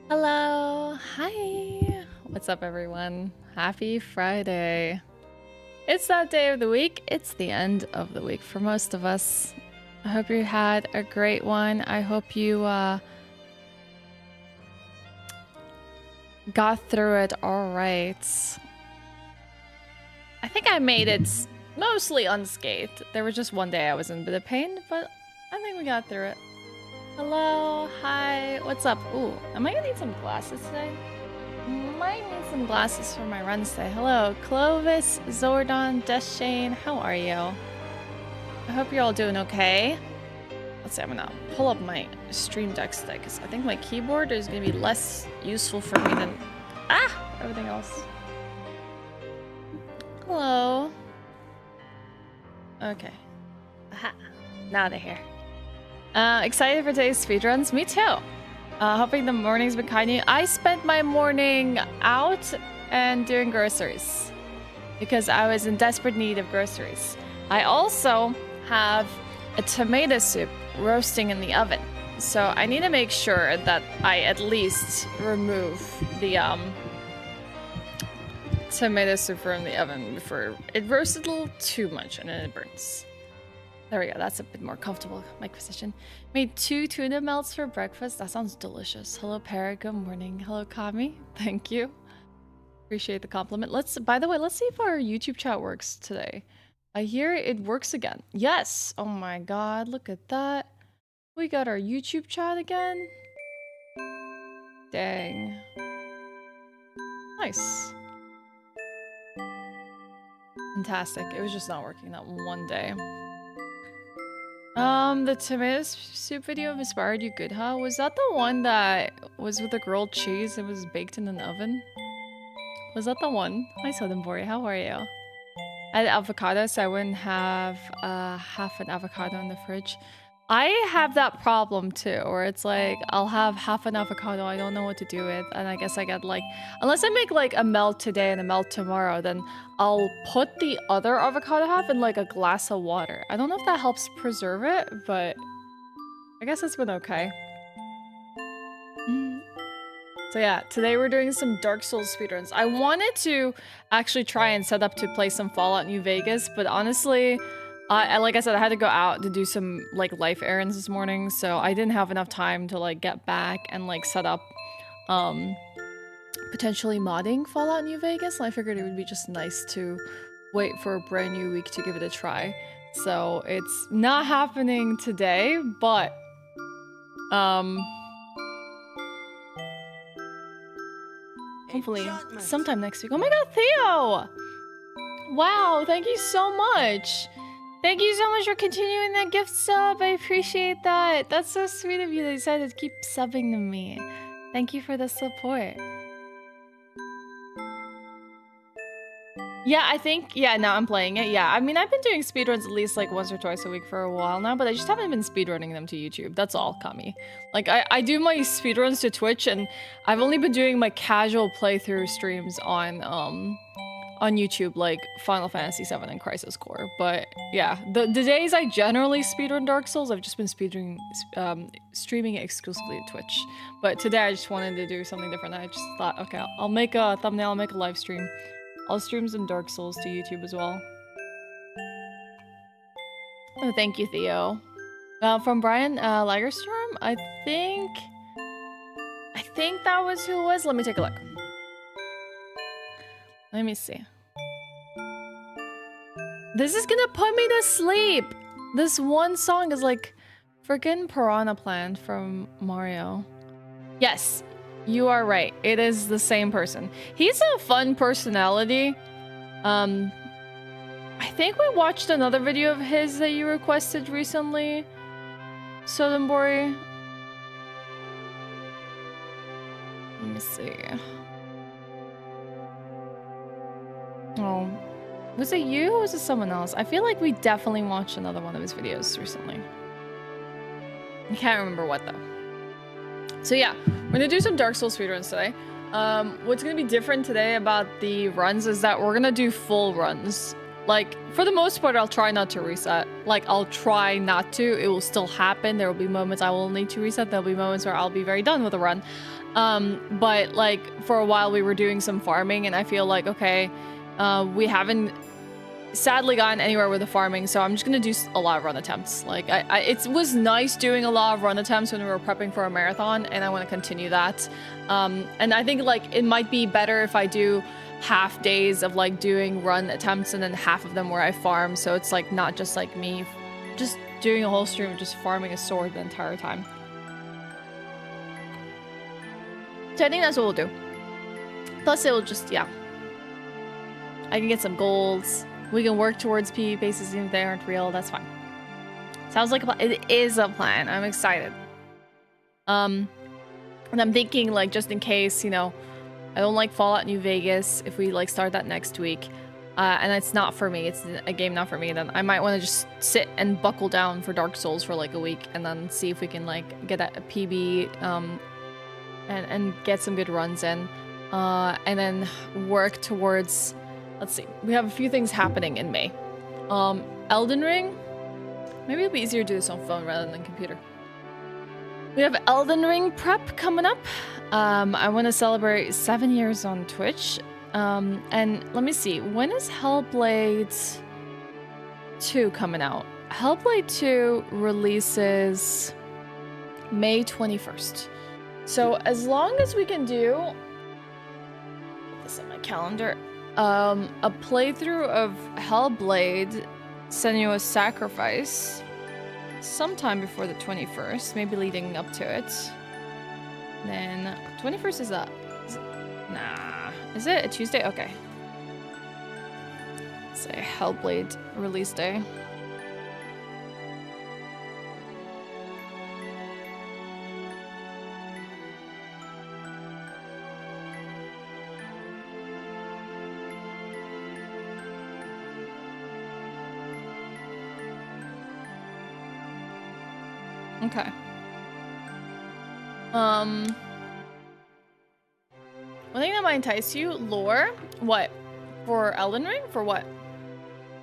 Hello, hi. What's up, everyone? Happy Friday. It's that day of the week. It's the end of the week for most of us. I hope you had a great one. I hope you got through it all right. I think I made it mostly unscathed. There was just one day I was in a bit of pain, but I think we got through it. Hello, hi, what's up? Ooh, am I gonna need some glasses today? Might need some glasses for my runs today. Hello, Clovis, Zordon, Deschane, how are you? I hope you're all doing okay. Let's see, I'm gonna pull up my Stream Deck today because I think my keyboard is gonna be less useful for me than everything else. Hello. Okay. Aha. Now they're here. Excited for today's speedruns? Me too. Hoping the morning's been kind to you. I spent my morning out and doing groceries because I was in desperate need of groceries. I also have a tomato soup roasting in the oven. So I need to make sure that I at least remove the tomato soup from the oven before it roasted a little too much and then it burns. There we go, that's a bit more comfortable mic position. Made 2 tuna melts for breakfast. That sounds delicious. Hello, Parrot, good morning. Hello, Kami, thank you. Appreciate the compliment. By the way, let's see if our YouTube chat works today. I hear it works again. Yes, oh my god, look at that. We got our YouTube chat again. Dang. Nice. Fantastic, it was just not working that one day. The tomato soup video inspired you good, huh? Was that the one that was with the grilled cheese and was baked in an oven? Was that the one? Hi, Sodenbori, how are you? I had avocado, so I wouldn't have half an avocado in the fridge. I have that problem too, where it's like, I'll have half an avocado, I don't know what to do with, and I guess I get like, unless I make like a melt today and a melt tomorrow, then I'll put the other avocado half in like a glass of water. I don't know if that helps preserve it, but I guess it's been okay. So yeah, today we're doing some Dark Souls speedruns. I wanted to actually try and set up to play some Fallout New Vegas, but honestly, like I said, I had to go out to do some like life errands this morning, so I didn't have enough time to like get back and like set up potentially modding Fallout New Vegas, and I figured it would be just nice to wait for a brand new week to give it a try. So it's not happening today, but hopefully sometime next week. Oh my god, Theo! Wow, thank you so much! Thank you so much for continuing that gift sub. I appreciate that. That's so sweet of you to decide to keep subbing to me. Thank you for the support. Yeah, I think, yeah, now I'm playing it. Yeah, I mean, I've been doing speedruns at least like once or twice a week for a while now, but I just haven't been speedrunning them to YouTube. That's all, Kami. Like, I do my speedruns to Twitch, and I've only been doing my casual playthrough streams on YouTube, like Final Fantasy VII and Crisis Core. But yeah, the days I generally speedrun Dark Souls, I've just been streaming it exclusively to Twitch. But today I just wanted to do something different. I just thought, okay, I'll make a thumbnail, I'll make a live stream. I'll stream some Dark Souls to YouTube as well. Oh, thank you, Theo. From Brian Lagerstorm, I think that was who it was. Let me take a look. Let me see. This is gonna put me to sleep! This one song is like freaking Piranha Plant from Mario. Yes, you are right. It is the same person. He's a fun personality. I think we watched another video of his that you requested recently, Sodenbori. Let me see. Oh, was it you or was it someone else? I feel like we definitely watched another one of his videos recently. I can't remember what though. So yeah, we're gonna do some Dark Souls speedruns today. What's gonna be different today about the runs is that we're gonna do full runs. Like, for the most part, I'll try not to reset. Like, I'll try not to. It will still happen. There will be moments I will need to reset. There'll be moments where I'll be very done with a run. But like for a while we were doing some farming, and I feel like, okay, we haven't sadly gotten anywhere with the farming, so I'm just gonna do a lot of run attempts. Like, it was nice doing a lot of run attempts when we were prepping for a marathon, and I want to continue that. And I think like it might be better if I do half days of like doing run attempts and then half of them where I farm, so it's like not just like me just doing a whole stream of just farming a sword the entire time. So I think that's what we'll do. Plus it will just, yeah, I can get some golds. We can work towards PvP bases even if they aren't real. That's fine. Sounds like a plan. It is a plan. I'm excited. And I'm thinking, like, just in case, you know, I don't like Fallout New Vegas. If we like start that next week, and it's not for me, it's a game not for me, then I might want to just sit and buckle down for Dark Souls for like a week, and then see if we can like get a PB, and get some good runs in, and then work towards. Let's see. We have a few things happening in May. Elden Ring. Maybe it'll be easier to do this on phone rather than computer. We have Elden Ring prep coming up. I want to celebrate 7 years on Twitch. And let me see. When is Hellblade 2 coming out? Hellblade 2 releases May 21st. So as long as we can do... Put this on my calendar. A playthrough of Hellblade, Senua's Sacrifice, sometime before the 21st, maybe leading up to it. Then 21st is a... Nah. Is it a Tuesday? Okay. Say Hellblade release day. Okay. One thing that might entice you, lore. What? For Elden Ring? For what?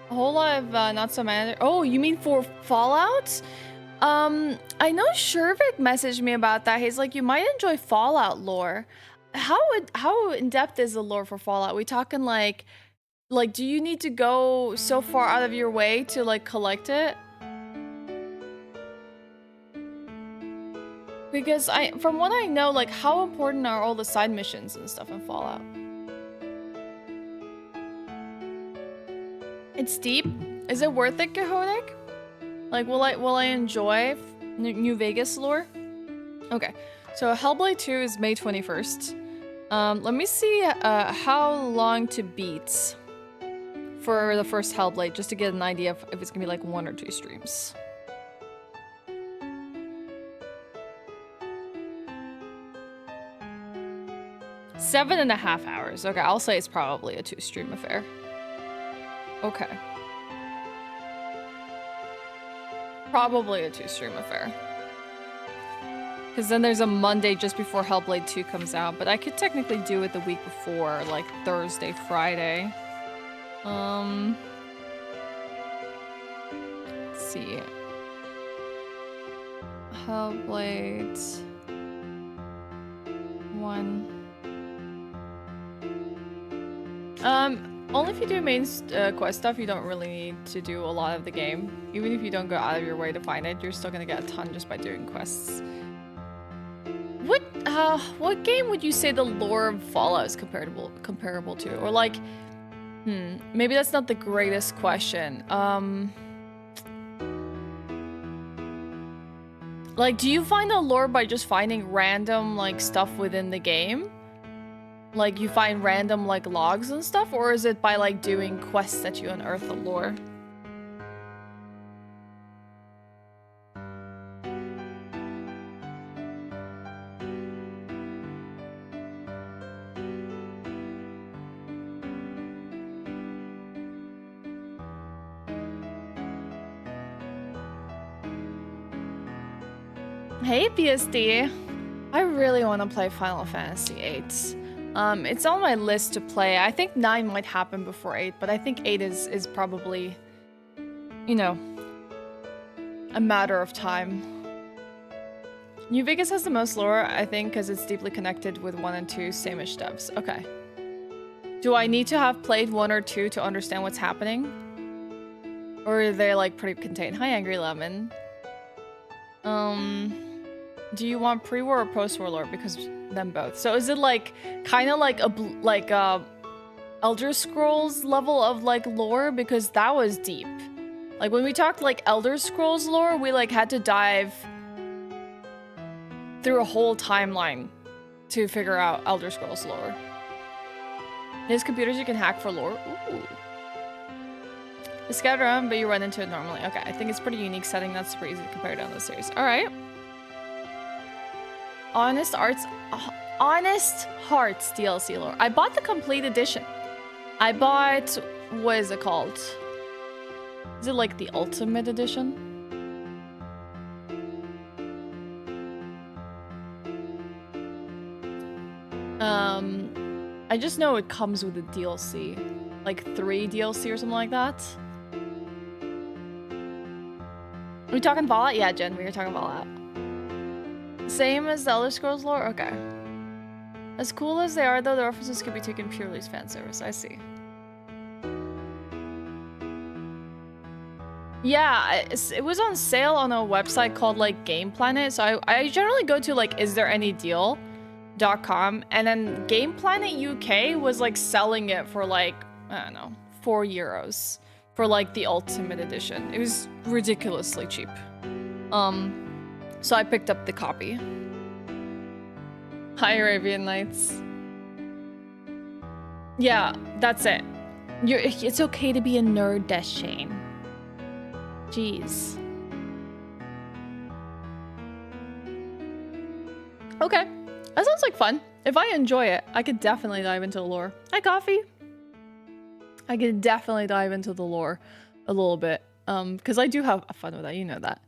A whole lot of not so many. Oh, you mean for Fallout? I know Shervik messaged me about that. He's like, you might enjoy Fallout lore. How in depth is the lore for Fallout? We talking like do you need to go so far out of your way to like collect it? Because from what I know, like, how important are all the side missions and stuff in Fallout? It's deep. Is it worth it, Cahotic? Like, will I enjoy New Vegas lore? Okay, so Hellblade 2 is May 21st. Let me see how long to beat for the first Hellblade, just to get an idea of if it's gonna be like 1 or 2 streams. 7.5 hours. Okay, I'll say it's probably a 2-stream affair. Okay. Probably a 2-stream affair. Because then there's a Monday just before Hellblade 2 comes out, but I could technically do it the week before, like Thursday, Friday. Let's see. Hellblade 1. Only if you do main quest stuff, you don't really need to do a lot of the game. Even if you don't go out of your way to find it, you're still gonna get a ton just by doing quests. What game would you say the lore of Fallout is comparable to? Or like, maybe that's not the greatest question. Like, do you find the lore by just finding random, like, stuff within the game? Like, you find random, like, logs and stuff? Or is it by, like, doing quests that you unearth the lore? Hey, PSD. I really want to play Final Fantasy VIII. It's on my list to play. I think 9 might happen before 8, but I think 8 is probably, you know, a matter of time. New Vegas has the most lore, I think, because it's deeply connected with 1 and 2, same-ish devs. Okay. Do I need to have played 1 or 2 to understand what's happening? Or are they, like, pretty contained? Hi, Angry Lemon. Do you want pre-war or post-war lore? Because them both. So is it, like, kind of like a Elder Scrolls level of, like, lore? Because that was deep. Like, when we talked, like, Elder Scrolls lore, we, like, had to dive through a whole timeline to figure out Elder Scrolls lore. There's computers you can hack for lore. Ooh. It's scattered around, but you run into it normally. Okay, I think it's pretty unique setting. That's super easy to compare down the series. All right. Honest Hearts DLC lore. I bought the complete edition. I bought, what is it called? Is it like the Ultimate Edition? I just know it comes with a DLC. Like 3 DLC or something like that. Are we talking Fallout? Yeah, Jen, we were talking Fallout. Same as the Elder Scrolls lore? Okay. As cool as they are, though, the references could be taken purely as fan service. I see. Yeah, it was on sale on a website called, like, Game Planet. So I generally go to, like, isthereanydeal.com, and then Game Planet UK was, like, selling it for, like, I don't know, €4 for, like, the Ultimate Edition. It was ridiculously cheap. So I picked up the copy. Hi, Arabian Nights. Yeah, that's it. It's okay to be a nerd, Shane. Jeez. Okay, that sounds like fun. If I enjoy it, I could definitely dive into the lore. Hi, Coffee. I could definitely dive into the lore a little bit, because I do have fun with that. You know that.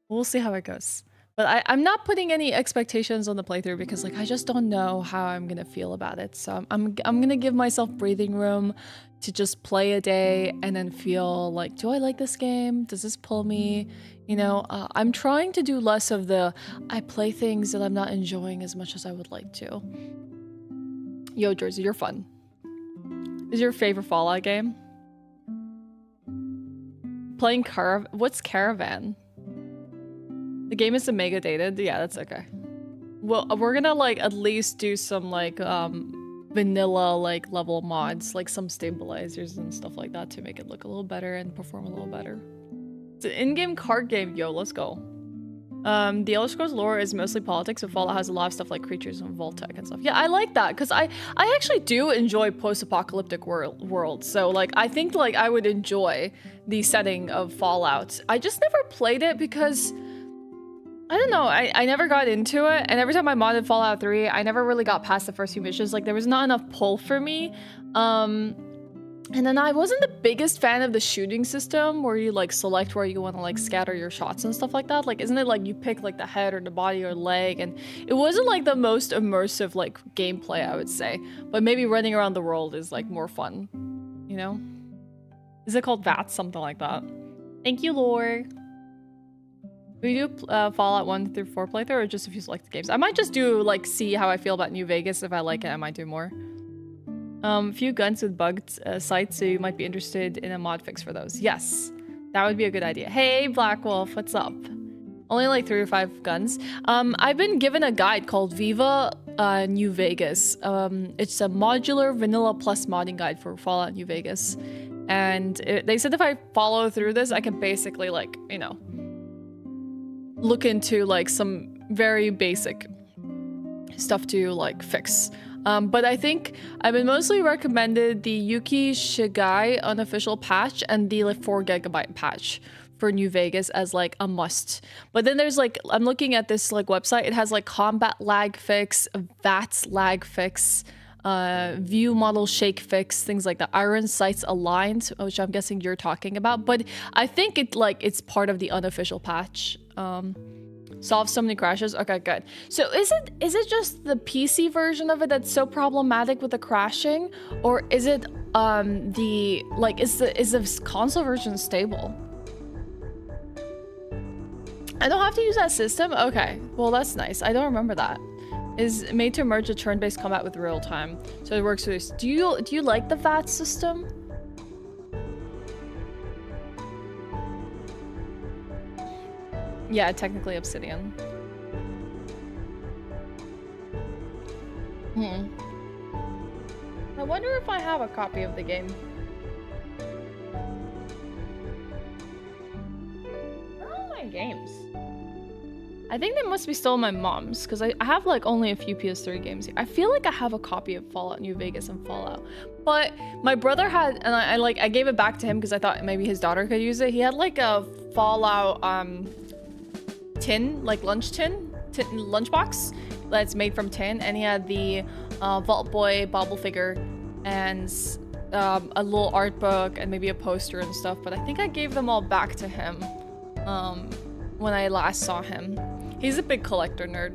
We'll see how it goes. But I'm not putting any expectations on the playthrough because, like, I just don't know how I'm gonna feel about it. So I'm gonna give myself breathing room to just play a day and then feel like, do I like this game? Does this pull me? You know, I'm trying to do less of the I play things that I'm not enjoying as much as I would like to. Yo, Jersey, you're fun. Is your favorite Fallout game? Playing what's Caravan? The game is mega dated. Yeah, that's okay. Well, we're gonna, like, at least do some, like, vanilla, like, level mods, like some stabilizers and stuff like that to make it look a little better and perform a little better. It's an in-game card game. Yo, let's go. The Elder Scrolls lore is mostly politics, but Fallout has a lot of stuff like creatures and Vault-Tec and stuff. Yeah, I like that, because I actually do enjoy post-apocalyptic worlds, so, like, I think, like, I would enjoy the setting of Fallout. I just never played it because I don't know, I never got into it, and every time I modded Fallout 3, I never really got past the first few missions. Like, there was not enough pull for me. And then I wasn't the biggest fan of the shooting system where you, like, select where you want to, like, scatter your shots and stuff like that. Like, isn't it like you pick, like, the head or the body or leg? And it wasn't, like, the most immersive, like, gameplay, I would say. But maybe running around the world is, like, more fun, you know? Is it called VATS? Something like that. Thank you, Lore. We do Fallout 1 through 4 playthrough, or just if you select the games? I might just do, like, see how I feel about New Vegas. If I like it, I might do more. Few guns with bugged sights, so you might be interested in a mod fix for those. Yes, that would be a good idea. Hey, Black Wolf, what's up? Only like 3 or 5 guns. I've been given a guide called Viva New Vegas. It's a modular vanilla plus modding guide for Fallout New Vegas. And they said if I follow through this, I can basically, like, you know, look into, like, some very basic stuff to, like, fix. But I think I've been mostly recommended the Yuki Shigai unofficial patch and the, like, 4 GB patch for New Vegas as, like, a must. But then there's, like, I'm looking at this, like, website. It has, like, combat lag fix, VATS lag fix, view model shake fix, things like that. Iron sights aligned, which I'm guessing you're talking about. But I think it's part of the unofficial patch. Solve so many crashes. Okay, good. So is it just the PC version of it that's so problematic with the crashing, or is it is the console version stable? I don't have to use that system? Okay, well that's nice. I don't remember that. Is made to merge a turn-based combat with real time. So it works with this. Do you like the VAT system? Yeah, technically Obsidian. I wonder if I have a copy of the game. Where are all my games? I think they must be still my mom's, because I have like only a few PS3 games here. I feel like I have a copy of Fallout New Vegas and Fallout, but my brother had, and I gave it back to him because I thought maybe his daughter could use it. He had like a Fallout tin, like lunchbox that's made from tin, and he had the Vault Boy bobble figure and a little art book and maybe a poster and stuff, but I think I gave them all back to him when I last saw him. He's a big collector nerd.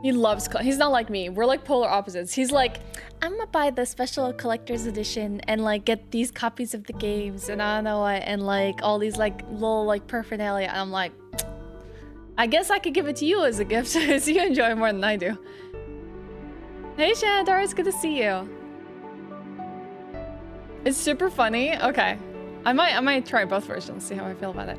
He loves he's not like me. We're like polar opposites. He's like, I'm gonna buy the special collector's edition and like get these copies of the games and I don't know what, and like all these like little like paraphernalia. And I'm like, I guess I could give it to you as a gift so you enjoy it more than I do. Hey Shanadar, it's good to see you. It's super funny. Okay, I might try both versions, see how I feel about it.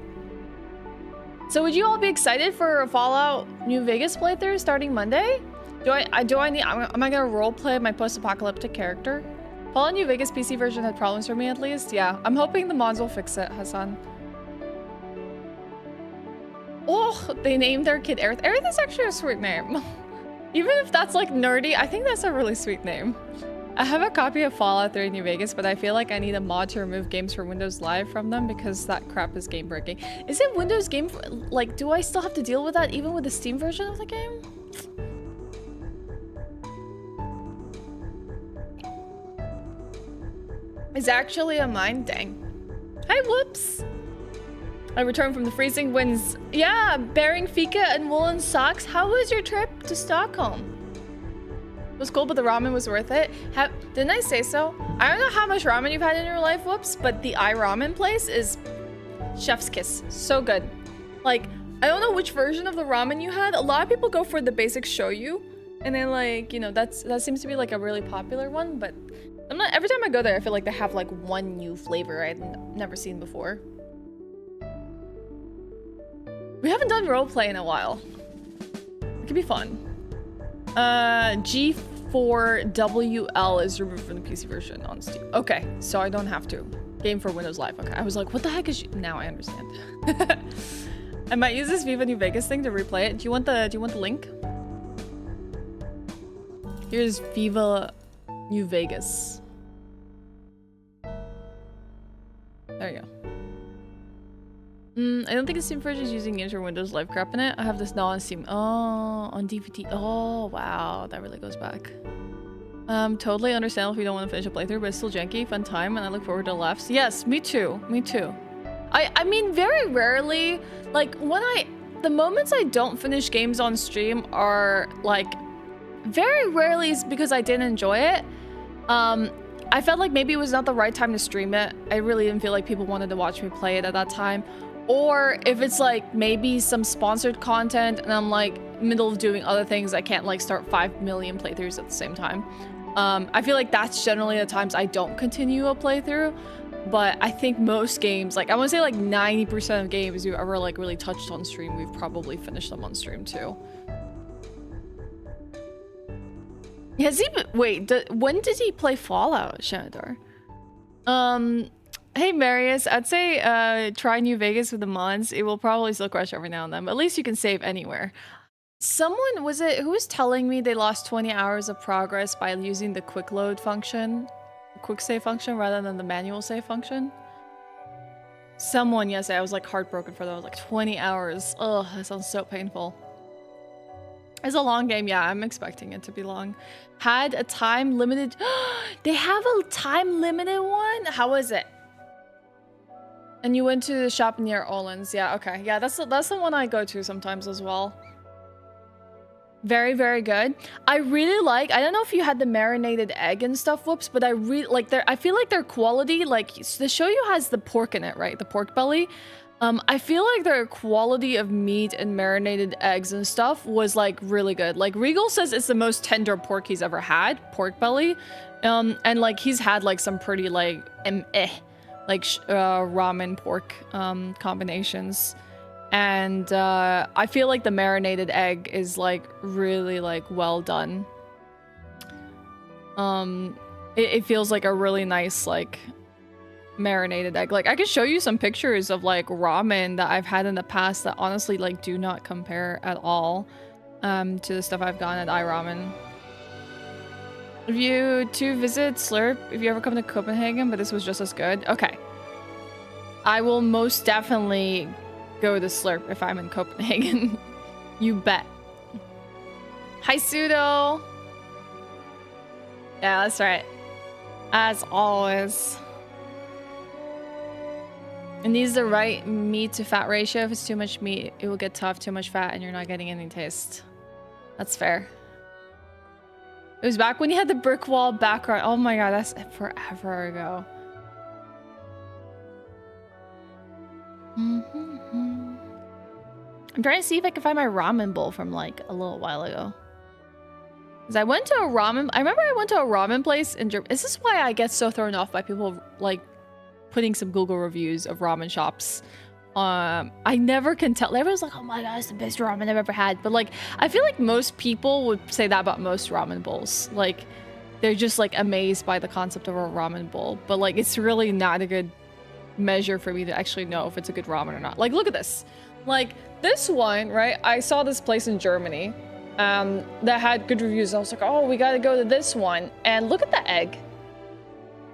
So would you all be excited for a Fallout New Vegas playthrough starting Monday? Am I gonna roleplay my post-apocalyptic character? Fallout New Vegas PC version had problems for me at least. Yeah, I'm hoping the mods will fix it, Hassan. Oh, they named their kid Aerith. Aerith is actually a sweet name. Even if that's like nerdy, I think that's a really sweet name. I have a copy of Fallout 3 New Vegas, but I feel like I need a mod to remove games for Windows Live from them because that crap is game breaking. Is it Windows game? Like, do I still have to deal with that even with the Steam version of the game? It's actually a mine. Dang. Hi, whoops. I returned from the freezing winds. Yeah, bearing fika and woolen socks. How was your trip to Stockholm? It was cool, but the ramen was worth it. Didn't I say so? I don't know how much ramen you've had in your life, whoops, but the Ramen place is chef's kiss. So good. Like, I don't know which version of the ramen you had. A lot of people go for the basic shoyu, and then like, you know, that seems to be like a really popular one, but every time I go there, I feel like they have like one new flavor I'd never seen before. We haven't done roleplay in a while. It could be fun. G4WL is removed from the PC version on Steam. Okay, so I don't have to. Game for Windows Live. Okay, I was like, what the heck is now I understand. I might use this Viva New Vegas thing to replay it. Do you want the link? Here's Viva New Vegas. There you go. I don't think the Steam version is using Games for Windows Live crap in it. I have this now on Steam. Oh, on DVD. Oh, wow. That really goes back. Totally understandable if you don't want to finish a playthrough, but it's still janky, fun time, and I look forward to laughs. Yes, me too. Me too. I mean, very rarely, like, the moments I don't finish games on stream are, like, very rarely is because I didn't enjoy it. I felt like maybe it was not the right time to stream it. I really didn't feel like people wanted to watch me play it at that time. Or if it's like maybe some sponsored content and I'm like middle of doing other things, I can't like start 5 million playthroughs at the same time. I feel like that's generally the times I don't continue a playthrough. But I think most games, like I want to say like 90% of games we've ever like really touched on stream, we've probably finished them on stream too. Has he wait, when did he play Fallout, Shanadar? Hey Marius, I'd say try New Vegas with the mods. It will probably still crash every now and then, but at least you can save anywhere. Someone, who was telling me they lost 20 hours of progress by using the quick load function, the quick save function, rather than the manual save function? Someone yesterday, I was like heartbroken for that. I was like 20 hours. Ugh, that sounds so painful. It's a long game, yeah, I'm expecting it to be long. Had a time limited, they have a time limited one? How is it? And you went to the shop near Olin's. Yeah, okay. Yeah, that's the one I go to sometimes as well. Very, very good. I really like, I don't know if you had the marinated egg and stuff, whoops, but I really like I feel like their quality, like the shoyu has the pork in it, right? The pork belly. I feel like their quality of meat and marinated eggs and stuff was like really good. Like Regal says it's the most tender pork he's ever had, pork belly. And like he's had like some pretty like ramen pork combinations. And I feel like the marinated egg is like really like well done. It feels like a really nice like marinated egg. Like I could show you some pictures of like ramen that I've had in the past that honestly like do not compare at all to the stuff I've gotten at iRamen. If you to visit Slurp, if you ever come to Copenhagen, but this was just as good. Okay. I will most definitely go to Slurp if I'm in Copenhagen. You bet. Hi, Pseudo. Yeah, that's right. As always. It needs the right meat to fat ratio. If it's too much meat, it will get tough. Too much fat and you're not getting any taste. That's fair. It was back when you had the brick wall background. Oh my god, that's forever ago. I'm trying to see if I can find my ramen bowl from like a little while ago. Because I went to a ramen... I remember I went to a ramen place in Germany. This is why I get so thrown off by people like putting some Google reviews of ramen shops. I never can tell. Everyone's like, oh my god, it's the best ramen I've ever had. But like, I feel like most people would say that about most ramen bowls. Like, they're just like amazed by the concept of a ramen bowl. But like, it's really not a good measure for me to actually know if it's a good ramen or not. Like, look at this. Like, this one, right? I saw this place in Germany that had good reviews. I was like, oh, we gotta go to this one. And look at the egg.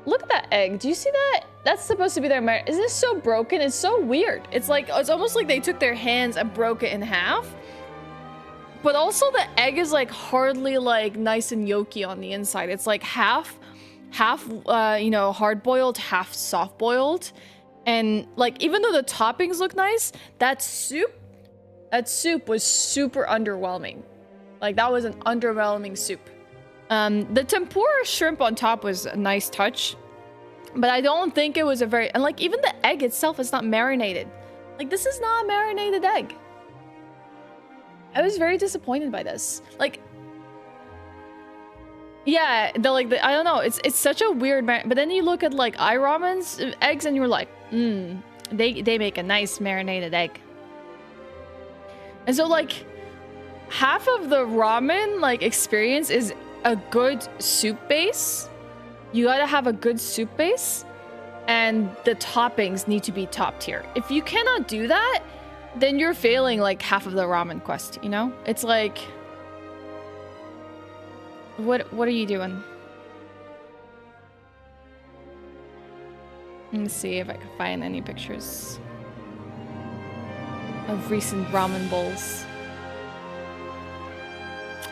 Look at that egg. Do you see that? That's supposed to be their... Is this so broken? It's so weird. It's like, it's almost like they took their hands and broke it in half. But also the egg is like hardly like nice and yolky on the inside. It's like half, you know, hard boiled, half soft boiled. And like, even though the toppings look nice, that soup was super underwhelming. Like that was an underwhelming soup. The tempura shrimp on top was a nice touch, but I don't think it was a very... And like, even the egg itself is not marinated. Like, this is not a marinated egg. I was very disappointed by this. Like, yeah, I don't know. It's such a weird... But then you look at like iRamen's eggs and you're like, they make a nice marinated egg. And so like, half of the ramen like experience is a good soup base. You gotta have a good soup base, and the toppings need to be top tier. If you cannot do that, then you're failing like half of the ramen quest, you know? It's like, what are you doing? Let me see if I can find any pictures of recent ramen bowls.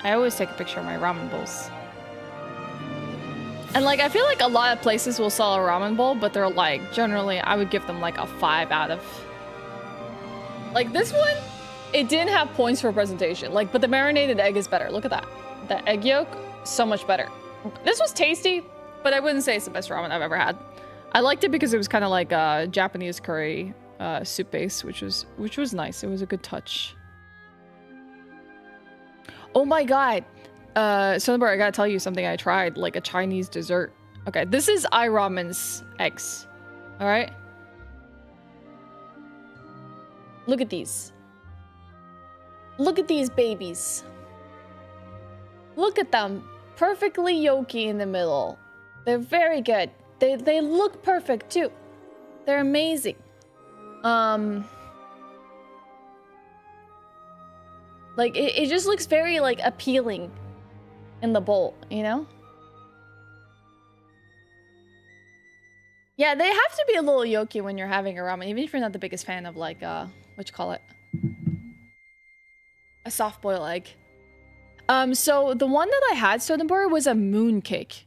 I always take a picture of my ramen bowls. And like, I feel like a lot of places will sell a ramen bowl, but they're like, generally, I would give them like a 5 out of... Like this one, it didn't have points for presentation. Like, but the marinated egg is better. Look at that. The egg yolk, so much better. This was tasty, but I wouldn't say it's the best ramen I've ever had. I liked it because it was kind of like a Japanese curry soup base, which was nice. It was a good touch. Oh my god. Sonnenberg, I gotta tell you something I tried, like a Chinese dessert. Okay, this is iRamen's eggs. Alright? Look at these. Look at these babies. Look at them. Perfectly yolky in the middle. They're very good. They look perfect too. They're amazing. Like, it just looks very, like, appealing in the bowl, you know? Yeah, they have to be a little yolky when you're having a ramen, even if you're not the biggest fan of, like, what you call it? A soft-boiled egg. So the one that I had, Sodenborg, was a moon cake.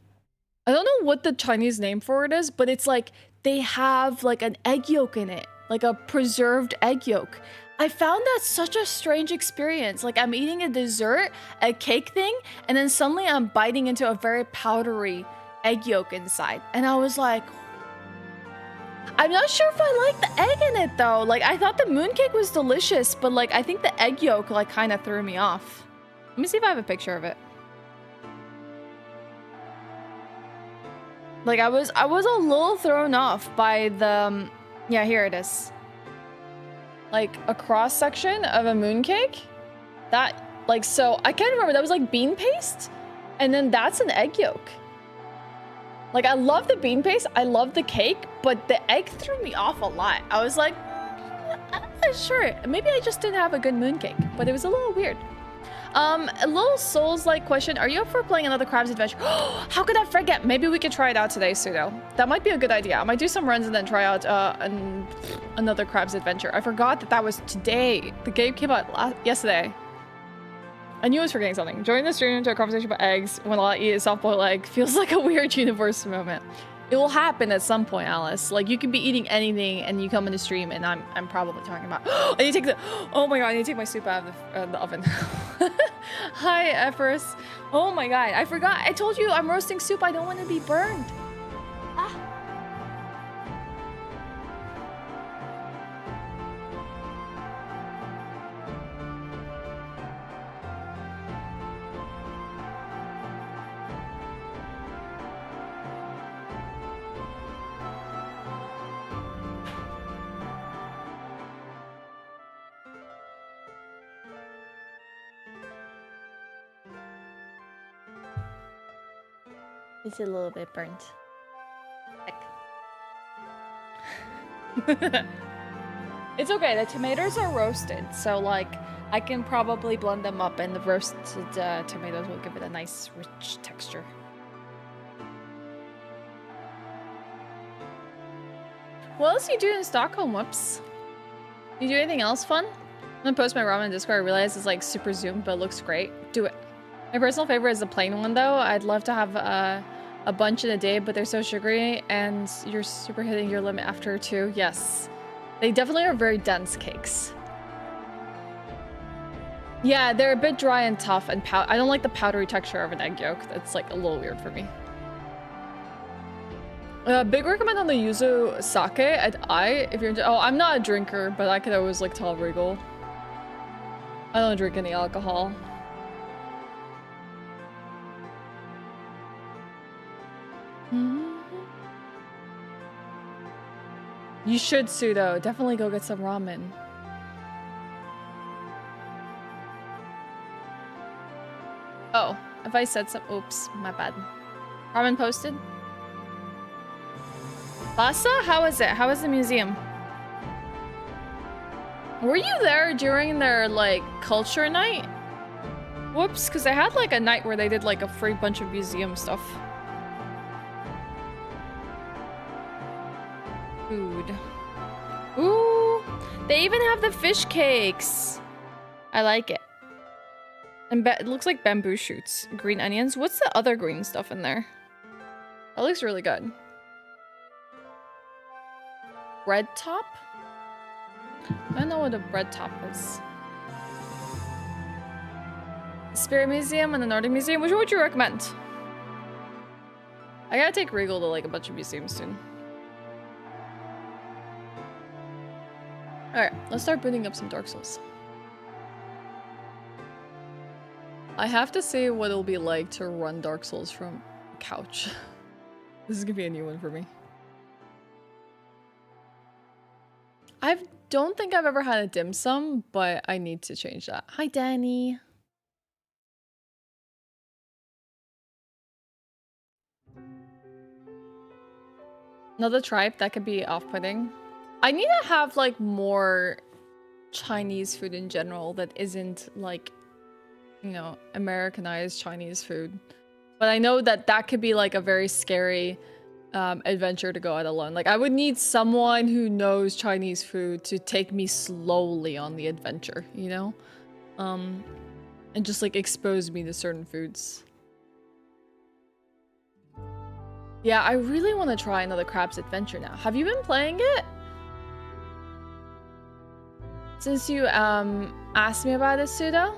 I don't know what the Chinese name for it is, but it's like they have like an egg yolk in it, like a preserved egg yolk. I found that such a strange experience. Like I'm eating a dessert, a cake thing, and then suddenly I'm biting into a very powdery egg yolk inside. And I was like, I'm not sure if I like the egg in it though. Like I thought the mooncake was delicious, but like I think the egg yolk like kind of threw me off. Let me see if I have a picture of it. Like I was a little thrown off by the, yeah, here it is. Like a cross section of a mooncake. That, like, so I can't remember, that was like bean paste? And then that's an egg yolk. Like I love the bean paste, I love the cake, but the egg threw me off a lot. I was like, sure, maybe I just didn't have a good mooncake, but it was a little weird. A little Souls-like question. Are you up for playing another Crab's Adventure? How could I forget? Maybe we could try it out today, Pseudo. That might be a good idea. I might do some runs and then try out another Crab's Adventure. I forgot that that was today. The game came out yesterday. I knew I was forgetting something. Join the stream into a conversation about eggs when I eat a soft-boiled egg feels like a weird universe moment. It will happen at some point, Alice. Like you could be eating anything and you come in the stream and I'm probably talking about, I need to take the, oh my god, I need to take my soup out of the oven. Hi, Ephorus. Oh my god, I forgot. I told you I'm roasting soup. I don't want to be burned. Ah. It's a little bit burnt. It's okay, the tomatoes are roasted, so like I can probably blend them up and the roasted tomatoes will give it a nice rich texture. What else do you do in Stockholm? Whoops. You do anything else fun? I'm gonna post my ramen in Discord. I realize it's like super zoomed, but it looks great. Do it. My personal favorite is the plain one though. I'd love to have a bunch in a day, but they're so sugary and you're super hitting your limit after two. Yes. They definitely are very dense cakes. Yeah, they're a bit dry and tough and I don't like the powdery texture of an egg yolk. That's like a little weird for me. Big recommend on the yuzu sake at if you're into, oh, I'm not a drinker, but I could always like tell Regal. I don't drink any alcohol. You should, Pseudo. Definitely go get some ramen. Oh, if I said some, oops, my bad. Ramen posted? Lhasa? How is it? How is the museum? Were you there during their, like, culture night? Whoops, because they had, like, a night where they did, like, a free bunch of museum stuff. Food. Ooh, they even have the fish cakes. I like it. And it looks like bamboo shoots. Green onions. What's the other green stuff in there? That looks really good. Bread top? I don't know what a bread top is. Spirit Museum and the Nordic Museum. Which one would you recommend? I gotta take Regal to like a bunch of museums soon. Alright, let's start booting up some Dark Souls. I have to see what it'll be like to run Dark Souls from a couch. This is gonna be a new one for me. I don't think I've ever had a dim sum, but I need to change that. Hi, Danny. Another tribe that could be off-putting. I need to have like more Chinese food in general that isn't like, you know, Americanized Chinese food. But I know that that could be like a very scary adventure to go out alone. Like I would need someone who knows Chinese food to take me slowly on the adventure, you know? And just like expose me to certain foods. Yeah, I really want to try another Crab's Adventure now. Have you been playing it? Since you asked me about it, Pseudo?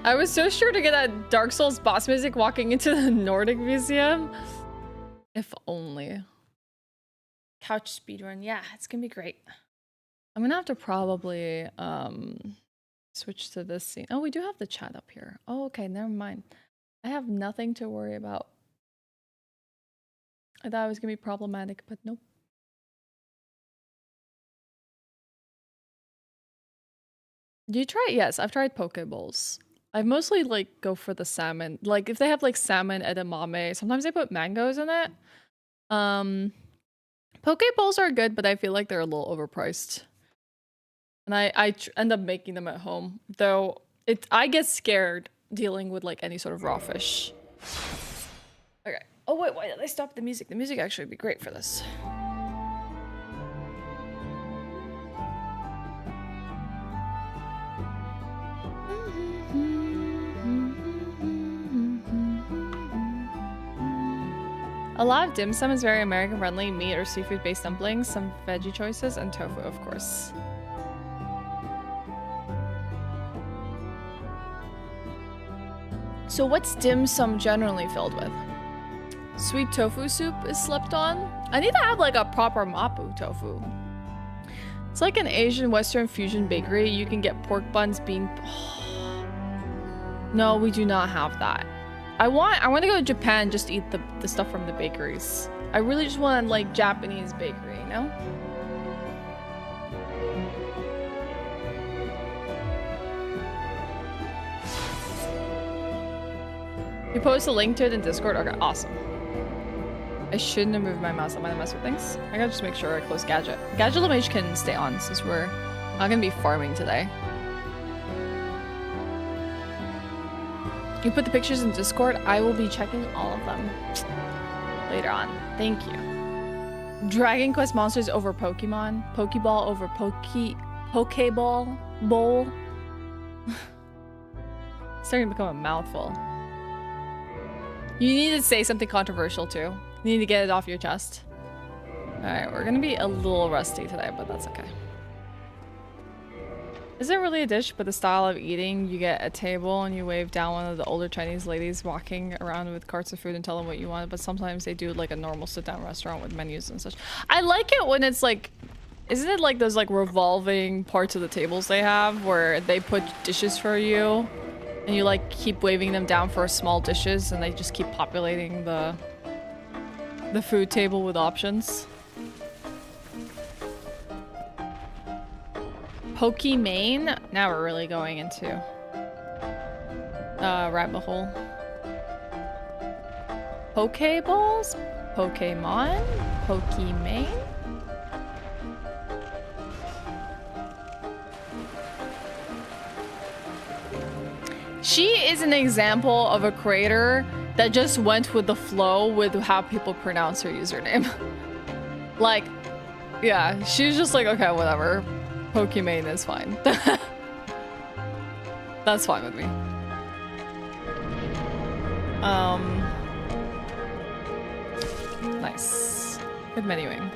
I was so sure to get that Dark Souls boss music walking into the Nordic Museum. If only. Couch speedrun. Yeah, it's gonna be great. I'm gonna have to probably switch to this scene. Oh, we do have the chat up here. Oh, okay, never mind. I have nothing to worry about. I thought it was gonna be problematic, but nope. Do you try it? Yes, I've tried poke bowls. I mostly like go for the salmon. Like if they have like salmon edamame, sometimes they put mangoes in it. Poke bowls are good, but I feel like they're a little overpriced. And I end up making them at home, though I get scared dealing with like any sort of raw fish. Okay. Oh wait, why did I stop the music? The music actually would be great for this. A lot of dim sum is very American friendly, meat or seafood based dumplings, some veggie choices, and tofu, of course. So what's dim sum generally filled with? Sweet tofu soup is slept on. I need to have like a proper mapo tofu. It's like an Asian Western fusion bakery. You can get pork buns, bean... No, we do not have that. I want to go to Japan just to eat the stuff from the bakeries. I really just want like Japanese bakery, you know? You post a link to it in Discord? Okay, awesome. I shouldn't have moved my mouse. I'm gonna mess with things. I gotta just make sure I close Gadget. Gadget Limage can stay on since we're not gonna be farming today. You put the pictures in Discord. I will be checking all of them later on. Thank you. Dragon Quest monsters over Pokemon. Pokeball over Pokeball bowl. Starting to become a mouthful. You need to say something controversial too. You need to get it off your chest. Alright, we're gonna be a little rusty today, but that's okay. Is it really a dish, but the style of eating? You get a table and you wave down one of the older Chinese ladies walking around with carts of food and tell them what you want, but sometimes they do like a normal sit-down restaurant with menus and such. I like it when it's like, isn't it like those like revolving parts of the tables they have where they put dishes for you and you like keep waving them down for small dishes and they just keep populating the food table with options? Pokemon? Now we're really going into rabbit hole. Pokeballs? Pokemon? Pokemon? She is an example of a creator that just went with the flow with how people pronounce her username. Like, yeah, she's just like, okay, whatever. Pokemon is fine. That's fine with me. Nice. Good menuing.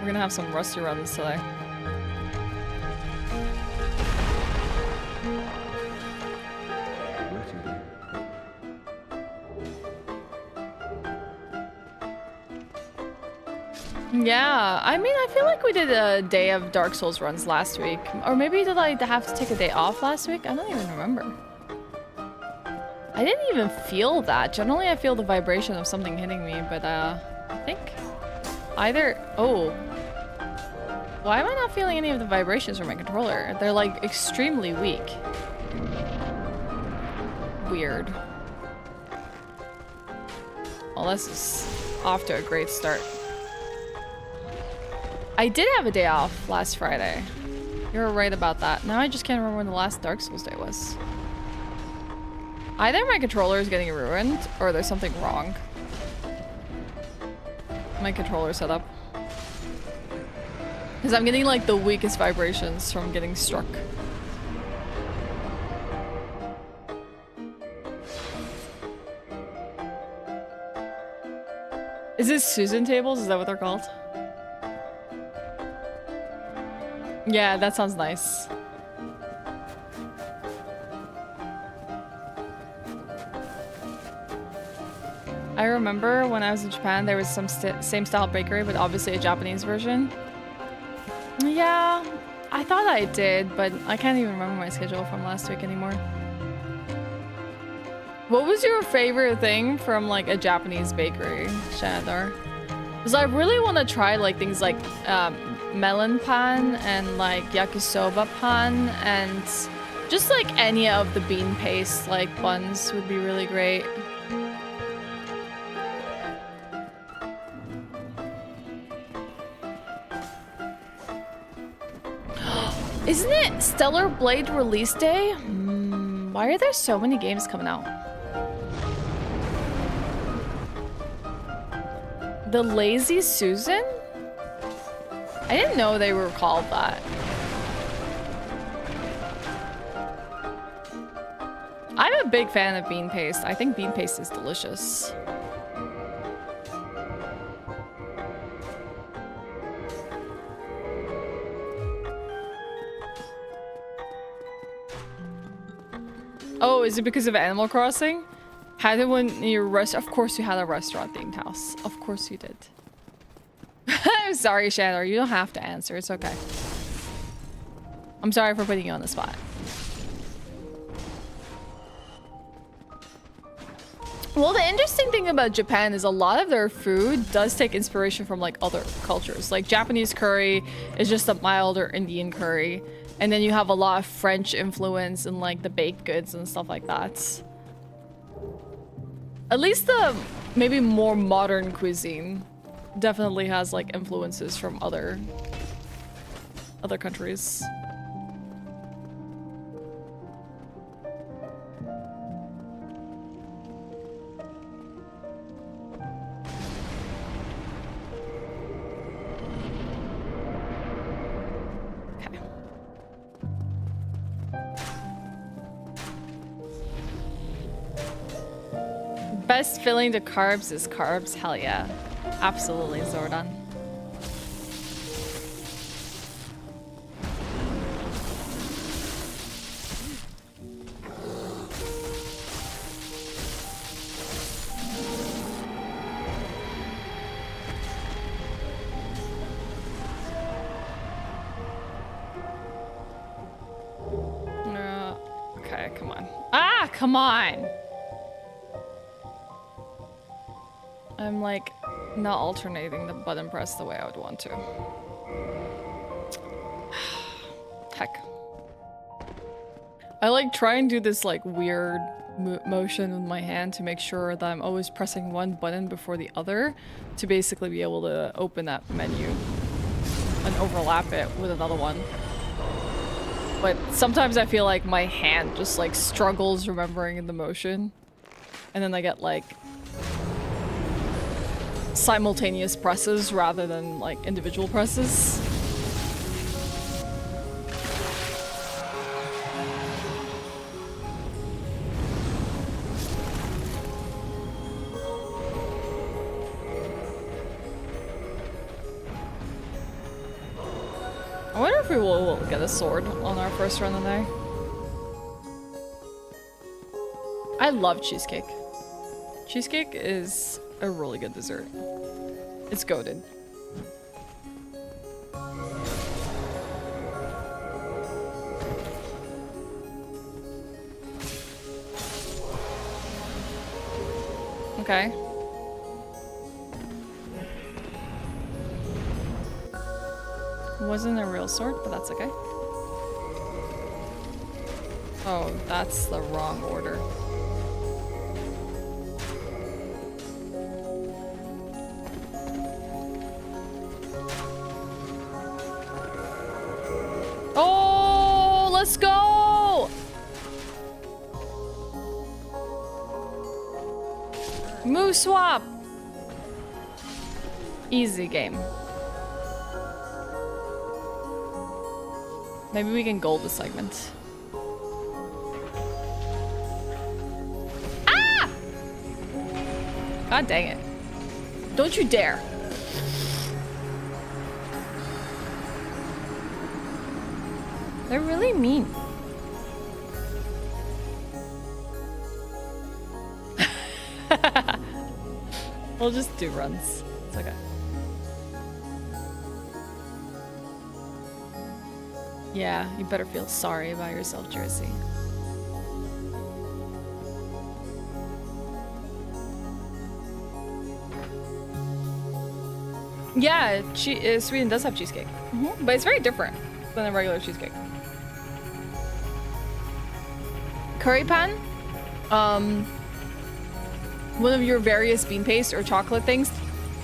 We're gonna have some rusty runs today. Yeah, I mean, I feel like we did a day of Dark Souls runs last week. Or maybe did I have to take a day off last week? I don't even remember. I didn't even feel that. Generally, I feel the vibration of something hitting me, but I think either... Oh. Why am I not feeling any of the vibrations from my controller? They're like extremely weak. Weird. Well, this is off to a great start. I did have a day off last Friday. You're right about that. Now I just can't remember when the last Dark Souls day was. Either my controller is getting ruined or there's something wrong. My controller setup. Because I'm getting like the weakest vibrations from getting struck. Is this Susan tables? Is that what they're called? Yeah, that sounds nice. I remember when I was in Japan, there was some same style bakery, but obviously a Japanese version. Yeah, I thought I did, but I can't even remember my schedule from last week anymore. What was your favorite thing from like a Japanese bakery, Shanadar? Because I really want to try like things like melon pan and like yakisoba pan and just like any of the bean paste like buns would be really great. Isn't it Stellar Blade release day? Why are there so many games coming out? The Lazy Susan? I didn't know they were called that. I'm a big fan of bean paste. I think bean paste is delicious. Oh, is it because of Animal Crossing? Had it when your of course you had a restaurant themed house. Of course you did. I'm sorry, Shadow. You don't have to answer. It's okay. I'm sorry for putting you on the spot. Well, the interesting thing about Japan is a lot of their food does take inspiration from like other cultures. Like Japanese curry is just a milder Indian curry. And then you have a lot of French influence in like the baked goods and stuff like that. At least the maybe more modern cuisine definitely has like influences from other countries. Best filling to carbs is carbs. Hell yeah. Absolutely, Zordan. Okay, come on. Ah, come on! I'm like not alternating the button press the way I would want to. Heck. I like try and do this like weird motion with my hand to make sure that I'm always pressing one button before the other to basically be able to open that menu and overlap it with another one. But sometimes I feel like my hand just like struggles remembering the motion, and then I get like simultaneous presses rather than like individual presses. I wonder if we will get a sword on our first run today. I love cheesecake. Cheesecake is a really good dessert. It's goated. Okay. Wasn't a real sword, but that's okay. Oh, that's the wrong order. Oh, let's go! Move swap! Easy game. Maybe we can gold the segment. Ah! God dang it. Don't you dare. They're really mean. We'll just do runs. It's okay. Yeah, you better feel sorry about yourself, Jersey. Yeah, Sweden does have cheesecake. But it's very different than a regular cheesecake. Curry pan? One of your various bean paste or chocolate things.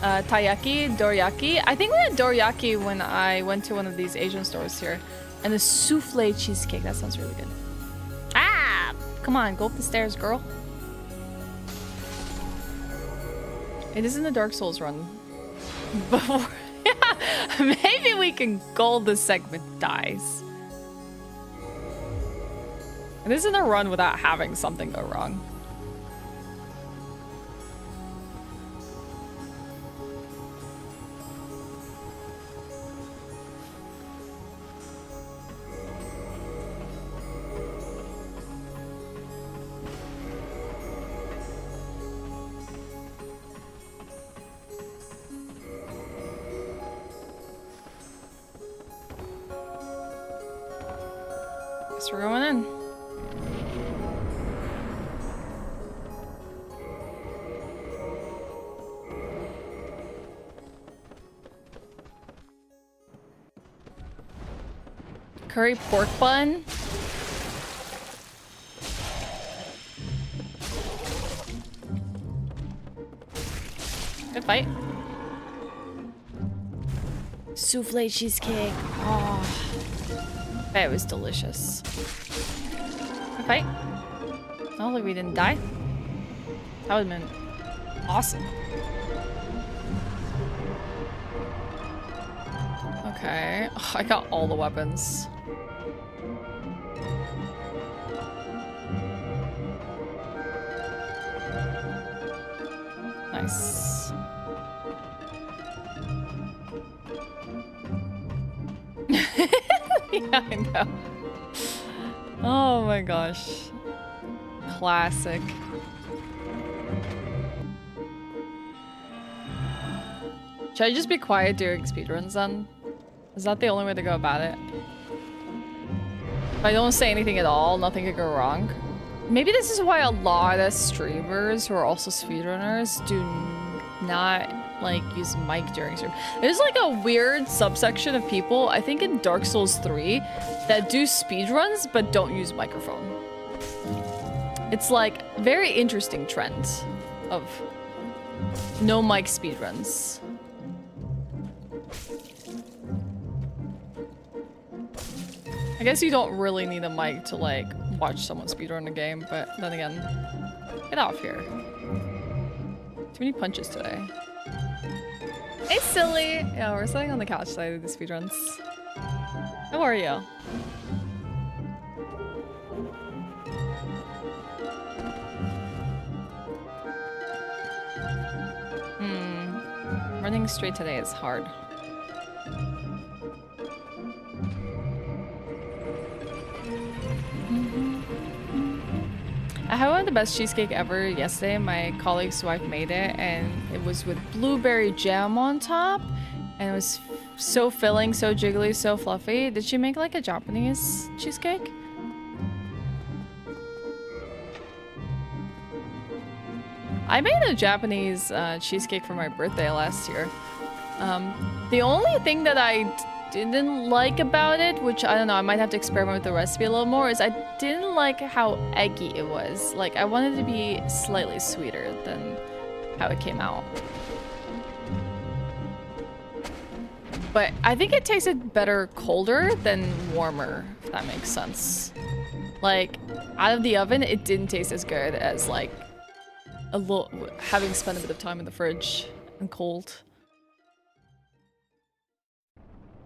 Taiyaki, dorayaki. I think we had dorayaki when I went to one of these Asian stores here. And the souffle cheesecake. That sounds really good. Ah! Come on, go up the stairs, girl. It isn't a Dark Souls run. Before... Maybe we can gold this segment dies. It isn't a run without having something go wrong. We're going in. Curry pork bun. Good fight. Souffle cheesecake. Oh. That was delicious. Good fight. Hopefully we didn't die. That would have been awesome. Okay. Oh, I got all the weapons. Nice. Yeah, I know. Oh my gosh. Classic. Should I just be quiet during speedruns then? Is that the only way to go about it? If I don't say anything at all, nothing could go wrong. Maybe this is why a lot of streamers who are also speedrunners do not like use mic during stream. There's like a weird subsection of people, I think in Dark Souls 3, that do speedruns but don't use microphone. It's like very interesting trend of no mic speedruns. I guess you don't really need a mic to like watch someone speedrun a game, but then again, get off here. Too many punches today. Hey, silly! Yeah, we're sitting on the couch today with the speedruns. How are you? Running straight today is hard. I had one of the best cheesecake ever yesterday. My colleague's wife made it, and it was with blueberry jam on top, and it was so filling, so jiggly, so fluffy. Did she make like a Japanese cheesecake? I made a Japanese cheesecake for my birthday last year. The only thing that I didn't like about it, which I don't know, I might have to experiment with the recipe a little more, is I didn't like how eggy it was. Like, I wanted it to be slightly sweeter than how it came out. But I think it tasted better colder than warmer, if that makes sense. Like, out of the oven, it didn't taste as good as like a little, having spent a bit of time in the fridge and cold.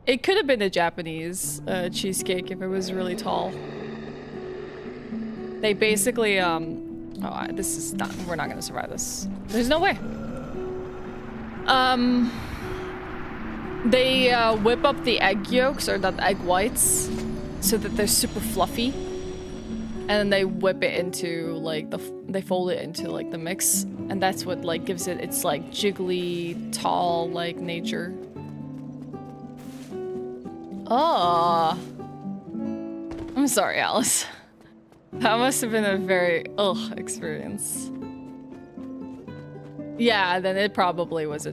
It could have been a Japanese cheesecake if it was really tall. They basically, oh, this is not, we're not gonna survive this. There's no way. They whip up the egg yolks or the egg whites so that they're super fluffy, and then they whip it into like they fold it into like the mix, and that's what like gives it its like jiggly, tall like nature. Oh, I'm sorry, Alice. That must have been a very experience. Yeah, then it probably was a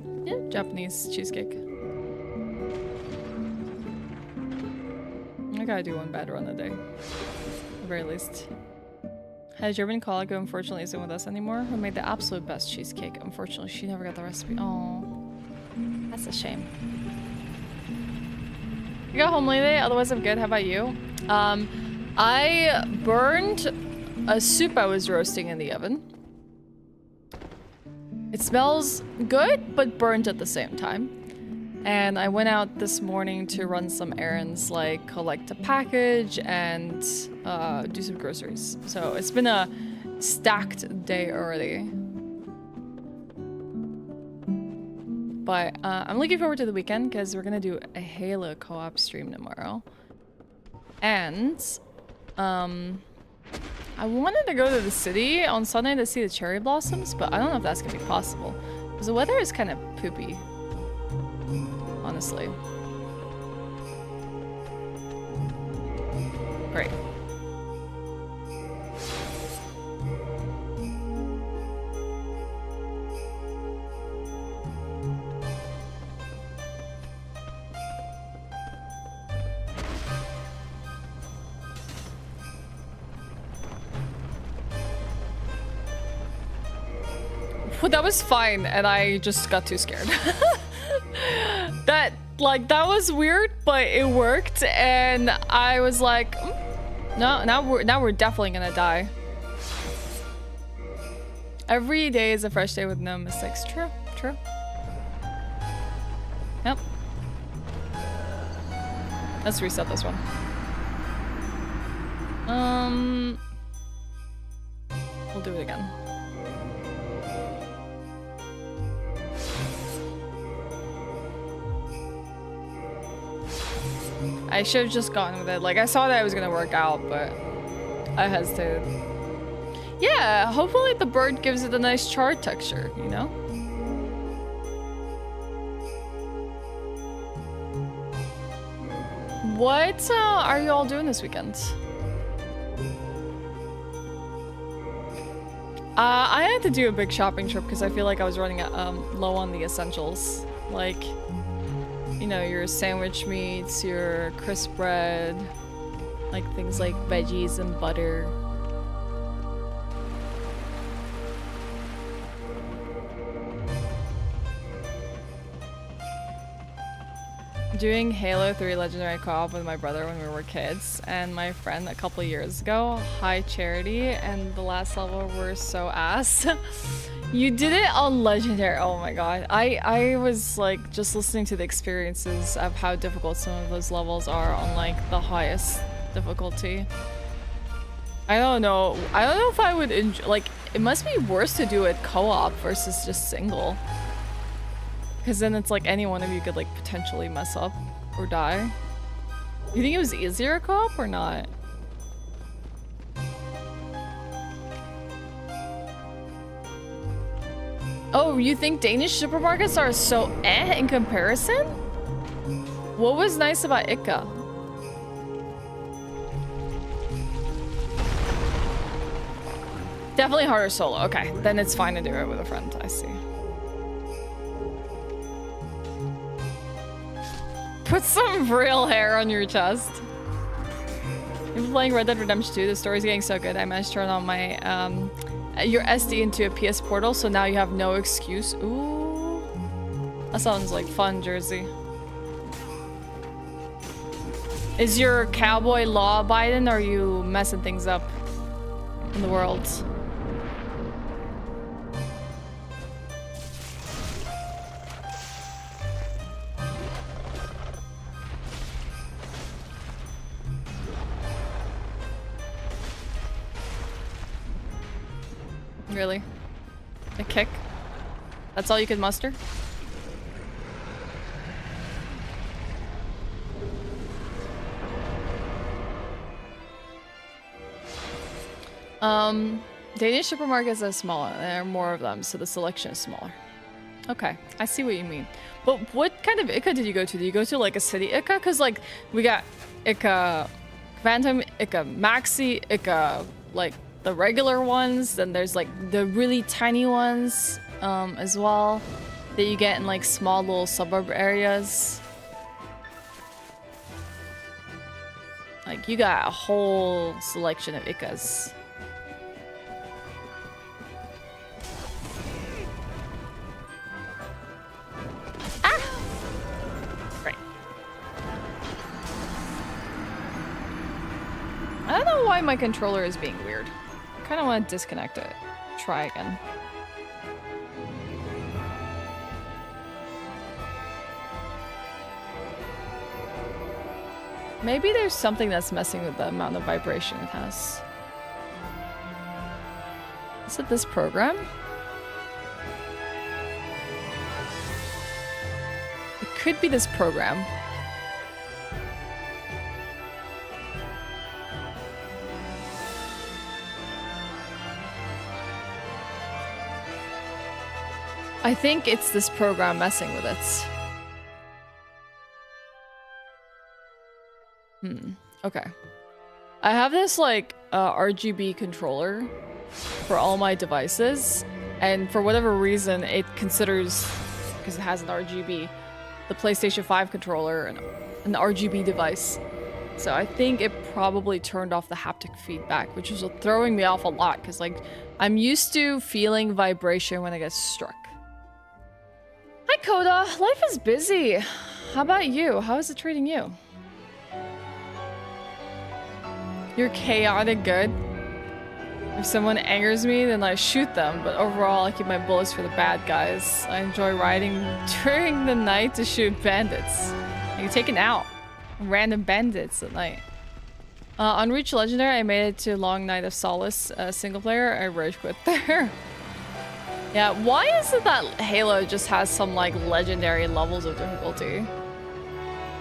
Japanese cheesecake. I gotta do one bad run a day, at the very least. Had a German colleague who unfortunately isn't with us anymore, who made the absolute best cheesecake. Unfortunately, she never got the recipe. Oh, that's a shame. You got home late, otherwise I'm good. How about you? I burned a soup I was roasting in the oven. It smells good, but burnt at the same time. And I went out this morning to run some errands, like collect a package and do some groceries. So it's been a stacked day already. But I'm looking forward to the weekend because we're gonna do a Halo co-op stream tomorrow. And I wanted to go to the city on Sunday to see the cherry blossoms, but I don't know if that's gonna be possible because the weather is kind of poopy, honestly. Great. Well, that was fine, and I just got too scared. That was weird, but it worked, and I was like, no, now we're definitely gonna die. Every day is a fresh day with no mistakes. True, true. Yep. Let's reset this one. We'll do it again. I should have just gone with it. Like, I saw that it was gonna work out, but I hesitated. Yeah, hopefully the bird gives it a nice charred texture, you know? What are you all doing this weekend? I had to do a big shopping trip because I feel like I was running low on the essentials. Like, you know, your sandwich meats, your crisp bread, like things like veggies and butter. Doing Halo 3 Legendary Co-op with my brother when we were kids and my friend a couple years ago. Hi Charity, and the last level were so ass. You did it on Legendary. Oh my god. I was like just listening to the experiences of how difficult some of those levels are on like the highest difficulty. I don't know if I would enjoy, like, it must be worse to do it co-op versus just single. Because then it's like any one of you could like potentially mess up or die. You think it was easier co-op or not? Oh, you think Danish supermarkets are so in comparison? What was nice about Ica? Definitely harder solo. Okay, then it's fine to do it with a friend. I see. Put some real hair on your chest. You've been playing Red Dead Redemption 2. The story's getting so good. I managed to turn on my your SD into a PS Portal, so now you have no excuse. Ooh, that sounds like fun, Jersey. Is your cowboy law-abiding, or are you messing things up in the world? Really? A kick? That's all you could muster? Danish supermarkets are smaller. There are more of them, so the selection is smaller. Okay, I see what you mean. But what kind of Ica did you go to? Did you go to like a city Ica? Because like we got Ica Phantom, Ica Maxi, Ica like the regular ones. Then there's like the really tiny ones as well that you get in like small little suburb areas. Like you got a whole selection of Icas. I don't know why my controller is being weird. I kind of want to disconnect it. Try again. Maybe there's something that's messing with the amount of vibration it has. Is it this program? It could be this program. I think it's this program messing with it. Okay. I have this like RGB controller for all my devices, and for whatever reason it considers, because it has an RGB, the PlayStation 5 controller an RGB device. So I think it probably turned off the haptic feedback, which was throwing me off a lot because like I'm used to feeling vibration when I get struck. Hi Coda, life is busy. How about you? How is it treating you? You're chaotic good. If someone angers me, then I shoot them, but overall I keep my bullets for the bad guys. I enjoy riding during the night to shoot bandits. You taking out random bandits at night. On Reach Legendary, I made it to Long Night of Solace single player. I rage quit there. Yeah, why is it that Halo just has some like legendary levels of difficulty?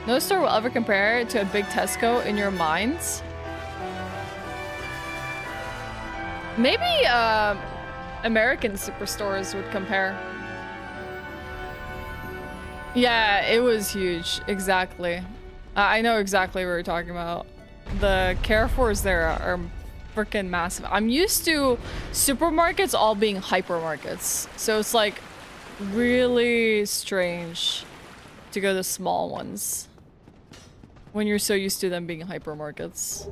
No store will ever compare to a big Tesco in your minds. Maybe American superstores would compare. Yeah, it was huge. Exactly. I know exactly what you're talking about. The Carrefours there are freaking massive. I'm used to supermarkets all being hypermarkets. So it's like really strange to go to small ones when you're so used to them being hypermarkets.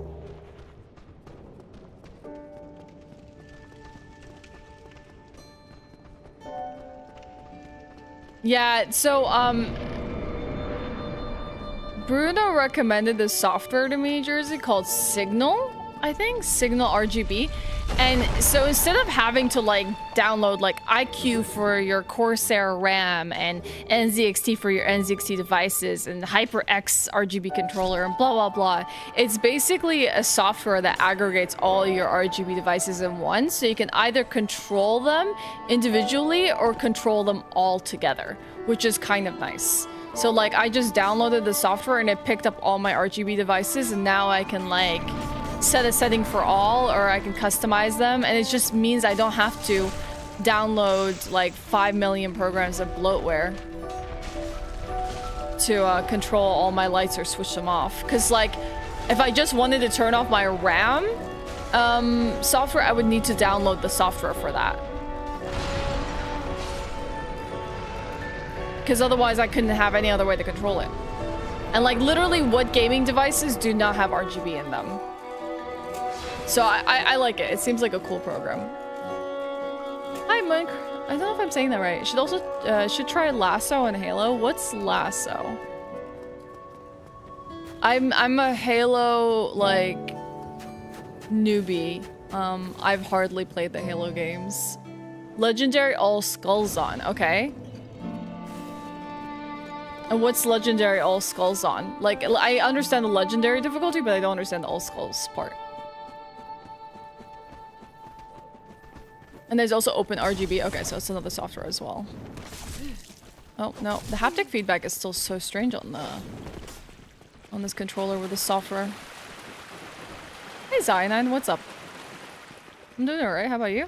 Yeah, so Bruno recommended this software to me, Jersey, called Signal, I think, Signal RGB. And so instead of having to like download like IQ for your Corsair RAM and NZXT for your NZXT devices and HyperX RGB controller and blah, blah, blah, it's basically a software that aggregates all your RGB devices in one. So you can either control them individually or control them all together, which is kind of nice. So like I just downloaded the software and it picked up all my RGB devices, and now I can like set a setting for all, or I can customize them, and it just means I don't have to download like 5 million programs of bloatware to control all my lights or switch them off. Because like if I just wanted to turn off my RAM software, I would need to download the software for that. Because otherwise I couldn't have any other way to control it. And like literally what gaming devices do not have RGB in them? So I like it. It seems like a cool program. Hi, Monk. I don't know if I'm saying that right. Should also should try Lasso and Halo. What's Lasso? I'm a Halo like newbie. I've hardly played the Halo games. Legendary all skulls on. Okay. And what's legendary all skulls on? Like I understand the legendary difficulty, but I don't understand the all skulls part. And there's also open RGB. Okay, so it's another software as well. Oh, no. The haptic feedback is still so strange on this controller with the software. Hey, Zionine, what's up? I'm doing alright. How about you?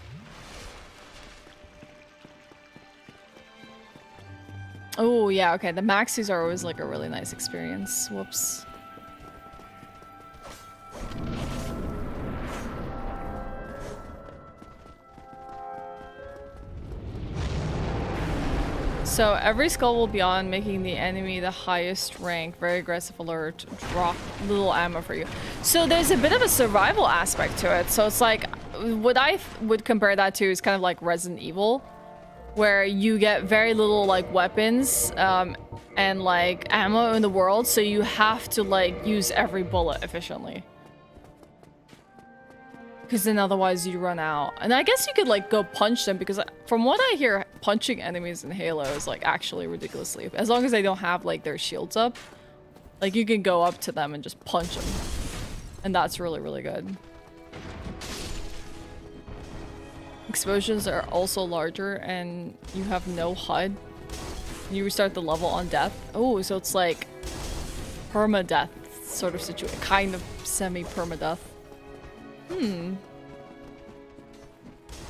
Oh, yeah, okay. The maxis are always like a really nice experience. Whoops. So every skull will be on, making the enemy the highest rank. Very aggressive alert. Drop little ammo for you. So there's a bit of a survival aspect to it. So it's like, what I would compare that to is kind of like Resident Evil, where you get very little like weapons and like ammo in the world, so you have to like use every bullet efficiently. Because then otherwise you run out. And I guess you could like go punch them, because from what I hear, punching enemies in Halo is like actually ridiculously, as long as they don't have like their shields up, like you can go up to them and just punch them. And that's really, really good. Explosions are also larger and you have no HUD. You restart the level on death. Oh, so it's like permadeath sort of situation, kind of semi-permadeath.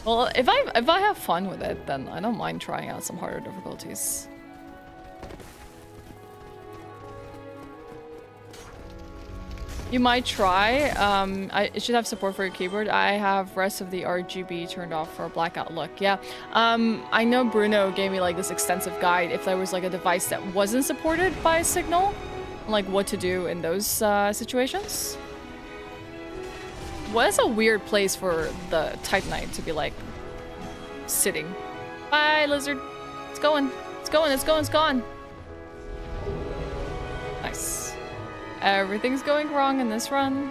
Well, if I have fun with it, then I don't mind trying out some harder difficulties. You might try. It should have support for your keyboard. I have rest of the RGB turned off for a blackout look. Yeah. I know Bruno gave me like this extensive guide if there was like a device that wasn't supported by Signal, like what to do in those situations. What is a weird place for the Titanite to be like sitting? Bye, lizard. It's going. It's going. It's going. It's gone. Nice. Everything's going wrong in this run.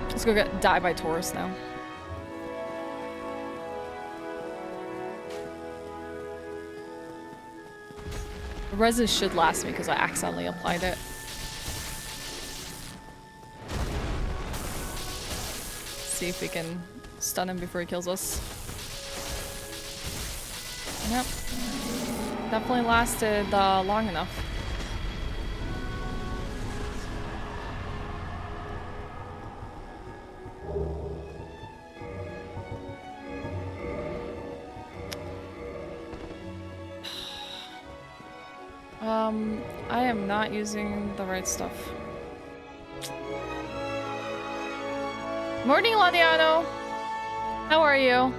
Let's go get die by Taurus now. The resin should last me because I accidentally applied it. See if we can stun him before he kills us. Yep. Definitely lasted long enough. I am not using the right stuff. Morning, Ladiano. How are you?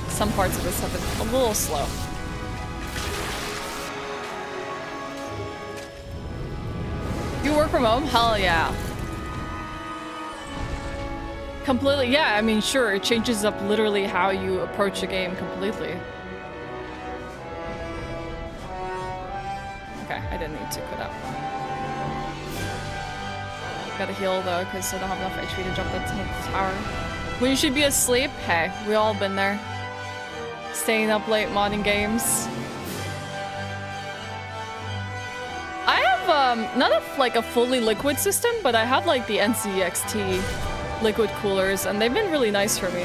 Some parts of this have been a little slow. You work from home? Hell yeah. Completely, yeah, I mean, sure, it changes up literally how you approach a game completely. Okay, I didn't need to quit out. Gotta heal though, because I don't have enough HP to jump that tower. When you should be asleep? Hey, we all been there. Staying up late modding games. I have not like a fully liquid system, but I have like the NCXT liquid coolers, and they've been really nice for me.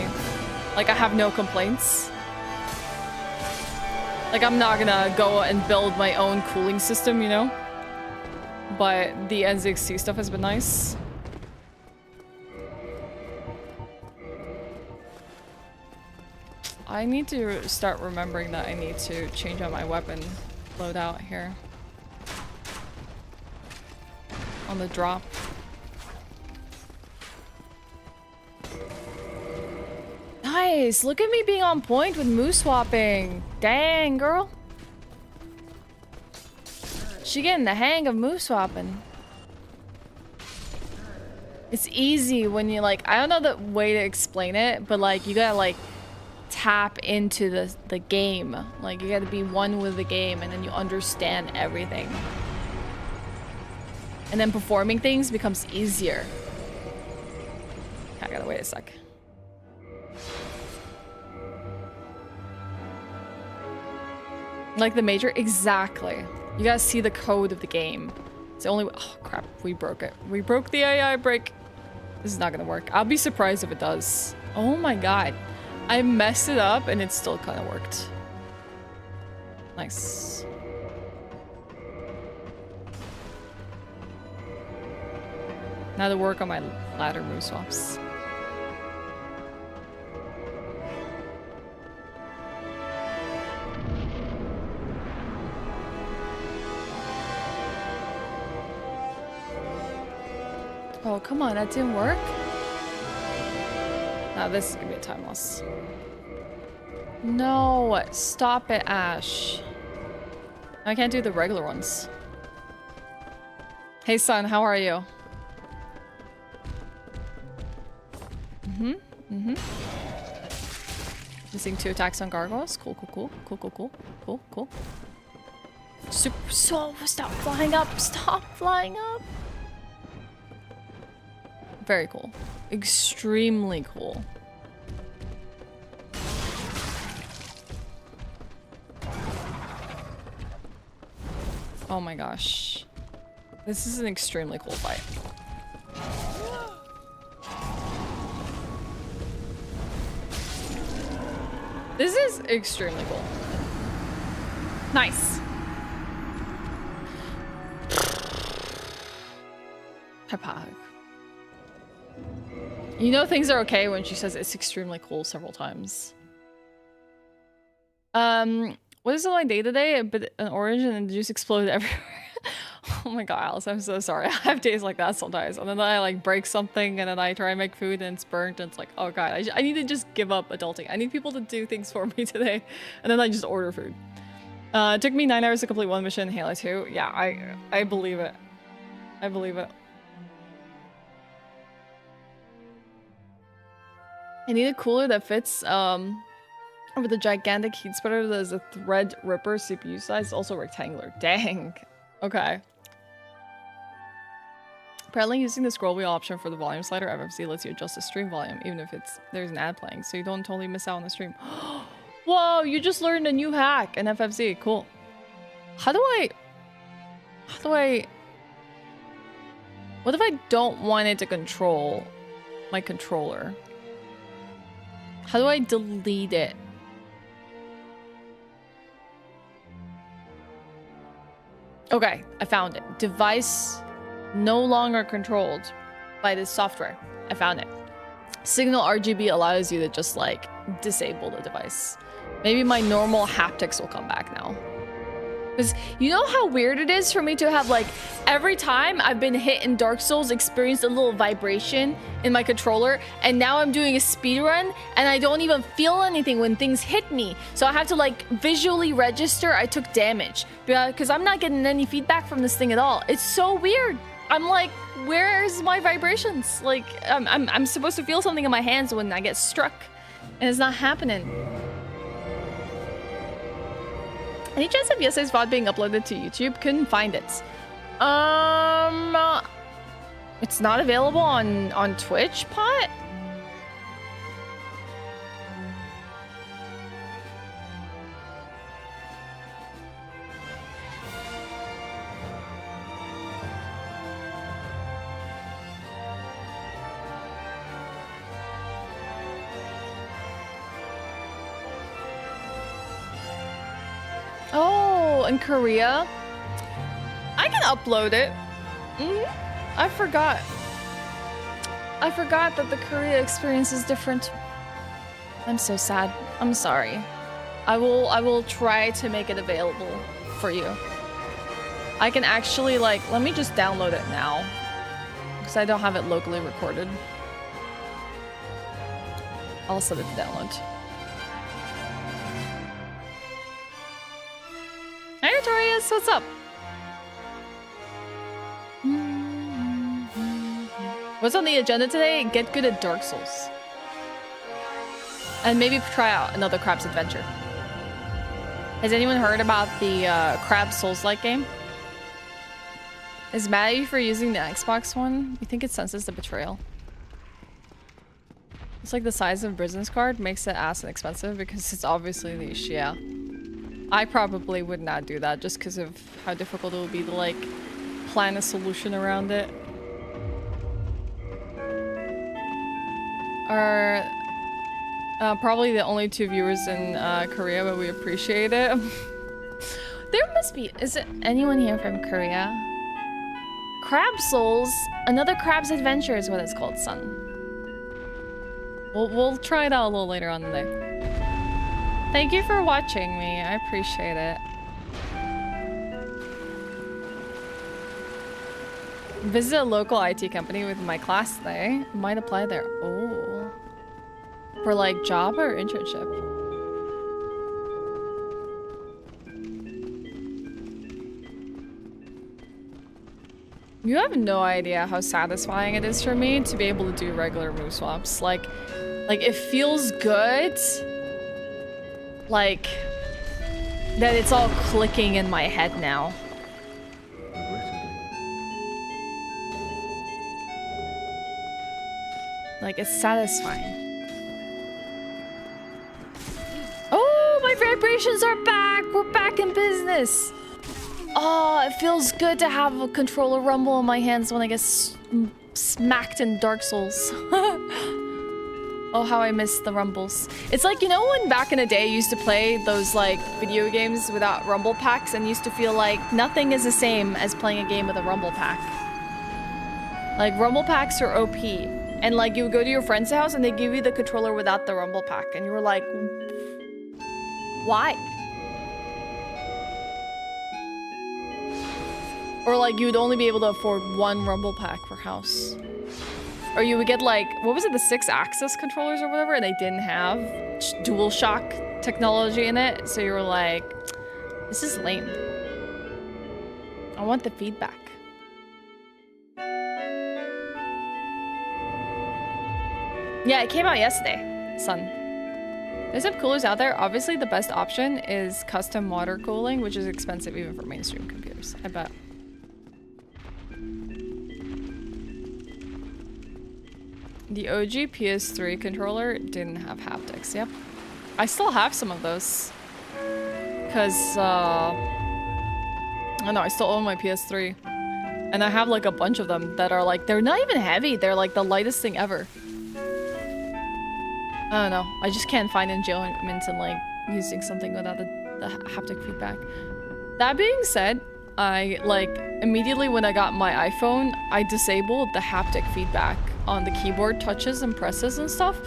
Like I have no complaints. Like I'm not gonna go and build my own cooling system, you know? But the NCXT stuff has been nice. I need to start remembering that I need to change out my weapon loadout here. On the drop. Nice! Look at me being on point with moose swapping. Dang, girl. She getting the hang of moose swapping. It's easy when you like, I don't know the way to explain it, but like you gotta like tap into the game. Like you gotta be one with the game and then you understand everything. And then performing things becomes easier. I gotta wait a sec. Like the major? Exactly. You gotta see the code of the game. It's the only way. Oh, crap. We broke it. We broke the AI break. This is not gonna work. I'll be surprised if it does. Oh my god. I messed it up and it still kind of worked. Nice. Now to work on my ladder move swaps. Oh, come on, that didn't work? Now this is gonna be a time loss. No, stop it, Ashe. I can't do the regular ones. Hey, son, how are you? Missing 2 attacks on gargoyles. Cool. Super. So, stop flying up. Stop flying up. Very cool. Extremely cool. Oh my gosh. This is an extremely cool fight. This is extremely cool. Nice. Pepag. You know things are okay when she says it's extremely cool several times. What is it like day to day? But an orange and the juice exploded everywhere. Oh my god, Alice, I'm so sorry. I have days like that sometimes. And then I like break something and then I try and make food and it's burnt and it's like, oh god, I need to just give up adulting. I need people to do things for me today. And then I just order food. It took me 9 hours to complete one mission in Halo 2. Yeah, I believe it. I believe it. I need a cooler that fits with a gigantic heat spreader that is a Threadripper CPU size, also rectangular. Dang. Okay. Apparently using the scroll wheel option for the volume slider, FFC lets you adjust the stream volume even if there's an ad playing, so you don't totally miss out on the stream. Whoa, you just learned a new hack in FFC. Cool. How do I... What if I don't want it to control my controller? How do I delete it? Okay, I found it. Device no longer controlled by this software. I found it. Signal RGB allows you to just like disable the device. Maybe my normal haptics will come back now. Because you know how weird it is for me to have like every time I've been hit in Dark Souls experienced a little vibration in my controller, and now I'm doing a speedrun and I don't even feel anything when things hit me. So I have to like visually register I took damage because I'm not getting any feedback from this thing at all. It's so weird. I'm like, where's my vibrations? Like I'm supposed to feel something in my hands when I get struck and it's not happening. Any chance of yesterday's VOD being uploaded to YouTube? Couldn't find it. It's not available on Twitch, Pot? Oh, in Korea? I can upload it. I forgot. I forgot that the Korea experience is different. I'm so sad. I'm sorry. I will try to make it available for you. I can actually like, let me just download it now because I don't have it locally recorded. I'll set it to download. Hey, Artorias, what's up? What's on the agenda today? Get good at Dark Souls. And maybe try out another Crab's Adventure. Has anyone heard about the Crab Souls-like game? Is mad at you for using the Xbox one? You think it senses the betrayal? It's like the size of a business card makes it ass and expensive because it's obviously niche, yeah. I probably would not do that just because of how difficult it would be to like plan a solution around it. Are probably the only 2 viewers in Korea, but we appreciate it. There must be. Is it anyone here from Korea? Crab Souls, another Crab's Adventure is what it's called, son. We'll try it out a little later on in the day. Thank you for watching me. I appreciate it. Visit a local IT company with my class today. Might apply there. Oh. For like job or internship? You have no idea how satisfying it is for me to be able to do regular move swaps. Like it feels good. Like that it's all clicking in my head now. Like it's satisfying. Oh, my vibrations are back. We're back in business. Oh, it feels good to have a controller rumble in my hands when I get smacked in Dark Souls. Oh, how I miss the rumbles. It's like, you know when back in the day you used to play those like video games without rumble packs and used to feel like nothing is the same as playing a game with a rumble pack. Like rumble packs are OP. And like you would go to your friend's house and they give you the controller without the rumble pack. And you were like, why? Or like you would only be able to afford 1 rumble pack per house. Or you would get like, what was it, the 6-axis controllers or whatever, and they didn't have dual shock technology in it. So you were like, this is lame. I want the feedback. Yeah, it came out yesterday, son. There's some coolers out there. Obviously, the best option is custom water cooling, which is expensive even for mainstream computers, I bet. The OG PS3 controller didn't have haptics, yep. I still have some of those. Because, I don't know, I still own my PS3. And I have like a bunch of them that are like, they're not even heavy. They're like the lightest thing ever. I don't know. I just can't find enjoyment in like using something without the haptic feedback. That being said, I like immediately when I got my iPhone, I disabled the haptic feedback on the keyboard touches and presses and stuff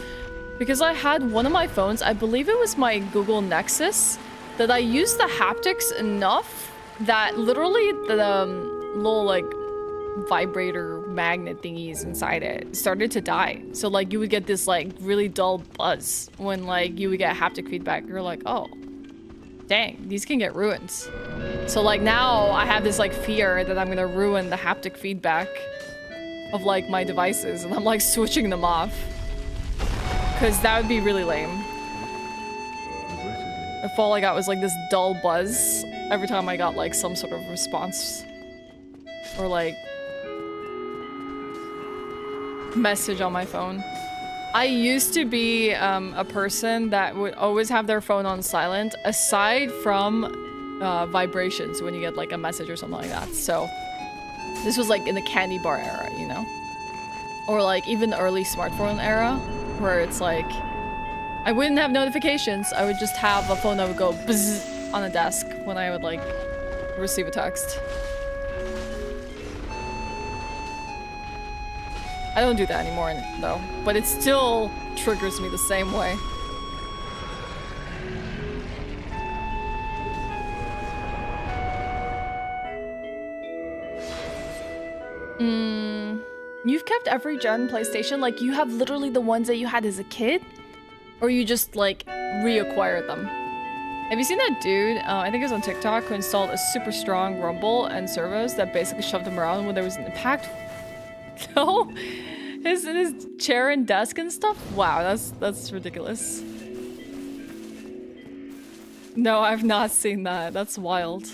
because I had one of my phones, I believe it was my Google Nexus, that I used the haptics enough that literally the little like vibrator magnet thingies inside it started to die. So like you would get this like really dull buzz when like you would get haptic feedback. You're like, oh dang, these can get ruined. So like now I have this like fear that I'm gonna ruin the haptic feedback of like my devices, and I'm like switching them off because that would be really lame. If all I got was like this dull buzz every time I got like some sort of response or like message on my phone. I used to be a person that would always have their phone on silent aside from vibrations when you get like a message or something like that. So this was like in the candy bar era, you know? Or like even the early smartphone era where it's like I wouldn't have notifications. I would just have a phone that would go buzz on the desk when I would like receive a text. I don't do that anymore though, but it still triggers me the same way. You've kept every gen PlayStation? Like you have literally the ones that you had as a kid? Or you just like reacquired them? Have you seen that dude, I think it was on TikTok, who installed a super strong rumble and servos that basically shoved him around when there was an impact? No? His chair and desk and stuff? Wow, that's ridiculous. No, I've not seen that. That's wild.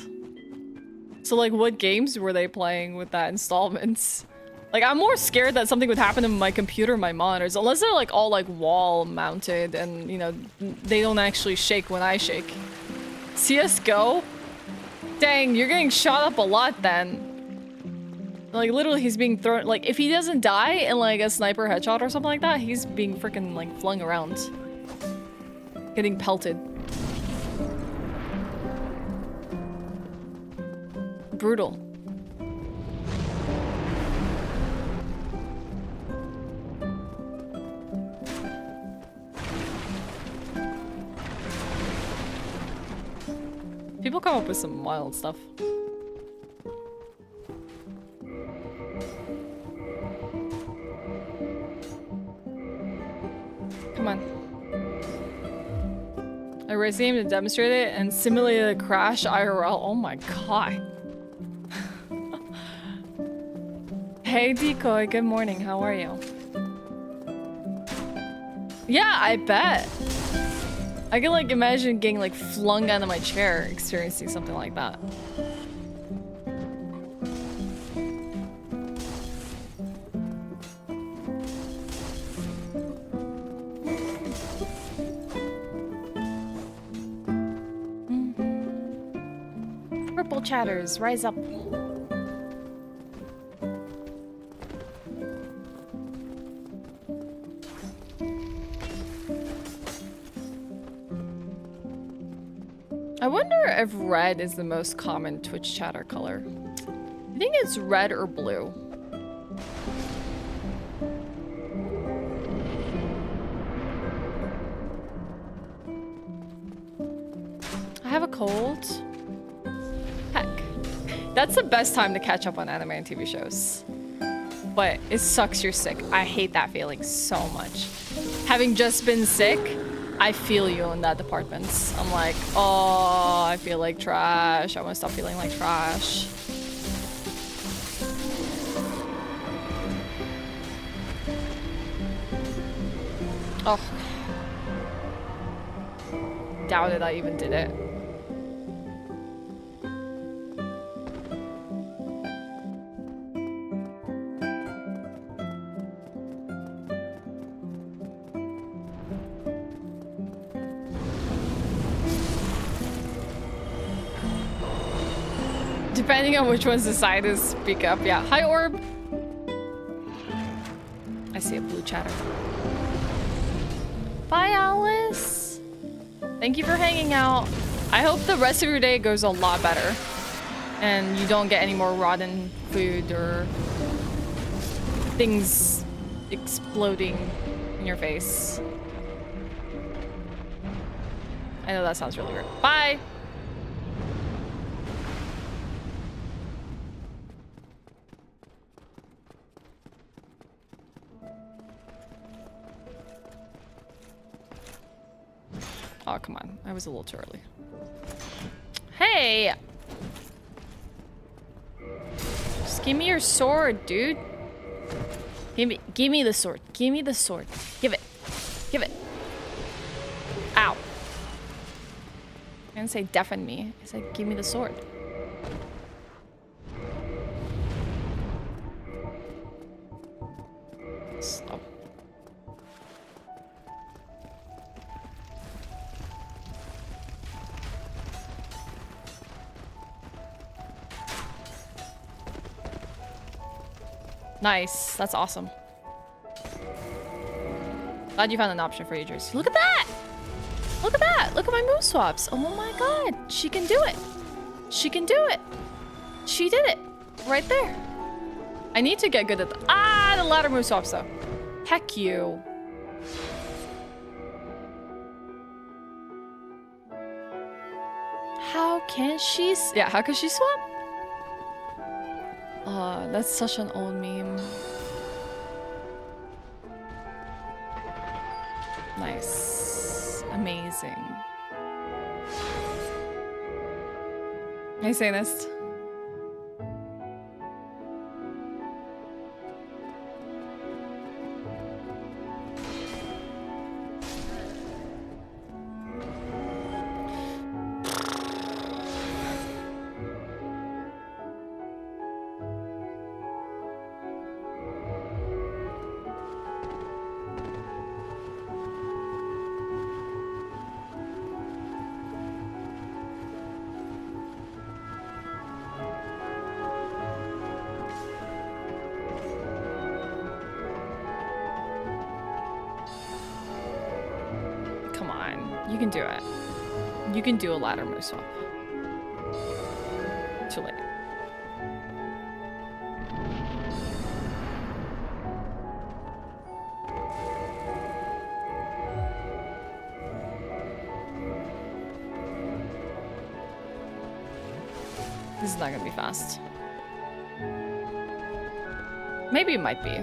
So like what games were they playing with that installment? Like I'm more scared that something would happen to my computer, my monitors, unless they're like all like wall mounted and you know, they don't actually shake when I shake. CSGO? Dang, you're getting shot up a lot then. Like, literally, he's being thrown. Like, if he doesn't die in, like, a sniper headshot or something like that, he's being freaking, like, flung around. Getting pelted. Brutal. People come up with some wild stuff. Come on. I raced game to demonstrate it and simulated a crash IRL. Oh my god. Hey Decoy, good morning. How are you? Yeah, I bet. I can like imagine getting like flung out of my chair experiencing something like that. Purple chatters, rise up. I wonder if red is the most common Twitch chatter color. I think it's red or blue. I have a cold. Heck. That's the best time to catch up on anime and TV shows. But it sucks you're sick. I hate that feeling so much. Having just been sick, I feel you in that department. I'm like, oh, I feel like trash. I want to stop feeling like trash. Oh. Doubted I even did it. Depending on which one's decided to speak up. Yeah. Hi, Orb. I see a blue chatter. Bye, Alice. Thank you for hanging out. I hope the rest of your day goes a lot better. And you don't get any more rotten food or things exploding in your face. I know that sounds really weird. Bye. Oh, come on. I was a little too early. Hey! Just give me your sword, dude. Give me the sword. Give me the sword. Give it. Give it. Ow. I didn't say deafen me. I said give me the sword. Slow. Nice. That's awesome. Glad you found an option for you, Jersey. Look at that! Look at that! Look at my move swaps. Oh my god. She can do it. She can do it. She did it. Right there. I need to get good at the ladder move swaps though. Heck you. How can she... Yeah, how can she swap? That's such an old meme. Nice. Amazing. Hey, Sanist. You can do it. You can do a ladder move swap. Too late. This is not gonna be fast. Maybe it might be.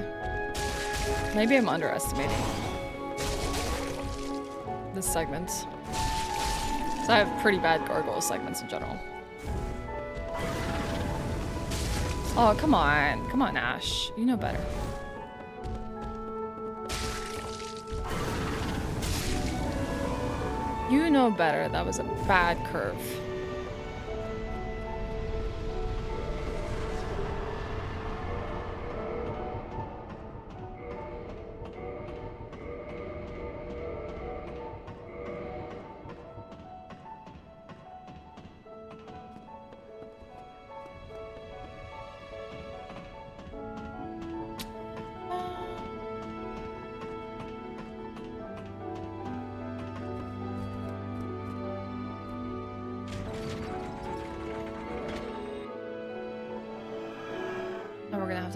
Maybe I'm underestimating this segment. So I have pretty bad gargoyle segments in general. Oh, come on. Come on, Ashe. You know better. You know better. That was a bad curve.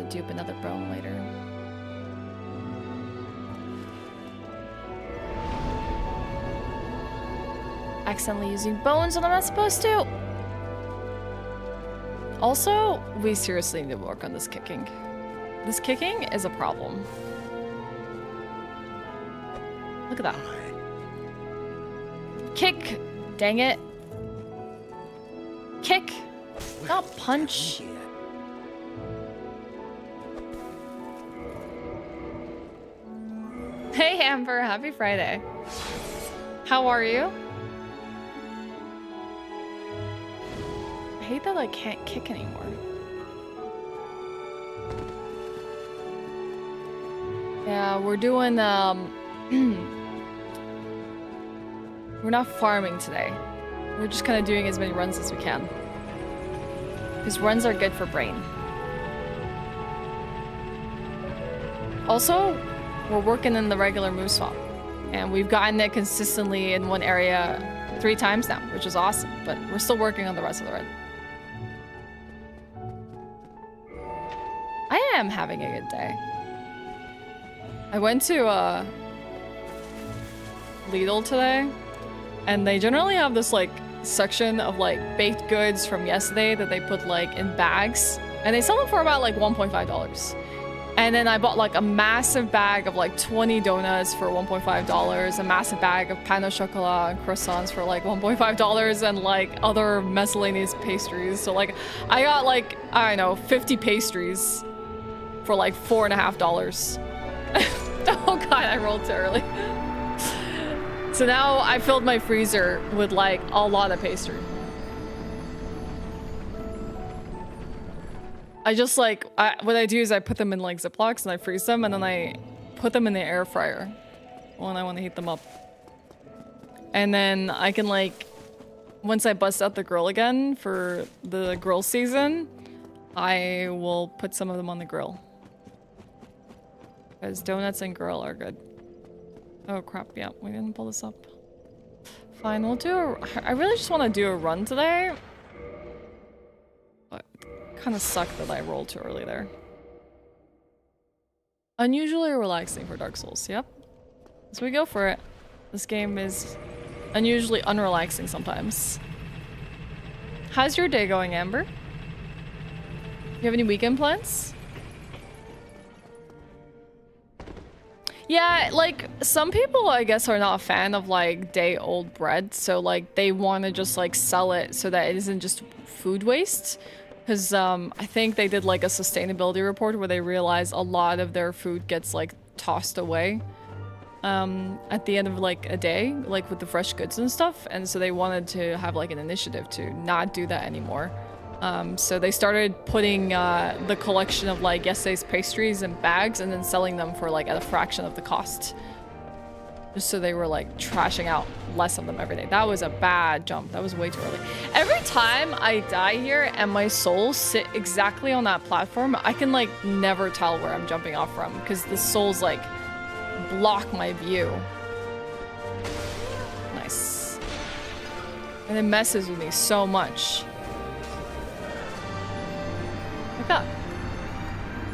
Dupe another bone later. Accidentally using bones when I'm not supposed to. Also, we seriously need to work on this kicking. This kicking is a problem. Look at that. Kick! Dang it. Kick! Not punch. Hey Amber, happy Friday. How are you? I hate that I can't kick anymore. Yeah, we're doing, we're not farming today. We're just kind of doing as many runs as we can. Because runs are good for brain. Also, we're working in the regular move swap, and we've gotten it consistently in one area 3 times now, which is awesome, but we're still working on the rest of the run. I am having a good day. I went to Lidl today, and they generally have this like section of like baked goods from yesterday that they put like in bags, and they sell them for about like $1.5. And then I bought like a massive bag of like 20 donuts for $1.5, a massive bag of pain au chocolat and croissants for like $1.5, and like other miscellaneous pastries. So like I got like, I don't know, 50 pastries for like $4.50. Oh god, I rolled too early. So now I filled my freezer with like a lot of pastry. I just like, what I do is I put them in like Ziplocs and I freeze them, and then I put them in the air fryer when I want to heat them up. And then I can like, once I bust out the grill again for the grill season, I will put some of them on the grill. Because donuts and grill are good. Oh crap, yeah, we didn't pull this up. Fine, we'll do I really just want to do a run today. But kind of sucked that I rolled too early there. Unusually relaxing for Dark Souls, yep. So we go for it. This game is unusually unrelaxing sometimes. How's your day going, Amber? You have any weekend plans? Yeah, like, some people, I guess, are not a fan of, like, day-old bread. So, like, they want to just, like, sell it so that it isn't just food waste. Because, I think they did, like, a sustainability report where they realized a lot of their food gets, like, tossed away. At the end of, like, a day, like, with the fresh goods and stuff. And so they wanted to have, like, an initiative to not do that anymore. So they started putting the collection of like yesterday's pastries in bags and then selling them for like at a fraction of the cost. Just so they were like trashing out less of them every day. That was a bad jump. That was way too early. Every time I die here and my souls sit exactly on that platform, I can like never tell where I'm jumping off from because the souls like block my view. Nice. And it messes with me so much. Like that.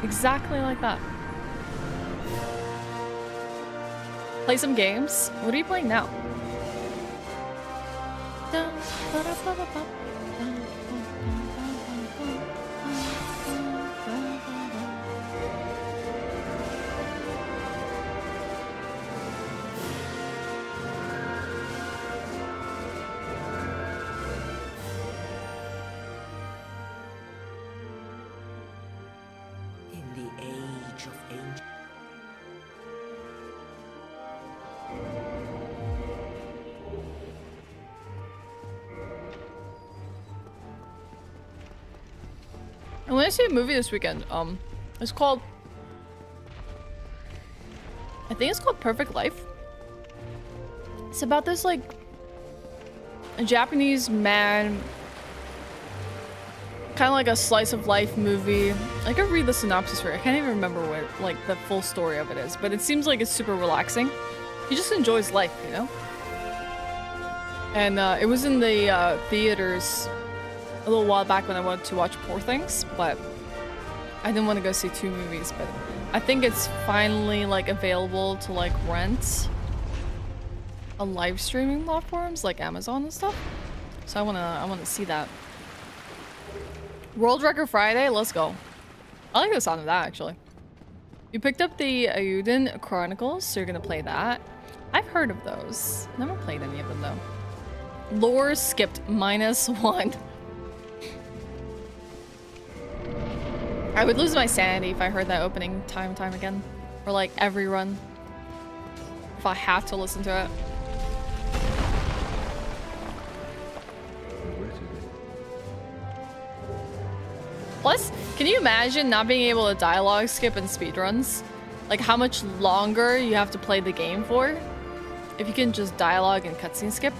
Exactly like that. Play some games? What are you playing now? I went to see a movie this weekend. It's called... I think it's called Perfect Life. It's about this, like... a Japanese man... kind of like a slice of life movie. I could read the synopsis for it. I can't even remember what, like, the full story of it is. But it seems like it's super relaxing. He just enjoys life, you know? And, it was in the, theaters... a little while back when I wanted to watch Poor Things, but I didn't want to go see 2 movies, but I think it's finally like available to like rent on live streaming platforms like Amazon and stuff. So I wanna see that. World Record Friday, let's go. I like the sound of that actually. You picked up the Ayuden Chronicles, so you're gonna play that. I've heard of those. Never played any of them though. Lore skipped -1. I would lose my sanity if I heard that opening time and time again. Or like every run. If I have to listen to it. Plus, can you imagine not being able to dialogue skip in speedruns? Like how much longer you have to play the game for? If you can just dialogue and cutscene skip.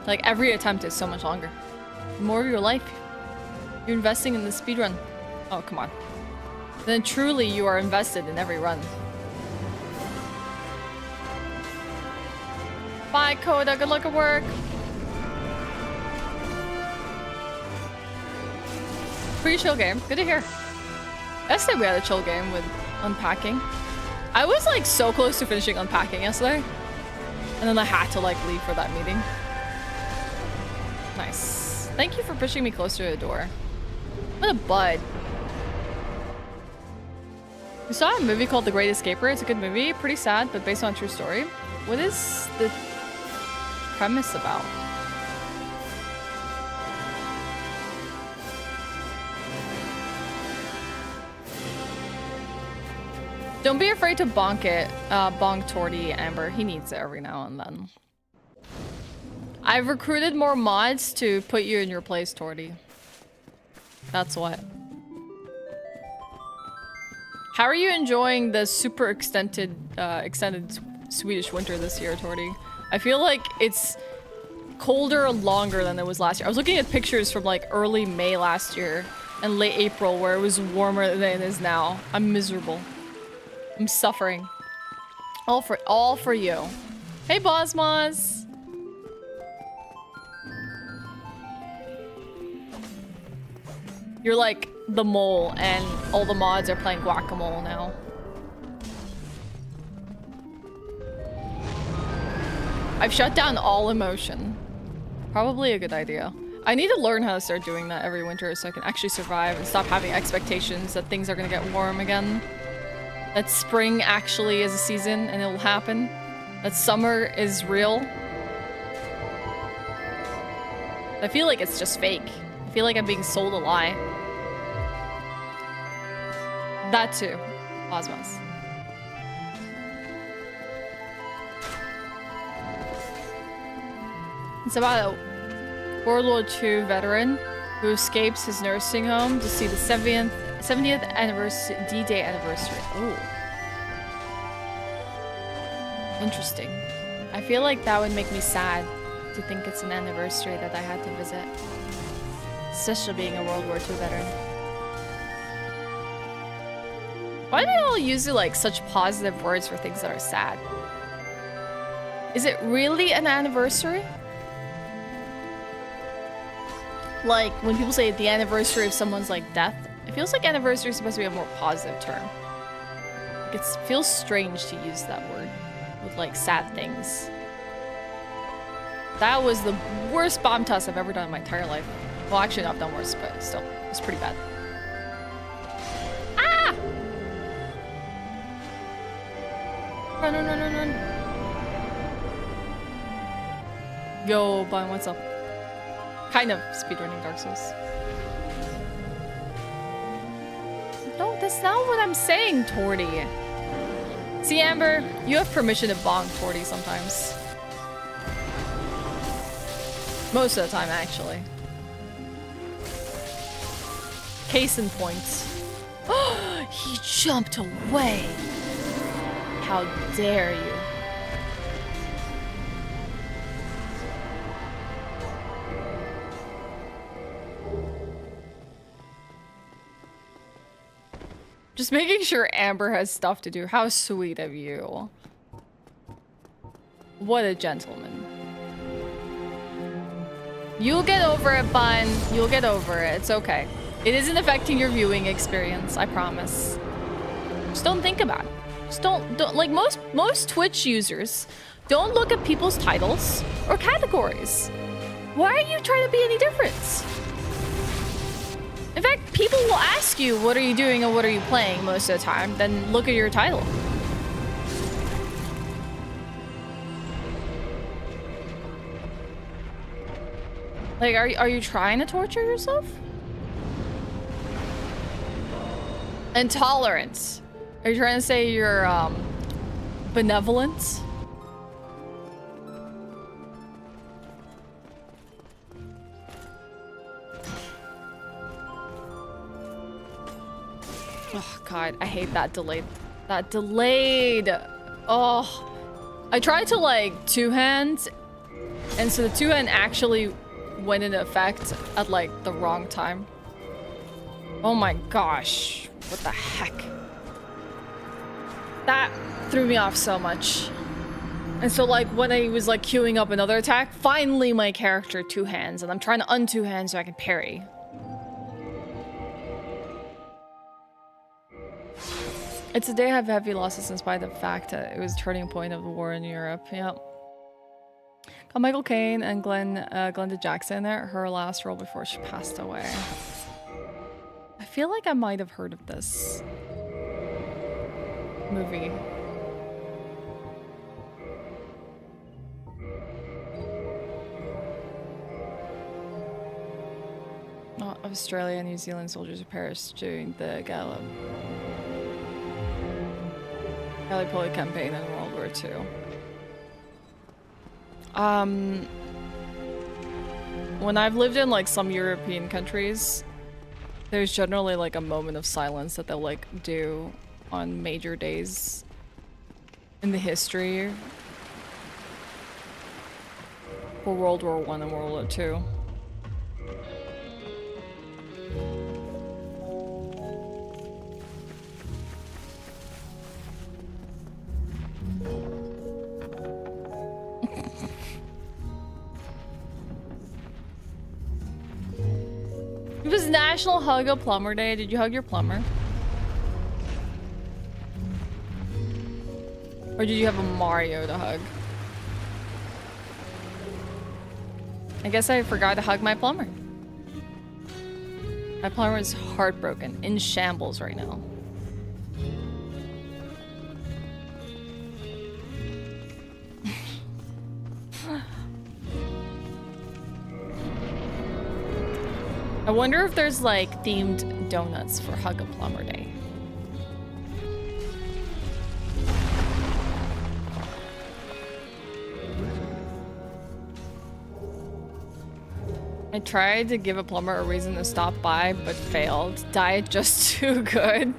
Like every attempt is so much longer. More of your life. You're investing in the speedrun. Oh, come on. Then truly you are invested in every run. Bye, Coda. Good luck at work. Pretty chill game. Good to hear. Yesterday we had a chill game with unpacking. I was like so close to finishing unpacking yesterday. And then I had to like leave for that meeting. Nice. Thank you for pushing me closer to the door. What a bud. You saw a movie called The Great Escaper. It's a good movie. Pretty sad, but based on a true story. What is the premise about? Don't be afraid to bonk it. Bonk Torty, Amber. He needs it every now and then. I've recruited more mods to put you in your place, Torty. That's what. How are you enjoying the super extended Swedish winter this year, Torty? I feel like it's colder longer than it was last year. I was looking at pictures from like early May last year and late April where it was warmer than it is now. I'm miserable. I'm suffering. All for you. Hey, Bosmos. You're like the mole and all the mods are playing guacamole now. I've shut down all emotion. Probably a good idea. I need to learn how to start doing that every winter so I can actually survive and stop having expectations that things are gonna get warm again. That spring actually is a season and it will happen. That summer is real. I feel like it's just fake. I feel like I'm being sold a lie. That too. Osmos. It's about a World War II veteran who escapes his nursing home to see the 70th anniversary, D-Day anniversary. Oh. Interesting. I feel like that would make me sad to think it's an anniversary that I had to visit. Especially being a World War II veteran. Why do they all use like such positive words for things that are sad? Is it really an anniversary? Like, when people say the anniversary of someone's, like, death, it feels like anniversary is supposed to be a more positive term. Like, it feels strange to use that word with, like, sad things. That was the worst bomb toss I've ever done in my entire life. Well, actually, no, I've done worse, but still, it's pretty bad. Ah! Run, run, run, run, run. Yo, Bun, what's up? Kind of speedrunning Dark Souls. No, that's not what I'm saying, Torty. See, Amber, you have permission to bonk Torty sometimes. Most of the time, actually. Case in point. He jumped away. How dare you? Just making sure Amber has stuff to do. How sweet of you. What a gentleman. You'll get over it, Bun. You'll get over it. It's okay. It isn't affecting your viewing experience, I promise. Just don't think about it. Just don't like most Twitch users don't look at people's titles or categories. Why are you trying to be any different? In fact, people will ask you, what are you doing and what are you playing most of the time, then look at your title. Like, are you trying to torture yourself? Intolerance. Are you trying to say you're, benevolent? Oh, God, I hate that delayed. That delayed. Oh. I tried to, like, two-hand, and so the two-hand actually went into effect at, like, the wrong time. Oh my gosh. What the heck? That threw me off so much. And so, like, when I was, like, queuing up another attack, finally my character two hands, and I'm trying to un-two hand so I can parry. It's a day I have heavy losses in spite of the fact that it was a turning point of the war in Europe. Yep. Got Michael Caine and Glenda Jackson in there. Her last role before she passed away. I feel like I might have heard of this movie. Oh, Australia and New Zealand soldiers who perished during the Gallipoli campaign in World War II. When I've lived in like some European countries, there's generally like a moment of silence that they'll like do on major days in the history for World War I and World War II. It was National Hug a Plumber Day. Did you hug your plumber? Or did you have a Mario to hug? I guess I forgot to hug my plumber. My plumber is heartbroken, in shambles right now. I wonder if there's like themed donuts for Hug a Plumber Day. I tried to give a plumber a reason to stop by, but failed. Diet just too good.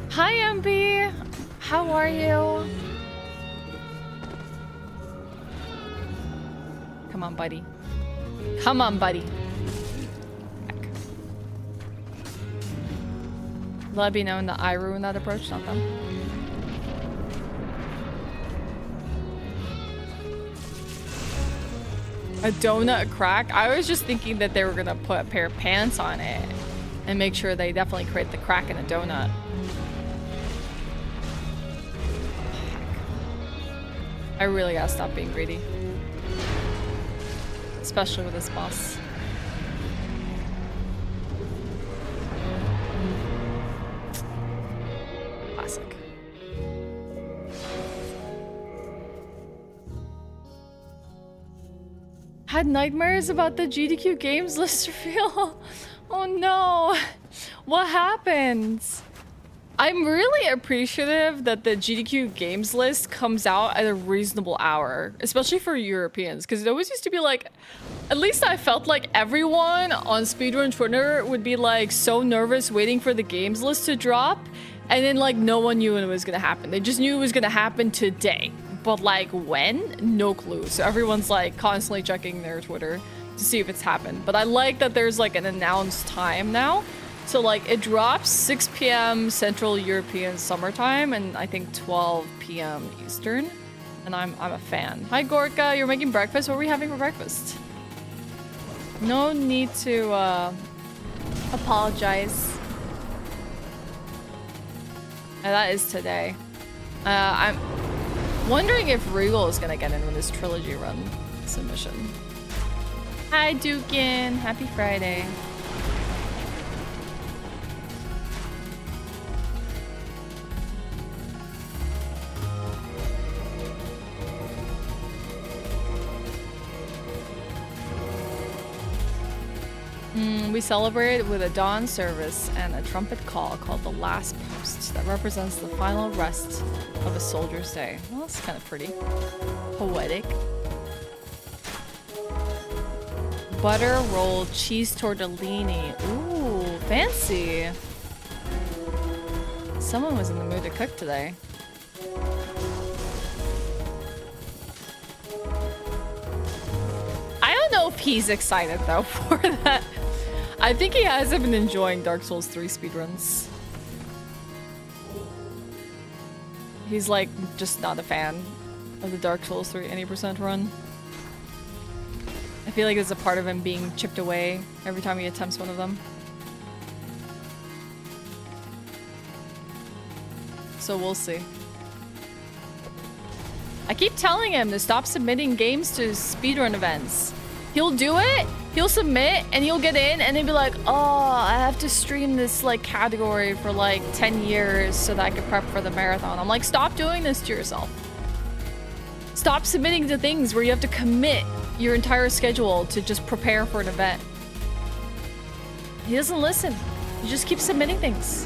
Hi, MB. How are you? Come on, buddy. Come on, buddy. Let me know that I ruined that approach, not them. A donut crack? I was just thinking that they were gonna put a pair of pants on it and make sure they definitely create the crack in a donut. I really gotta stop being greedy. Especially with this boss. Classic. Had nightmares about the GDQ games list reveal. Oh no. What happened? I'm really appreciative that the GDQ games list comes out at a reasonable hour, especially for Europeans, because it always used to be like, at least I felt like everyone on Speedrun Twitter would be like so nervous waiting for the games list to drop, and then like no one knew when it was gonna happen. They just knew it was gonna happen today, but like when? No clue. So everyone's like constantly checking their Twitter to see if it's happened. But I like that there's like an announced time now. So like it drops 6 p.m. Central European summertime and I think 12 p.m. Eastern. And I'm a fan. Hi Gorka, you're making breakfast. What are we having for breakfast? No need to apologize. And that is today. I'm wondering if Regal is gonna get in with his trilogy run submission. Hi Dukin, happy Friday. We celebrate with a dawn service and a trumpet call called the Last Post that represents the final rest of a soldier's day. Well, that's kind of pretty. Poetic. Butter rolled cheese tortellini. Ooh, fancy. Someone was in the mood to cook today. I don't know if he's excited though for that. I think he hasn't been enjoying Dark Souls 3 speedruns. He's like just not a fan of the Dark Souls 3 any% run. I feel like there's a part of him being chipped away every time he attempts one of them. So we'll see. I keep telling him to stop submitting games to speedrun events. He'll do it, he'll submit, and he'll get in, and he'll be like, oh, I have to stream this like category for like 10 years so that I can prep for the marathon. I'm like, stop doing this to yourself. Stop submitting to things where you have to commit your entire schedule to just prepare for an event. He doesn't listen. He just keeps submitting things.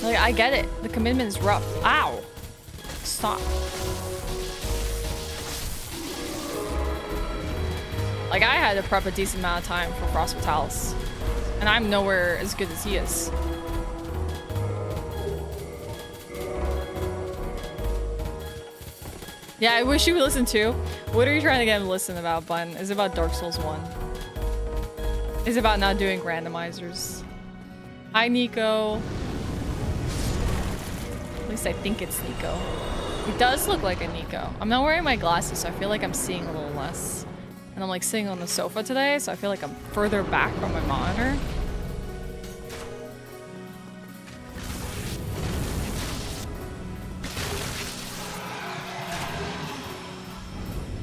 Like, I get it. The commitment is rough. Ow. Stop. Like, I had to prep a decent amount of time for Frost Fatalis. And I'm nowhere as good as he is. Yeah, I wish you would listen too. What are you trying to get him to listen about, Bun? Is it about Dark Souls 1? Is it about not doing randomizers? Hi, Nico. At least I think it's Nico. He does look like a Nico. I'm not wearing my glasses, so I feel like I'm seeing a little less. And I'm like sitting on the sofa today, so I feel like I'm further back from my monitor.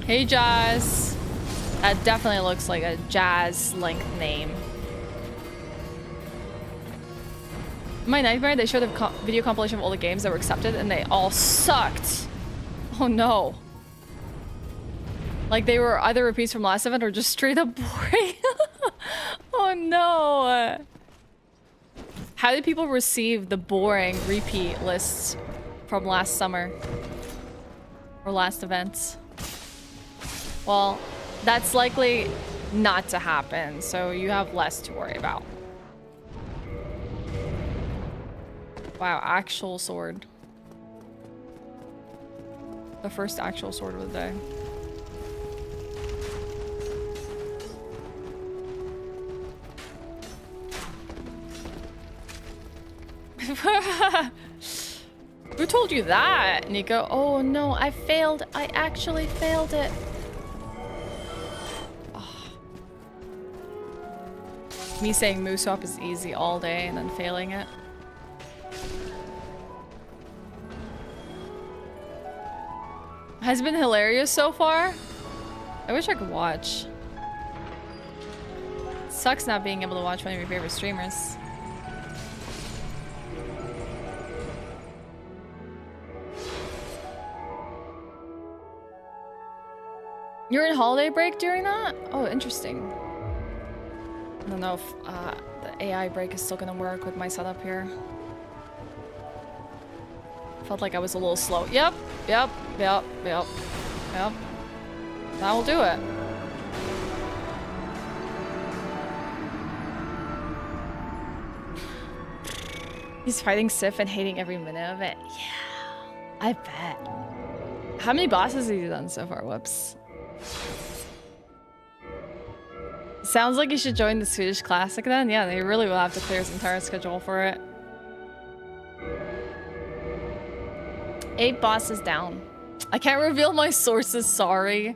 Hey, Jazz. That definitely looks like a Jazz length name. My nightmare, they showed a video compilation of all the games that were accepted and they all sucked. Oh no. Like they were either repeats from last event or just straight up boring. Oh no. How did people receive the boring repeat lists from last summer? Or last events? Well, that's likely not to happen, so you have less to worry about. Wow, actual sword. The first actual sword of the day. Who told you that, Nico? Oh no, I failed. I actually failed it. Oh. Me saying moose swap is easy all day and then failing it. Has it been hilarious so far? I wish I could watch. Sucks not being able to watch one of your favorite streamers. You're in holiday break during that? Oh, interesting. I don't know if the AI break is still gonna work with my setup here. Felt like I was a little slow. Yep. That will do it. He's fighting Sif and hating every minute of it. Yeah, I bet. How many bosses have you done so far? Whoops. Sounds like you should join the Swedish Classic then. Yeah, they really will have to clear his entire schedule for it. 8 bosses down. I can't reveal my sources, sorry.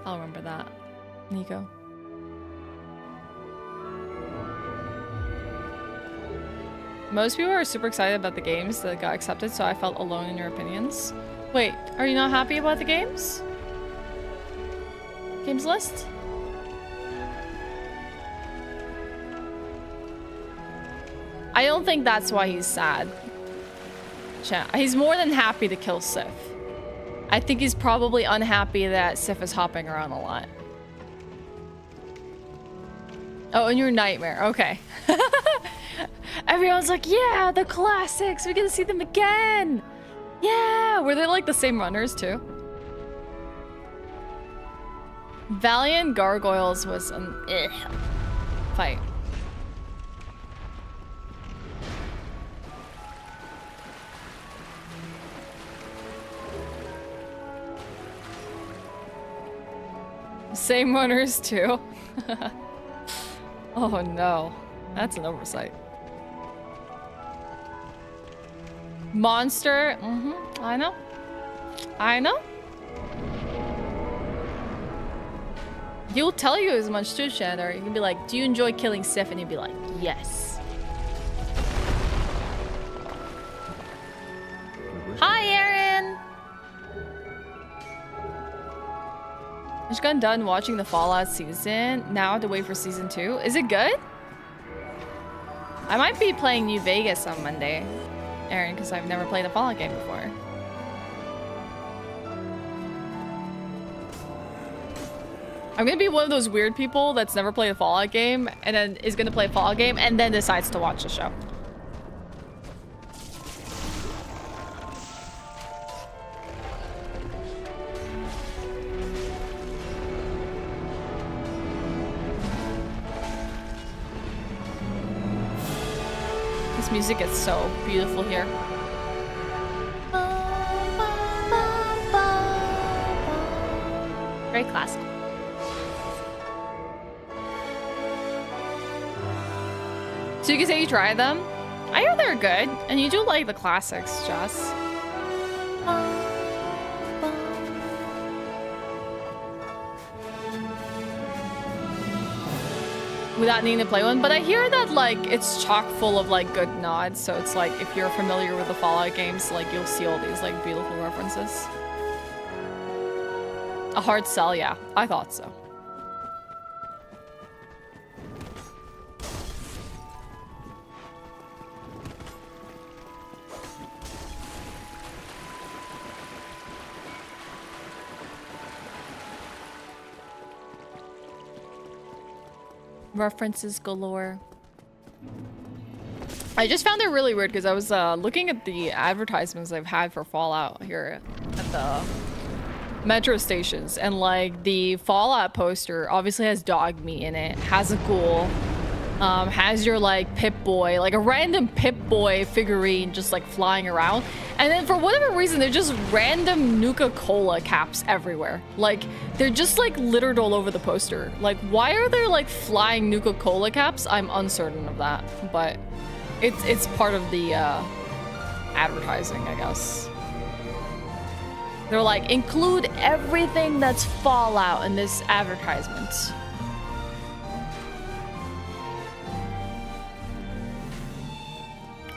I'll remember that. Nico. Most people are super excited about the games that got accepted, so I felt alone in your opinions. Wait, are you not happy about the games? Games list? I don't think that's why he's sad. He's more than happy to kill Sif. I think he's probably unhappy that Sif is hopping around a lot. Oh, and your nightmare. Okay. Everyone's like, yeah, the classics. We get to see them again. Yeah. Were they like the same runners too? Valiant Gargoyles was an fight. Same runners too. Oh no, that's an oversight. Monster, I know. He'll tell you as much too, Shander. You can be like, do you enjoy killing Sif? And he'd be like, yes. Hi, Aaron! I just got done watching the Fallout season. Now I have to wait for season 2. Is it good? I might be playing New Vegas on Monday, Aaron, because I've never played a Fallout game before. I'm gonna be one of those weird people that's never played a Fallout game and then is gonna play a Fallout game and then decides to watch the show. This music is so beautiful here. Very classical. So you can say you tried them? I hear they're good. And you do like the classics, Jess. Without needing to play one. But I hear that like it's chock full of like good nods. So it's like if you're familiar with the Fallout games, like you'll see all these like beautiful references. A hard sell, yeah. I thought so. References galore. I just found it really weird because I was looking at the advertisements I've had for Fallout here at the metro stations, and like the Fallout poster obviously has dog meat in it, has a ghoul, has your like Pip-Boy, like a random Pip-Boy figurine just like flying around, and then for whatever reason they're just random Nuka-Cola caps everywhere. Like they're just like littered all over the poster. Like why are there like flying Nuka-Cola caps? I'm uncertain of that, but It's part of the advertising, I guess. They're like, include everything that's Fallout in this advertisement.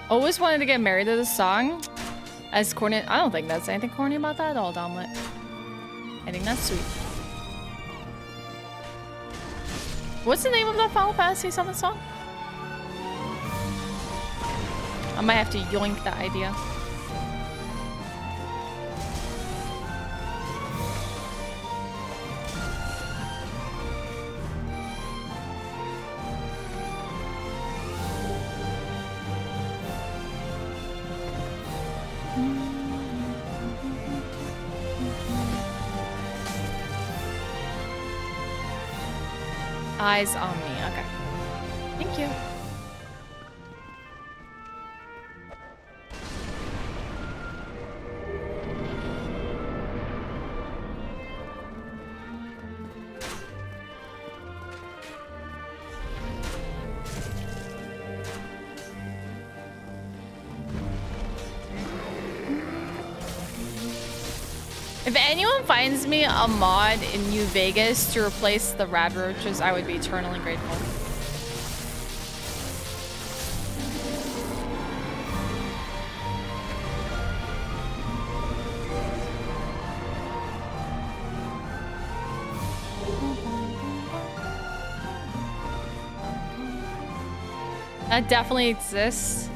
Always wanted to get married to this song. As corny, I don't think that's anything corny about that at all, Domlet. I think that's sweet. What's the name of that Final Fantasy VII song? I might have to yoink that idea. Eyes on me. Okay. Thank you. If anyone finds me a mod in New Vegas to replace the rad roaches, I would be eternally grateful. That definitely exists.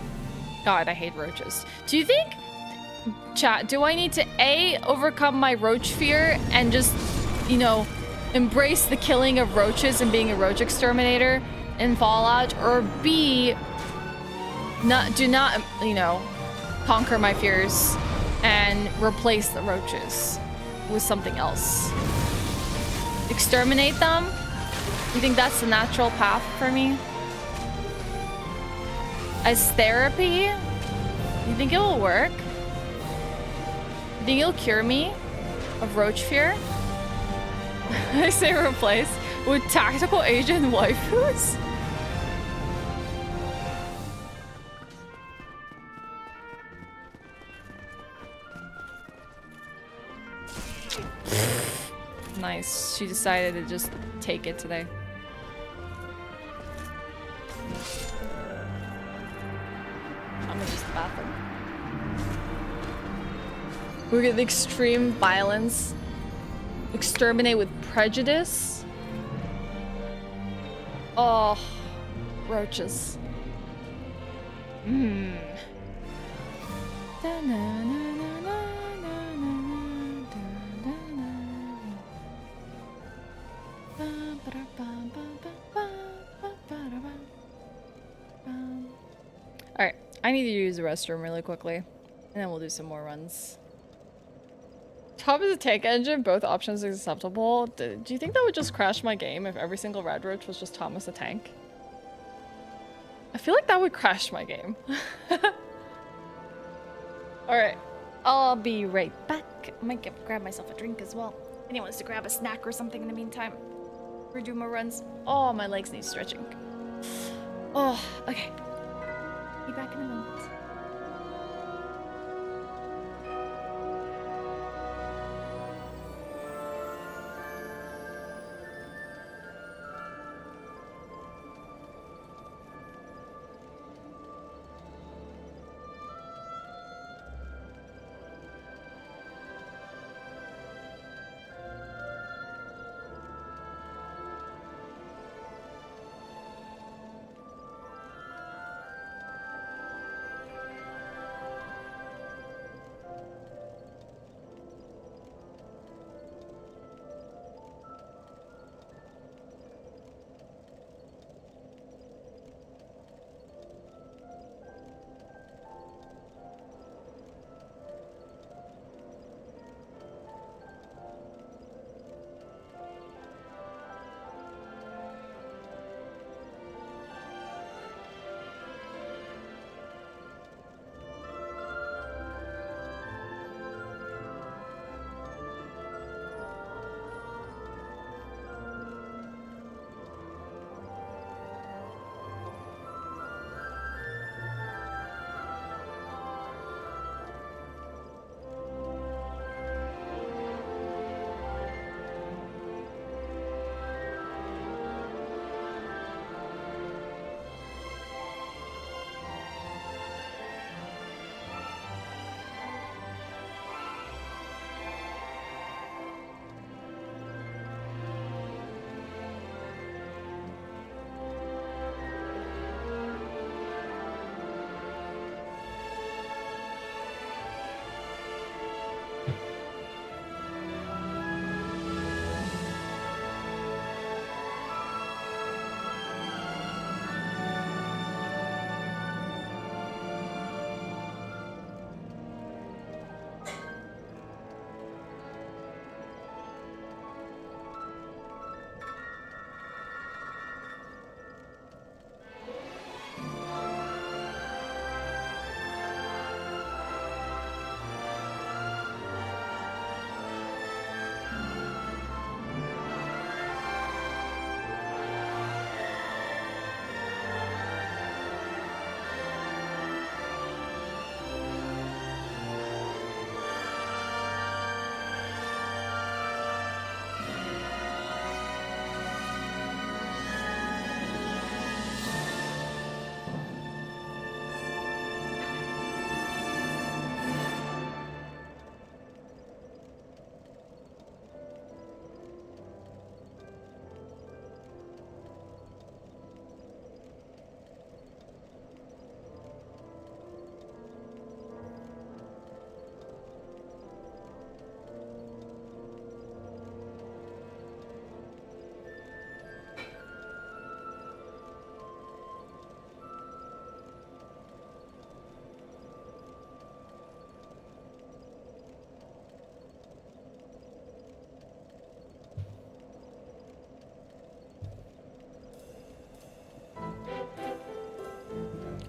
God, I hate roaches. Do you think... Chat, do I need to A, overcome my roach fear and just, you know, embrace the killing of roaches and being a roach exterminator in Fallout, or B, do not, you know, conquer my fears and replace the roaches with something else? Exterminate them? You think that's the natural path for me? As therapy? You think it will work? Think you'll cure me of roach fear? I say replace with tactical agent waifus? Nice. She decided to just take it today. I'm gonna use the bathroom. We get the extreme violence. Exterminate with prejudice. Oh, roaches. Mmm. Alright, I need to use the restroom really quickly, and then we'll do some more runs. Top is a tank engine, both options acceptable. Do you think that would just crash my game if every single red roach was just Thomas the tank? I feel like that would crash my game. Alright, I'll be right back. I might grab myself a drink as well. Anyone wants to grab a snack or something in the meantime? Or do more runs? Oh, my legs need stretching. Oh, okay. Be back in a moment.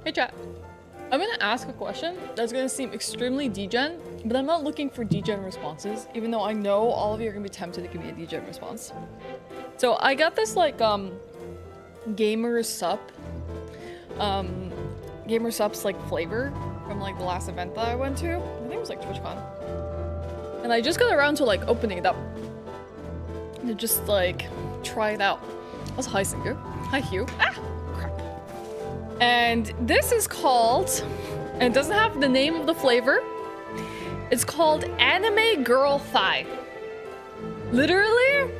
Hey chat. I'm gonna ask a question that's gonna seem extremely degen, but I'm not looking for degen responses, even though I know all of you are gonna be tempted to give me a degen response. So I got this like gamer sup's like flavor from like the last event that I went to. I think it was like TwitchCon. And I just got around to like opening it up to just like try it out. That's hi Singer. Hi Hugh. Ah! Crap. And this is called, and it doesn't have the name of the flavor. It's called Anime Girl Thigh. Literally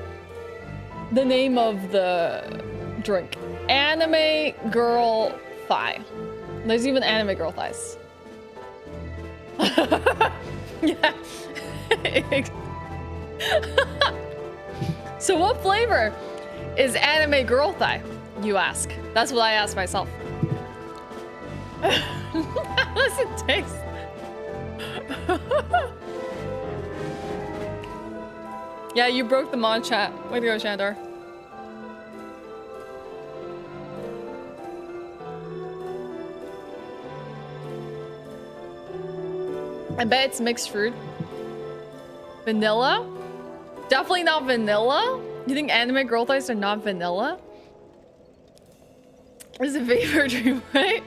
the name of the drink. Anime Girl Thigh. There's even anime girl thighs. Yeah. So what flavor is anime girl thigh, you ask? That's what I ask myself. How does it taste? Yeah, you broke the mod chat. Way to go, Shandor. I bet it's mixed fruit. Vanilla? Definitely not vanilla. You think anime girl thighs are not vanilla? It's a vapor dream, right?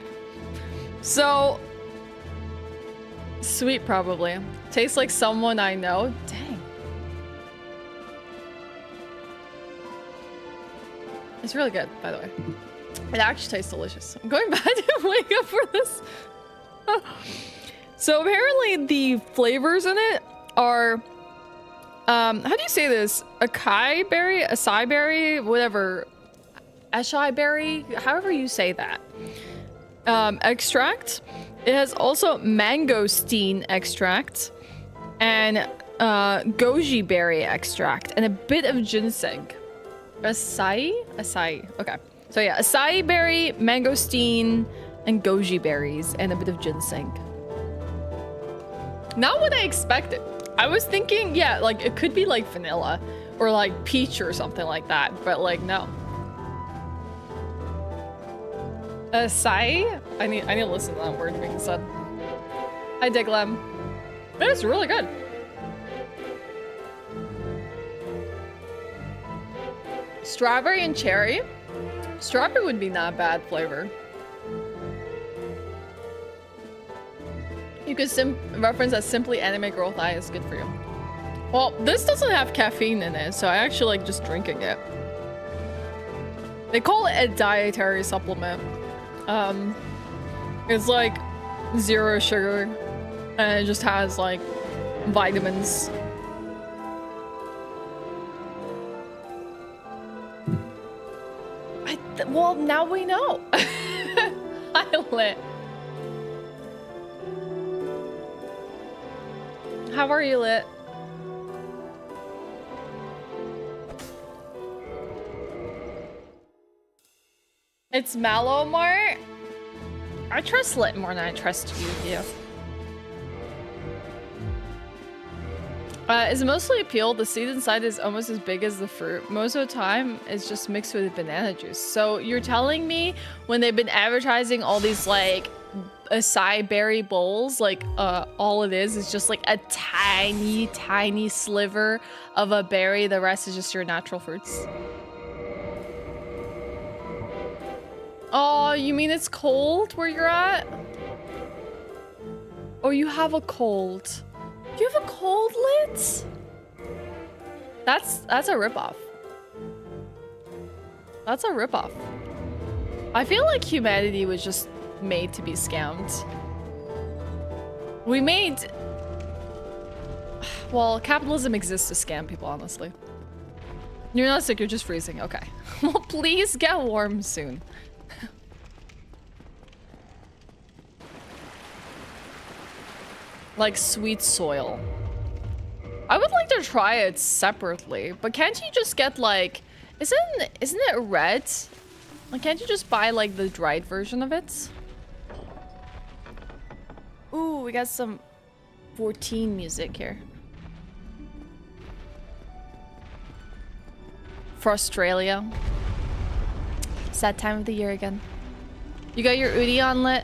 So sweet, probably. Tastes like someone I know. Dang. It's really good, by the way. It actually tastes delicious. I'm going back to wake up for this. So apparently the flavors in it are, how do you say this? Acai berry, acai berry, whatever. Acai berry, however you say that. Extract. It has also mangosteen extract and goji berry extract and a bit of ginseng. Acai? Acai. Okay. So yeah, acai berry, mangosteen, and goji berries and a bit of ginseng. Not what I expected. I was thinking, yeah, like it could be like vanilla or like peach or something like that, but like no. Acai? I need to listen to that word being said. Hi Diglem. It's really good. Strawberry and cherry. Strawberry would be not a bad flavor. You could reference as simply anime girl thigh is good for you. Well, this doesn't have caffeine in it, so I actually like just drinking it. They call it a dietary supplement. It's like 0 sugar, and it just has like vitamins. Well, now we know. I lit. How are you, Lit? It's Mallow Mart. I trust Lit more than I trust you. It's mostly peeled. The seed inside is almost as big as the fruit. Most of the time, it's just mixed with banana juice. So you're telling me when they've been advertising all these like acai berry bowls, like all it is just like a tiny sliver of a berry. The rest is just your natural fruits. Oh, you mean it's cold where you're at? Oh, you have a cold. You have a cold, Lit? That's a ripoff. That's a ripoff. I feel like humanity was just made to be scammed. We made... Well, capitalism exists to scam people, honestly. You're not sick, you're just freezing. Okay. Well, please get warm soon. Like sweet soil. I would like to try it separately, but can't you just get like... Isn't it red? Like, can't you just buy like the dried version of it? Ooh, we got some 14 music here. For Australia. It's that time of the year again. You got your Udi on lit?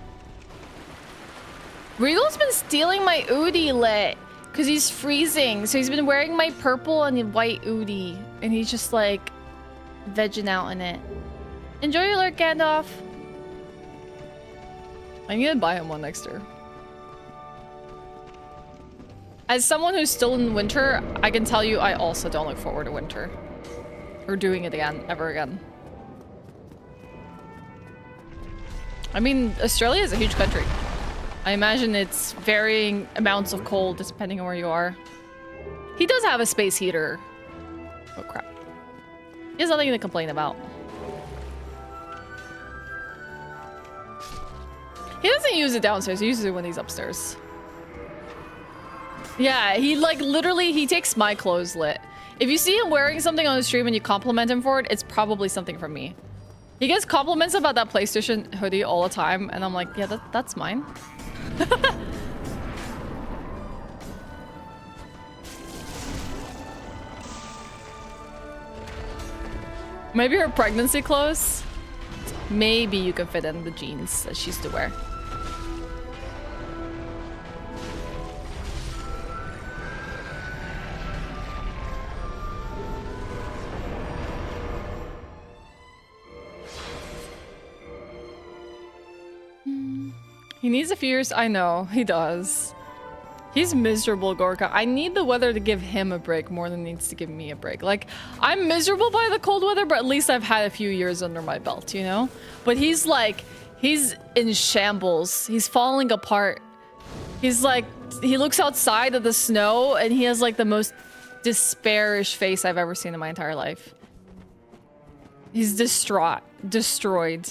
Regal's been stealing my Udi lit because he's freezing. So he's been wearing my purple and white Udi. And he's just like vegging out in it. Enjoy your lurk, Gandalf. I'm gonna buy him one next year. As someone who's still in winter, I can tell you I also don't look forward to winter. Or doing it again, ever again. I mean, Australia is a huge country. I imagine it's varying amounts of cold depending on where you are. He does have a space heater. Oh crap. He has nothing to complain about. He doesn't use it downstairs, he uses it when he's upstairs. Yeah, he like literally, he takes my clothes lit. If you see him wearing something on the stream and you compliment him for it, it's probably something from me. He gets compliments about that PlayStation hoodie all the time, and I'm like, yeah, that's mine. Maybe her pregnancy clothes? Maybe you can fit in the jeans that she used to wear. He needs a few years. I know, he does. He's miserable, Gorka. I need the weather to give him a break more than it needs to give me a break. Like, I'm miserable by the cold weather, but at least I've had a few years under my belt, you know? But he's like, he's in shambles. He's falling apart. He's like, he looks outside at the snow and he has like the most despairish face I've ever seen in my entire life. He's distraught, destroyed.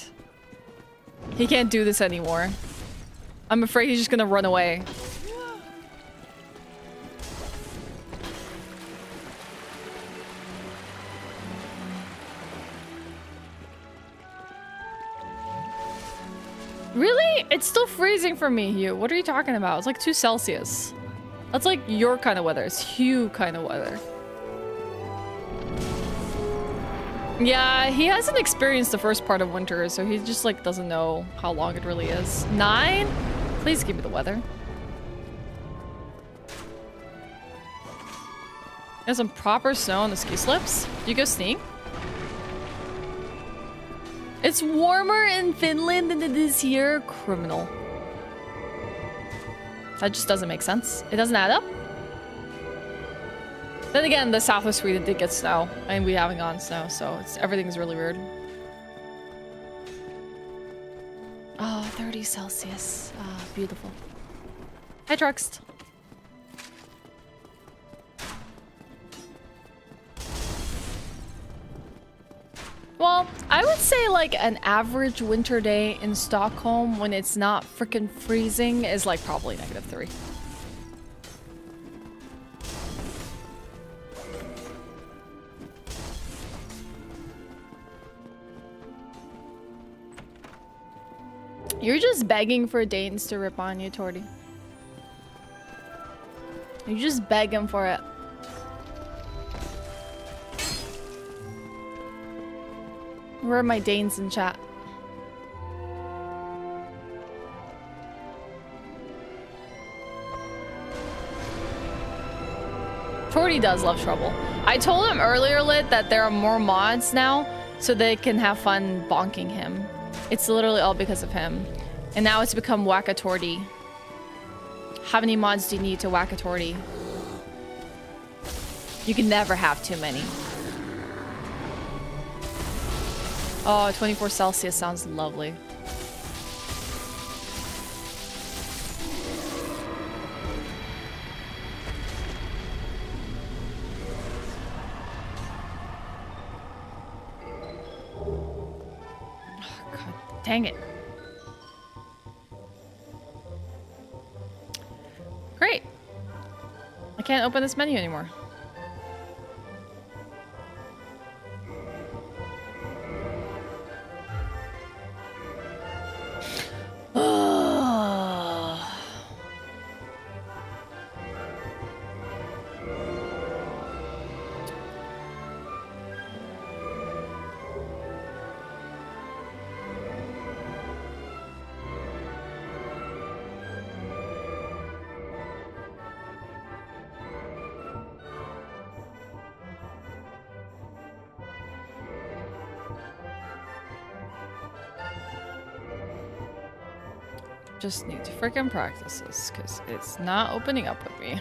He can't do this anymore. I'm afraid he's just gonna run away. Really? It's still freezing for me, Hugh. What are you talking about? It's like 2 Celsius. That's like your kind of weather. It's Hugh kind of weather. Yeah, he hasn't experienced the first part of winter, so he just like doesn't know how long it really is. 9? Please give me the weather. There's some proper snow on the ski slips. Do you go skiing? It's warmer in Finland than it is here. Criminal. That just doesn't make sense. It doesn't add up. Then again, the south of Sweden did get snow, and we haven't gotten snow, so everything's really weird. Oh, 30 Celsius. Ah, oh, beautiful. Hi, Truxt. Well, I would say like an average winter day in Stockholm when it's not freaking freezing is like probably -3. You're just begging for Danes to rip on you, Torty. You're just begging for it. Where are my Danes in chat? Torty does love trouble. I told him earlier, Lit, that there are more mods now, so they can have fun bonking him. It's literally all because of him. And now it's become Whack-a-Torty. How many mods do you need to Whack-a-Torty? You can never have too many. Oh, 24 Celsius sounds lovely. Oh, God dang it. Great. I can't open this menu anymore. Just need to freaking practice this because it's not opening up with me.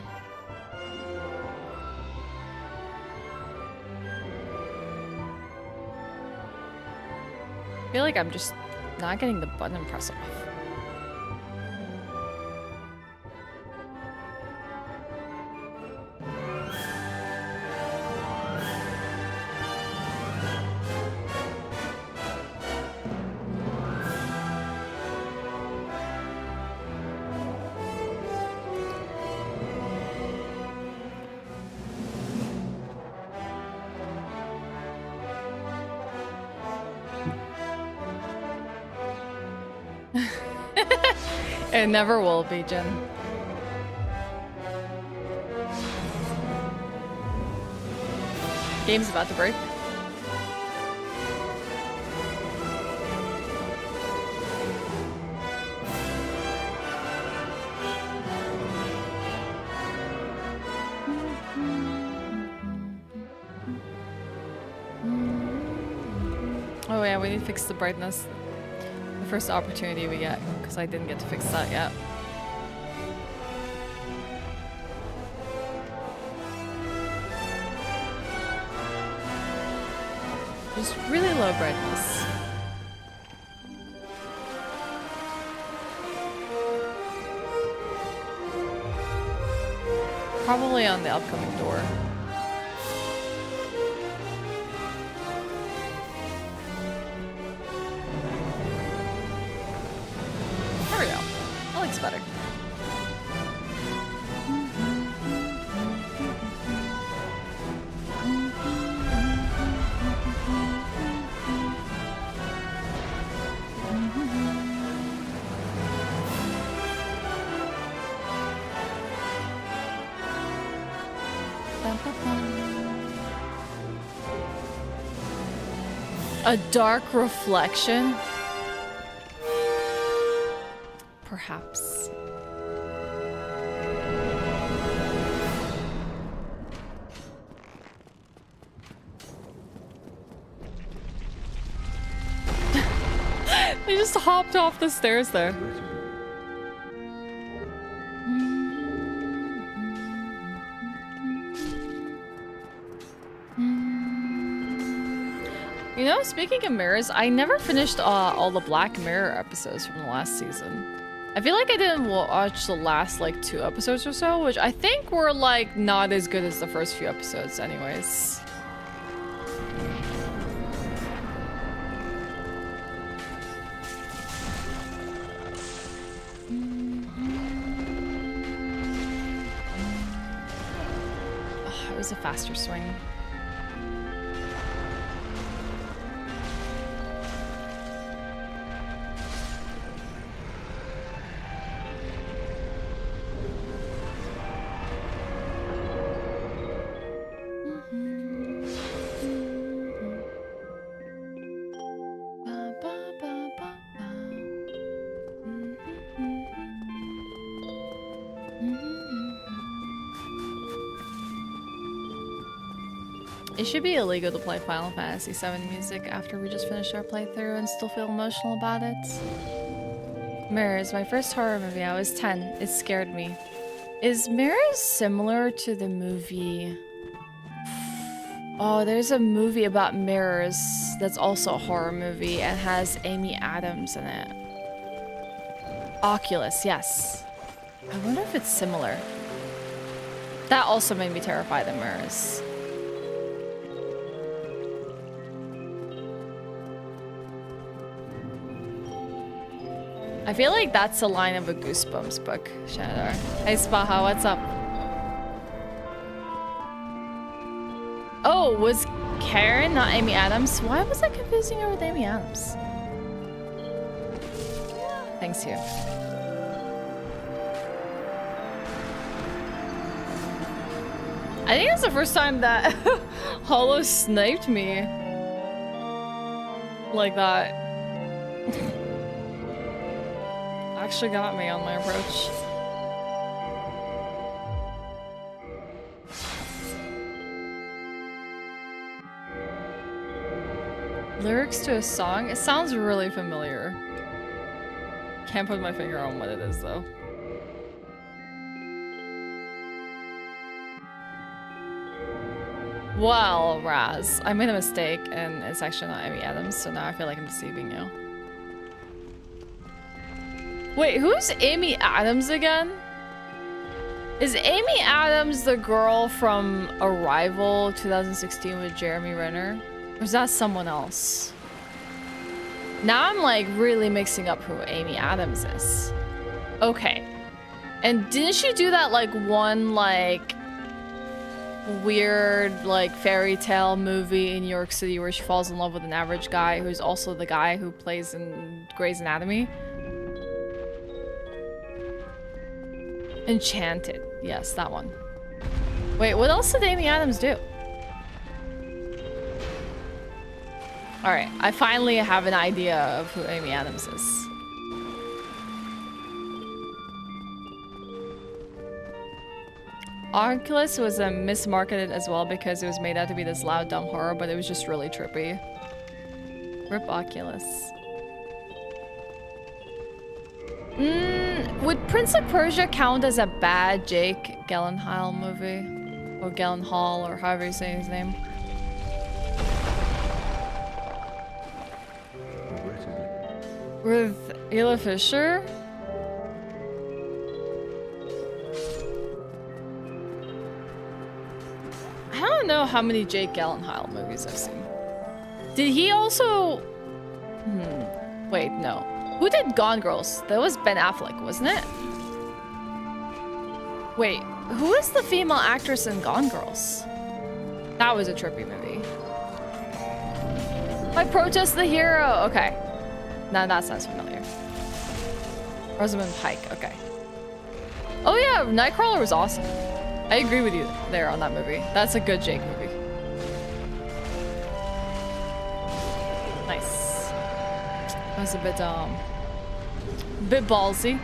I feel like I'm just not getting the button press off. It never will be, Jen. Game's about to break. Oh yeah, we need to fix the brightness. The first opportunity we get, because I didn't get to fix that yet. Just really low brightness. Probably on the upcoming door. There we go. That looks better. A dark reflection? Perhaps. They just hopped off the stairs there. You know, speaking of mirrors, I never finished all the Black Mirror episodes from the last season. I feel like I didn't watch the last like 2 episodes or so, which I think were like not as good as the first few episodes anyways. Oh, it was a faster swing. It should be illegal to play Final Fantasy VII music after we just finished our playthrough and still feel emotional about it. Mirrors, my first horror movie, I was 10. It scared me. Is Mirrors similar to the movie? Oh, there's a movie about mirrors that's also a horror movie and has Amy Adams in it. Oculus, yes. I wonder if it's similar. That also made me terrified of mirrors. I feel like that's the line of a Goosebumps book, Shanadar. Hey Spaha, what's up? Oh, was Karen not Amy Adams? Why was I confusing her with Amy Adams? Thanks, you. I think that's the first time that Hollow sniped me like that. Actually got me on my approach. Lyrics to a song? It sounds really familiar. can't put my finger on what it is though. Well, Raz, I made a mistake and it's actually not Amy Adams, so now I feel like I'm deceiving you. Wait, who's Amy Adams again? Is Amy Adams the girl from Arrival 2016 with Jeremy Renner? Or is that someone else? Now I'm like really mixing up who Amy Adams is. Okay. And didn't she do that like one like weird like fairy tale movie in New York City where she falls in love with an average guy who's also the guy who plays in Grey's Anatomy? Enchanted. Yes, that one. Wait, what else did Amy Adams do? Alright, I finally have an idea of who Amy Adams is. Oculus was mismarketed as well because it was made out to be this loud, dumb horror, but it was just really trippy. Rip Oculus. Would Prince of Persia count as a bad Jake Gyllenhaal movie? Or Gyllenhaal, or however you say his name? With Isla Fisher? I don't know how many Jake Gyllenhaal movies I've seen. Did he also... Wait, no. Who did Gone Girls? That was Ben Affleck, wasn't it? Wait, who is the female actress in Gone Girls? That was a trippy movie. I Protest the Hero. Okay. No, that sounds familiar. Rosamund Pike. Okay. Oh yeah, Nightcrawler was awesome. I agree with you there on that movie. That's a good Jake movie. Nice. That was a bit ballsy.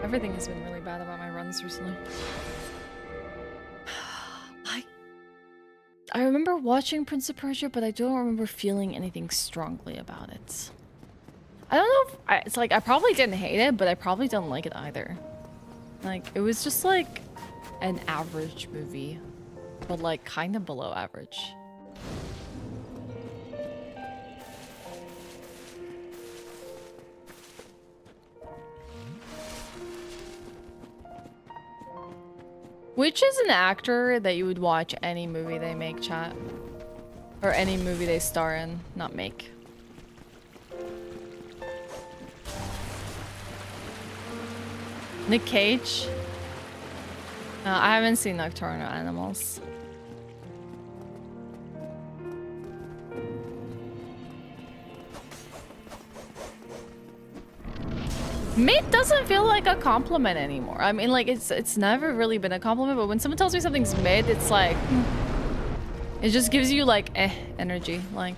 Everything has been really bad about my runs recently. I remember watching Prince of Persia, but I don't remember feeling anything strongly about it. I don't know if it's like I probably didn't hate it, but I probably don't like it either. Like it was just like an average movie, but like kind of below average. Which is an actor that you would watch any movie they make, chat? Or any movie they star in, not make. Nick Cage? I haven't seen Nocturnal Animals. Mate doesn't feel like a compliment anymore. I mean, like, it's never really been a compliment, but when someone tells me something's mid, it's like... It just gives you, like, energy. Like,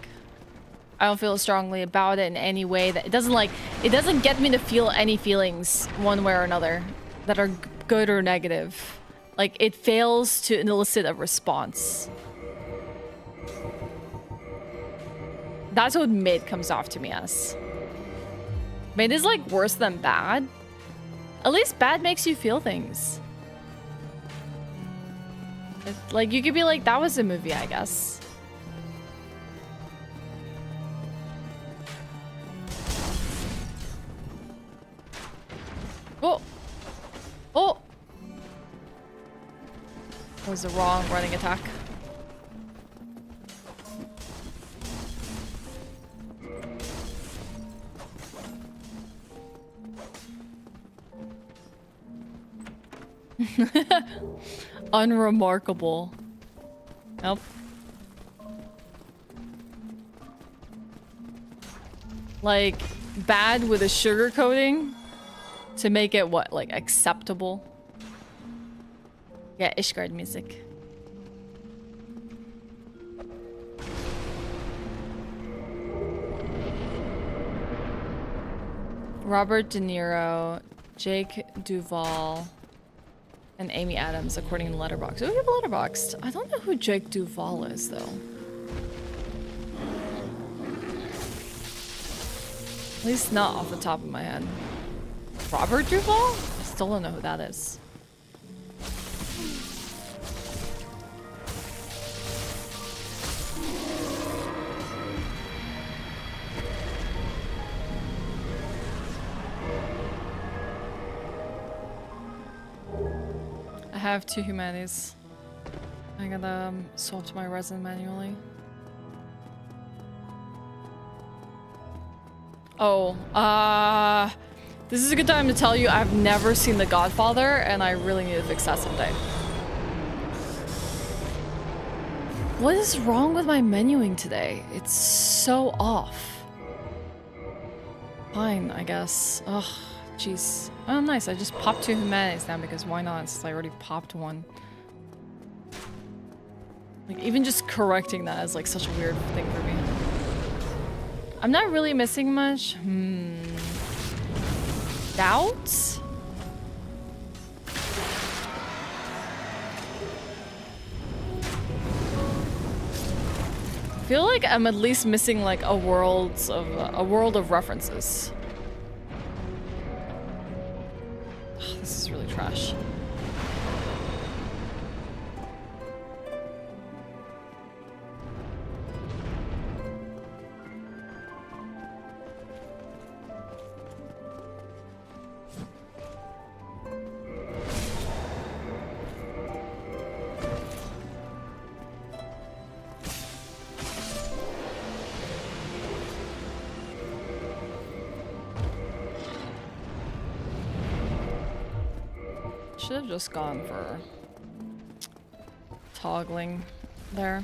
I don't feel strongly about it in any way. That it doesn't get me to feel any feelings one way or another that are good or negative. Like, it fails to elicit a response. That's what mid comes off to me as. Mid is like worse than bad. At least bad makes you feel things. It's like you could be like, that was a movie, I guess. Oh! Oh! That was the wrong running attack. Unremarkable. Nope. Like, bad with a sugar coating to make it what, like, acceptable? Yeah, Ishgard music. Robert De Niro, Jake Duvall, and Amy Adams, according to Letterboxd. Oh, we have Letterboxd. I don't know who Jake Duvall is, though. At least not off the top of my head. Robert Duvall? I still don't know who that is. I have 2 humanities. I gotta swap to my resin manually. Oh, this is a good time to tell you I've never seen The Godfather, and I really need to fix that someday. What is wrong with my menuing today? It's so off. Fine, I guess. Ugh, jeez. Oh, nice. I just popped 2 humanities now because why not? Since I already popped 1. Like, even just correcting that is like such a weird thing for me. I'm not really missing much. Doubts? I feel like I'm at least missing like a world of references. Ugh, this is really trash. Should have just gone for toggling there.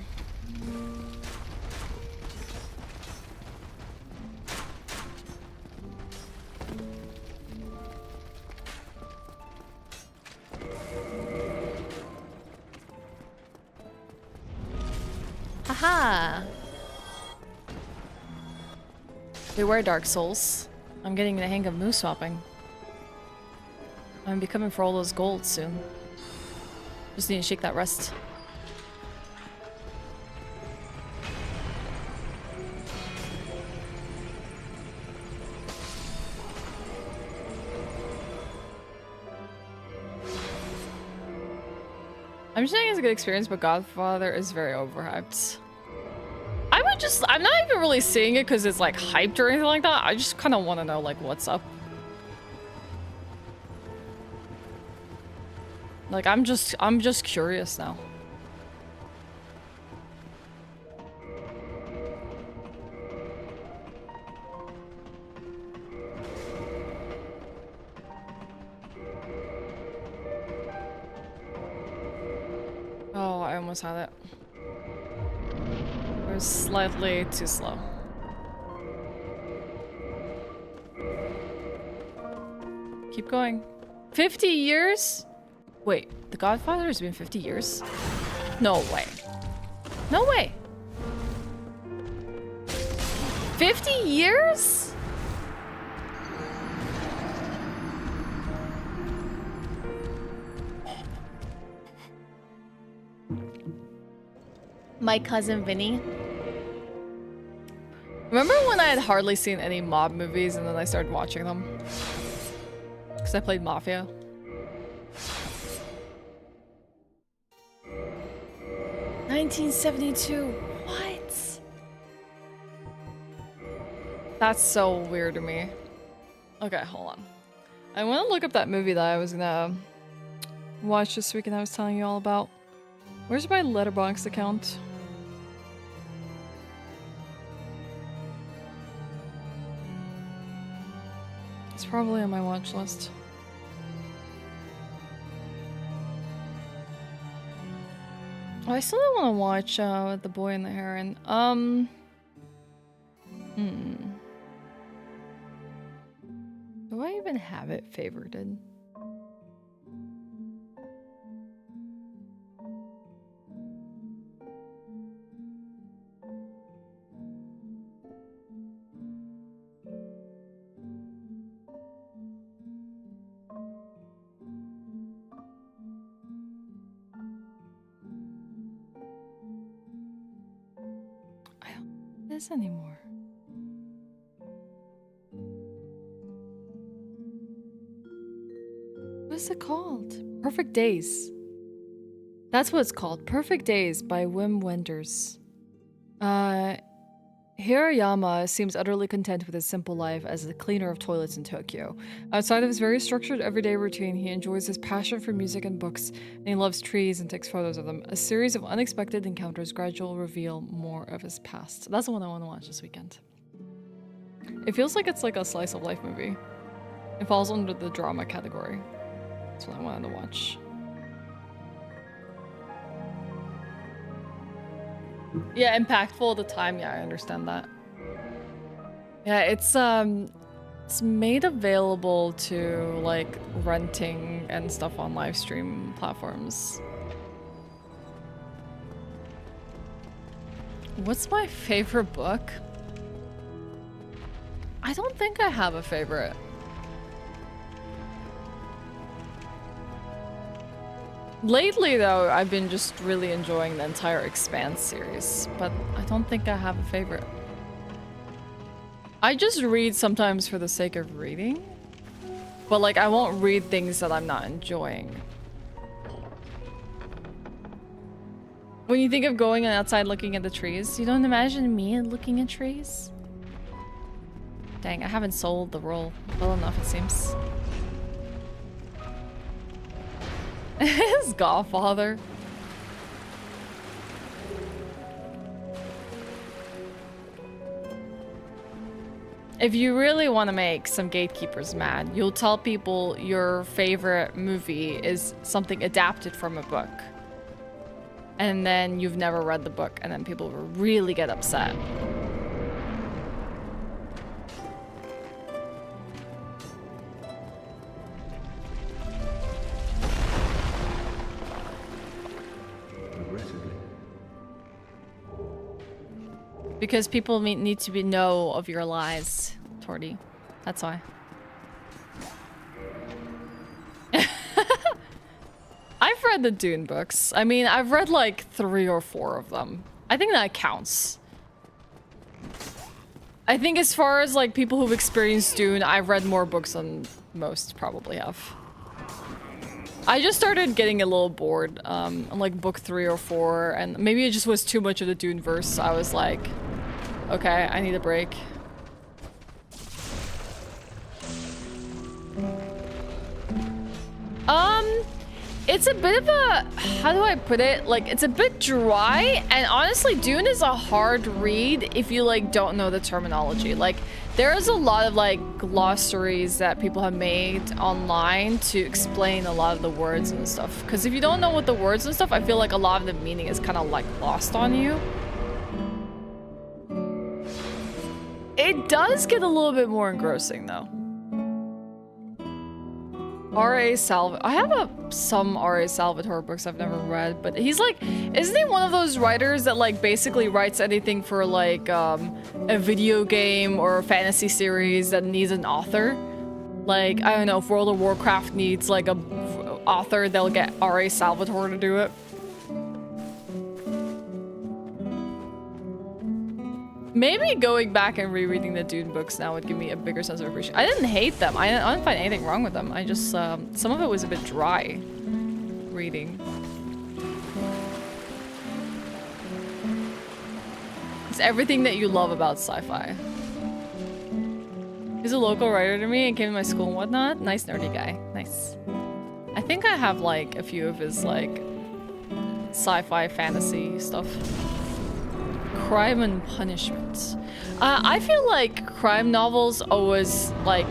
Haha! Beware, Dark Souls. I'm getting the hang of moose swapping. I'm be coming for all those golds soon. Just need to shake that rust. I'm just saying it's a good experience, but Godfather is very overhyped. I'm not even really seeing it because it's like hyped or anything like that. I just kind of want to know like what's up. Like I'm just curious now. Oh, I almost had it. It was slightly too slow. Keep going. 50 years? Wait, The Godfather has been 50 years? No way. No way. 50 years? My cousin Vinny. Remember when I had hardly seen any mob movies and then I started watching them? Because I played Mafia. $1972. What? That's so weird to me. Okay, hold on. I want to look up that movie that I was gonna watch this weekend I was telling you all about. Where's my Letterboxd account? It's probably on my watch list. Oh, I still don't want to watch The Boy and the Heron. Do I even have it favorited? I don't do this anymore. is it called? Perfect Days. That's what it's called. Perfect Days by Wim Wenders. Hirayama seems utterly content with his simple life as a cleaner of toilets in Tokyo. Outside of his very structured everyday routine, he enjoys his passion for music and books, and he loves trees and takes photos of them. A series of unexpected encounters gradually reveal more of his past. That's the one I want to watch this weekend. It feels like it's like a slice of life movie. It falls under the drama category. That's what I wanted to watch. Yeah, impactful at the time. Yeah, I understand that. Yeah, it's made available to like renting and stuff on live stream platforms. What's my favorite book? I don't think I have a favorite. Lately, though, I've been just really enjoying the entire Expanse series, but I don't think I have a favorite. I just read sometimes for the sake of reading, but like I won't read things that I'm not enjoying. When you think of going outside looking at the trees, you don't imagine me looking at trees? Dang, I haven't sold the role well enough, it seems. His godfather. If you really want to make some gatekeepers mad, you'll tell people your favorite movie is something adapted from a book. And then you've never read the book, and then people will really get upset. Because people need to know of your lies, Torty. That's why. I've read the Dune books. I mean, I've read like 3 or 4 of them. I think that counts. I think as far as like people who've experienced Dune, I've read more books than most probably have. I just started getting a little bored on like book 3 or 4, and maybe it just was too much of the Dune verse. So I was like, okay, I need a break. It's a bit of a, how do I put it? Like, it's a bit dry, and honestly, Dune is a hard read if you like don't know the terminology. Like, there's a lot of like glossaries that people have made online to explain a lot of the words and stuff. Because if you don't know what the words and stuff, I feel like a lot of the meaning is kind of like lost on you. It does get a little bit more engrossing though. R.A. Salvatore. I have some R.A. Salvatore books I've never read, but he's like, isn't he one of those writers that like basically writes anything for like a video game or a fantasy series that needs an author? Like, I don't know, if World of Warcraft needs like a author, they'll get R.A. Salvatore to do it. Maybe going back and rereading the Dune books now would give me a bigger sense of appreciation. I didn't hate them. I didn't find anything wrong with them. I just, some of it was a bit dry reading. It's everything that you love about sci-fi. He's a local writer to me and came to my school and whatnot. Nice nerdy guy. Nice. I think I have like a few of his like sci-fi fantasy stuff. Crime and Punishment. I feel like crime novels always like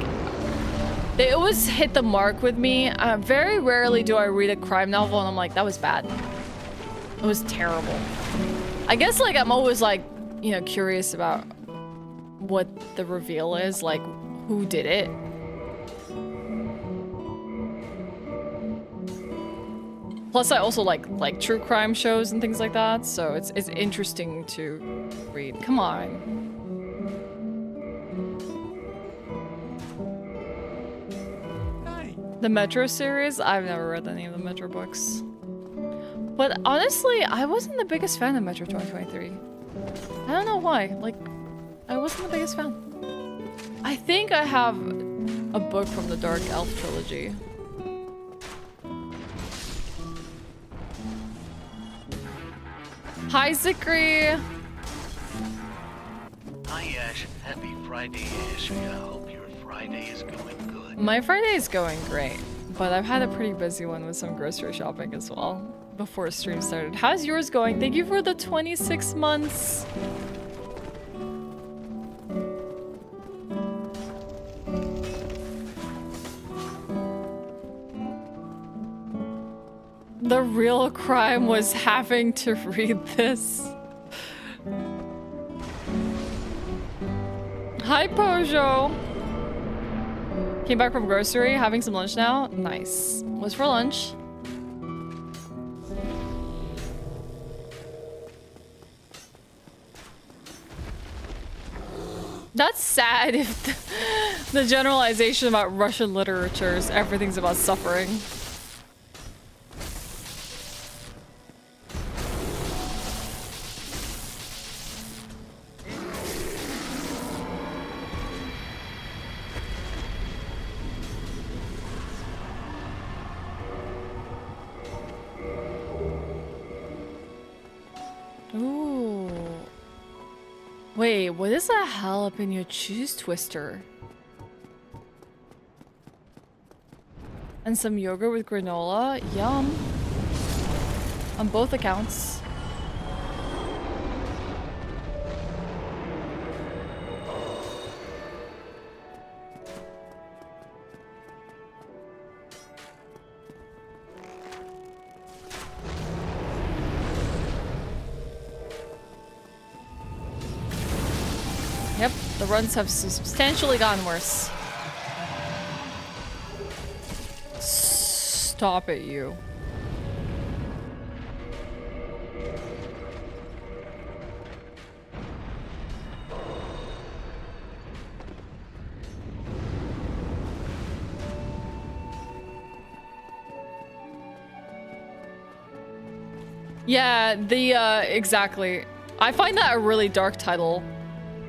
they always hit the mark with me. Very rarely do I read a crime novel and I'm like, that was bad. It was terrible. I guess like I'm always like, you know, curious about what the reveal is, like who did it. Plus, I also like true crime shows and things like that, so it's interesting to read. Come on. The Metro series? I've never read any of the Metro books. But honestly, I wasn't the biggest fan of Metro 2023. I don't know why. Like, I wasn't the biggest fan. I think I have a book from the Dark Elf trilogy. Hi, Zikri. Hi, Ash. Happy Friday, Ash. I hope your Friday is going good. My Friday is going great, but I've had a pretty busy one with some grocery shopping as well before stream started. How's yours going? Thank you for the 26 months. The real crime was having to read this. Hi, Pojo. Came back from grocery, having some lunch now. Nice. What's for lunch? That's sad if the generalization about Russian literature is everything's about suffering. Ooh. Wait, what is a jalapeno cheese twister? And some yogurt with granola? Yum. On both accounts. Yep, the runs have substantially gotten worse. Stop it, you. Yeah, exactly. I find that a really dark title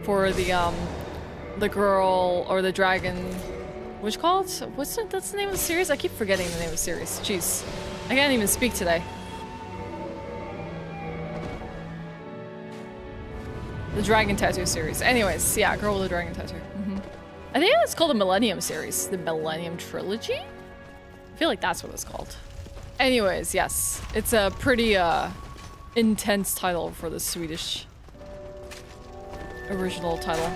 for the girl or the dragon. What's called? That's the name of the series? I keep forgetting the name of the series. Jeez. I can't even speak today. The Dragon Tattoo series. Anyways, yeah, Girl with the Dragon Tattoo. I think it's called the Millennium series. The Millennium Trilogy? I feel like that's what it's called. Anyways, yes. It's a pretty intense title for the Swedish original title.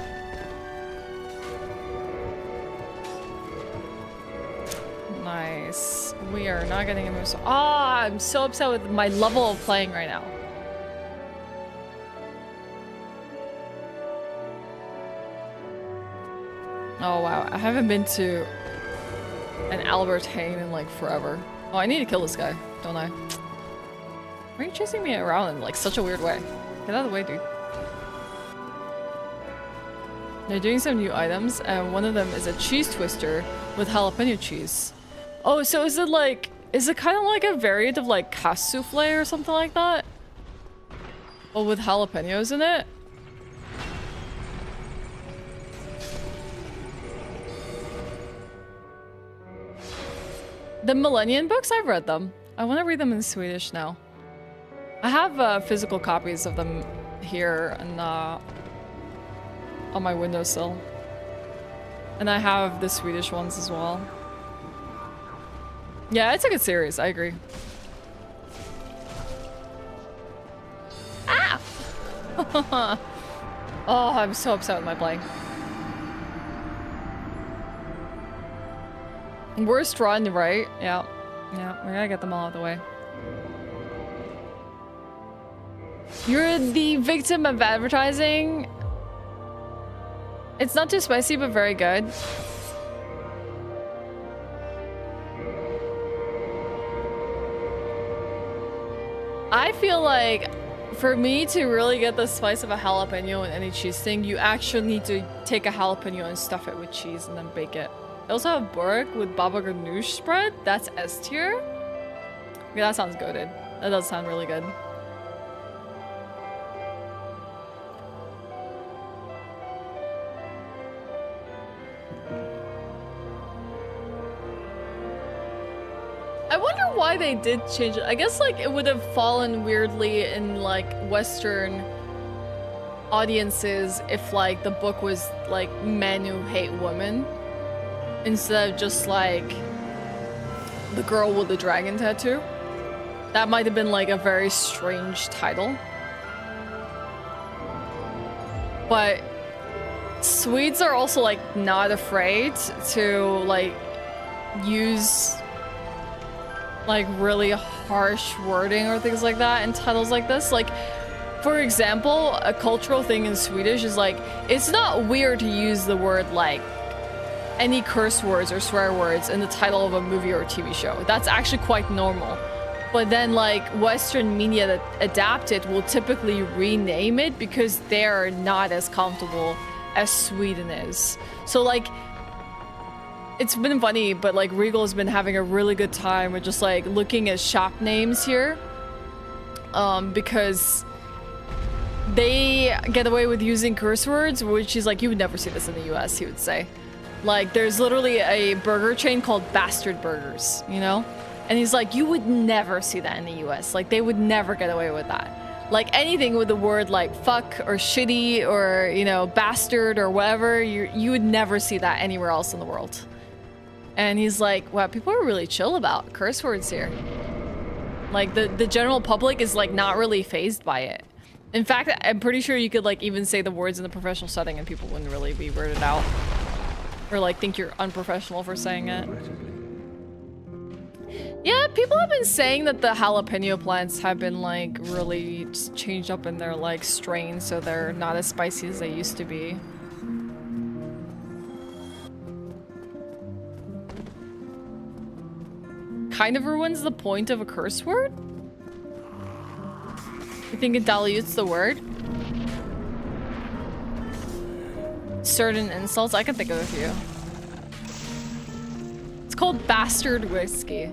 Nice. We are not getting a move. I'm so upset with my level of playing right now. Oh wow, I haven't been to an Albert Heijn in like forever. Oh, I need to kill this guy, don't I? Why are you chasing me around in like such a weird way? Get out of the way, dude. They're doing some new items, and one of them is a cheese twister with jalapeno cheese. Oh, so is it kind of like a variant of like casse souffle or something like that? But with jalapenos in it? The Millennium books, I've read them. I want to read them in Swedish now. I have physical copies of them here and on my windowsill. And I have the Swedish ones as well. Yeah, it's a good series, I agree. Ah! Oh, I'm so upset with my play. Worst run, right? Yeah. Yeah, we gotta get them all out of the way. You're the victim of advertising. It's not too spicy, but very good. I feel like for me to really get the spice of a jalapeno in any cheese thing, you actually need to take a jalapeno and stuff it with cheese and then bake it. I also have burek with baba ganoush spread. That's S tier. Yeah, that sounds goated. That does sound really good. I wonder why they did change it. I guess like it would have fallen weirdly in like Western audiences if like the book was like men who hate women instead of just like the girl with the dragon tattoo. That might have been like a very strange title. But Swedes are also like not afraid to like use like really harsh wording or things like that in titles like this. Like, for example, a cultural thing in Swedish is like, it's not weird to use the word like any curse words or swear words in the title of a movie or a TV show. That's actually quite normal. But then like Western media that adapt it will typically rename it because they're not as comfortable as Sweden is. So like, it's been funny, but like Regal has been having a really good time with just like looking at shop names here. Because they get away with using curse words, which is like, you would never see this in the US, he would say. Like there's literally a burger chain called Bastard Burgers, you know? And he's like, you would never see that in the US. Like they would never get away with that. Like anything with the word like fuck or shitty or, you know, bastard or whatever, you would never see that anywhere else in the world. And he's like, wow, people are really chill about curse words here. Like the general public is like not really fazed by it. In fact, I'm pretty sure you could like even say the words in the professional setting and people wouldn't really be weirded out. Or like think you're unprofessional for saying it. Yeah, people have been saying that the jalapeno plants have been like really just changed up in their like strain, so they're not as spicy as they used to be. Kind of ruins the point of a curse word? You think it dilutes the word? Certain insults? I can think of a few. It's called bastard whiskey.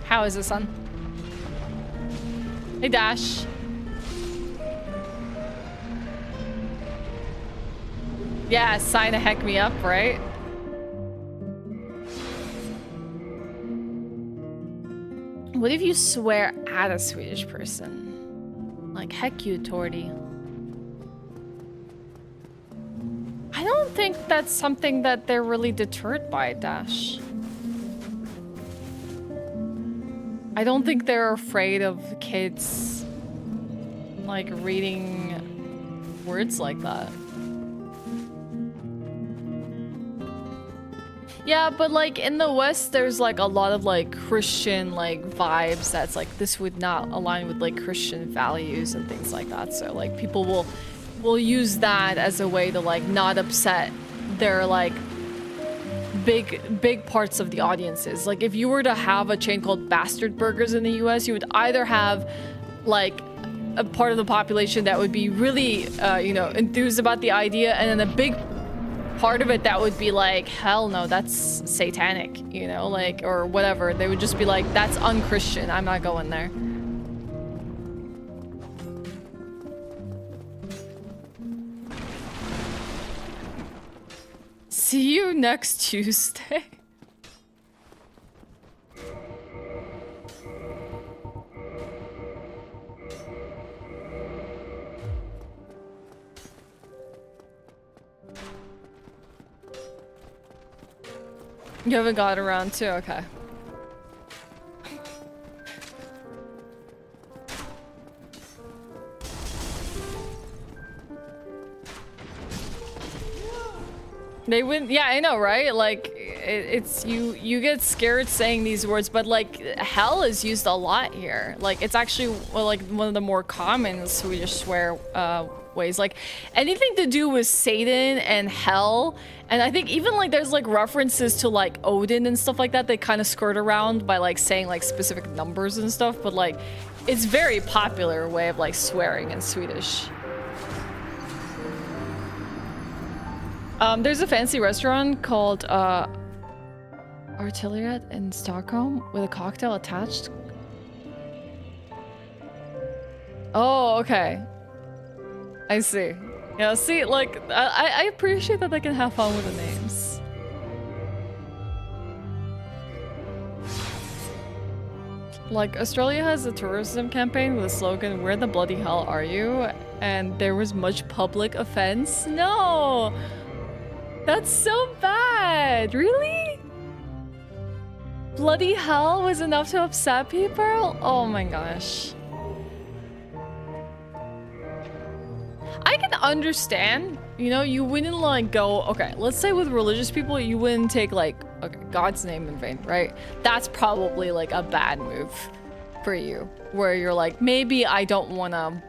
How is it, son? Hey, Dash. Yeah, sign a heck me up, right? What if you swear at a Swedish person? Like, heck you, Torty. I don't think that's something that they're really deterred by, Dash. I don't think they're afraid of kids, like, reading words like that. Yeah, but like in the West, there's like a lot of like Christian like vibes that's like this would not align with like Christian values and things like that. So like people will use that as a way to like not upset their like big parts of the audiences. Like if you were to have a chain called Bastard Burgers in the US, you would either have like a part of the population that would be really you know, enthused about the idea, and then a big part of it that would be like, hell no, that's satanic, you know, like, or whatever. They would just be like, that's unchristian, I'm not going there. See you next Tuesday. You haven't got around to? Okay. They wouldn't, yeah, I know, right? Like, it's, you get scared saying these words, but like, hell is used a lot here. Like, it's actually, well, like, one of the more common Swedish swear ways. Like, anything to do with Satan and hell, and I think even like there's like references to like Odin and stuff like that, they kind of skirt around by like saying like specific numbers and stuff, but like, it's very popular way of like swearing in Swedish. There's a fancy restaurant called Artilleriet in Stockholm with a cocktail attached. Oh, okay. I see. Yeah, see, like, I appreciate that they can have fun with the names. Like, Australia has a tourism campaign with a slogan, "Where the bloody hell are you?" And there was much public offense. No! That's so bad! Really? Bloody hell was enough to upset people? Oh my gosh. I can understand, you know, you wouldn't like go, okay, let's say with religious people, you wouldn't take like, okay, God's name in vain, right? That's probably like a bad move for you, where you're like, maybe I don't want to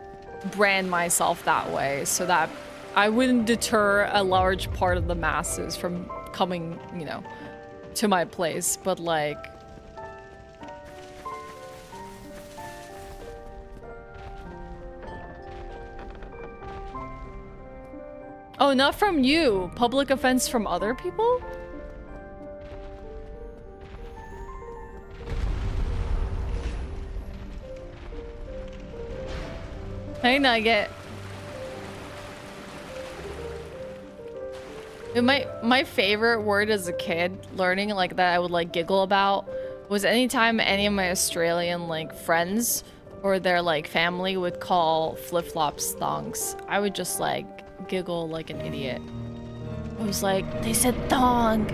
brand myself that way so that I wouldn't deter a large part of the masses from coming, you know, to my place, but like, oh, not from you. Public offense from other people? Hey, Nugget. My favorite word as a kid, learning like that I would like giggle about, was anytime any of my Australian like friends or their like family would call flip-flops thongs. I would just like giggle like an idiot. I was like, they said thong.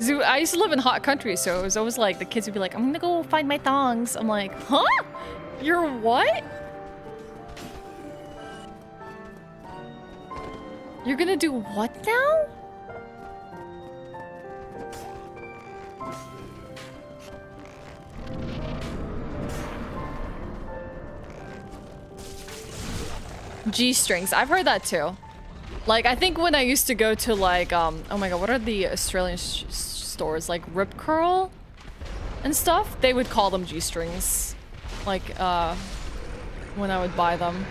So I used to live in hot country, so it was always like the kids would be like, I'm gonna go find my thongs. I'm like, huh? You're what? You're gonna do what now? G-strings. I've heard that too. Like, I think when I used to go to like, oh my god, what are the Australian stores? Like Rip Curl and stuff? They would call them G-strings. Like, when I would buy them.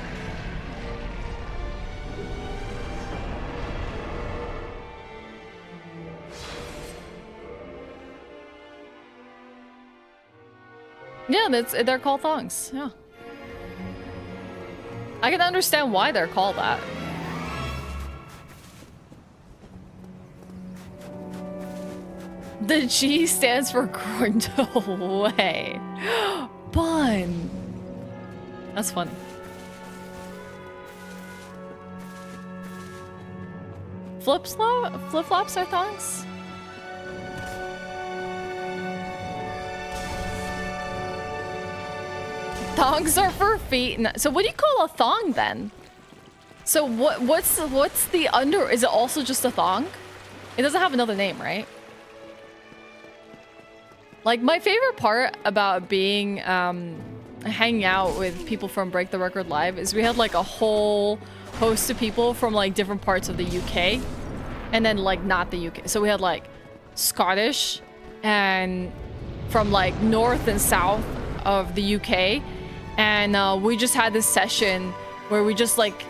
Yeah, they're called thongs. Yeah. I can understand why they're called that. The G stands for groin. No way. Bun. That's funny. Flip-flops are thongs? Thongs are for feet. So what do you call a thong then? So what's the under? Is it also just a thong? It doesn't have another name, right? Like my favorite part about being hanging out with people from Break the Record Live is we had like a whole host of people from like different parts of the UK, and then like not the UK. So we had like Scottish and from like north and south of the UK. And we just had this session where we just like,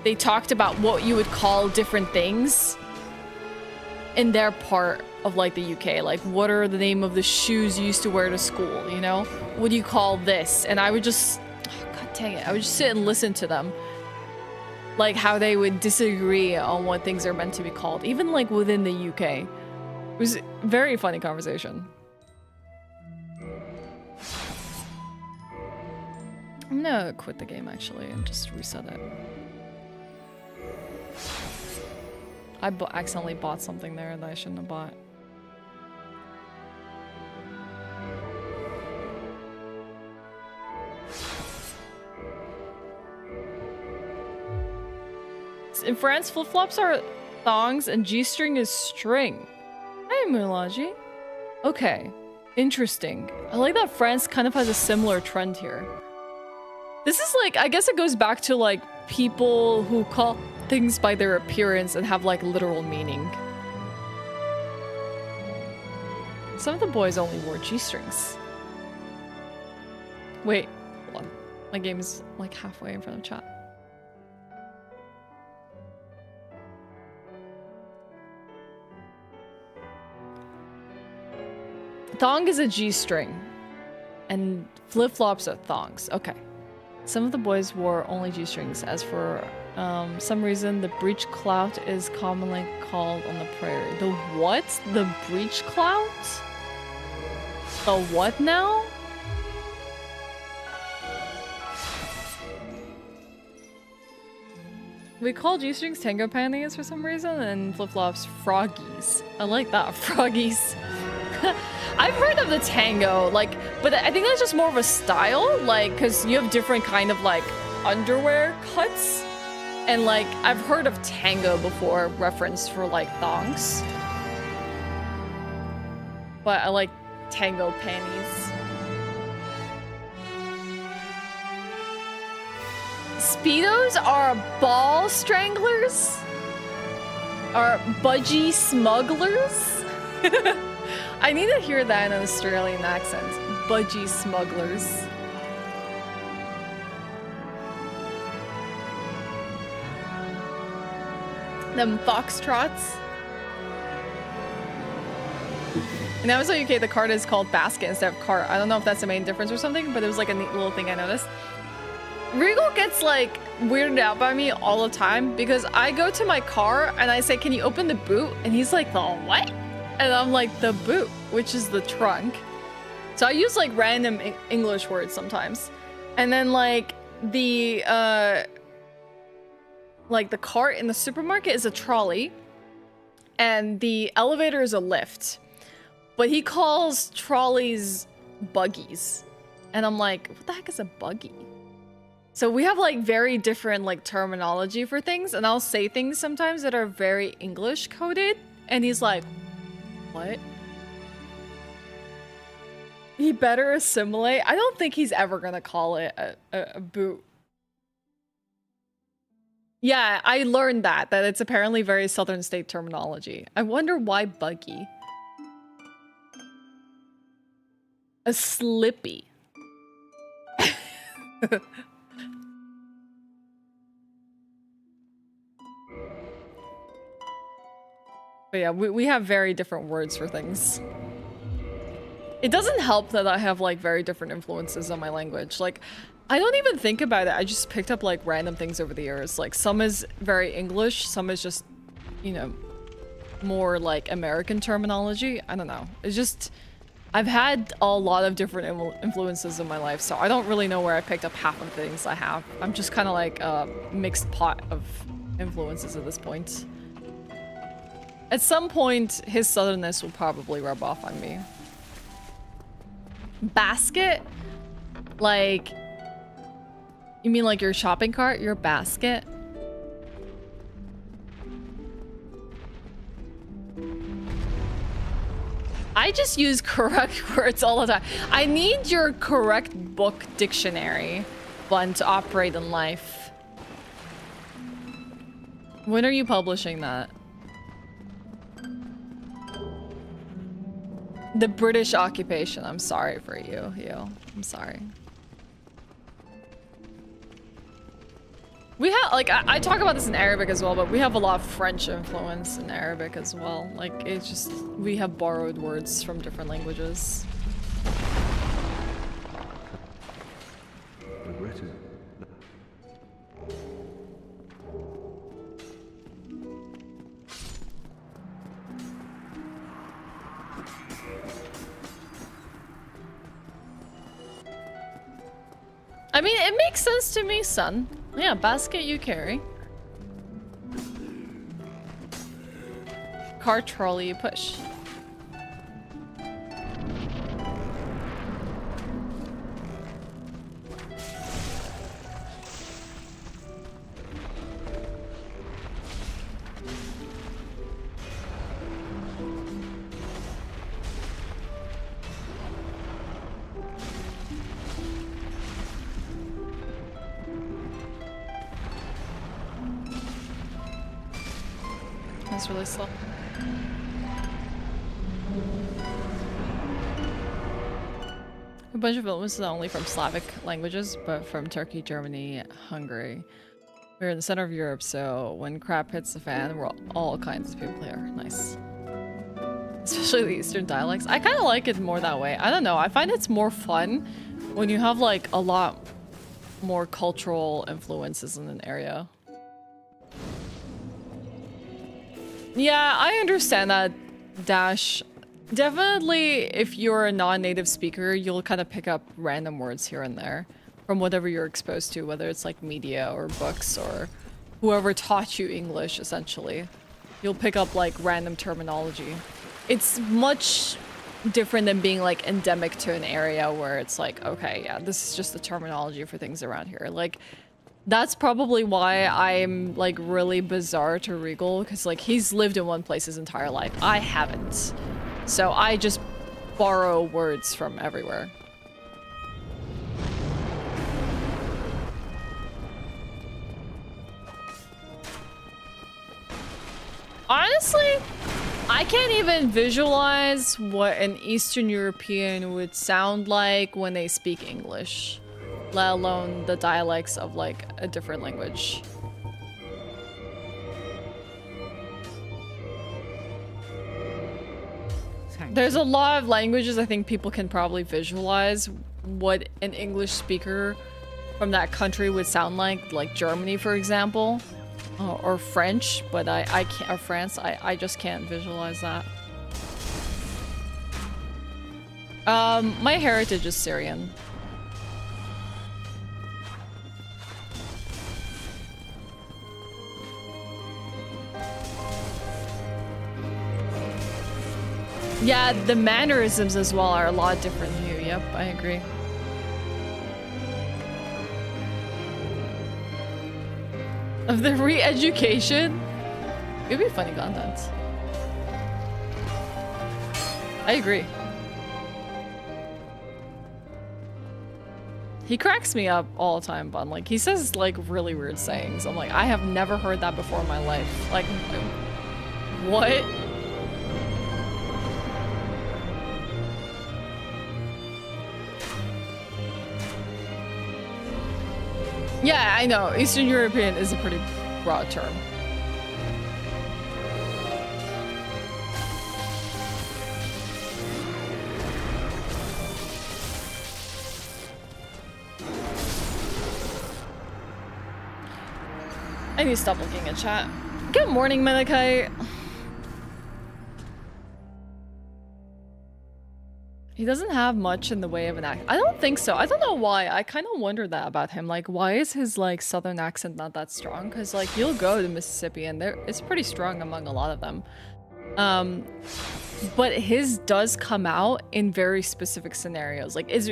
they talked about what you would call different things in their part of like the UK. Like, what are the name of the shoes you used to wear to school, you know? What do you call this? And I would just, oh, god dang it, I would just sit and listen to them. Like how they would disagree on what things are meant to be called, even like within the UK. It was a very funny conversation. I'm gonna quit the game actually and just reset it. I accidentally bought something there that I shouldn't have bought. In France, flip-flops are thongs and G-string is string. Hey, Mulaji. Okay, interesting. I like that France kind of has a similar trend here. This is like, I guess it goes back to like people who call things by their appearance and have like literal meaning. Some of the boys only wore G-strings. Wait, hold on. My game is like halfway in front of chat. Thong is a G-string. And flip-flops are thongs. Okay. Some of the boys wore only G-strings. As for some reason, the breech clout is commonly called on the prairie. The what? The breech clout? The what now? We call G-strings tango panties for some reason, and flip-flops froggies. I like that, froggies. I've heard of the tango, like, but I think that's just more of a style, like, because you have different kind of, like, underwear cuts. And, like, I've heard of tango before, referenced for, like, thongs. But I like tango panties. Speedos are ball stranglers? Are budgie smugglers? I need to hear that in an Australian accent. Budgie smugglers. Them foxtrots. And that was in the UK, the cart is called basket instead of cart. I don't know if that's the main difference or something, but it was like a neat little thing I noticed. Regal gets like weirded out by me all the time because I go to my car and I say, can you open the boot? And he's like, the what? And I'm like, the boot, which is the trunk. So I use like random English words sometimes. And then like the cart in the supermarket is a trolley and the elevator is a lift. But he calls trolleys buggies. And I'm like, what the heck is a buggy? So we have like very different like terminology for things, and I'll say things sometimes that are very English coded, and he's like, what? He better assimilate. I don't think he's ever gonna call it a boot. Yeah, I learned that it's apparently very Southern state terminology. I wonder why buggy. A slippy. But yeah, we have very different words for things. It doesn't help that I have like very different influences on my language. Like, I don't even think about it. I just picked up like random things over the years. Like some is very English, some is just, you know, more like American terminology. I don't know. It's just, I've had a lot of different influences in my life, so I don't really know where I picked up half of the things I have. I'm just kind of like a mixed pot of influences at this point. At some point, his southernness will probably rub off on me. Basket? Like, you mean like your shopping cart? Your basket? I just use correct words all the time. I need your correct book dictionary, Bun, to operate in life. When are you publishing that? The British occupation. I'm sorry for you, I'm sorry. We have, like, I talk about this in Arabic as well, but we have a lot of French influence in Arabic as well. Like, it's just, we have borrowed words from different languages. I mean, it makes sense to me, son. Yeah, basket you carry. Car trolley you push. That's really slow. A bunch of influences not only from Slavic languages, but from Turkey, Germany, Hungary. We're in the center of Europe, so when crap hits the fan, we're all kinds of people here. Nice. Especially the Eastern dialects. I kind of like it more that way. I don't know. I find it's more fun when you have like a lot more cultural influences in an area. Yeah, I understand that, Dash. Definitely, if you're a non-native speaker, you'll kind of pick up random words here and there from whatever you're exposed to, whether it's like media or books or whoever taught you English, essentially. You'll pick up like random terminology. It's much different than being like endemic to an area where it's like, okay, yeah, this is just the terminology for things around here. Like, that's probably why I'm like really bizarre to Regal, because like he's lived in one place his entire life. I haven't. So I just borrow words from everywhere. Honestly, I can't even visualize what an Eastern European would sound like when they speak English, let alone the dialects of like a different language. There's a lot of languages I think people can probably visualize what an English speaker from that country would sound like Germany, for example. Or French, but I can't, or France, I just can't visualize that. My heritage is Syrian. Yeah, the mannerisms as well are a lot different here. Yep, I agree. Of the re-education? It'd be funny content. I agree. He cracks me up all the time, Bun. Like, he says, like, really weird sayings. I'm like, I have never heard that before in my life. Like, what? Yeah, I know. Eastern European is a pretty broad term. I need to stop looking at chat. Good morning, Menakite. He doesn't have much in the way of an accent. I don't think so. I don't know why. I kind of wonder that about him. Like, why is his, like, southern accent not that strong? Because, like, you'll go to Mississippi and it's pretty strong among a lot of them. But his does come out in very specific scenarios. Like, if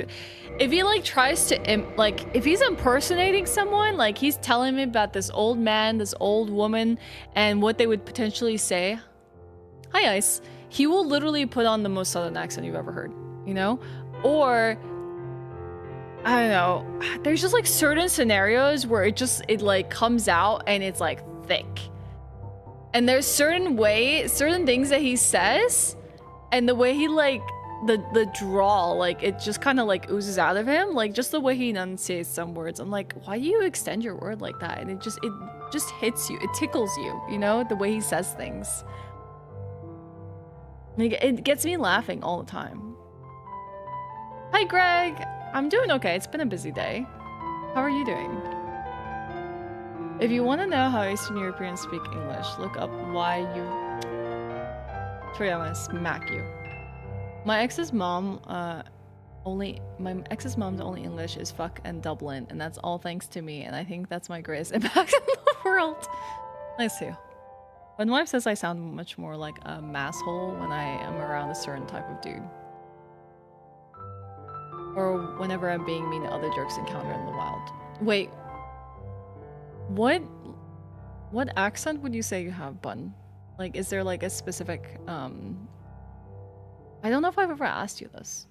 he, like, tries to, like, if he's impersonating someone, like, he's telling me about this old man, this old woman, and what they would potentially say. Hi, Ice. He will literally put on the most southern accent you've ever heard. You know? Or I don't know, there's just like certain scenarios where it like comes out and it's like thick. And there's certain things that he says and the way he like the drawl, like it just kind of like oozes out of him, like just the way he enunciates some words. I'm like, why do you extend your word like that? And it just hits you, it tickles you, you know, the way he says things. Like, it gets me laughing all the time. Hi, Greg. I'm doing okay. It's been a busy day. How are you doing? If you want to know how Eastern Europeans speak English, look up why you... Sorry, I'm gonna smack you. My ex's mom's only English is fuck and Dublin, and that's all thanks to me, and I think that's my greatest impact in the world. Nice too. But my wife says I sound much more like a masshole when I am around a certain type of dude. Or whenever I'm being mean to other jerks encountered in the wild. Wait. What accent would you say you have, Bun? Like, is there like a specific, I don't know if I've ever asked you this.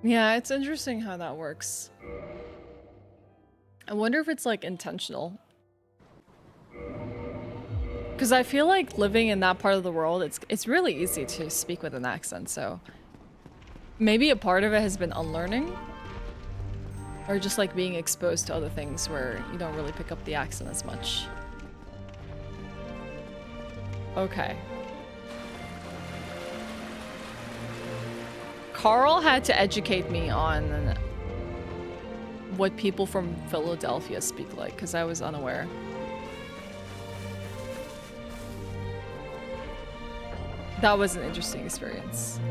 Yeah, it's interesting how that works. I wonder if it's like intentional. Because I feel like living in that part of the world, it's really easy to speak with an accent, so maybe a part of it has been unlearning. Or just like being exposed to other things where you don't really pick up the accent as much. Okay. Carl had to educate me on what people from Philadelphia speak like, because I was unaware. That was an interesting experience.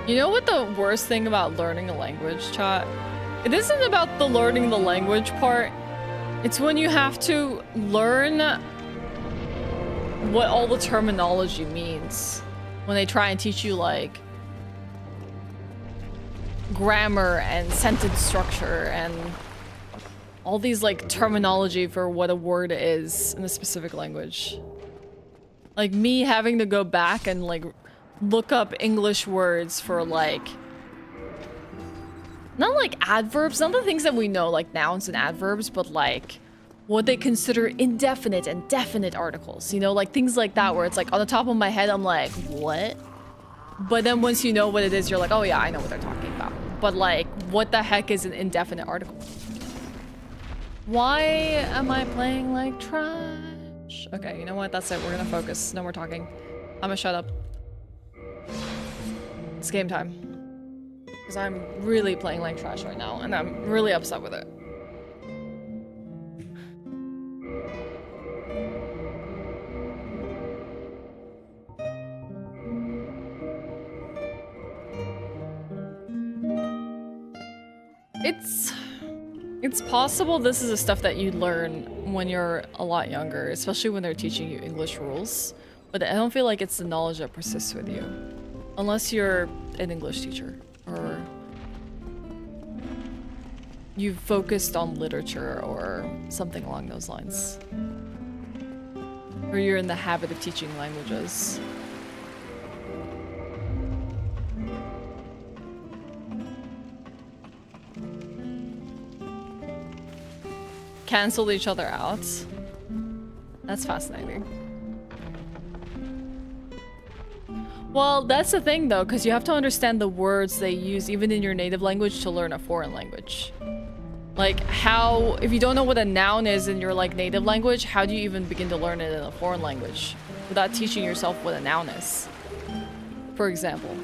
You know what the worst thing about learning a language, chat? It isn't about the learning the language part. It's when you have to learn what all the terminology means. When they try and teach you like grammar and sentence structure and all these like terminology for what a word is in a specific language. Like me having to go back and like look up English words for like, not like adverbs, not the things that we know like nouns and adverbs, but like what they consider indefinite and definite articles, you know, like things like that where it's like on the top of my head I'm like, what? But then once you know what it is, you're like, oh yeah, I know what they're talking about. But like, what the heck is an indefinite article? Why am I playing like trash? Okay, you know what? That's it. We're gonna focus. No more talking. I'm gonna shut up. It's game time. Because I'm really playing like trash right now, and I'm really upset with it. It's possible this is the stuff that you learn when you're a lot younger, especially when they're teaching you English rules. But I don't feel like it's the knowledge that persists with you. Unless you're an English teacher, or you've focused on literature or something along those lines. Or you're in the habit of teaching languages. Cancel each other out. That's fascinating. Well, that's the thing though, because you have to understand the words they use even in your native language to learn a foreign language. Like how, if you don't know what a noun is in your like native language, how do you even begin to learn it in a foreign language without teaching yourself what a noun is? For example.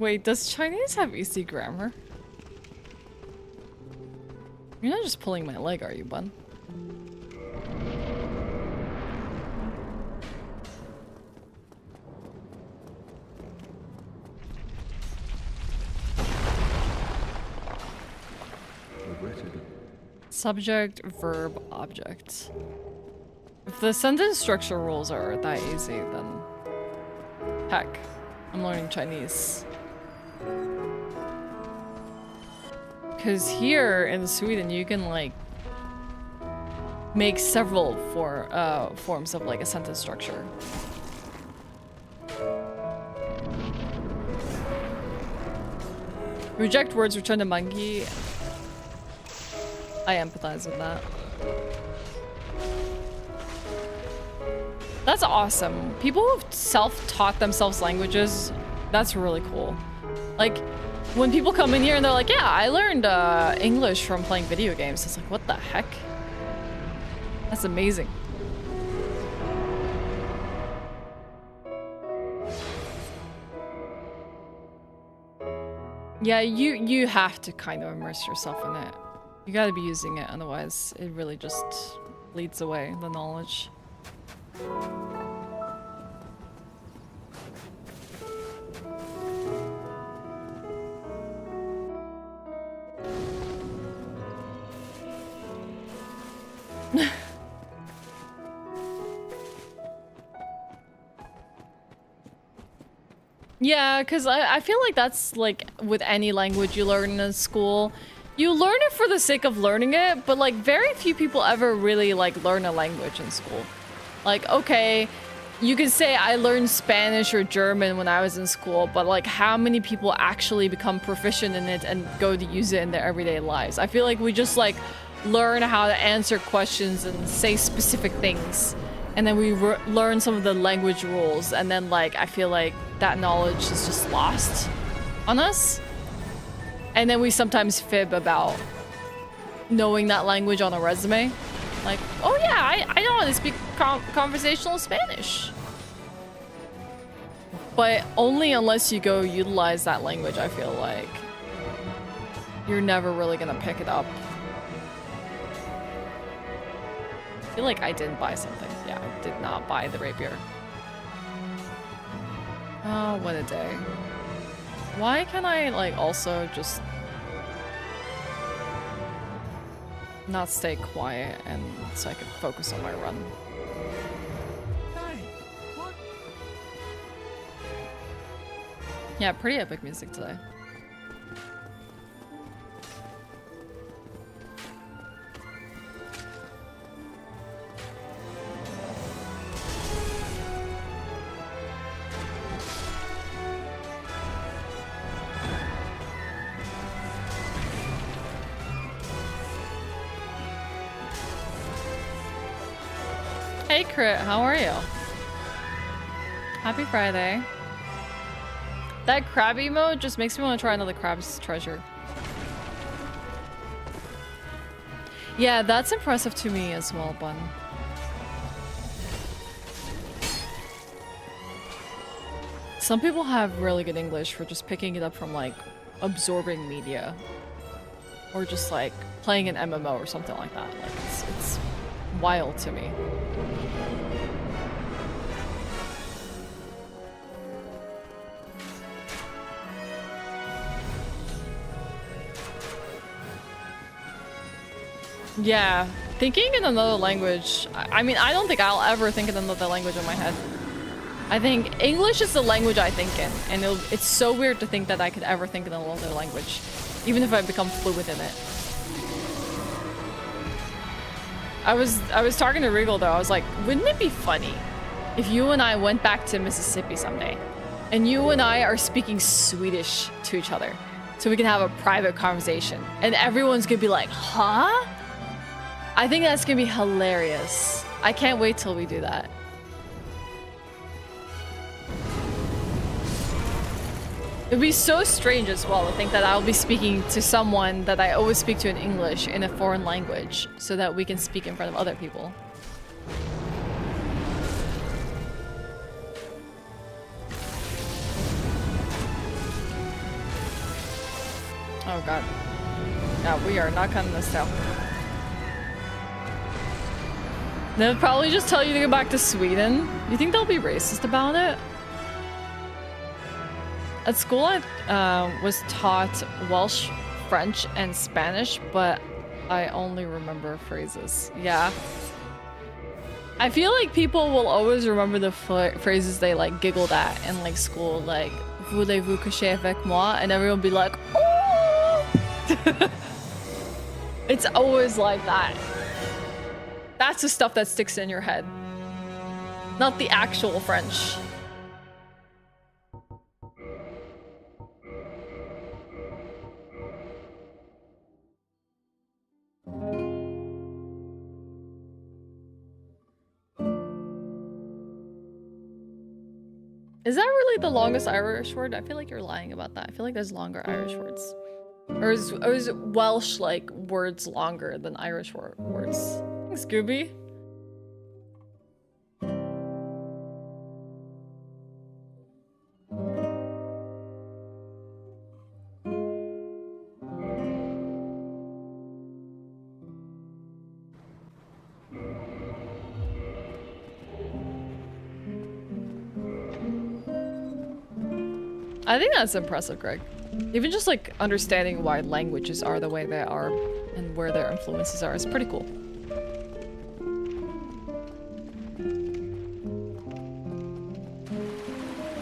Wait, does Chinese have easy grammar? You're not just pulling my leg, are you, bud? Subject, verb, object. If the sentence structure rules are that easy, then heck, I'm learning Chinese. Because here in Sweden, you can like make several forms of like a sentence structure. Reject words, return to monkey. I empathize with that. That's awesome. People who've self-taught themselves languages, that's really cool. Like, when people come in here and they're like, yeah, I learned English from playing video games. It's like, what the heck? That's amazing. Yeah, you have to kind of immerse yourself in it. You gotta be using it, otherwise it really just bleeds away, the knowledge. Yeah, because I feel like that's like with any language you learn in school, You learn it for the sake of learning it, but like very few people ever really like learn a language in school. Like, okay, you can say I learned Spanish or German when I was in school, but like how many people actually become proficient in it and go to use it in their everyday lives? I feel like we just like learn how to answer questions and say specific things. And then we learn some of the language rules. And then like, I feel like that knowledge is just lost on us. And then we sometimes fib about knowing that language on a resume. Like, oh yeah, I know how to speak conversational Spanish. But only unless you go utilize that language, I feel like you're never really gonna pick it up. I feel like I didn't buy something. Yeah, I did not buy the rapier. Oh, what a day. Why can't I, like, also just not stay quiet and so I can focus on my run? Yeah, pretty epic music today. Hey Crit, how are you? Happy Friday. That crab emote just makes me want to try another crab's treasure. Yeah, that's impressive to me as well, Bun. Some people have really good English for just picking it up from like absorbing media. Or just like playing an MMO or something like that. Like it's wild to me. Yeah, thinking in another language. I mean, I don't think I'll ever think in another language in my head. I think English is the language I think in, and it's so weird to think that I could ever think in another language, even if I become fluent in it. I was talking to Regal though. I was like, wouldn't it be funny if you and I went back to Mississippi someday, and you and I are speaking Swedish to each other, so we can have a private conversation, and everyone's gonna be like, huh? I think that's gonna be hilarious. I can't wait till we do that. It'd be so strange as well to think that I'll be speaking to someone that I always speak to in English in a foreign language so that we can speak in front of other people. Oh god. Yeah, we are not cutting this down. They'll probably just tell you to go back to Sweden. You think they'll be racist about it? At school, I was taught Welsh, French, and Spanish, but I only remember phrases. Yeah. I feel like people will always remember the phrases they like giggled at in like school, like "Voulez-vous coucher avec moi?" and everyone will be like, "Oh!" It's always like that. That's the stuff that sticks in your head, not the actual French. Is that really the longest Irish word? I feel like you're lying about that. I feel like there's longer Irish words. Or is Welsh like words longer than Irish words? Thanks, Scooby. I think that's impressive, Greg. Even just like understanding why languages are the way they are and where their influences are is pretty cool.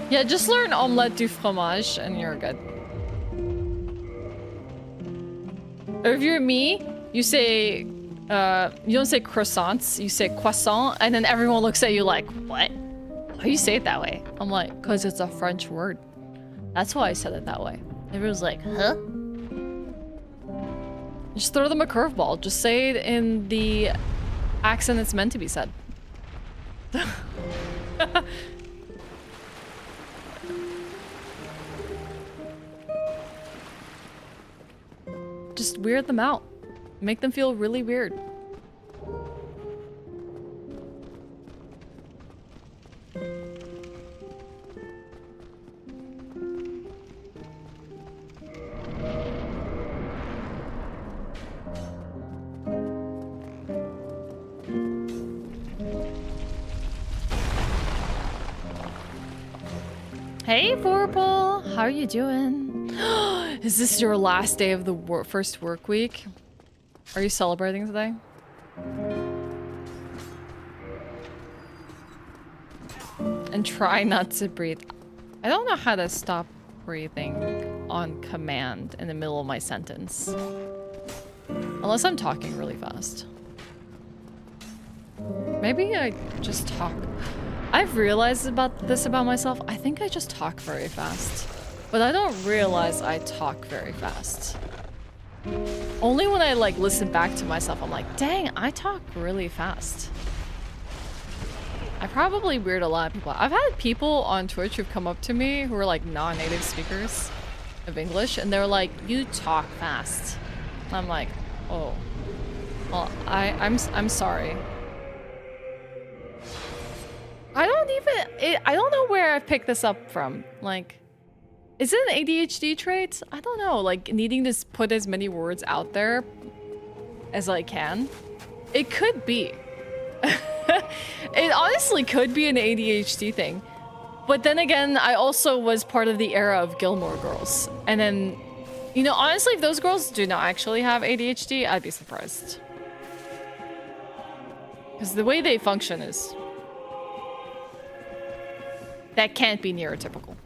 Yeah, just learn omelette du fromage and you're good. Or if you're me, you say, you don't say croissants, you say croissant, and then everyone looks at you like, what? Why do you say it that way? I'm like, because it's a French word. That's why I said it that way. Everyone's like, huh? Just throw them a curveball. Just say it in the accent it's meant to be said. Just weird them out. Make them feel really weird. Hey, Vorpal! How are you doing? Is this your last day of the first work week? Are you celebrating today? And try not to breathe. I don't know how to stop breathing on command in the middle of my sentence. Unless I'm talking really fast. Maybe I just talk. I've realized this about myself. I think I just talk very fast. But I don't realize I talk very fast. Only when I like listen back to myself, I'm like, dang, I talk really fast. I probably weird a lot of people. I've had people on Twitch who've come up to me who are like non-native speakers of English, and they're like, you talk fast. And I'm like, oh. Well, I'm sorry. I don't know where I picked this up from. Like, is it an ADHD trait? I don't know. Like, needing to put as many words out there as I can. It could be. It honestly could be an ADHD thing. But then again, I also was part of the era of Gilmore Girls. And then, you know, honestly, if those girls do not actually have ADHD, I'd be surprised. Because the way they function is... that can't be neurotypical.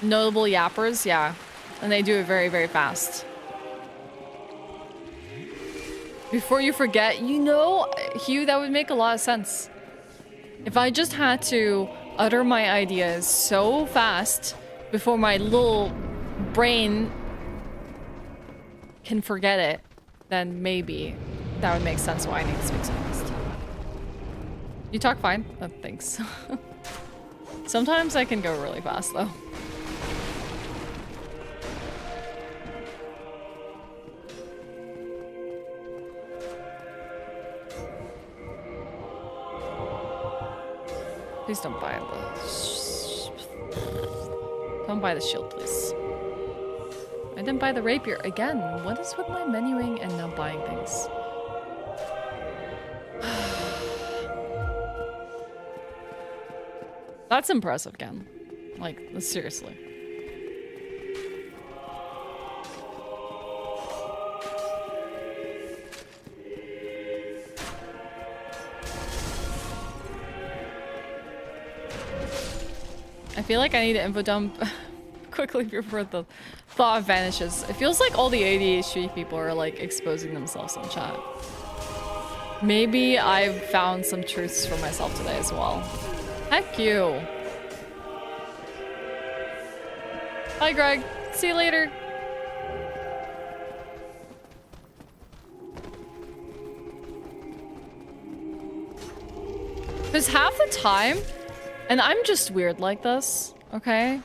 Notable yappers, yeah. And they do it very, very fast. Before you forget, you know, Hugh, that would make a lot of sense. If I just had to utter my ideas so fast before my little brain can forget it, then maybe that would make sense why I need to speak so fast. You talk fine. Oh, thanks. Sometimes I can go really fast, though. Please don't buy the... Don't buy the shield, please. I didn't buy the rapier. Again, what is with my menuing and not buying things? That's impressive, Ken. Like, seriously. I feel like I need to info dump quickly before the thought vanishes. It feels like all the ADHD people are like exposing themselves in chat. Maybe I've found some truths for myself today as well. Heck you. Bye, Greg. See you later. Because half the time, and I'm just weird like this, okay?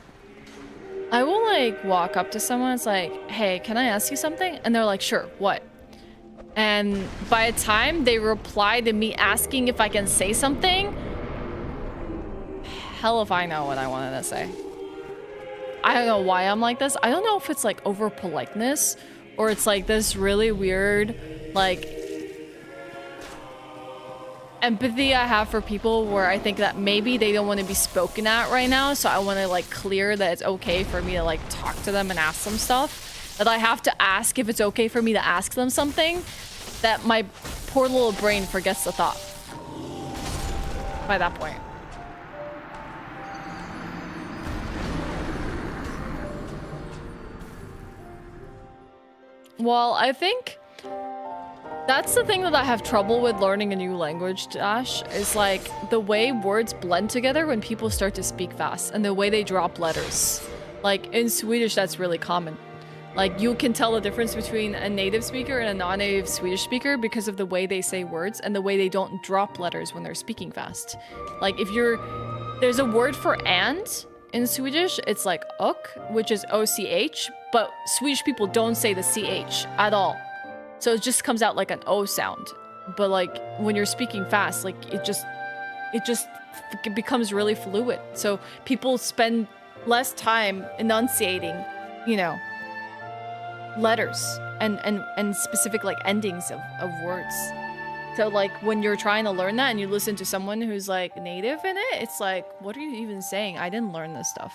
I will like walk up to someone, it's like, hey, can I ask you something? And they're like, sure, what? And by the time they reply to me asking if I can say something, hell if I know what I wanted to say. I don't know why I'm like this. I don't know if it's like over politeness or it's like this really weird, like, empathy I have for people where I think that maybe they don't want to be spoken at right now, so I want to like clear that it's okay for me to like talk to them and ask them stuff, that I have to ask if it's okay for me to ask them something, that my poor little brain forgets the thought by that point. Well, I think that's the thing that I have trouble with learning a new language, Ash, is like the way words blend together when people start to speak fast and the way they drop letters. Like in Swedish, that's really common. Like you can tell the difference between a native speaker and a non-native Swedish speaker because of the way they say words and the way they don't drop letters when they're speaking fast. Like if there's a word for and in Swedish, it's like ok, which is OCH, but Swedish people don't say the CH at all. So it just comes out like an O sound. But like when you're speaking fast, like it just becomes really fluid. So people spend less time enunciating, you know, letters and specific like endings of words. So like when you're trying to learn that and you listen to someone who's like native in it, it's like, what are you even saying? I didn't learn this stuff.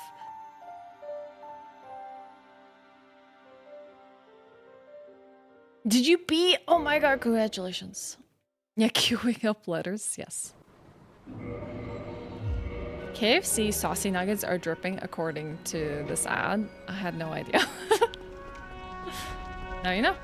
Did you beat? Oh my god, congratulations. Yeah, queuing up letters, yes. KFC saucy nuggets are dripping according to this ad. I had no idea. Now you know.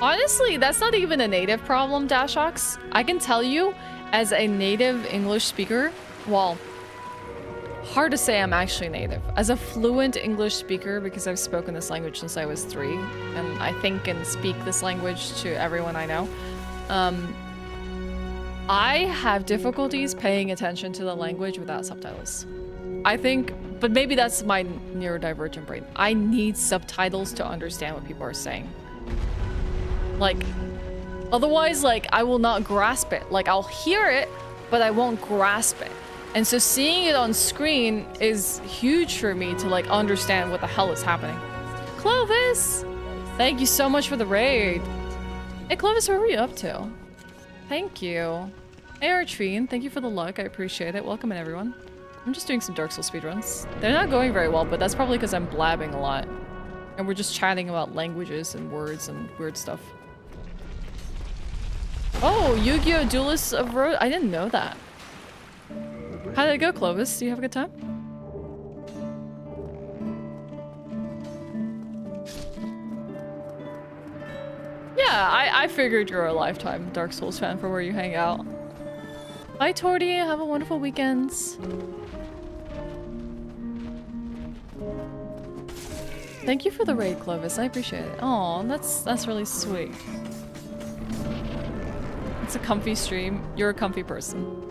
Honestly, that's not even a native problem, Dashox. I can tell you, as a native English speaker, well, hard to say I'm actually native. As a fluent English speaker, because I've spoken this language since I was 3, and I think and speak this language to everyone I know, I have difficulties paying attention to the language without subtitles. I think, but maybe that's my neurodivergent brain. I need subtitles to understand what people are saying. Like, otherwise, like, I will not grasp it. Like, I'll hear it, but I won't grasp it. And so seeing it on screen is huge for me to, like, understand what the hell is happening. Clovis! Thank you so much for the raid. Hey, Clovis, what were you up to? Thank you. Hey, Artrine, thank you for the luck. I appreciate it. Welcome in, everyone. I'm just doing some Dark Souls speedruns. They're not going very well, but that's probably because I'm blabbing a lot. And we're just chatting about languages and words and weird stuff. Oh, Yu-Gi-Oh! Duelists of Road. I didn't know that. How did it go, Clovis? Do you have a good time? Yeah, I figured you're a lifetime Dark Souls fan for where you hang out. Bye, Torty. Have a wonderful weekend. Thank you for the raid, Clovis. I appreciate it. Oh, that's really sweet. It's a comfy stream. You're a comfy person.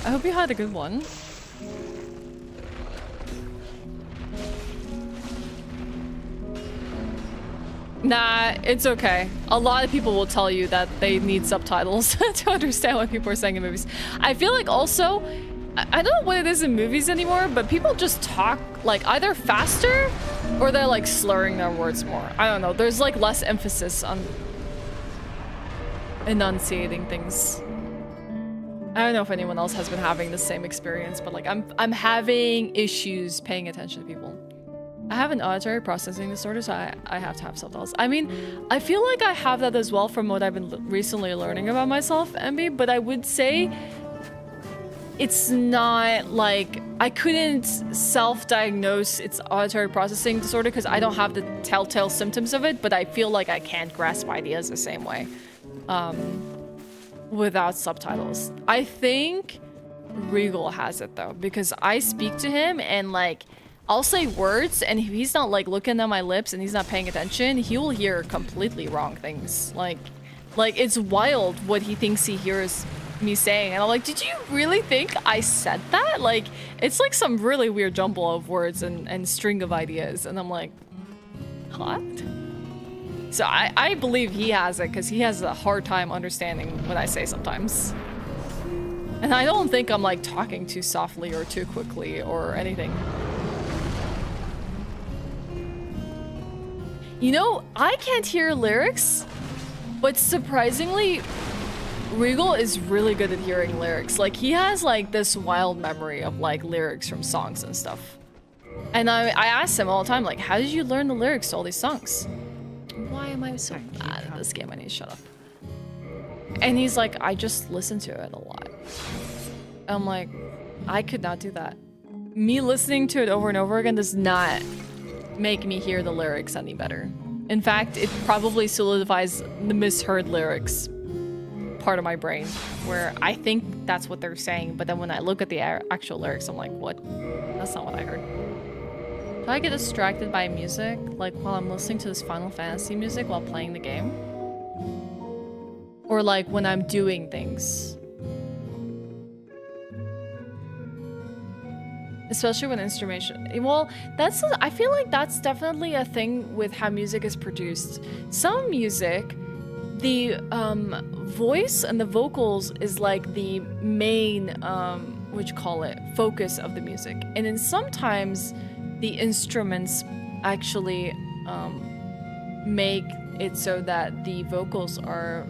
I hope you had a good one. Nah, it's okay. A lot of people will tell you that they need subtitles to understand what people are saying in movies. I feel like also, I don't know what it is in movies anymore, but people just talk like either faster or they're like slurring their words more. I don't know. There's like less emphasis on enunciating things. I don't know if anyone else has been having the same experience, but like I'm having issues paying attention to people. I have an auditory processing disorder, so I have to have subtitles. I mean, I feel like I have that as well from what I've been recently learning about myself, Emby, but I would say it's not like I couldn't self-diagnose its auditory processing disorder because I don't have the telltale symptoms of it, but I feel like I can't grasp ideas the same way without subtitles. I think Regal has it though, because I speak to him and like I'll say words and if he's not like looking at my lips and he's not paying attention, he will hear completely wrong things. Like it's wild what he thinks he hears me saying, and I'm like, did you really think I said that? Like, it's like some really weird jumble of words and string of ideas, and I'm like, what? So I believe he has it because he has a hard time understanding what I say sometimes. And I don't think I'm like talking too softly or too quickly or anything. You know, I can't hear lyrics, but surprisingly, Regal is really good at hearing lyrics. Like, he has like this wild memory of like lyrics from songs and stuff. And I ask him all the time, like, how did you learn the lyrics to all these songs? Why am I so bad at this game? I need to shut up. And he's like, I just listen to it a lot. I'm like, I could not do that. me listening to it over and over again does not make me hear the lyrics any better. In fact, it probably solidifies the misheard lyrics part of my brain, where I think that's what they're saying, but then when I look at the actual lyrics, I'm like, what? That's not what I heard. Do I get distracted by music, like while I'm listening to this Final Fantasy music while playing the game? Or like when I'm doing things? Especially when instrumentation. Well, I feel like that's definitely a thing with how music is produced. Some music, the voice and the vocals is like the main, focus of the music. And then sometimes the instruments actually make it so that the vocals are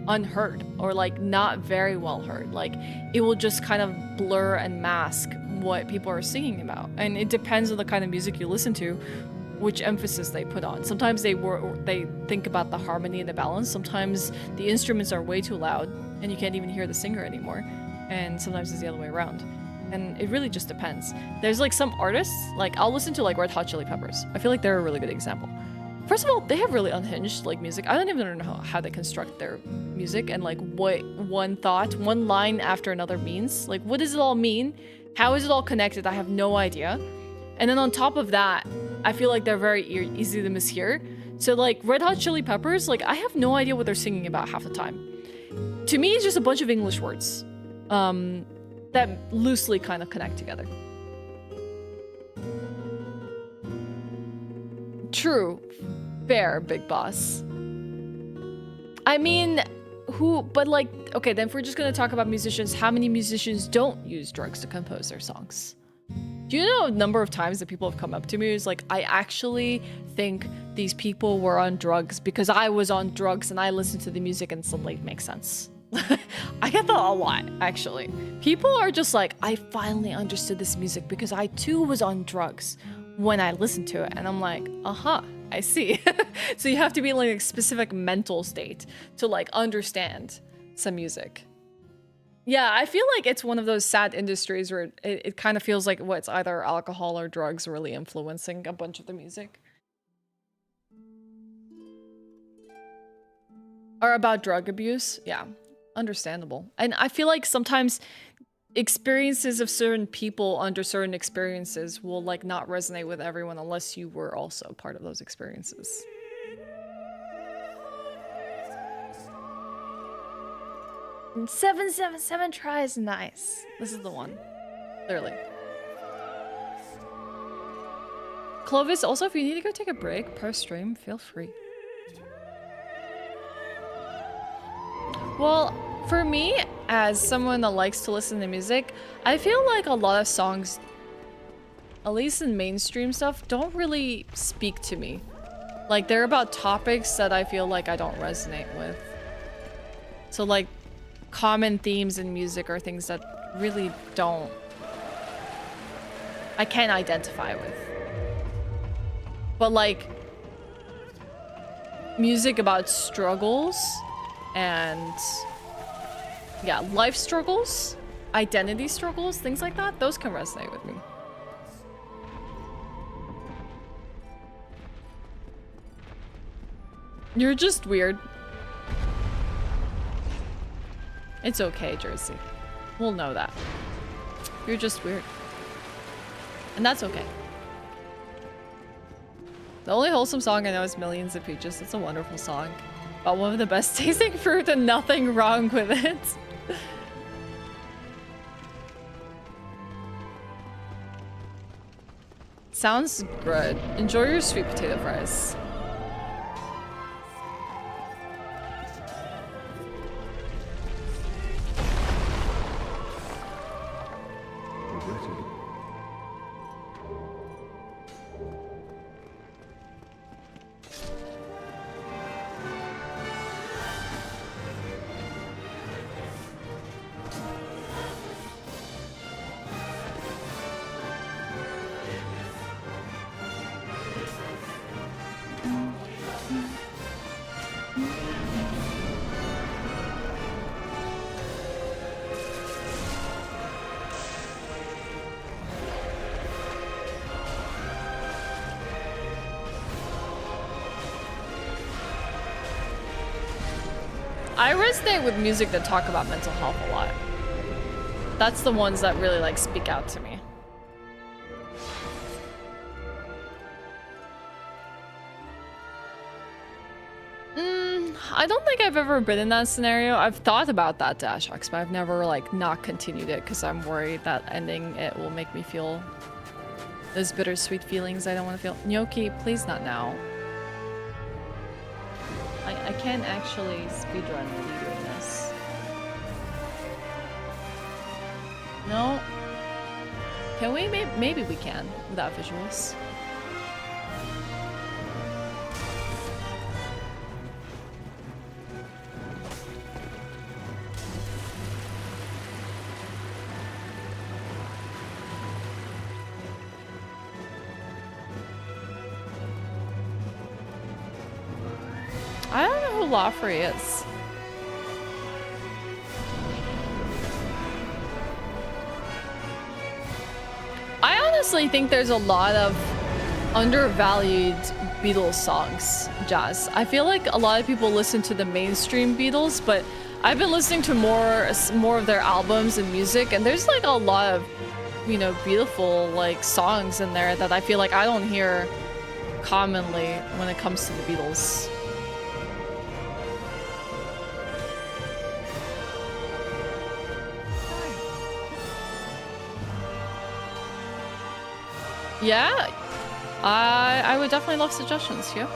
unheard or like not very well heard. Like it will just kind of blur and mask what people are singing about, and it depends on the kind of music you listen to, which emphasis they put on. Sometimes they think about the harmony and the balance. Sometimes the instruments are way too loud and you can't even hear the singer anymore, and sometimes it's the other way around. And it really just depends. There's like some artists, like I'll listen to like Red Hot Chili Peppers. I feel like they're a really good example. First of all, they have really unhinged like music. I don't even know how they construct their music and like what one line after another means. Like what does it all mean? How is it all connected? I have no idea. And then on top of that, I feel like they're very easy to mishear. So like Red Hot Chili Peppers, like I have no idea what they're singing about half the time. To me, it's just a bunch of English words that loosely kind of connect together. True. Fair, Big Boss. I mean, but like, okay, then if we're just gonna talk about musicians, how many musicians don't use drugs to compose their songs? Do you know a number of times that people have come up to me who's like, I actually think these people were on drugs because I was on drugs and I listened to the music and suddenly it makes sense. I get that a lot, actually. People are just like, I finally understood this music because I too was on drugs when I listened to it. And I'm like, I see. So you have to be in like a specific mental state to like understand some music. Yeah, I feel like it's one of those sad industries where it kind of feels like it's either alcohol or drugs really influencing a bunch of the music. Or about drug abuse. Yeah, understandable. And I feel like sometimes experiences of certain people under certain experiences will like not resonate with everyone unless you were also part of those experiences. And 777 tries, nice. This is the one, clearly. Clovis, also if you need to go take a break per stream, feel free. Well, for me, as someone that likes to listen to music, I feel like a lot of songs, at least in mainstream stuff, don't really speak to me. Like, they're about topics that I feel like I don't resonate with. So, like, common themes in music are things that really I can't identify with. But, like, music about struggles and yeah, life struggles, identity struggles, things like that, those can resonate with me. You're just weird. It's okay, Jersey. We'll know that. You're just weird. And that's okay. The only wholesome song I know is Millions of Peaches. It's a wonderful song. About one of the best tasting fruit and nothing wrong with it. Sounds good. Enjoy your sweet potato fries. I resonate with music that talk about mental health a lot. That's the ones that really like speak out to me. I don't think I've ever been in that scenario. I've thought about that Dash X, but I've never like not continued it because I'm worried that ending it will make me feel those bittersweet feelings I don't want to feel. Gnocchi, please not now. I can't actually speedrun with you doing this. No. Can we? Maybe we can without visuals. I don't know who Lawfrey is. I honestly think there's a lot of undervalued Beatles songs, Jazz. I feel like a lot of people listen to the mainstream Beatles, but I've been listening to more of their albums and music, and there's like a lot of, you know, beautiful like songs in there that I feel like I don't hear commonly when it comes to the Beatles. Yeah, I would definitely love suggestions, yeah.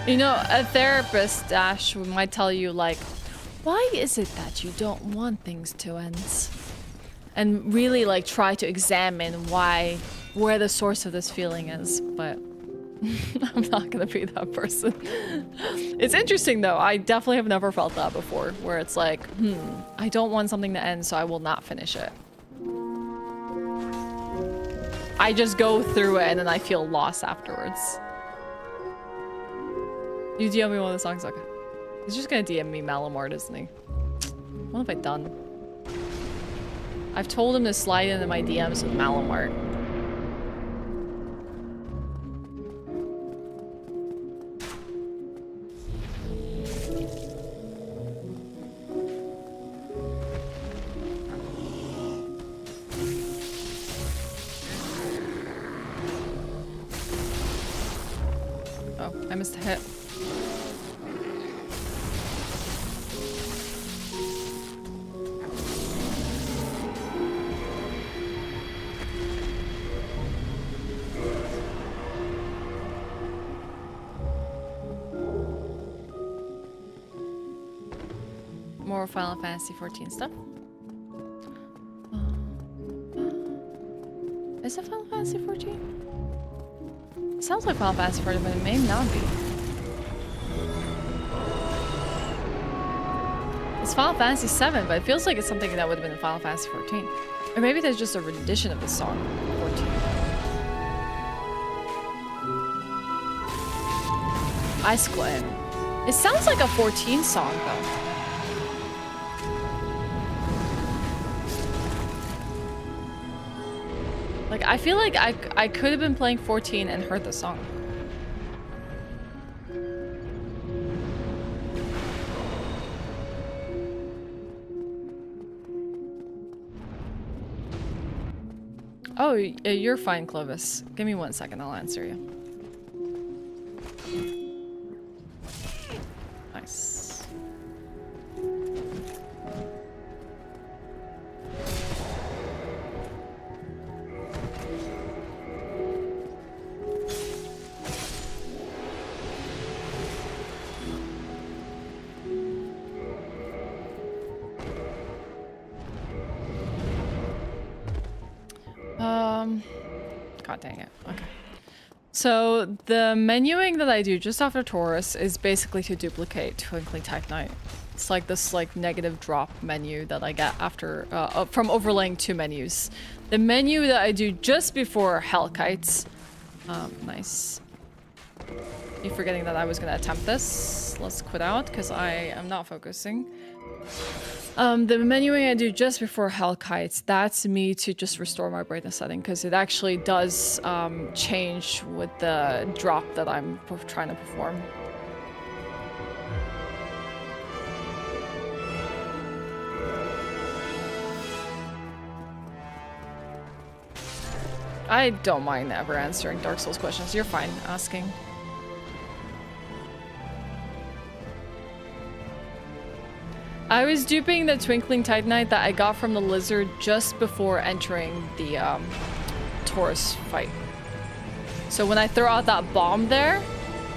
You know, a therapist, Ash, might tell you, like, why is it that you don't want things to end? And really, like, try to examine where the source of this feeling is, but I'm not gonna be that person. It's interesting though, I definitely have never felt that before, where it's like, I don't want something to end, so I will not finish it. I just go through it and then I feel lost afterwards. You DM me one of the songs? Okay. He's just gonna DM me Malamart, isn't he? What have I done? I've told him to slide into my DMs with Malamart. I missed a hit. More Final Fantasy 14 stuff. Is it Final Fantasy 14? It sounds like Final Fantasy 14, but it may not be. It's Final Fantasy 7, but it feels like it's something that would have been in Final Fantasy 14. Or maybe there's just a rendition of the song 14. Icicle Inn. It sounds like a 14 song though. Like, I feel like I could have been playing 14 and heard the song. Oh, you're fine, Clovis. Give me 1 second, I'll answer you. Nice. God dang it. Okay. So the menuing that I do just after Taurus is basically to duplicate Twinkling Type Night. It's like this like negative drop menu that I get after from overlaying 2 menus. The menu that I do just before Hellkites. Nice. You forgetting that I was gonna attempt this? Let's quit out because I am not focusing. The menuing I do just before Hell Kites, that's me to just restore my brightness setting, because it actually does change with the drop that I'm trying to perform. I don't mind ever answering Dark Souls questions. You're fine asking. I was duping the Twinkling Titanite that I got from the lizard just before entering the Taurus fight. So when I throw out that bomb there,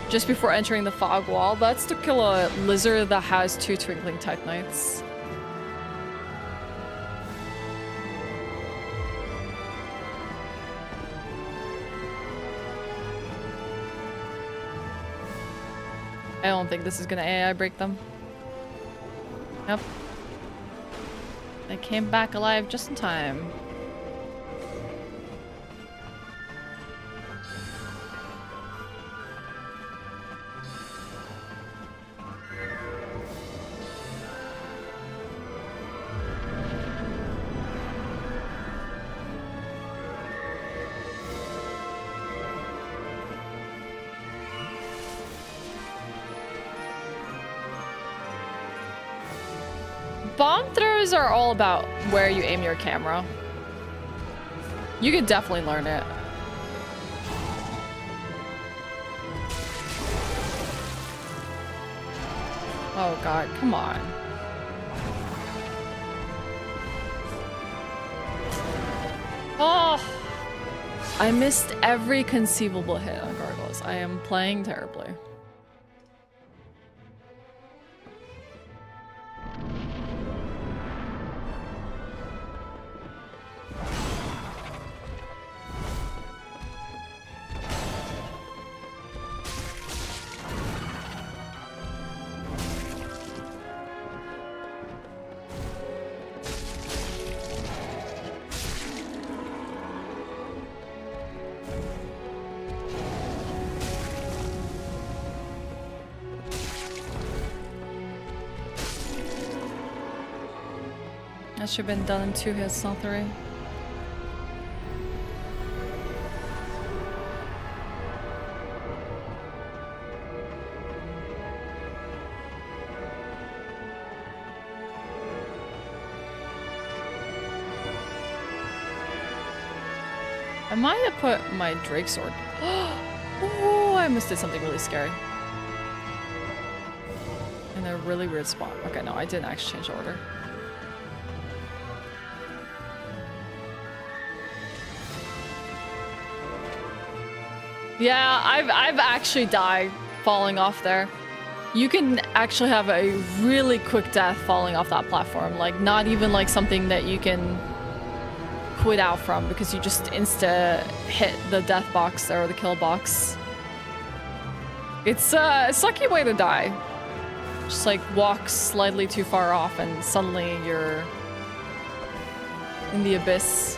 just before entering the fog wall, that's to kill a lizard that has 2 Twinkling Titanites. I don't think this is gonna AI break them. Yep. They came back alive just in time. Bomb throws are all about where you aim your camera. You could definitely learn it. Oh god, come on. Oh! I missed every conceivable hit on Gargoyles. I am playing terribly. That should have been done in 2 hits, not 3. I might have put my Drake sword. Oh, I almost did something really scary. In a really weird spot. Okay, no, I didn't actually change the order. Yeah, I've actually died falling off there. You can actually have a really quick death falling off that platform. Like, not even like something that you can quit out from, because you just insta hit the death box or the kill box. It's a sucky way to die. Just like walk slightly too far off and suddenly you're in the abyss.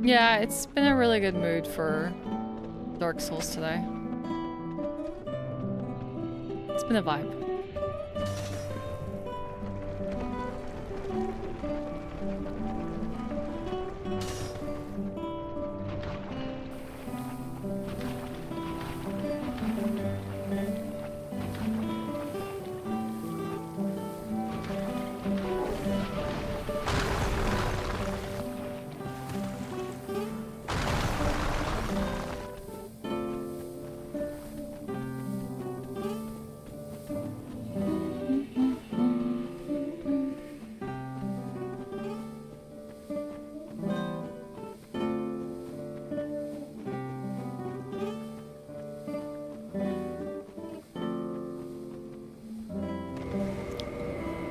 Yeah, it's been a really good mood for Dark Souls today. It's been a vibe.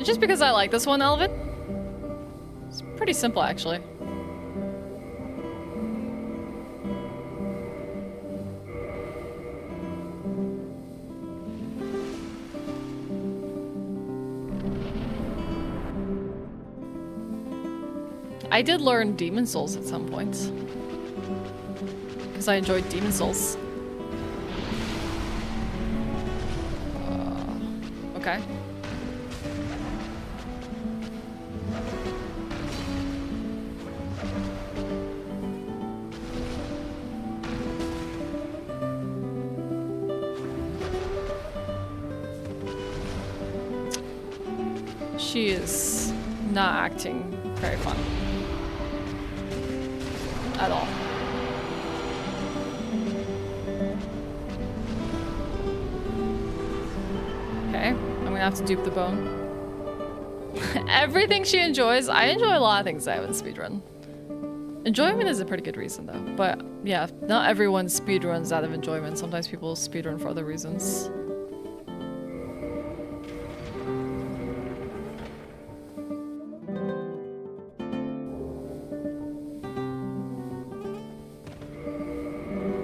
Just because I like this one, Elvin. It's pretty simple, actually. I did learn Demon Souls at some point. Because I enjoyed Demon Souls. Okay. She is not acting very fun. At all. Okay, I'm gonna have to dupe the bone. Everything she enjoys, I enjoy a lot of things I have in speedrun. Enjoyment is a pretty good reason though, but yeah, not everyone speedruns out of enjoyment. Sometimes people speedrun for other reasons.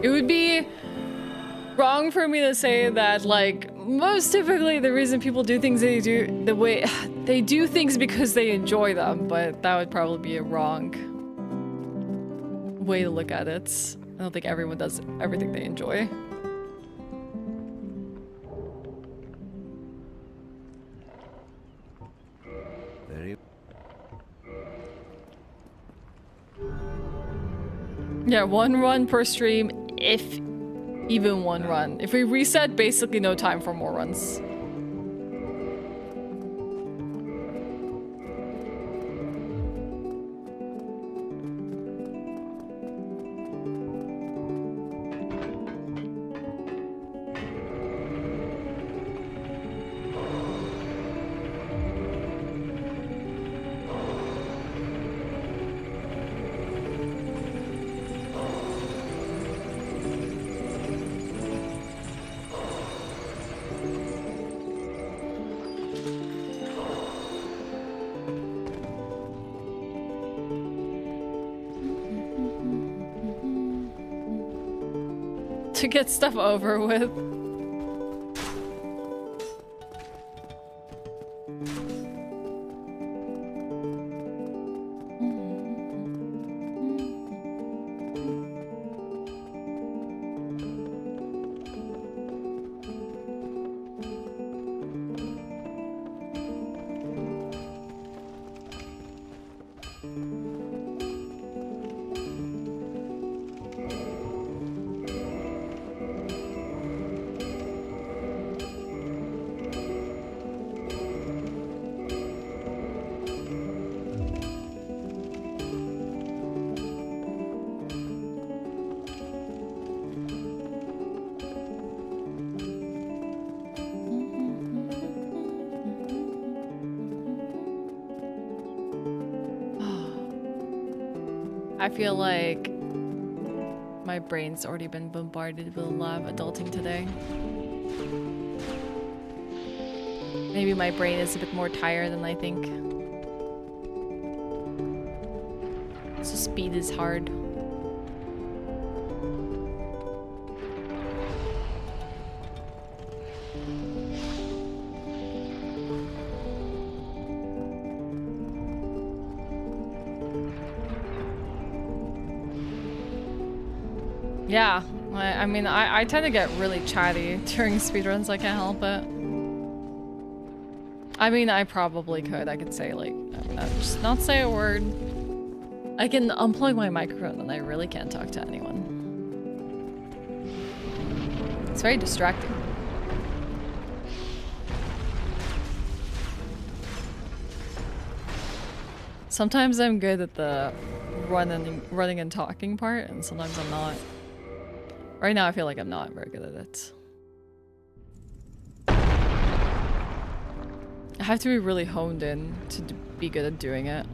It would be wrong for me to say that, like, most typically the reason people do things they do, the way they do things because they enjoy them, but that would probably be a wrong way to look at it. I don't think everyone does everything they enjoy. Yeah, one run per stream, if even one run. If we reset, basically no time for more runs. To get stuff over with. I feel like my brain's already been bombarded with a lot of adulting today. Maybe my brain is a bit more tired than I think. So speed is hard. Yeah, I mean, I tend to get really chatty during speedruns, I can't help it. I mean, I probably could. I could say, like, just not say a word. I can unplug my microphone and I really can't talk to anyone. It's very distracting. Sometimes I'm good at the running and talking part, and sometimes I'm not. Right now, I feel like I'm not very good at it. I have to be really honed in to be good at doing it.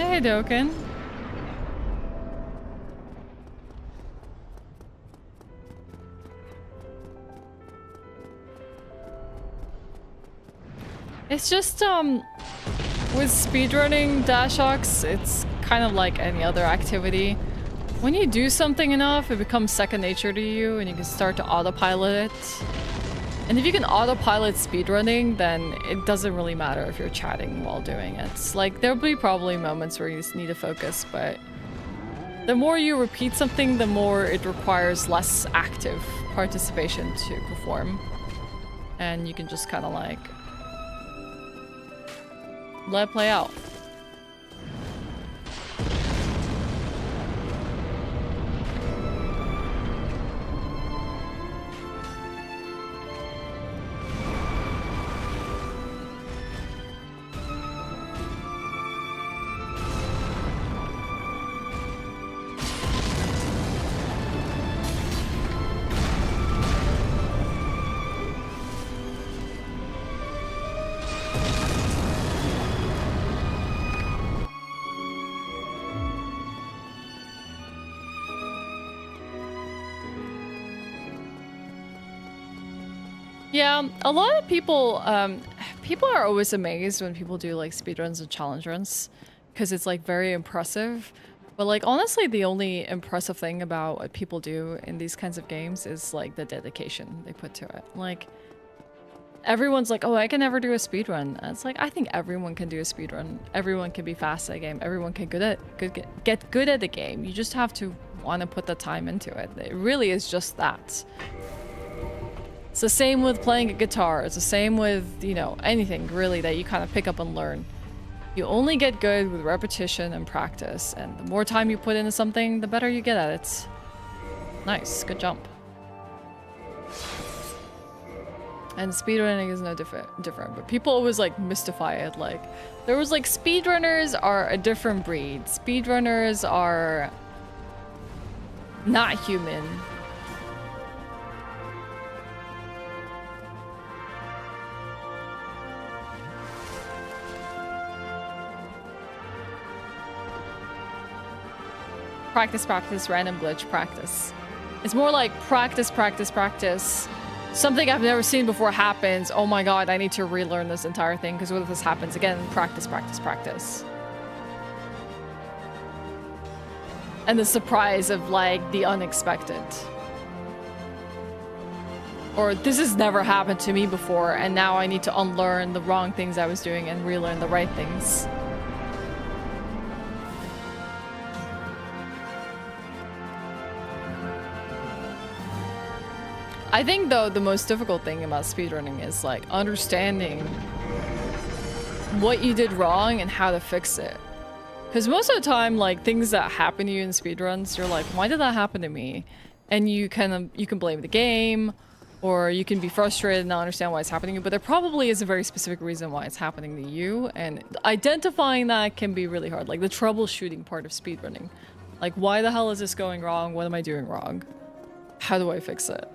Hey, Doken. It's just, with speedrunning Dashox, it's kind of like any other activity. When you do something enough, it becomes second nature to you and you can start to autopilot it. And if you can autopilot speedrunning, then it doesn't really matter if you're chatting while doing it. Like, there'll be probably moments where you just need to focus, but the more you repeat something, the more it requires less active participation to perform. And you can just kind of like let it play out. Yeah, a lot of people, people are always amazed when people do like speedruns and challenge runs because it's like very impressive. But like honestly, the only impressive thing about what people do in these kinds of games is like the dedication they put to it. Like everyone's like, oh, I can never do a speedrun. And it's like, I think everyone can do a speedrun. Everyone can be fast at a game. Everyone can get good at the game. You just have to want to put the time into it. It really is just that. It's the same with playing a guitar. It's the same with, you know, anything really that you kind of pick up and learn. You only get good with repetition and practice, and the more time you put into something, the better you get at it. Nice, good jump. And speedrunning is no different, but people always like mystify it. Like, there was like speedrunners are a different breed. Speedrunners are not human. Practice, practice, random glitch, practice. It's more like practice, practice, practice. Something I've never seen before happens. Oh my god, I need to relearn this entire thing because what if this happens again? Practice, practice, practice. And the surprise of like the unexpected. Or this has never happened to me before and now I need to unlearn the wrong things I was doing and relearn the right things. I think though the most difficult thing about speedrunning is like understanding what you did wrong and how to fix it. Because most of the time, like things that happen to you in speedruns, you're like, why did that happen to me? And you can blame the game, or you can be frustrated and not understand why it's happening to you, but there probably is a very specific reason why it's happening to you, and identifying that can be really hard. Like the troubleshooting part of speedrunning. Like, why the hell is this going wrong? What am I doing wrong? How do I fix it?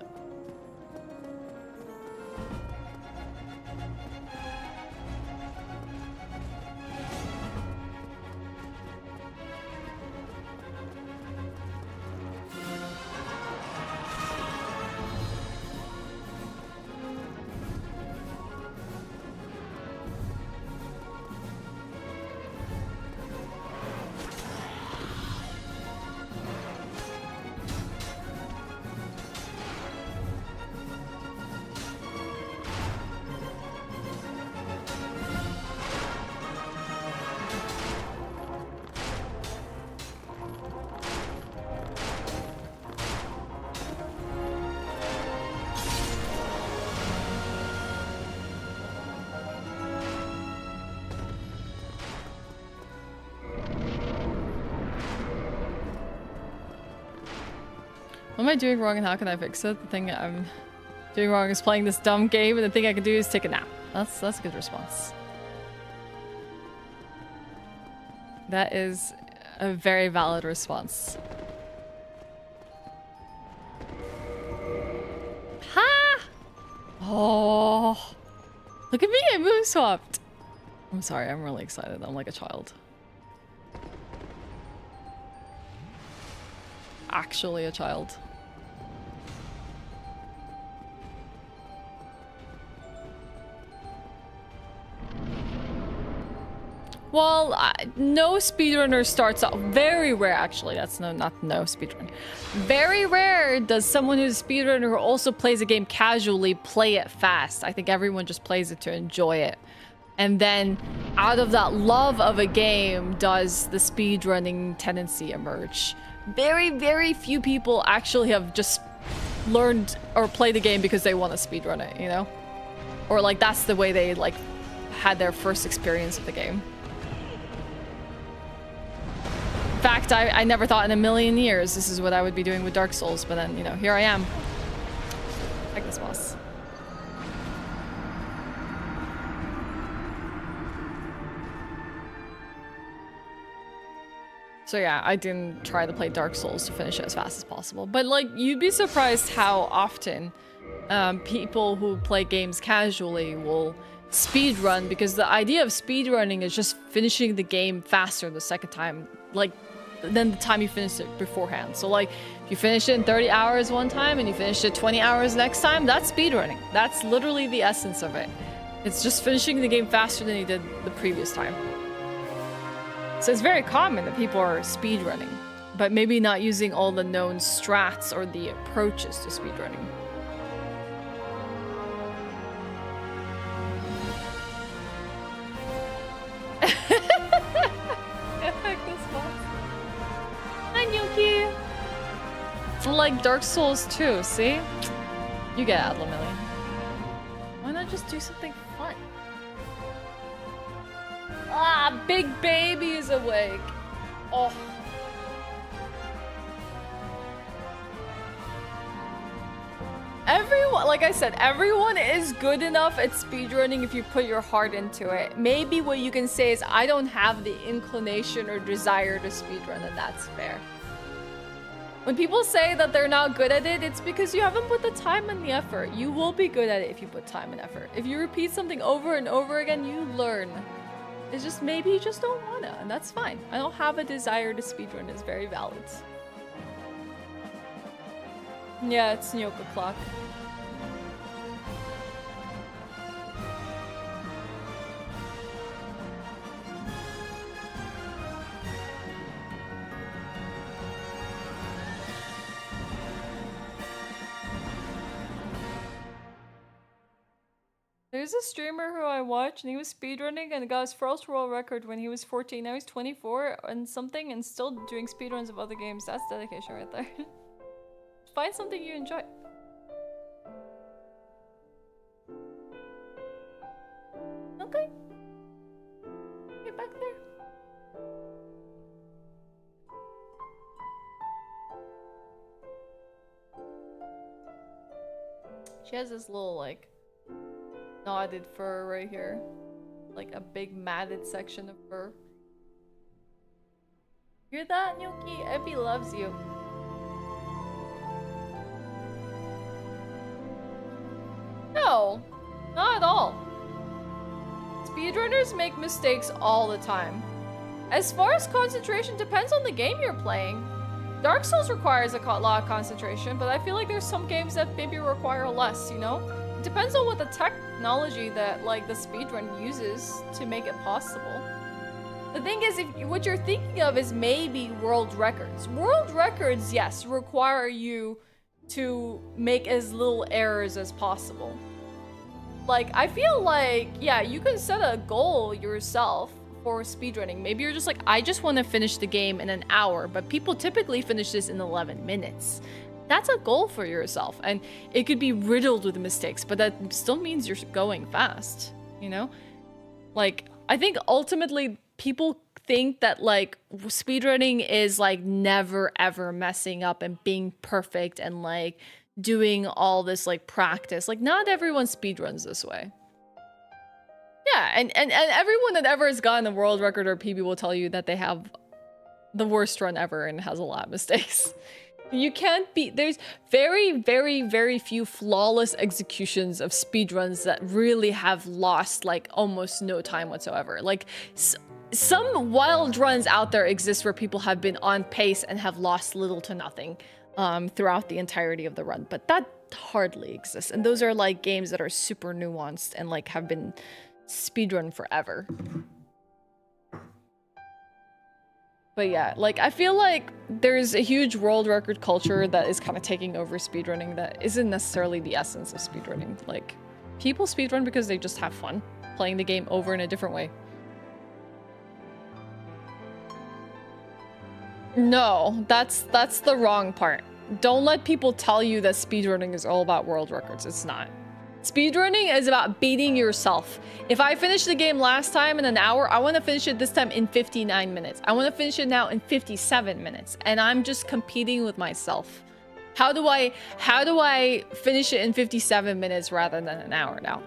What am I doing wrong and how can I fix it? The thing I'm doing wrong is playing this dumb game and the thing I can do is take a nap. That's a good response. That is a very valid response. Ha! Oh, look at me, I move swapped. I'm sorry, I'm really excited. I'm like a child. actually a child. Well, no speedrunner starts off. Very rare, actually. That's not no speedrun. Very rare does someone who's a speedrunner who also plays a game casually play it fast. I think everyone just plays it to enjoy it. And then out of that love of a game does the speedrunning tendency emerge. Very, very few people actually have just learned or played the game because they want to speedrun it, you know? Or like that's the way they like had their first experience with the game. In fact, I never thought in a million years this is what I would be doing with Dark Souls, but then, you know, here I am. Like this boss. So yeah, I didn't try to play Dark Souls to finish it as fast as possible. But like, you'd be surprised how often people who play games casually will speedrun, because the idea of speedrunning is just finishing the game faster the second time, like, than the time you finished it beforehand. So like, if you finish it in 30 hours one time and you finish it 20 hours next time, that's speedrunning. That's literally the essence of it. It's just finishing the game faster than you did the previous time. So it's very common that people are speedrunning, but maybe not using all the known strats or the approaches to speedrunning. Hi, Yuki! Like Dark Souls 2, see? You get it, Adlamillion. Why not just do something fun? Ah, big baby is awake. Oh. Everyone, like I said, everyone is good enough at speedrunning if you put your heart into it. Maybe what you can say is, I don't have the inclination or desire to speedrun, and that's fair. When people say that they're not good at it, it's because you haven't put the time and the effort. You will be good at it if you put time and effort. If you repeat something over and over again, you learn. It's just maybe you just don't wanna, and that's fine. I don't have a desire to speedrun, it's very valid. Yeah, it's Nyoka clock. There's a streamer who I watch, and he was speedrunning and got his first world record when he was 14. Now he's 24 and something and still doing speedruns of other games. That's dedication right there. Find something you enjoy. Okay. Get back there. She has this little, like, knotted fur right here. Like a big matted section of fur. Hear that, Nyoki? Epi loves you. No, not at all. Speedrunners make mistakes all the time. As far as concentration, depends on the game you're playing. Dark Souls requires a lot of concentration, but I feel like there's some games that maybe require less, you know? It depends on what the technology that, like, the speedrun uses to make it possible. The thing is, what you're thinking of is maybe world records. World records, yes, require you to make as little errors as possible. Like, I feel like, yeah, you can set a goal yourself for speedrunning. Maybe you're just like, I just want to finish the game in an hour, but people typically finish this in 11 minutes. That's a goal for yourself, and it could be riddled with mistakes, but that still means you're going fast, you know? Like, I think ultimately people think that, like, speedrunning is like never ever messing up and being perfect and like doing all this like practice. Like, not everyone speedruns this way. Yeah, and everyone that ever has gotten a world record or PB will tell you that they have the worst run ever and has a lot of mistakes. You can't be, there's very, very, very few flawless executions of speedruns that really have lost like almost no time whatsoever. Like some wild runs out there exist where people have been on pace and have lost little to nothing throughout the entirety of the run, but that hardly exists. And those are like games that are super nuanced and like have been speedrun forever. But yeah, like I feel like there's a huge world record culture that is kind of taking over speedrunning that isn't necessarily the essence of speedrunning. Like people speedrun because they just have fun playing the game over in a different way. No, that's the wrong part. Don't let people tell you that speedrunning is all about world records. It's not. Speedrunning is about beating yourself. If I finished the game last time in an hour, I want to finish it this time in 59 minutes. I want to finish it now in 57 minutes. And I'm just competing with myself. How do I finish it in 57 minutes rather than an hour now?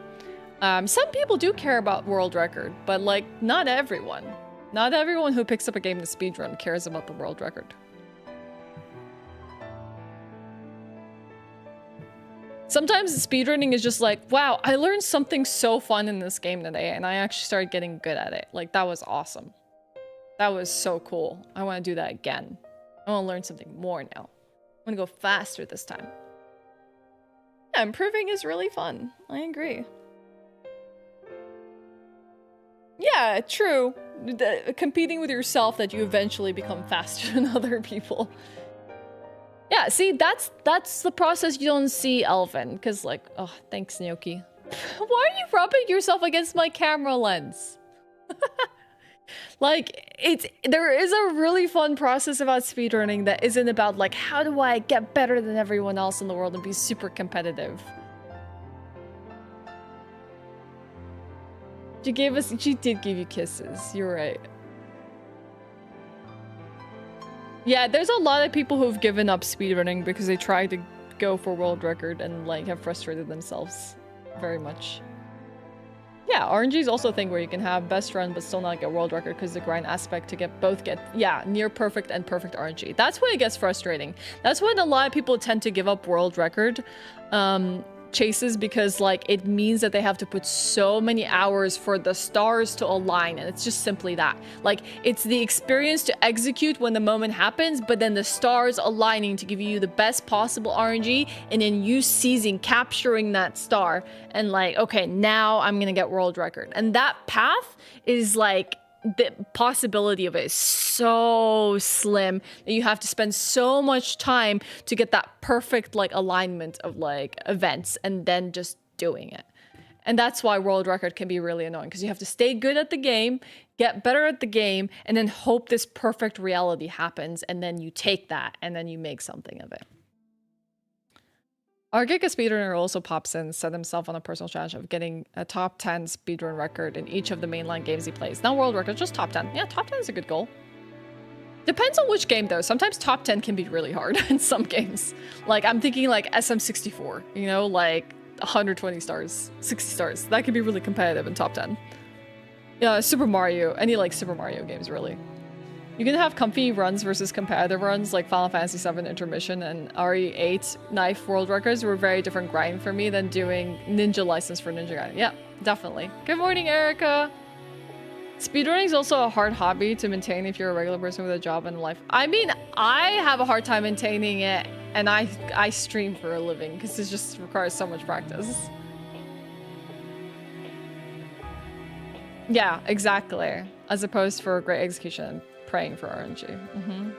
Some people do care about world record, but like not everyone. Not everyone who picks up a game to speedrun cares about the world record. Sometimes speedrunning is just like, wow, I learned something so fun in this game today, and I actually started getting good at it. Like, that was awesome. That was so cool. I want to do that again. I want to learn something more now. I want to go faster this time. Yeah, improving is really fun. I agree. Yeah, true. Competing with yourself that you eventually become faster than other people. Yeah, see, that's the process you don't see, Elvin. Because, like, oh, thanks, Gnocchi. Why are you rubbing yourself against my camera lens? Like, there is a really fun process about speedrunning that isn't about, like, how do I get better than everyone else in the world and be super competitive? She did give you kisses. You're right. Yeah, there's a lot of people who've given up speedrunning because they tried to go for world record and like have frustrated themselves very much. Yeah, RNG is also a thing where you can have best run but still not get world record because the grind aspect to get near perfect and perfect RNG. That's when it gets frustrating. That's when a lot of people tend to give up world record chases because like it means that they have to put so many hours for the stars to align, and it's just simply that. Like, it's the experience to execute when the moment happens, but then the stars aligning to give you the best possible RNG, and then you seizing, capturing that star, and like, okay, now I'm gonna get world record. And that path is like, the possibility of it is so slim that you have to spend so much time to get that perfect like alignment of like events and then just doing it. And that's why world record can be really annoying, because you have to stay good at the game, get better at the game, and then hope this perfect reality happens, and then you take that and then you make something of it. Our Giga speedrunner also pops in, set himself on a personal challenge of getting a top 10 speedrun record in each of the mainline games he plays. Not world record, just top 10. Yeah, top 10 is a good goal. Depends on which game though. Sometimes top 10 can be really hard in some games. Like, I'm thinking like SM64, you know, like 120 stars, 60 stars. That can be really competitive in top 10. Yeah, Super Mario, any like Super Mario games really. You can have comfy runs versus competitive runs, like Final Fantasy VII Intermission and RE8 Knife World Records were very different grind for me than doing Ninja License for Ninja Gaiden. Yeah, definitely. Good morning, Erica! Speedrunning is also a hard hobby to maintain if you're a regular person with a job and life. I mean, I have a hard time maintaining it, and I stream for a living, because it just requires so much practice. Yeah, exactly. As opposed for great execution. Praying for RNG.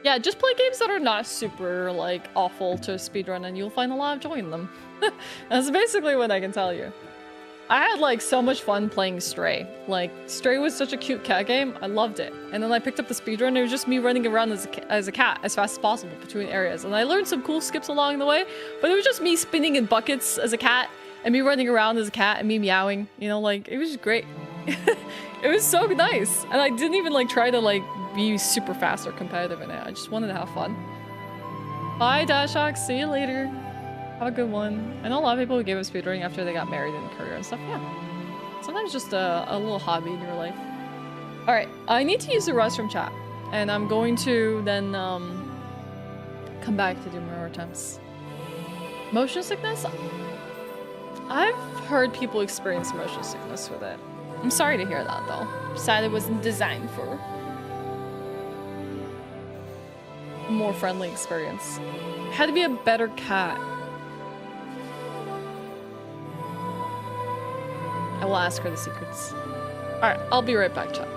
Yeah, just play games that are not super like awful to speedrun and you'll find a lot of joy in them. That's basically what I can tell you. I had like so much fun playing Stray. Like, Stray was such a cute cat game. I loved it. And then I picked up the speedrun. It was just me running around as a cat as fast as possible between areas. And I learned some cool skips along the way, but it was just me spinning in buckets as a cat and me running around as a cat and me meowing. You know, like, it was just great. It was so nice, and I didn't even like try to like be super fast or competitive in it. I just wanted to have fun. Bye, Dashok. See you later. Have a good one. I know a lot of people who gave up speedrunning after they got married and career and stuff. Yeah, sometimes just a little hobby in your life. All right, I need to use the restroom chat, and I'm going to then come back to do more attempts. Motion sickness. I've heard people experience motion sickness with it. I'm sorry to hear that, though. Sad it wasn't designed for a more friendly experience. It had to be a better cat. I will ask her the secrets. Alright, I'll be right back, chat.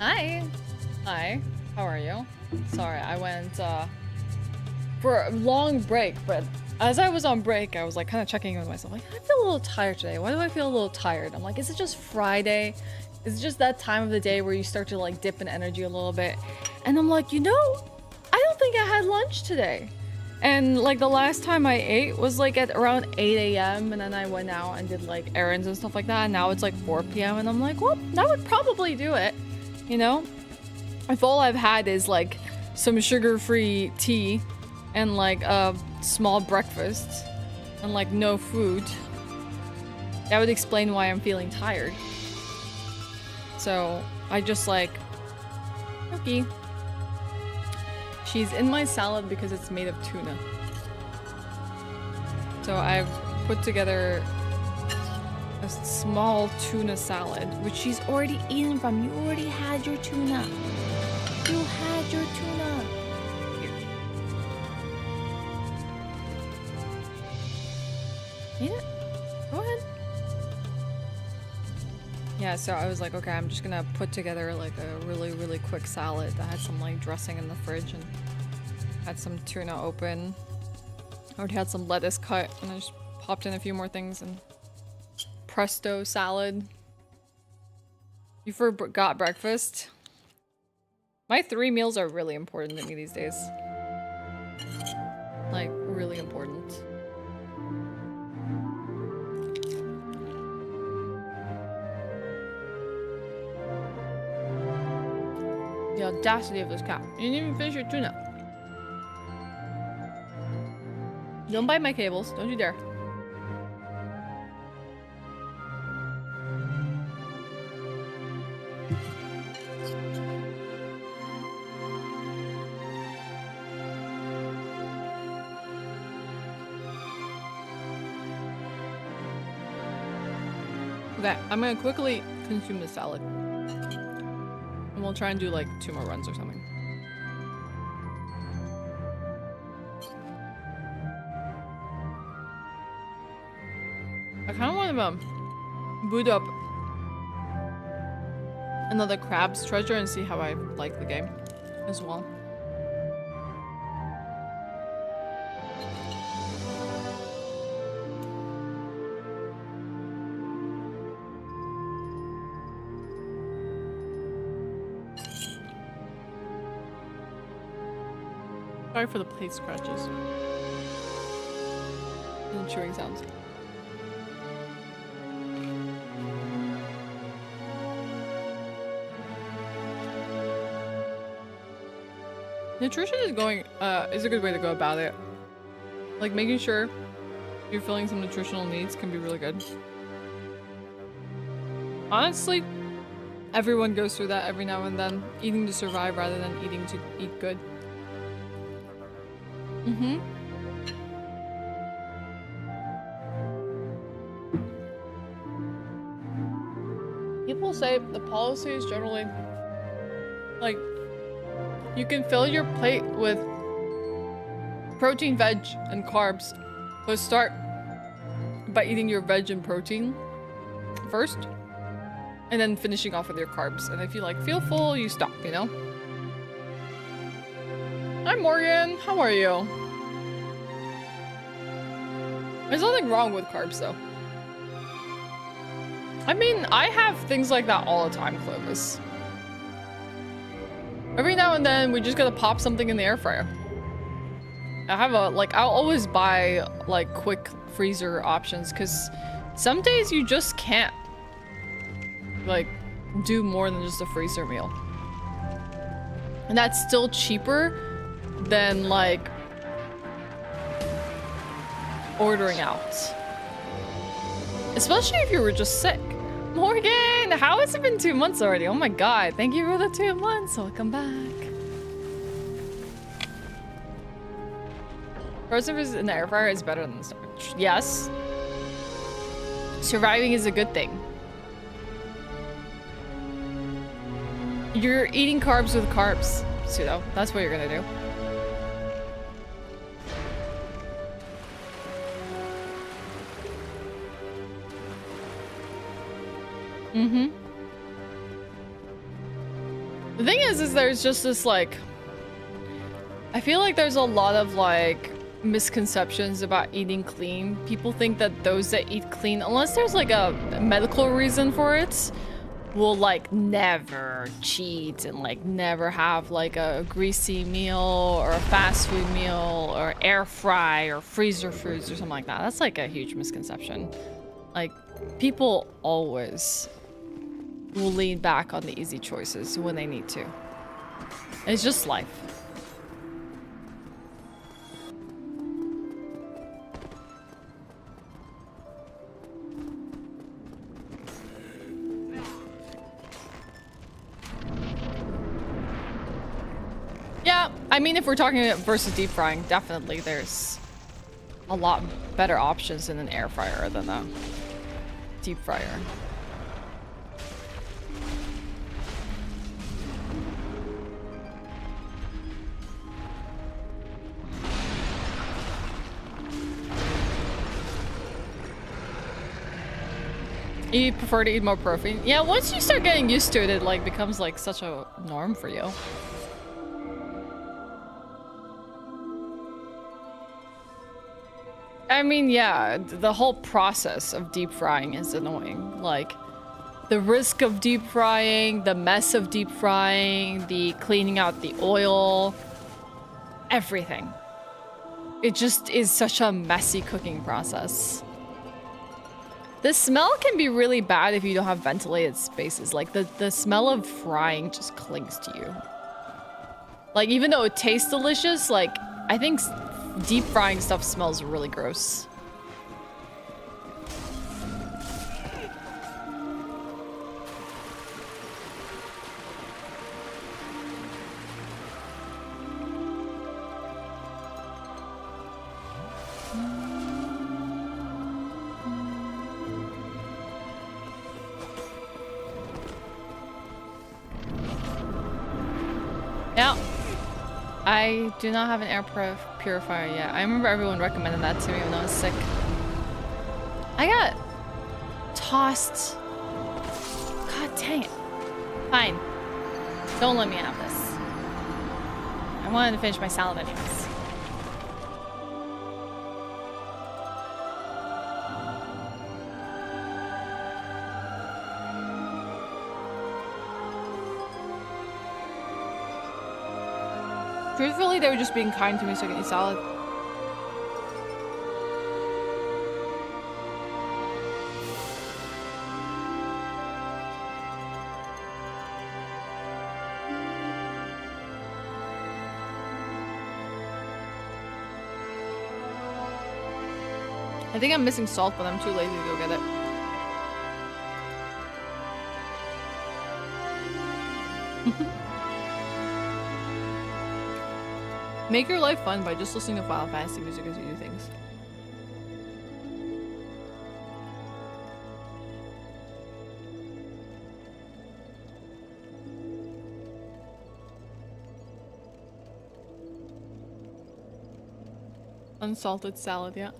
Hi. Hi. How are you? Sorry, I went for a long break, but as I was on break, I was like kind of checking in with myself. Like, I feel a little tired today. Why do I feel a little tired? I'm like, is it just Friday? Is it just that time of the day where you start to like dip in energy a little bit? And I'm like, you know, I don't think I had lunch today. And like the last time I ate was like at around 8 a.m. and then I went out and did like errands and stuff like that. And now it's like 4 p.m. and I'm like, well, that would probably do it. You know, if all I've had is like some sugar-free tea and like a small breakfast and like no food, that would explain why I'm feeling tired. So I just like, okay. She's in my salad because it's made of tuna. So I've put together a small tuna salad, which she's already eaten from. You already had your tuna. You had your tuna. Here. Eat it. Go ahead. Yeah, so I was like, okay, I'm just gonna put together like a really quick salad that had some like dressing in the fridge and had some tuna open. I already had some lettuce cut and I just popped in a few more things and presto salad. You forgot breakfast? My 3 meals are really important to me these days. Like, really important. The audacity of this cat. You didn't even finish your tuna. Don't bite my cables. Don't you dare. Okay, I'm gonna quickly consume the salad. And we'll try and do like 2 more runs or something. I kind of want to boot up another crab's treasure and see how I like the game as well. Sorry for the plate scratches. And chewing sounds. Nutrition is a good way to go about it. Like making sure you're filling some nutritional needs can be really good. Honestly, everyone goes through that every now and then. Eating to survive rather than eating to eat good. Mm-hmm. People say the policy is generally like you can fill your plate with protein, veg, and carbs. So start by eating your veg and protein first, and then finishing off with your carbs. And if you like feel full, you stop, you know? Hi Morgan, how are you? There's nothing wrong with carbs though. I mean, I have things like that all the time, Clovis. Every now and then, we just gotta pop something in the air fryer. I have I'll always buy, like, quick freezer options, because some days you just can't, like, do more than just a freezer meal. And that's still cheaper than, like, ordering out. Especially if you were just sick. Morgan, how has it been 2 months already? Oh my god, thank you for the 2 months. Welcome back. Frozen food in the air fryer is better than starch. Yes. Surviving is a good thing. You're eating carbs with carbs, Pseudo. That's what you're gonna do. Mm-hmm. The thing is there's just this, like... I feel like there's a lot of, like, misconceptions about eating clean. People think that those that eat clean, unless there's, like, a medical reason for it, will, like, never cheat and, like, never have, like, a greasy meal or a fast food meal or air fry or freezer foods or something like that. That's, like, a huge misconception. Like, people always will lean back on the easy choices when they need to. It's just life. Yeah, I mean, if we're talking about versus deep frying, definitely there's a lot better options in an air fryer than a deep fryer. You prefer to eat more protein? Yeah, once you start getting used to it, it like becomes like such a norm for you. I mean, yeah, the whole process of deep frying is annoying. Like, the risk of deep frying, the mess of deep frying, the cleaning out the oil, everything. It just is such a messy cooking process. The smell can be really bad if you don't have ventilated spaces. Like, the smell of frying just clings to you. Like, even though it tastes delicious, like, I think deep frying stuff smells really gross. Yeah. I do not have an air purifier yet. I remember everyone recommended that to me when I was sick. I got tossed. God dang it. Fine. Don't let me have this. I wanted to finish my salad anyways. Truthfully, they were just being kind to me so I can eat salad. I think I'm missing salt, but I'm too lazy to go get it. Make your life fun by just listening to Final Fantasy music as you do things. Unsalted salad, yeah.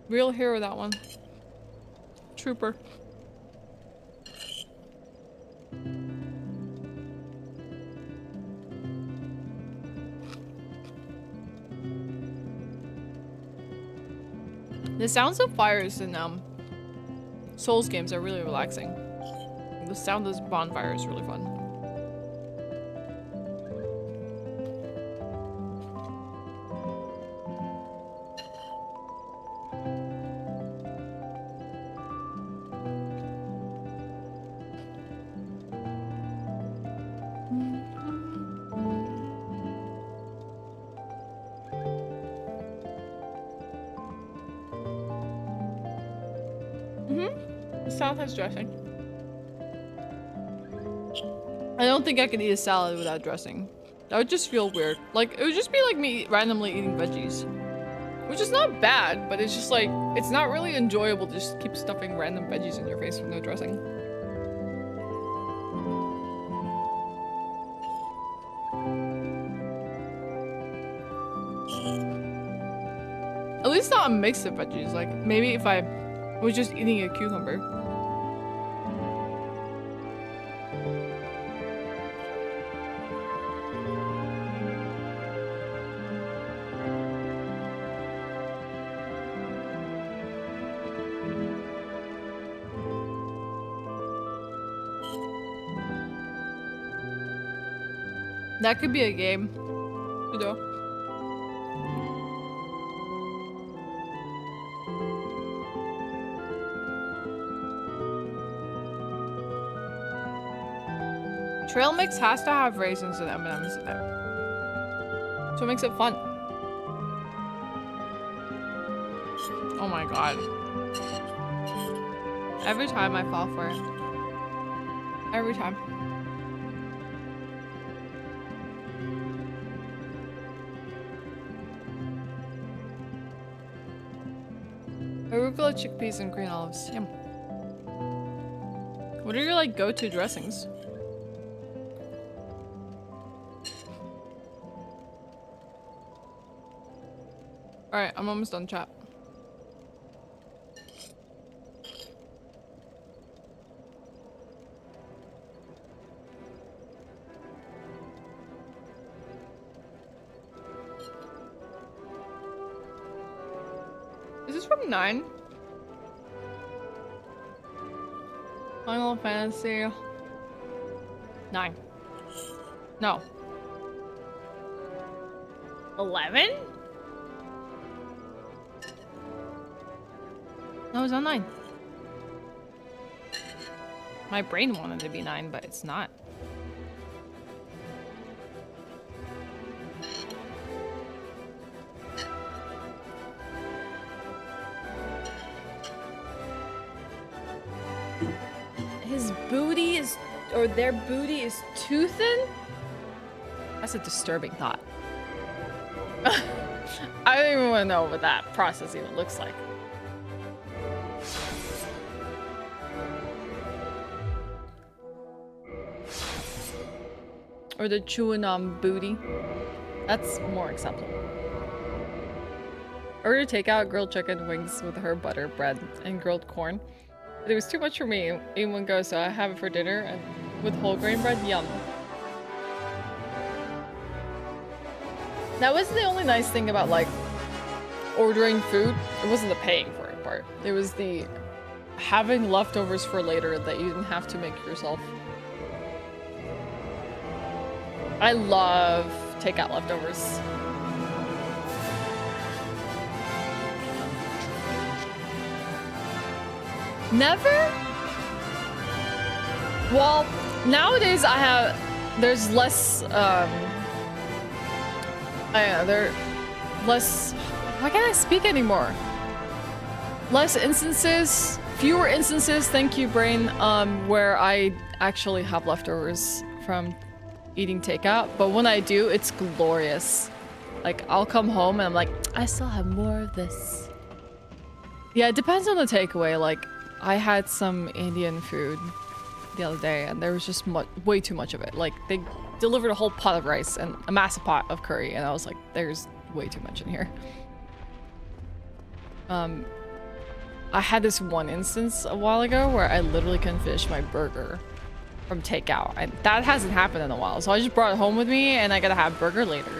Real hero, that one. Trooper. The sounds of fires in Souls games are really relaxing. The sound of this bonfire is really fun. Salad has dressing. I don't think I could eat a salad without dressing. That would just feel weird. Like, it would just be like me randomly eating veggies. Which is not bad, but it's just like, it's not really enjoyable to just keep stuffing random veggies in your face with no dressing. At least not a mix of veggies. Like, maybe if I was just eating a cucumber. That could be a game. You know. Trail mix has to have raisins and M&Ms in it. So it makes it fun. Oh my god. Every time I fall for it. Every time. Arugula, chickpeas, and green olives. Yum. What are your like go-to dressings? Alright, I'm almost done, chat. Is this from 9? Final Fantasy 9. No. 11? No, it's not 9. My brain wanted to be 9, but it's not. His booty is, or their booty is too thin? That's a disturbing thought. I don't even want to know what that process even looks like. Or the chewing on booty. That's more acceptable. Order takeout grilled chicken wings with herb butter, bread, and grilled corn. But it was too much for me in one go, so I have it for dinner and with whole grain bread. Yum. That was the only nice thing about like ordering food. It wasn't the paying for it part. It was the having leftovers for later that you didn't have to make yourself. I love takeout leftovers. Never? Well, nowadays there's less, I don't know, there less, why can't I speak anymore? Less instances, fewer instances, thank you brain, where I actually have leftovers from eating takeout, but when I do, it's glorious. Like, I'll come home and I'm like, I still have more of this. Yeah, it depends on the takeaway. Like, I had some Indian food the other day and there was just way too much of it. Like, they delivered a whole pot of rice and a massive pot of curry and I was like, there's way too much in here. I had this one instance a while ago where I literally couldn't finish my burger from takeout, and that hasn't happened in a while, so I just brought it home with me and I gotta have burger later.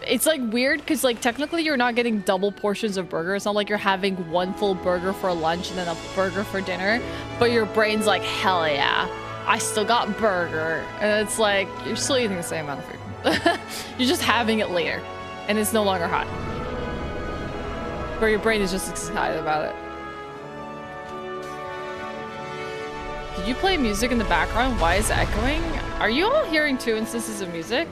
It's like weird because like technically you're not getting double portions of burger. It's not like you're having one full burger for lunch and then a burger for dinner, but your brain's like, hell yeah, I still got burger. And it's like you're still eating the same amount of food. You're just having it later and it's no longer hot, but your brain is just excited about it. Did you play music in the background? Why is it echoing? Are you all hearing 2 instances of music?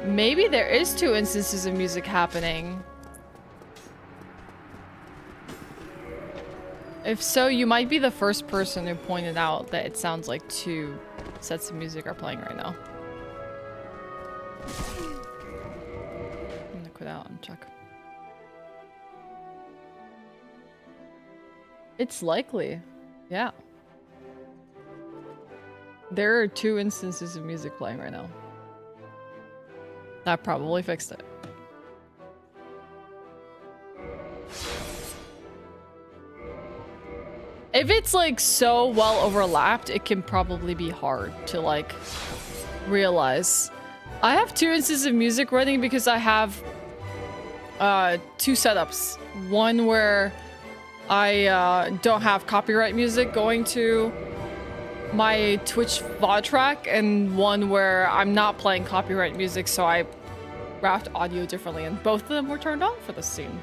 Maybe there is 2 instances of music happening. If so, you might be the first person who pointed out that it sounds like 2 sets of music are playing right now. I'm gonna quit out and check. It's likely, yeah. There are 2 instances of music playing right now. That probably fixed it. If it's like so well overlapped, it can probably be hard to like realize. I have 2 instances of music running because I have 2 setups. One where I don't have copyright music going to my Twitch VOD track, and one where I'm not playing copyright music, so I route audio differently, and both of them were turned on for this scene.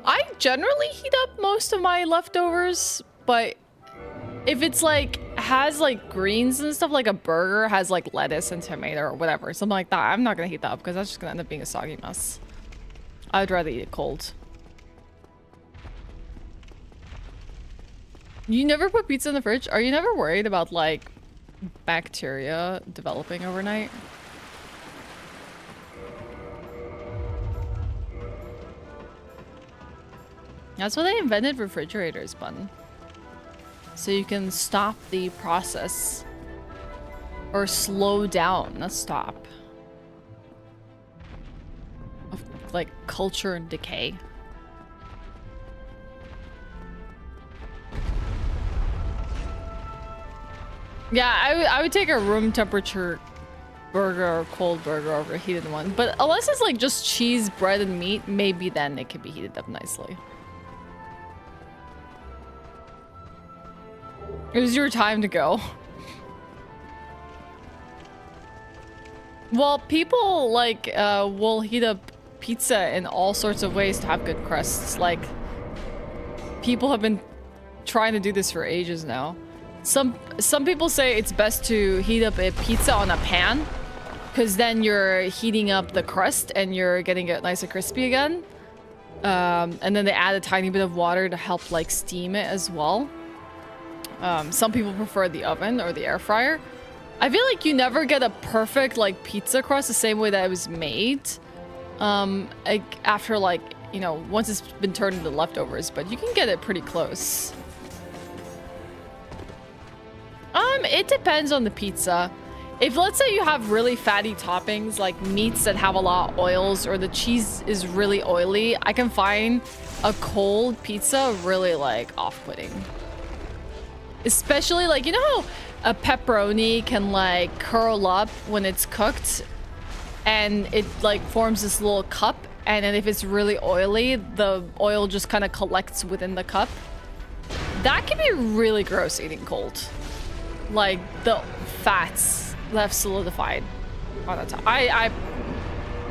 I generally heat up most of my leftovers, but if it's like has like greens and stuff, like a burger has like lettuce and tomato or whatever, something like that, I'm not gonna heat that up because that's just gonna end up being a soggy mess. I'd rather eat it cold. You never put pizza in the fridge? Are you never worried about like bacteria developing overnight? That's why they invented refrigerators, bun. So you can stop the process. Or slow down, not stop. Of like culture and decay. Yeah, I would take a room temperature burger or cold burger over a heated one. But unless it's like just cheese, bread, and meat, maybe then it can be heated up nicely. It was your time to go. Well, people like will heat up pizza in all sorts of ways to have good crusts. Like, people have been trying to do this for ages now. Some people say it's best to heat up a pizza on a pan, because then you're heating up the crust and you're getting it nice and crispy again. And then they add a tiny bit of water to help like steam it as well. Some people prefer the oven or the air fryer. I feel like you never get a perfect like pizza crust the same way that it was made. Like, after like, you know, once it's been turned into leftovers, but you can get it pretty close. It depends on the pizza. If let's say you have really fatty toppings like meats that have a lot of oils, or the cheese is really oily, I can find a cold pizza really like off-putting. Especially like, you know how a pepperoni can like curl up when it's cooked and it like forms this little cup and then if it's really oily, the oil just kind of collects within the cup. That can be really gross eating cold. Like the fats left solidified on the top. I'm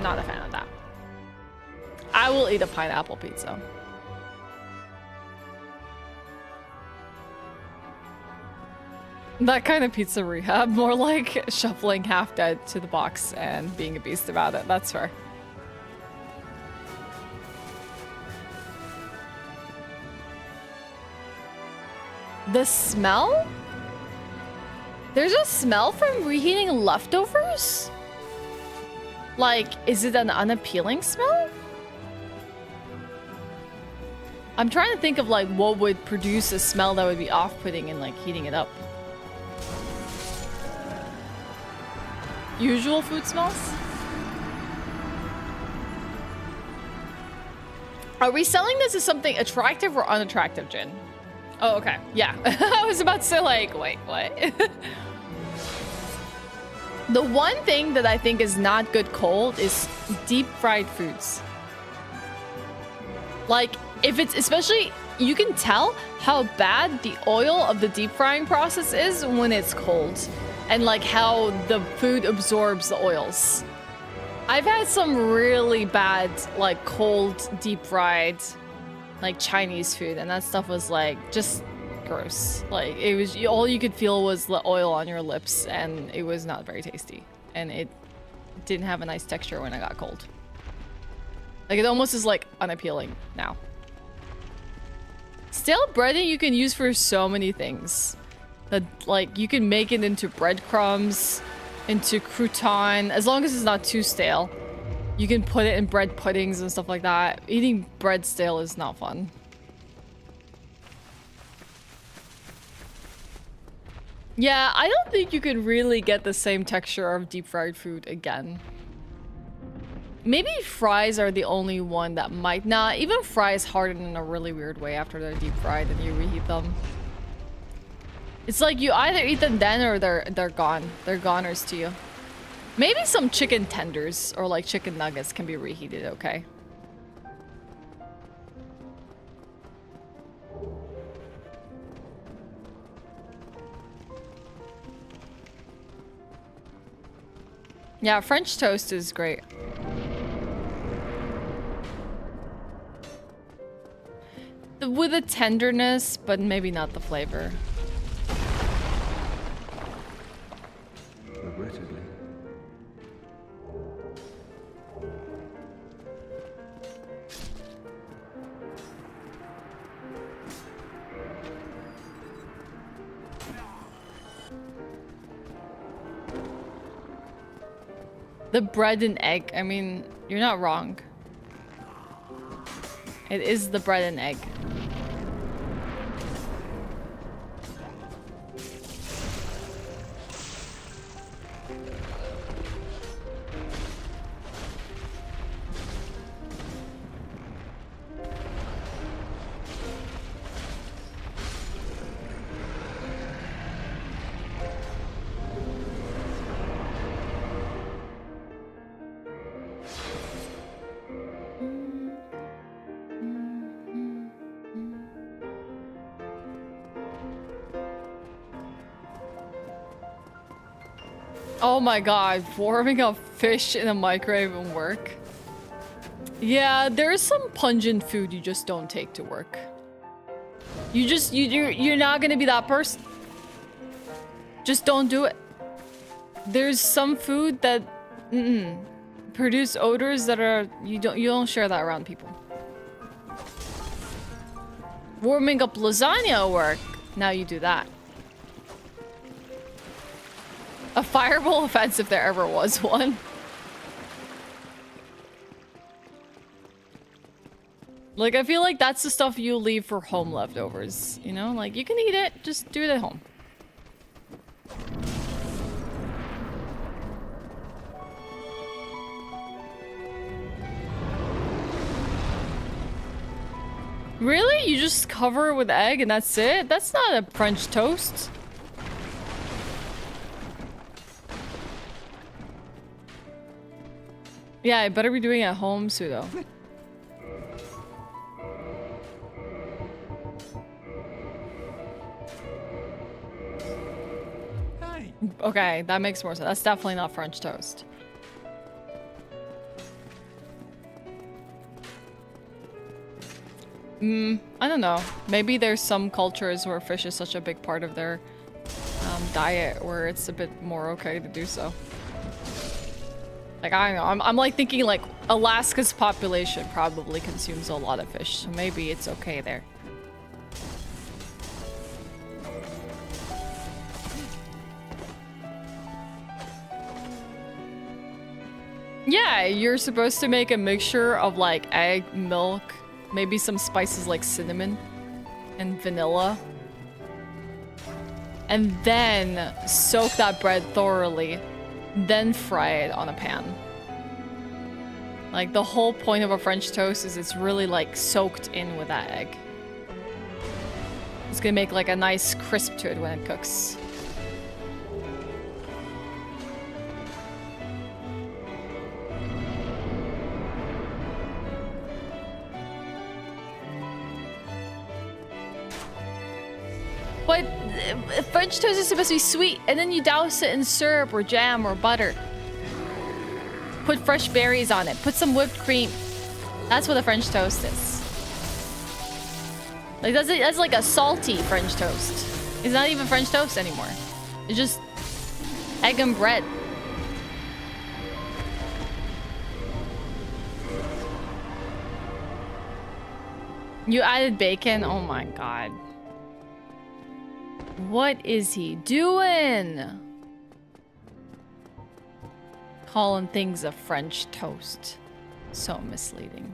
not a fan of that. I will eat a pineapple pizza. That kind of pizza rehab, more like shuffling half dead to the box and being a beast about it. That's fair. The smell? There's a smell from reheating leftovers? Like, is it an unappealing smell? I'm trying to think of like what would produce a smell that would be off-putting in like heating it up. Usual food smells? Are we selling this as something attractive or unattractive, Jin? Oh, okay. Yeah. I was about to say like, wait, what? The one thing that I think is not good cold is deep fried foods. Like, if it's especially, you can tell how bad the oil of the deep frying process is when it's cold. And like how the food absorbs the oils. I've had some really bad, like cold, deep fried, like Chinese food. And that stuff was like just gross. Like it was, all you could feel was the oil on your lips and it was not very tasty. And it didn't have a nice texture when it got cold. Like it almost is like unappealing now. Stale breading you can use for so many things. That like you can make it into breadcrumbs, into crouton, as long as it's not too stale. You can put it in bread puddings and stuff like that. Eating bread stale is not fun. Yeah, I don't think you could really get the same texture of deep fried food again. Maybe fries are the only one that might not. Even fries harden in a really weird way after they're deep fried and you reheat them. It's like you either eat them then or they're gone. They're goners to you. Maybe some chicken tenders or like chicken nuggets can be reheated, okay? Yeah, French toast is great. With a tenderness, but maybe not the flavor. Regrettably. The bread and egg, I mean, you're not wrong. It is the bread and egg. Oh my god, warming up fish in a microwave won't work. Yeah, there's some pungent food you just don't take to work. You're not gonna be that person. Just don't do it. There's some food that produce odors that are you don't share that around people. Warming up lasagna will work. Now you do that. A fireball offense if there ever was one. Like, I feel like that's the stuff you leave for home leftovers, you know? Like, you can eat it, just do it at home. Really? You just cover it with egg and that's it? That's not a French toast. Yeah, I better be doing it at home, Pseudo. Hi. Okay, that makes more sense. That's definitely not French toast. I don't know. Maybe there's some cultures where fish is such a big part of their diet where it's a bit more okay to do so. Like, I don't know. I'm like thinking like Alaska's population probably consumes a lot of fish, so maybe it's okay there. Yeah, you're supposed to make a mixture of like egg, milk, maybe some spices like cinnamon and vanilla. And then soak that bread thoroughly, then fry it on a pan. Like the whole point of a French toast is it's really like soaked in with that egg. It's gonna make like a nice crisp to it when it cooks. But French toast is supposed to be sweet, and then you douse it in syrup or jam or butter. Put fresh berries on it. Put some whipped cream. That's what a French toast is. Like that's like a salty French toast. It's not even French toast anymore. It's just egg and bread. You added bacon? Oh my god. What is he doing? Calling things a French toast. So misleading.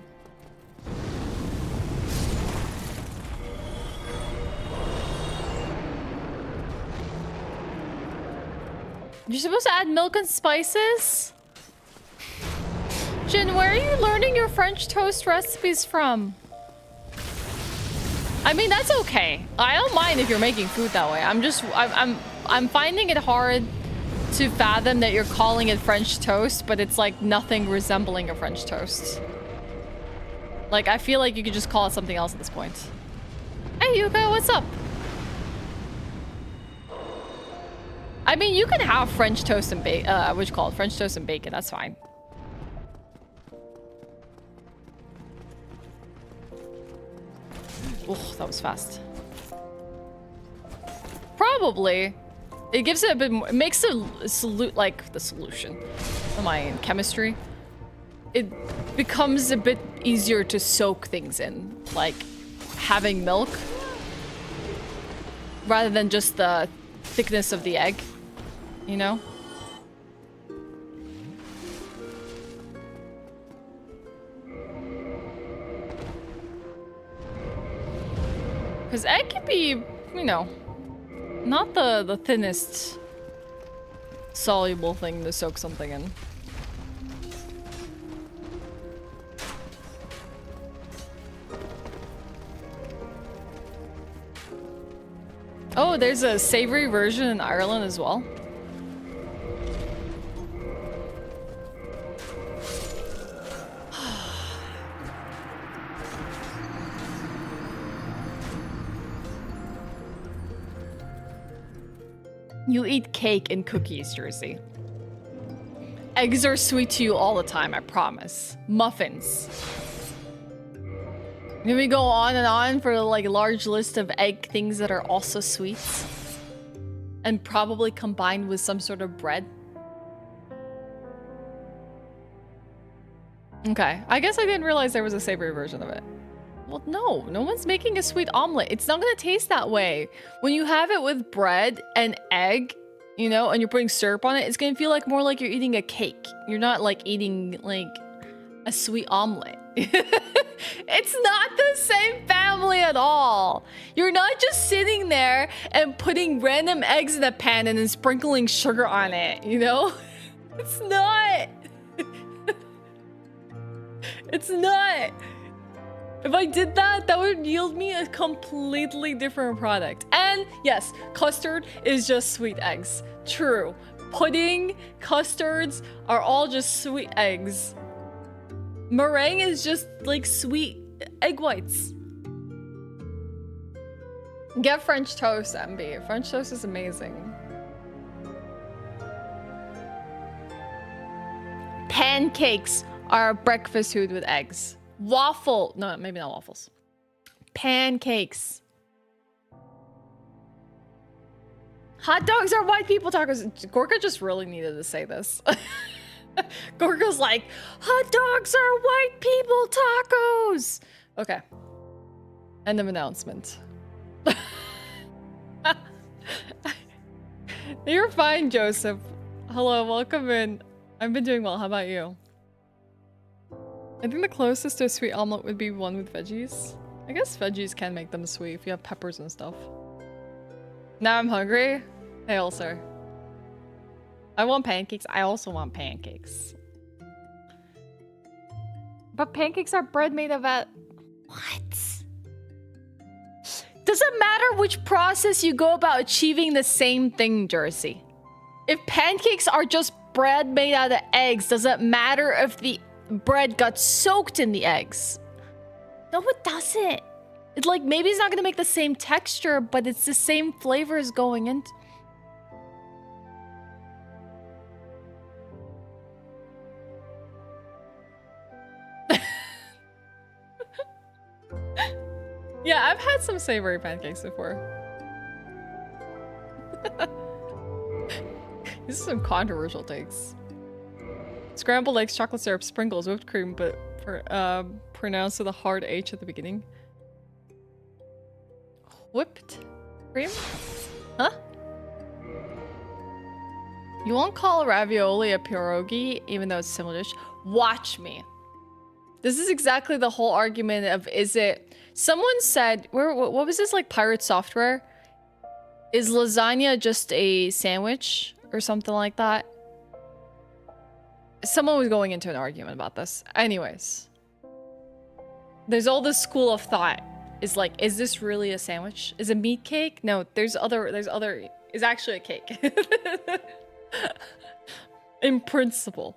You're supposed to add milk and spices? Jin, where are you learning your French toast recipes from? I mean, that's okay. I don't mind if you're making food that way. I'm finding it hard to fathom that you're calling it French toast, but it's like nothing resembling a French toast. Like, I feel like you could just call it something else at this point. Hey, Yuka, what's up? I mean, you can have French toast and bacon, what you call it? French toast and bacon, that's fine. Oh, that was fast. Probably. It gives it a bit more, it makes the solution. Am I in chemistry? It becomes a bit easier to soak things in, like having milk rather than just the thickness of the egg, you know? Because egg can be, you know, not the thinnest soluble thing to soak something in. Oh, there's a savory version in Ireland as well. You eat cake and cookies, Jersey. Eggs are sweet to you all the time, I promise. Muffins. Can we go on and on for like a large list of egg things that are also sweets? And probably combined with some sort of bread? Okay, I guess I didn't realize there was a savory version of it. Well, no one's making a sweet omelet. It's not gonna taste that way. When you have it with bread and egg, you know, and you're putting syrup on it, it's gonna feel like more like you're eating a cake. You're not like eating like a sweet omelet. It's not the same family at all. You're not just sitting there and putting random eggs in a pan and then sprinkling sugar on it, you know? It's not. It's not. If I did that, that would yield me a completely different product. And yes, custard is just sweet eggs. True. Pudding, custards are all just sweet eggs. Meringue is just like sweet egg whites. Get French toast, MB. French toast is amazing. Pancakes are breakfast food with eggs. Waffle. No, maybe not waffles. Pancakes. Hot dogs are white people tacos. Gorka just really needed to say this. Gorka's like, hot dogs are white people tacos. Okay. End of announcement. You're fine, Joseph. Hello, welcome in. I've been doing well. How about you? I think the closest to a sweet omelet would be one with veggies. I guess veggies can make them sweet if you have peppers and stuff. Now I'm hungry. Hail, sir. I want pancakes. I also want pancakes. But pancakes are bread made of a... What? Doesn't matter which process you go about achieving the same thing, Jersey. If pancakes are just bread made out of eggs, doesn't matter if the bread got soaked in the eggs. No, it doesn't. It's like, maybe it's not gonna make the same texture, but it's the same flavors going into... Yeah, I've had some savory pancakes before. These are some controversial takes. Scrambled eggs, chocolate syrup, sprinkles, whipped cream, but pronounced with a hard H at the beginning. Whipped cream? Huh? You won't call a ravioli a pierogi, even though it's a similar dish? Watch me. This is exactly the whole argument of, is it... Someone said, what was this, like, pirate software? Is lasagna just a sandwich? Or something like that? Someone was going into an argument about this. Anyways. There's all this school of thought. Is like, is this really a sandwich? Is a meat cake? No, there's other, it's actually a cake. In principle.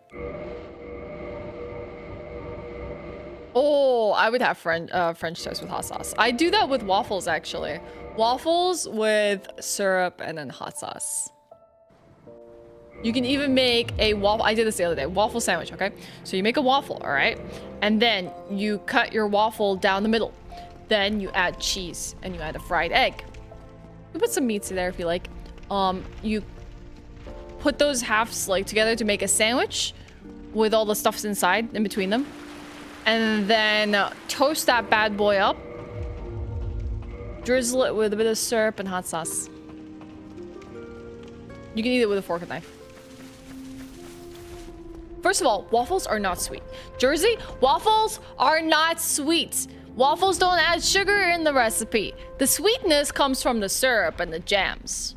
Oh, I would have French toast with hot sauce. I do that with waffles, actually. Waffles with syrup and then hot sauce. You can even make a waffle. I did this the other day. Waffle sandwich, okay? So you make a waffle, all right? And then you cut your waffle down the middle. Then you add cheese and you add a fried egg. You put some meats in there if you like. You put those halves like together to make a sandwich with all the stuffs inside in between them. And then toast that bad boy up. Drizzle it with a bit of syrup and hot sauce. You can eat it with a fork and knife. First of all, waffles are not sweet. Jersey, waffles are not sweet. Waffles don't add sugar in the recipe. The sweetness comes from the syrup and the jams.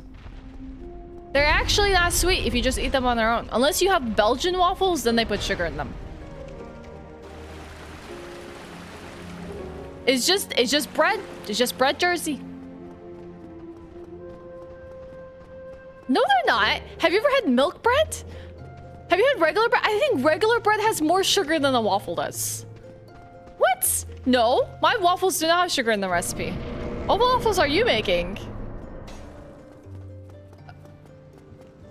They're actually not sweet if you just eat them on their own. Unless you have Belgian waffles, then they put sugar in them. It's just bread. It's just bread, Jersey. No, they're not. Have you ever had milk bread? Have you had regular bread? I think regular bread has more sugar than a waffle does. What? No, my waffles do not have sugar in the recipe. What waffles are you making?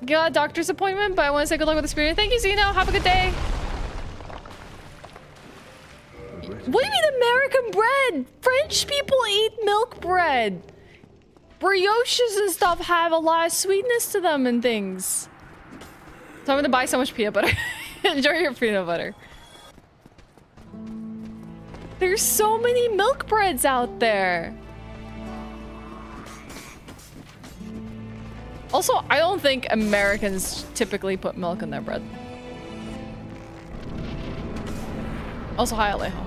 Got a doctor's appointment, but I want to say good luck with the Speedrun. Thank you, Zeno. Have a good day. What do you mean American bread? French people eat milk bread. Brioches and stuff have a lot of sweetness to them and things. So I'm gonna buy so much peanut butter. Enjoy your peanut butter. There's so many milk breads out there. Also, I don't think Americans typically put milk in their bread. Also, hi, Alejo.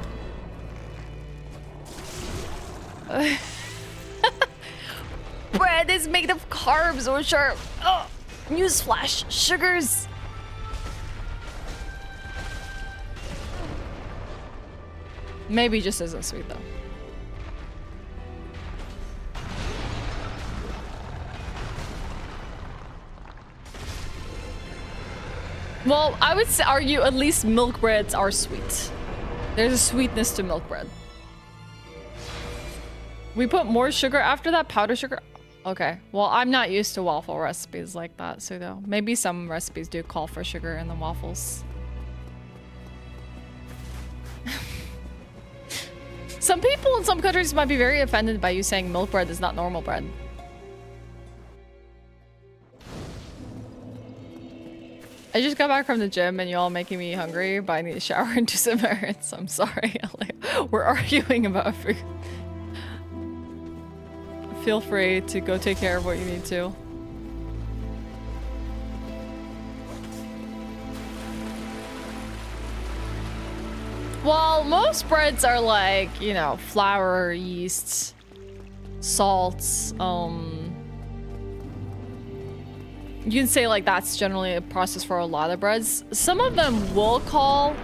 Bread is made of carbs, which are, newsflash, sugars. Maybe just isn't sweet though. Well, I would argue at least milk breads are sweet. There's a sweetness to milk bread. We put more sugar after that, powder sugar. Okay, well, I'm not used to waffle recipes like that, so though maybe some recipes do call for sugar in the waffles. Some people in some countries might be very offended by you saying milk bread is not normal bread. I just got back from the gym and y'all making me hungry, but I need to shower and do some errands. I'm sorry. We're arguing about food. Feel free to go take care of what you need to. Well, most breads are like, you know, flour, yeast, salts, you can say like that's generally a process for a lot of breads. Some of them will call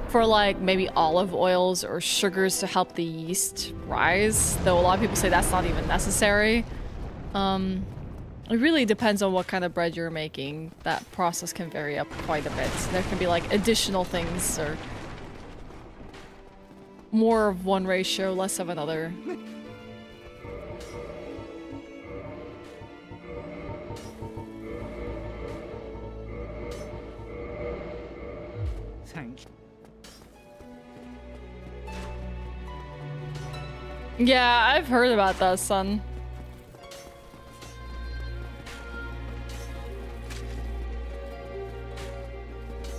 for like maybe olive oils or sugars to help the yeast rise, though a lot of people say that's not even necessary. It really depends on what kind of bread you're making. That process can vary up quite a bit. There can be like additional things or more of one ratio, less of another. Yeah, I've heard about that, son.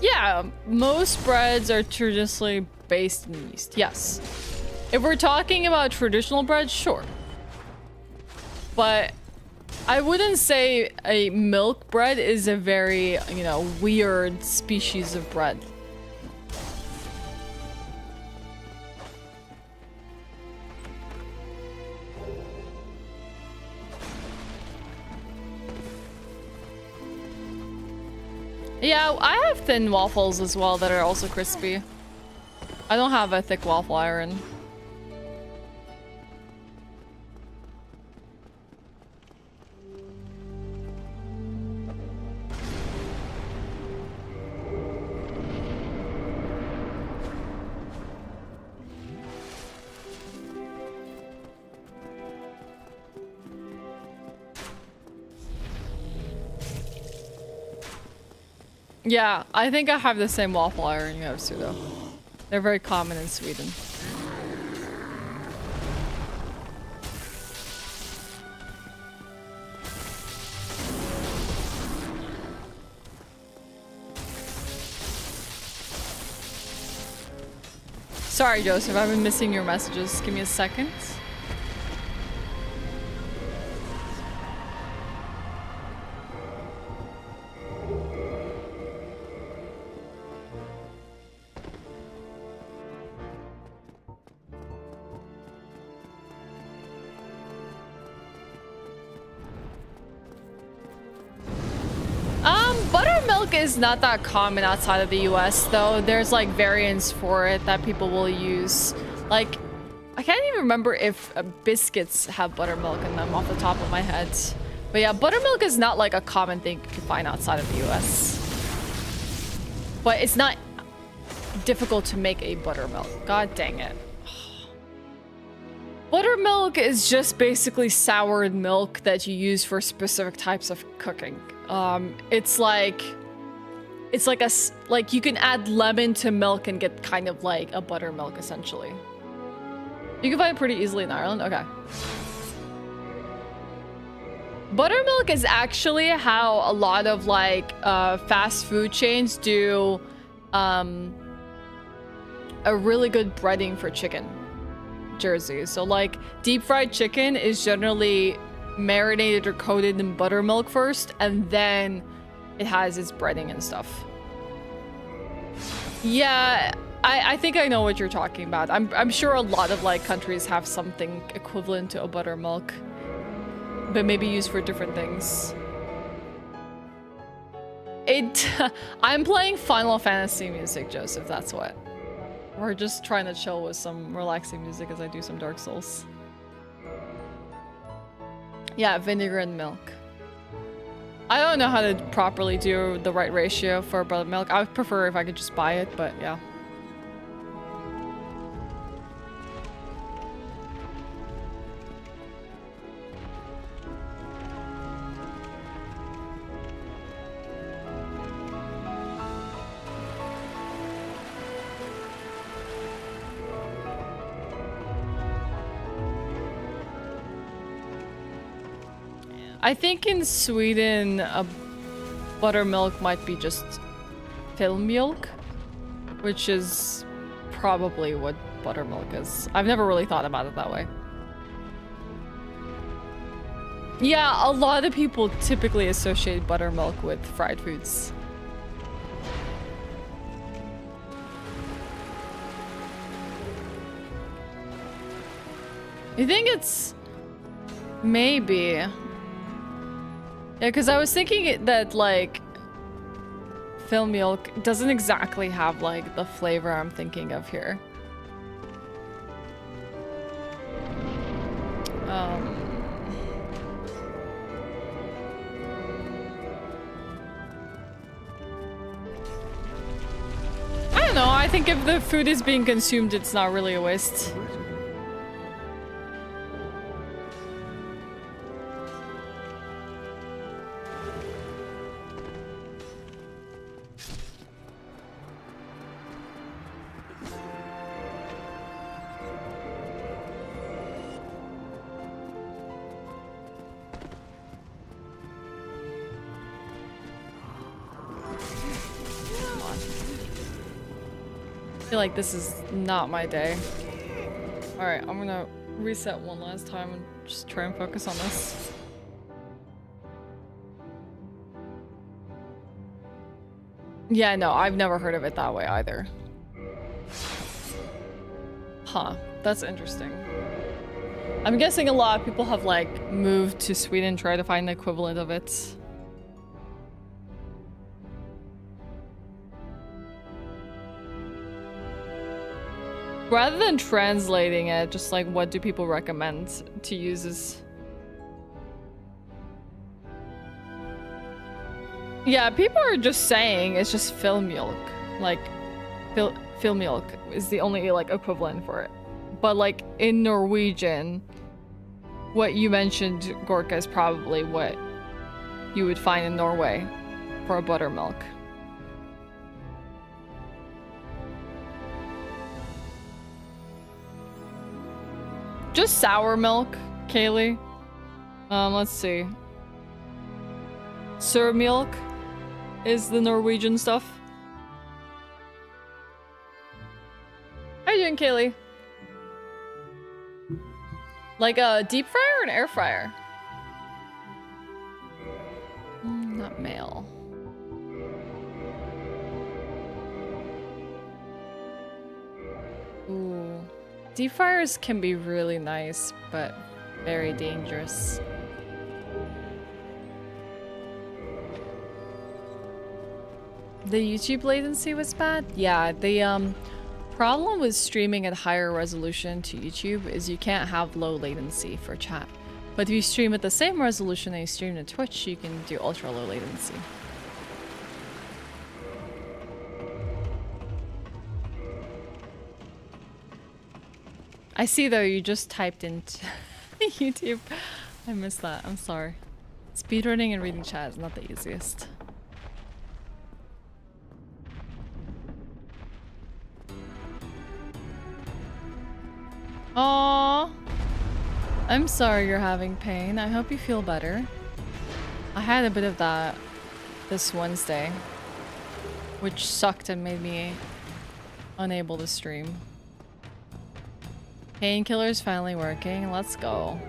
Yeah, most breads are traditionally based in yeast, yes. If we're talking about traditional bread, sure. But I wouldn't say a milk bread is a very, you know, weird species of bread. Yeah, I have thin waffles as well that are also crispy. I don't have a thick waffle iron. Yeah, I think I have the same waffle iron you have, Pseudo. They're very common in Sweden. Sorry, Joseph, I've been missing your messages. Give me a second. Buttermilk is not that common outside of the US, though. There's like variants for it that people will use. Like, I can't even remember if biscuits have buttermilk in them off the top of my head. But yeah, buttermilk is not like a common thing you can find outside of the US. But it's not difficult to make a buttermilk. God dang it. Buttermilk is just basically soured milk that you use for specific types of cooking. It's like you can add lemon to milk and get kind of like a buttermilk essentially. You can find it pretty easily in Ireland. Okay. Buttermilk is actually how a lot of like fast food chains do a really good breading for chicken. Jersey. So like deep fried chicken is generally marinated or coated in buttermilk first, and then it has its breading and stuff. Yeah, I think I know what you're talking about. I'm sure a lot of like countries have something equivalent to a buttermilk, but maybe used for different things. I'm playing Final Fantasy music, Joseph, that's what. We're just trying to chill with some relaxing music as I do some Dark Souls. Yeah, vinegar and milk. I don't know how to properly do the right ratio for buttermilk. I would prefer if I could just buy it, but yeah. I think in Sweden, buttermilk might be just filmjölk, which is probably what buttermilk is. I've never really thought about it that way. Yeah, a lot of people typically associate buttermilk with fried foods. You think it's maybe? Yeah, because I was thinking that like filmjölk doesn't exactly have like the flavor I'm thinking of here. I don't know. I think if the food is being consumed, it's not really a waste. I feel like this is not my day. Alright, I'm gonna reset one last time and just try and focus on this. Yeah, no, I've never heard of it that way either. Huh, that's interesting. I'm guessing a lot of people have like moved to Sweden and tried to find the equivalent of it. Rather than translating it, just like what do people recommend to use as... Yeah, people are just saying it's just filmjölk. Like, filmjölk is the only like equivalent for it. But like in Norwegian, what you mentioned, Gorka, is probably what you would find in Norway for a buttermilk. Just sour milk, Kaylee. Let's see. Surmjölk is the Norwegian stuff. How you doing, Kaylee? Like a deep fryer or an air fryer? Not male. Ooh. Deep fryers can be really nice, but very dangerous. The YouTube latency was bad? Yeah, the problem with streaming at higher resolution to YouTube is you can't have low latency for chat. But if you stream at the same resolution that you stream to Twitch, you can do ultra low latency. I see though you just typed into YouTube. I missed that. I'm sorry. Speedrunning and reading chat is not the easiest. Aww. I'm sorry you're having pain. I hope you feel better. I had a bit of that this Wednesday, which sucked and made me unable to stream. Painkiller's finally working. Let's go.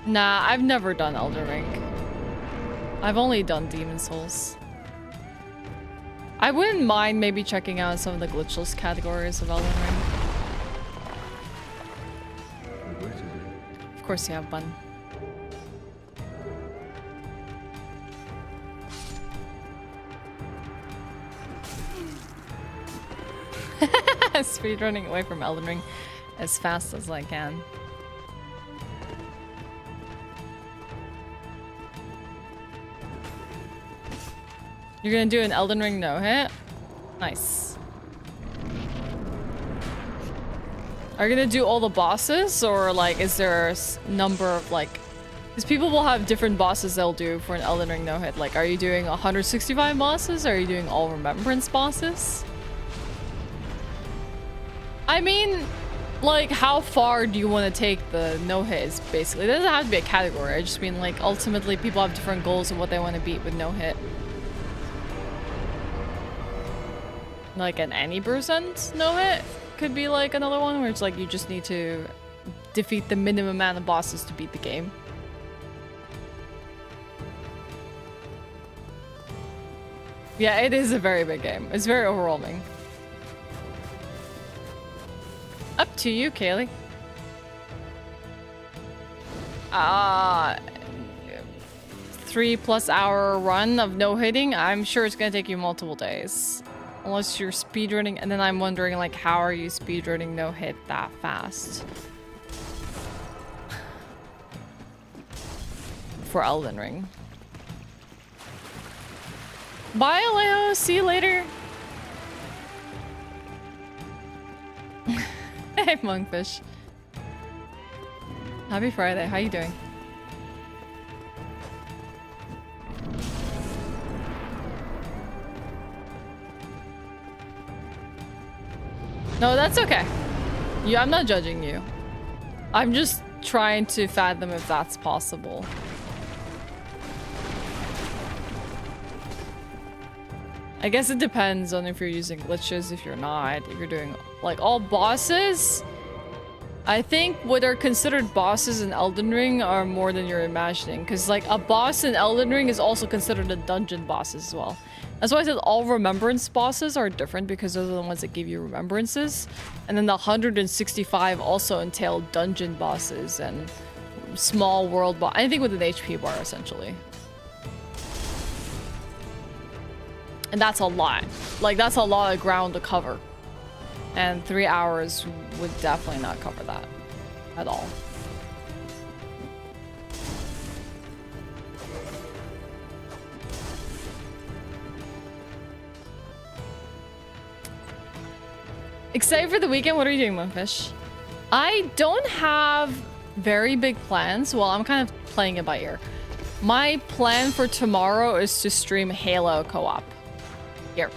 Nah, I've never done Elden Ring. I've only done Demon Souls. I wouldn't mind maybe checking out some of the glitchless categories of Elden Ring. Of course you have Bun. Speedrunning away from Elden Ring as fast as I can. You're gonna do an Elden Ring no-hit? Nice. Are you gonna do all the bosses, or like is there a number of like... Because people will have different bosses they'll do for an Elden Ring no-hit. Like, are you doing 165 bosses? Or are you doing all Remembrance bosses? I mean, like, how far do you want to take the no-hits, basically? It doesn't have to be a category. I just mean, like, ultimately people have different goals of what they want to beat with no-hit. Like, an any percent no-hit could be, like, another one where it's like you just need to defeat the minimum amount of bosses to beat the game. Yeah, it is a very big game. It's very overwhelming. Up to you, Kaylee. 3+ hour run of no hitting. I'm sure it's gonna take you multiple days. Unless you're speedrunning, and then I'm wondering, like, how are you speedrunning no hit that fast? For Elden Ring. Bye, Alejo. See you later. Hey, Monkfish. Happy Friday. How you doing? No, that's okay. I'm not judging you. I'm just trying to fathom if that's possible. I guess it depends on if you're using glitches, if you're not, if you're doing, like, all bosses. I think what are considered bosses in Elden Ring are more than you're imagining. Because, like, a boss in Elden Ring is also considered a dungeon boss as well. That's why I said all remembrance bosses are different, because those are the ones that give you remembrances. And then the 165 also entail dungeon bosses and small world boss. Anything with an HP bar, essentially. And that's a lot. Like, that's a lot of ground to cover. And 3 hours would definitely not cover that at all. Excited for the weekend? What are you doing, Moonfish? I don't have very big plans. Well, I'm kind of playing it by ear. My plan for tomorrow is to stream Halo co-op. Here.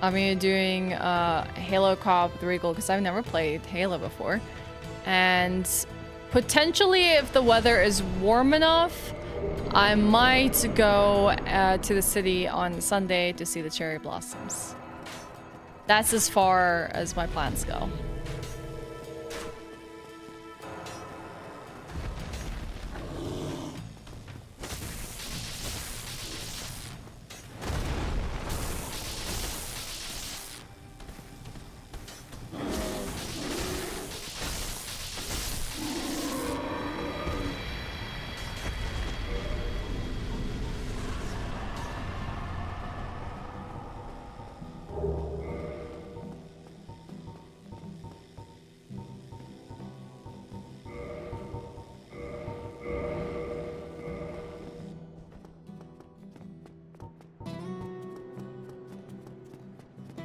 I'm gonna be doing Halo co-op with Regal because I've never played Halo before. And potentially, if the weather is warm enough, I might go to the city on Sunday to see the cherry blossoms. That's as far as my plans go.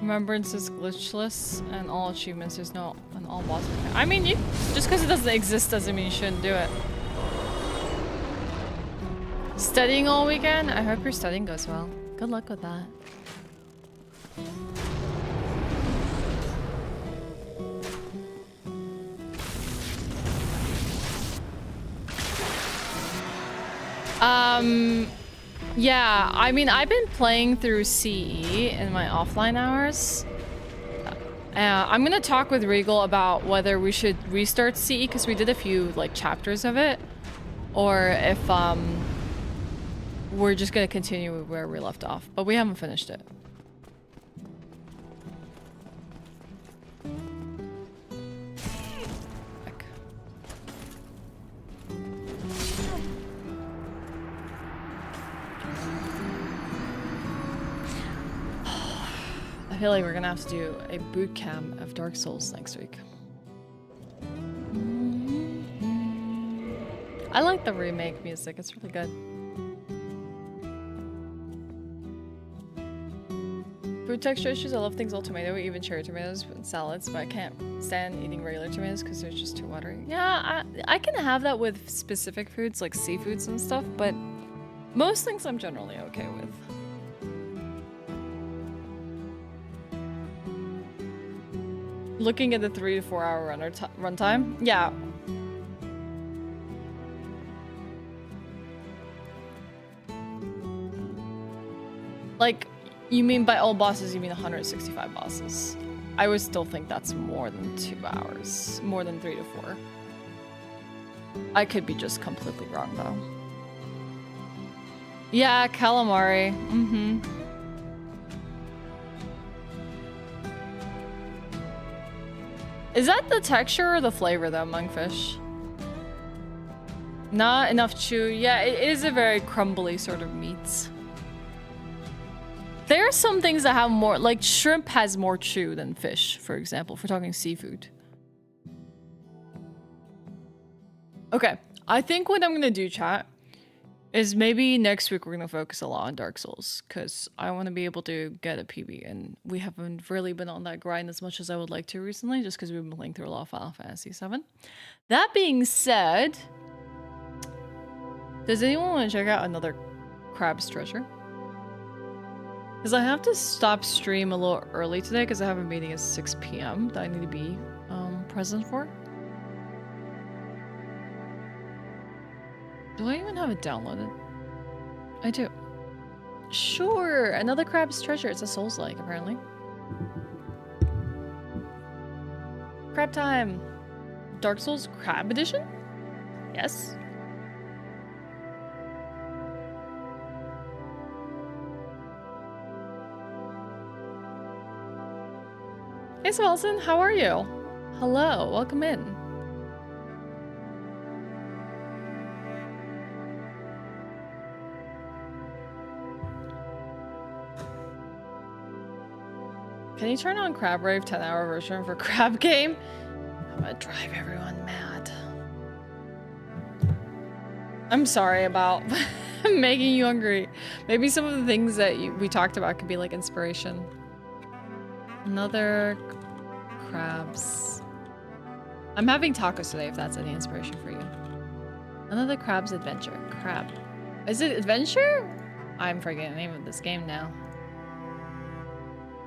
Remembrance is glitchless and all achievements there's no on all bosses. I mean, you just because it doesn't exist doesn't mean you shouldn't do it. Studying all weekend? I hope your studying goes well. Good luck with that. Yeah, I mean, I've been playing through CE in my offline hours. I'm gonna talk with Regal about whether we should restart CE because we did a few like chapters of it, or if we're just gonna continue where we left off, but we haven't finished it. I feel like we're gonna have to do a boot camp of Dark Souls next week. I like the remake music, it's really good. Food texture issues, I love things all tomato, even cherry tomatoes and salads, but I can't stand eating regular tomatoes because they're just too watery. Yeah, I can have that with specific foods like seafoods and stuff, but most things I'm generally okay with. Looking at the 3 to 4 hour run time? Yeah. Like, you mean by all bosses, you mean 165 bosses. I would still think that's more than 2 hours. More than 3 to 4. I could be just completely wrong, though. Yeah, calamari. Mm-hmm. Is that the texture or the flavor, though, monkfish? Not enough chew. Yeah, it is a very crumbly sort of meat. There are some things that have more, like shrimp has more chew than fish, for example, if we're talking seafood. Okay, I think what I'm gonna do, chat, is maybe next week we're gonna focus a lot on Dark Souls, because I want to be able to get a PB, and we haven't really been on that grind as much as I would like to recently, just because we've been playing through a lot of Final Fantasy VII. That being said, does anyone want to check out another Crab's Treasure? Because I have to stop stream a little early today because I have a meeting at 6 p.m. that I need to be present for. Do I even have it downloaded? I do. Sure, another Crab's Treasure. It's a Souls-like, apparently. Crab time. Dark Souls Crab Edition? Yes. Hey, Swelson, how are you? Hello, welcome in. Can you turn on Crab Rave 10-hour version for Crab Game? I'm gonna drive everyone mad. I'm sorry about making you hungry. Maybe some of the things that we talked about could be like inspiration. Another crabs. I'm having tacos today if that's any inspiration for you. Another Crab's Adventure. Crab. Is it adventure? I'm forgetting the name of this game now.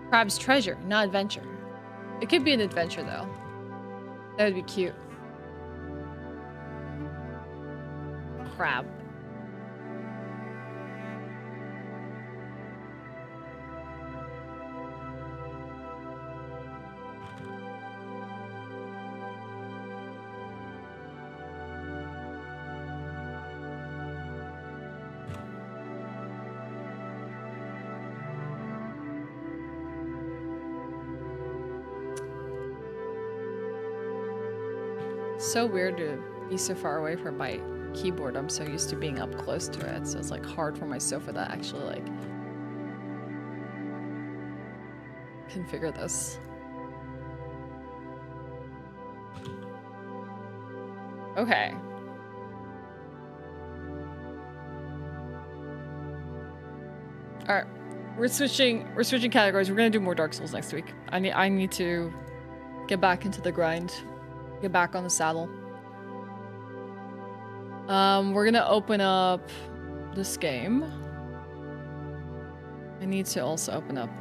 Crab's Treasure, not adventure. It could be an adventure though. That would be cute. Crab. So weird to be so far away from my keyboard. I'm so used to being up close to it, so it's like hard for my sofa to actually like configure this. Okay. All right, we're switching categories. We're gonna do more Dark Souls next week. I need to get back into the grind. Get back on the saddle. We're gonna open up this game. I need to also open up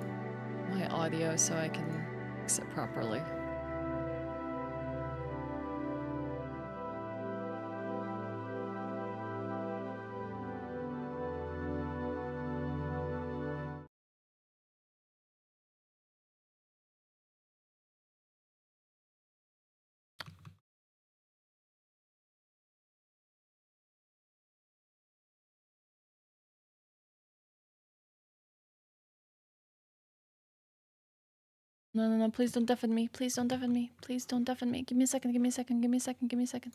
my audio so I can mix it properly. No, please don't deafen me. Please don't deafen me. Please don't deafen me. Give me a second, give me a second, give me a second, give me a second.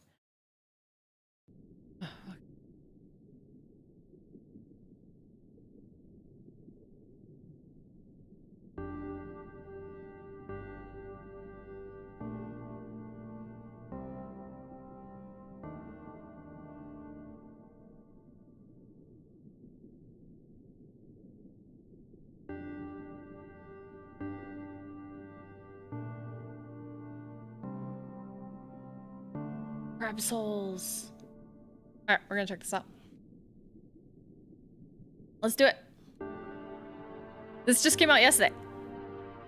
Crab souls. Alright, we're gonna check this out. Let's do it. This just came out yesterday.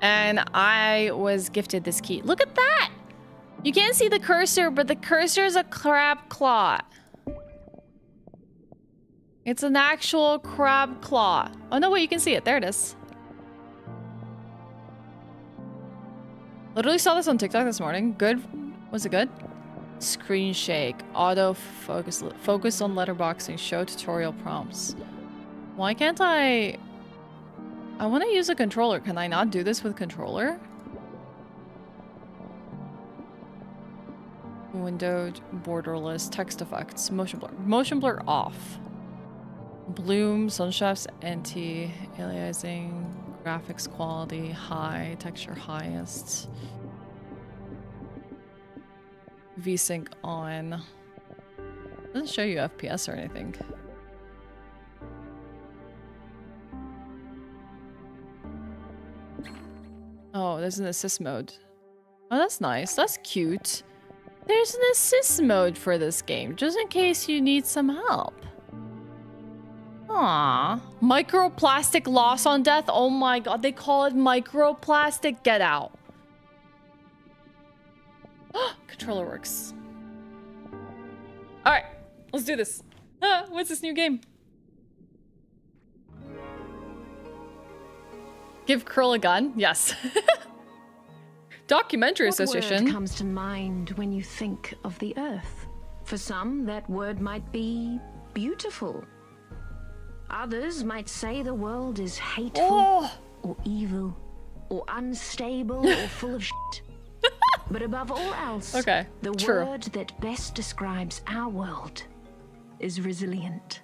And I was gifted this key. Look at that! You can't see the cursor, but the cursor is a crab claw. It's an actual crab claw. Oh no, wait, you can see it. There it is. Literally saw this on TikTok this morning. Good. Was it good? Screen shake. Auto focus. Focus on letterboxing. Show tutorial prompts. Why can't I want to use a controller. Can I not do this with controller? Windowed, borderless, text effects, motion blur. Motion blur off. Bloom, sunshafts, anti-aliasing, graphics quality, high, texture highest. VSync on. Doesn't show you FPS or anything. Oh, there's an assist mode. Oh, that's nice. That's cute. There's an assist mode for this game, just in case you need some help. Aww. Microplastic loss on death? Oh my god, they call it microplastic. Get out. Controller works. Alright, let's do this. What's this new game? Give Curl a gun? Yes. Documentary Association. What word comes to mind when you think of the Earth? For some, that word might be beautiful. Others might say the world is hateful, or evil, or unstable, or full of shit. But above all else, the word that best describes our world is resilient.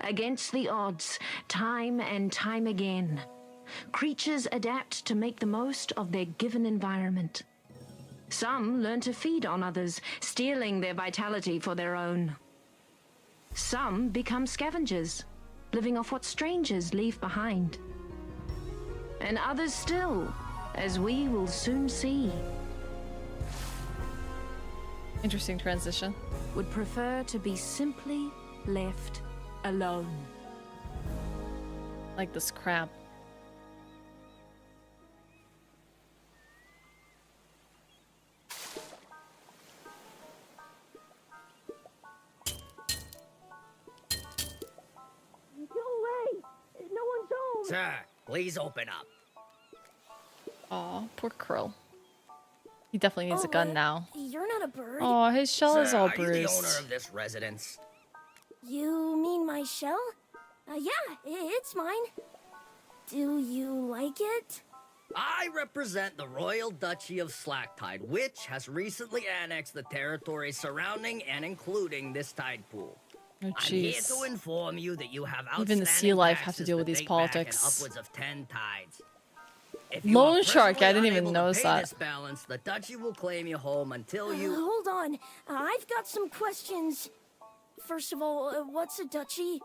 Against the odds, time and time again, creatures adapt to make the most of their given environment. Some learn to feed on others, stealing their vitality for their own. Some become scavengers, living off what strangers leave behind. And others still, as we will soon see, interesting transition, would prefer to be simply left alone. Like this crab. Sir, please open up. Aw, poor Curl. He definitely needs a gun now. You're not a bird. Oh, his shell is all bruised. Are you the owner of this residence? You mean my shell? Yeah, it's mine. Do you like it? I represent the Royal Duchy of Slacktide, which has recently annexed the territory surrounding and including this tide pool. Oh, I'm here to inform you that you have even the sea life have to deal with these politics. Upwards of 10 tides. Loan shark, I didn't even notice that. This balance, the duchy will claim you home until you... Hold on, I've got some questions. First of all, what's a duchy?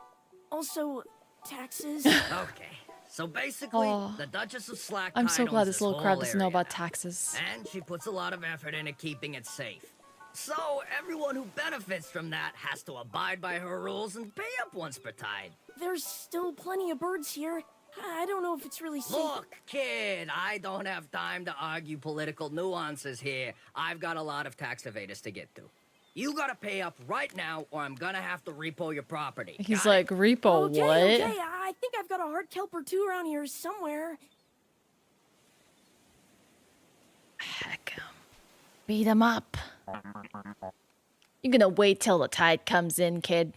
Also, taxes. Okay, so basically, the Duchess of Slacktide I'm so glad this little crab doesn't know about now. taxes. And she puts a lot of effort into keeping it safe. So, everyone who benefits from that has to abide by her rules and pay up once per tide. There's still plenty of birds here. I don't know if it's really safe. Look, kid, I don't have time to argue political nuances here. I've got a lot of tax evaders to get to. You gotta pay up right now, or I'm gonna have to repo your property. He's like, repo okay, what? Okay, I think I've got a hard kelp or two around here somewhere. Heck, beat him up. You're gonna wait till the tide comes in, kid.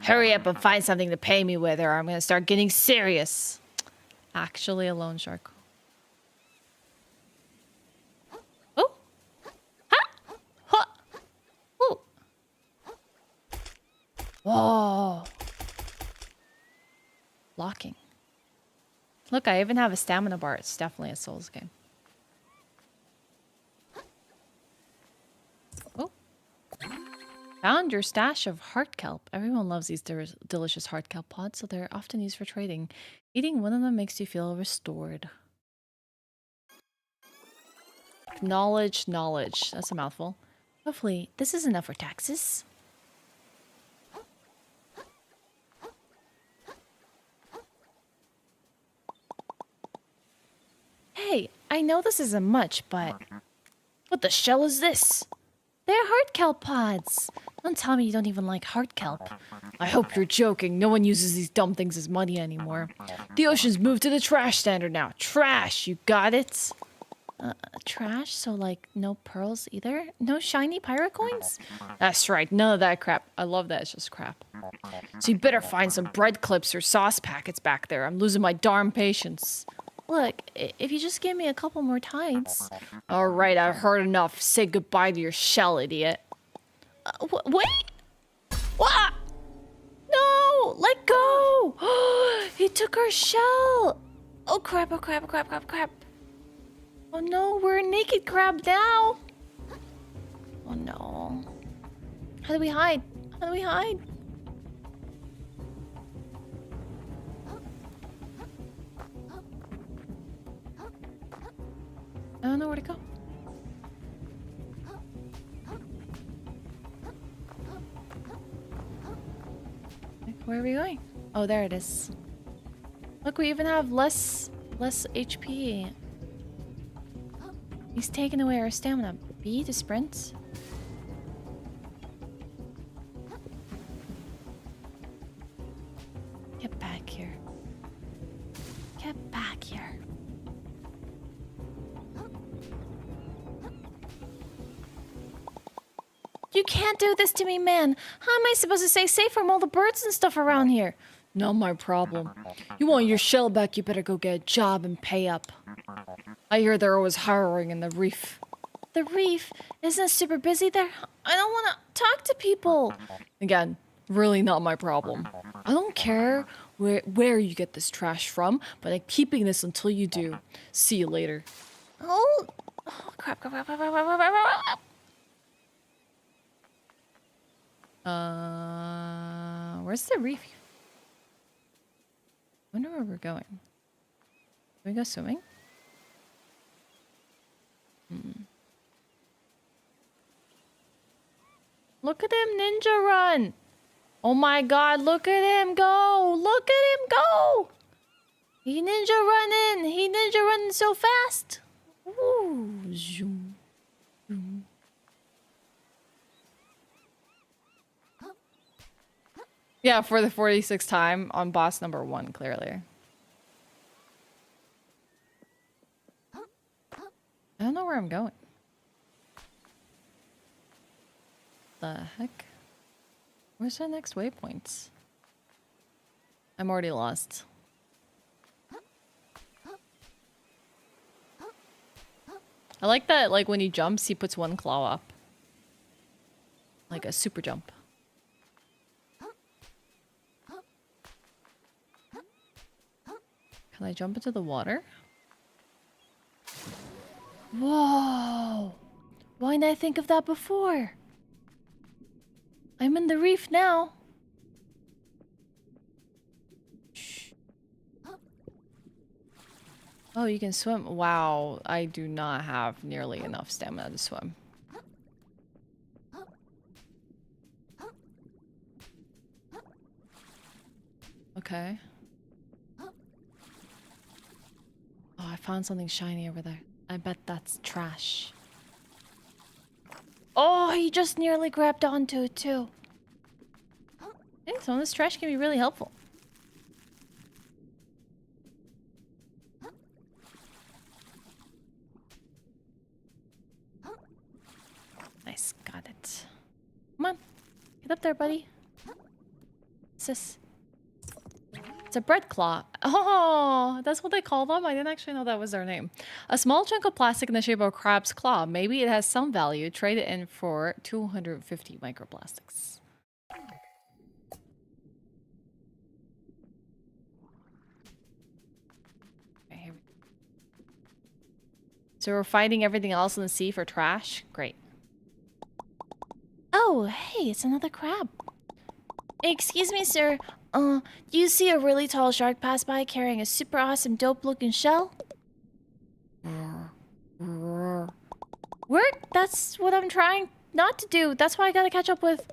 Hurry up and find something to pay me with, or I'm gonna start getting serious. Actually, a loan shark. Oh! Ha! Ha! Oh! Whoa! Locking. Look, I even have a stamina bar. It's definitely a Souls game. Found your stash of heart kelp. Everyone loves these delicious heart kelp pods, so they're often used for trading. Eating one of them makes you feel restored. Knowledge. That's a mouthful. Hopefully, this is enough for taxes. I know this isn't much, but... What the shell is this? They're heart kelp pods. Don't tell me you don't even like heart kelp. I hope you're joking. No one uses these dumb things as money anymore. The ocean's moved to the trash standard now. Trash, you got it? Trash? So, like, no pearls either? No shiny pirate coins? That's right, none of that crap. I love that, it's just crap. So you better find some bread clips or sauce packets back there. I'm losing my darn patience. Look, if you just give me a couple more tides. Alright, I've heard enough. Say goodbye to your shell, idiot. Wait! What? No! Let go! He took our shell! Oh crap, oh crap, oh crap, crap, crap. Oh no, we're a naked crab now! Oh no. How do we hide? How do we hide? I don't know where to go. Where are we going? Oh, there it is. Look, we even have less HP. He's taking away our stamina. B to sprint. Get back here. Get back here. You can't do this to me, man. How am I supposed to stay safe from all the birds and stuff around here? Not my problem. You want your shell back, you better go get a job and pay up. I hear they're always hiring in the reef. The reef? Isn't it super busy there? I don't want to talk to people. Again, really not my problem. I don't care where you get this trash from, but I'm keeping this until you do. See you later. Oh crap, crap, crap, crap, crap, crap, crap, crap. Where's the reef? I wonder where we're going. Can we go swimming? Look at him ninja run! Oh my god, look at him go! Look at him go! He ninja running! He ninja running so fast! Ooh, zoom, zoom. Yeah, for the 46th time on boss number 1, clearly. I don't know where I'm going. The heck? Where's our next waypoints? I'm already lost. I like that, like, when he jumps, he puts one claw up. Like a super jump. Can I jump into the water? Whoa! Why didn't I think of that before? I'm in the reef now. Shh. Oh, you can swim. Wow, I do not have nearly enough stamina to swim. Okay. Oh, I found something shiny over there. I bet that's trash. Oh, he just nearly grabbed onto it too. Hey, some of this trash can be really helpful. Nice, got it. Come on, get up there, buddy. What's this? It's a bread claw. Oh, that's what they call them? I didn't actually know that was their name. A small chunk of plastic in the shape of a crab's claw. Maybe it has some value. Trade it in for 250 microplastics. Okay, here we go. So we're fighting everything else in the sea for trash? Great. Oh, hey, it's another crab. Excuse me, sir. Do you see a really tall shark pass by carrying a super awesome dope-looking shell? Work? That's what I'm trying not to do. That's why I gotta catch up with...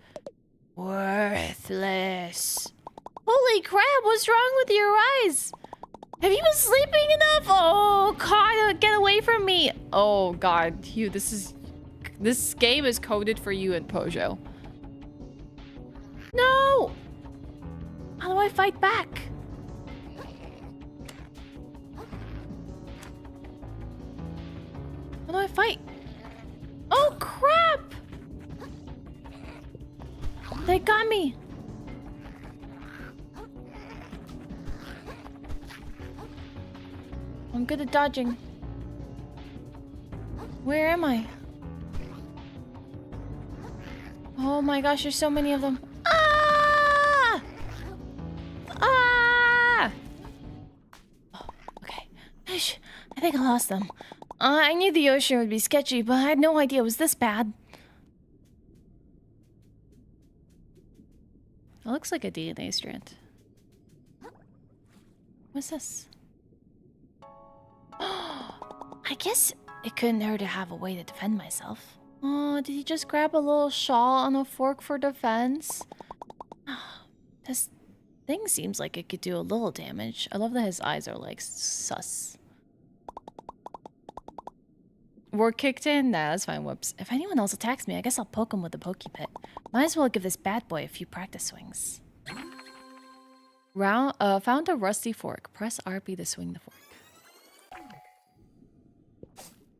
Worthless. Holy crap, what's wrong with your eyes? Have you been sleeping enough? Oh god, get away from me. Oh god, Hugh, this game is coded for you and Pojo. No! How do I fight back? How do I fight? Oh crap! They got me. I'm good at dodging. Where am I? Oh my gosh, there's so many of them. Ah! Ah! Oh, okay. Ish, I think I lost them. I knew the ocean would be sketchy, but I had no idea it was this bad. It looks like a DNA strand. What's this? I guess it couldn't hurt to have a way to defend myself. Oh, did he just grab a little shawl on a fork for defense? This thing seems like it could do a little damage. I love that his eyes are like sus. We're kicked in? Nah, that's fine. Whoops. If anyone else attacks me, I guess I'll poke him with the pokey pit. Might as well give this bad boy a few practice swings. Found a rusty fork. Press RP to swing the fork.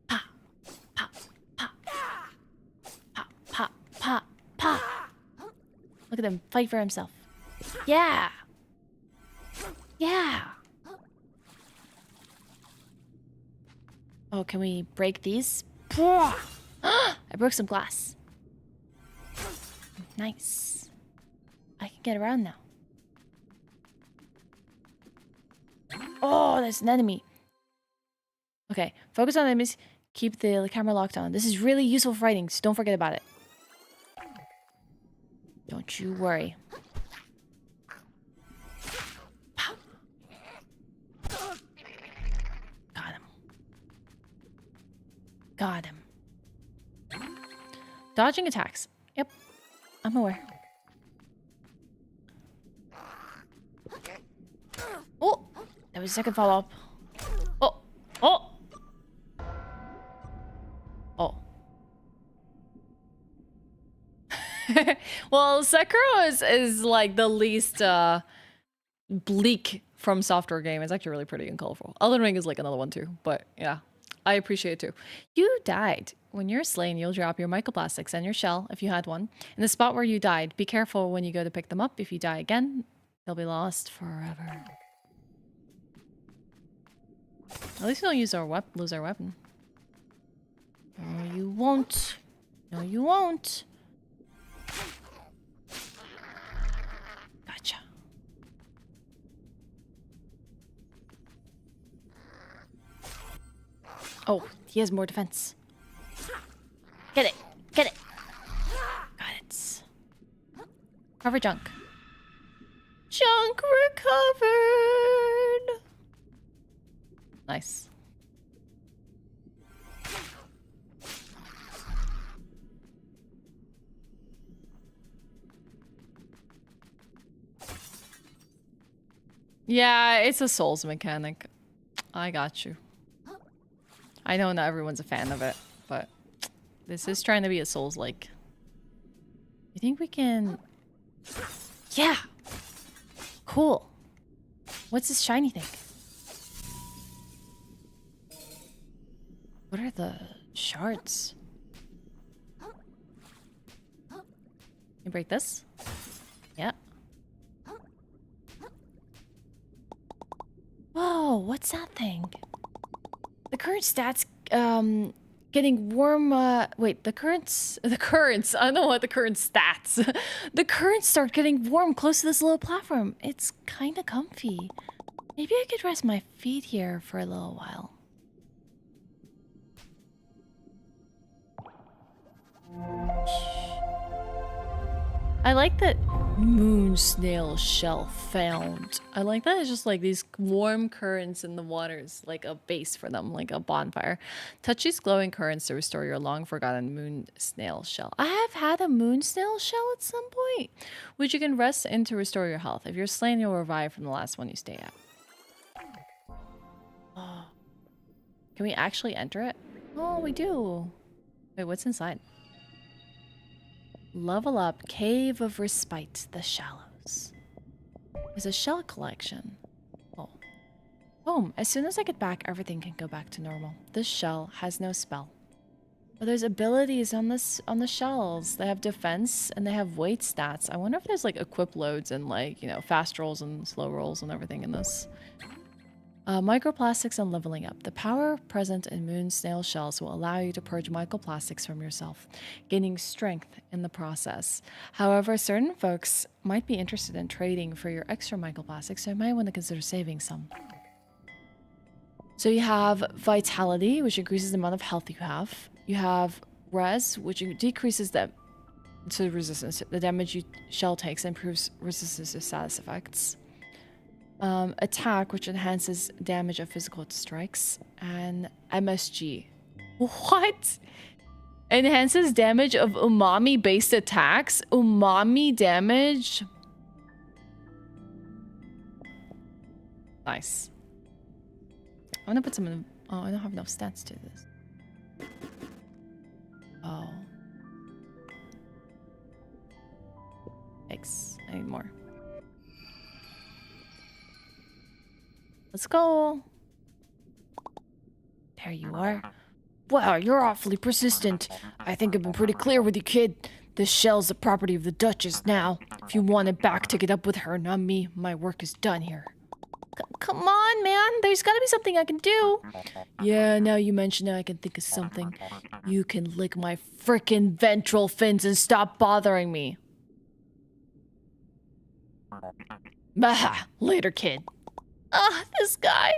Pa, pa, pa, pa, pa, pa, pa. Look at him fight for himself. Yeah. Yeah. Oh, can we break these? I broke some glass. Nice. I can get around now. Oh, there's an enemy. Okay, focus on enemies. Keep the camera locked on. This is really useful for fighting, so don't forget about it. Don't you worry. Got him. Got him. Dodging attacks. Yep, I'm aware. Oh, that was a second follow-up. Oh, oh, oh. Well, Sekiro is like the least bleak from software game. It's actually really pretty and colorful. Elden Ring is like another one too, but yeah, I appreciate it too. You died. When you're slain, you'll drop your microplastics and your shell, if you had one, in the spot where you died. Be careful when you go to pick them up. If you die again, they'll be lost forever. At least we don't lose our weapon. No, you won't. No, you won't. Gotcha. Oh, he has more defense. Get it. Get it. Got it. Cover junk. Junk recovered. Nice. Yeah, it's a Souls mechanic. I got you. I know not everyone's a fan of it, but this is trying to be a Souls-like. You think we can... Yeah! Cool. What's this shiny thing? What are the shards? You break this? Yeah. Whoa, what's that thing? The current stats, getting warm, wait, the currents, I don't know what the current stats. The currents start getting warm close to this little platform. It's kind of comfy. Maybe I could rest my feet here for a little while. I like that moon snail shell found. I like that it's just like these warm currents in the waters, like a base for them, like a bonfire. Touch these glowing currents to restore your long forgotten moon snail shell. I have had a moon snail shell at some point, which you can rest in to restore your health. If you're slain, you'll revive from the last one you stay at. Can we actually enter it? Oh, we do. Wait, what's inside? Level up, Cave of Respite, the Shallows. There's a shell collection. Oh. Boom. As soon as I get back, everything can go back to normal. This shell has no spell. But there's abilities on the shells. They have defense and they have weight stats. I wonder if there's like equip loads and like, you know, fast rolls and slow rolls and everything in this. Microplastics and leveling up. The power present in moon snail shells will allow you to purge microplastics from yourself, gaining strength in the process. However, certain folks might be interested in trading for your extra microplastics, so you might want to consider saving some. So you have Vitality, which increases the amount of health you have. You have Res, which decreases the resistance. The damage your shell takes improves resistance to status effects. Attack, which enhances damage of physical strikes, and MSG. What? Enhances damage of umami-based attacks? Umami damage? Nice. I'm gonna put some in. Oh, I don't have enough stats to this. Oh. Thanks. I need more. Let's go. There you are. Wow, you're awfully persistent. I think I've been pretty clear with you, kid. This shell's the property of the Duchess now. If you want it back, take it up with her, not me. My work is done here. Come on, man. There's gotta be something I can do. Yeah, now you mention it, I can think of something. You can lick my frickin' ventral fins and stop bothering me. Bah, later, kid. Ah, this guy.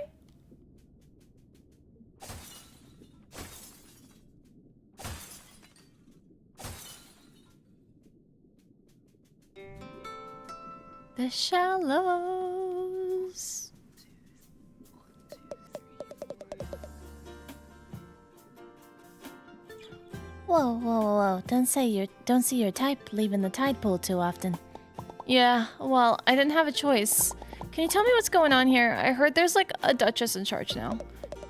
The Shallows. Whoa, whoa, whoa, don't see your type leaving the tide pool too often. Yeah, well, I didn't have a choice. Can you tell me what's going on here? I heard there's like a Duchess in charge now.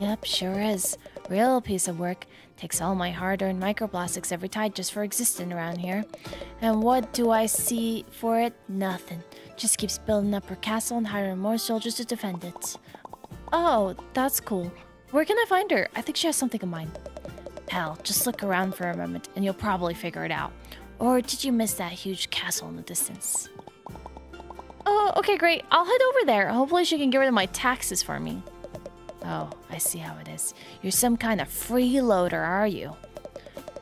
Yep, sure is. Real piece of work. Takes all my hard-earned microplastics every tide just for existing around here. And what do I see for it? Nothing. Just keeps building up her castle and hiring more soldiers to defend it. Oh, that's cool. Where can I find her? I think she has something in mind. Hell, just look around for a moment and you'll probably figure it out. Or did you miss that huge castle in the distance? Oh, okay, great. I'll head over there. Hopefully she can get rid of my taxes for me. Oh, I see how it is. You're some kind of freeloader, are you?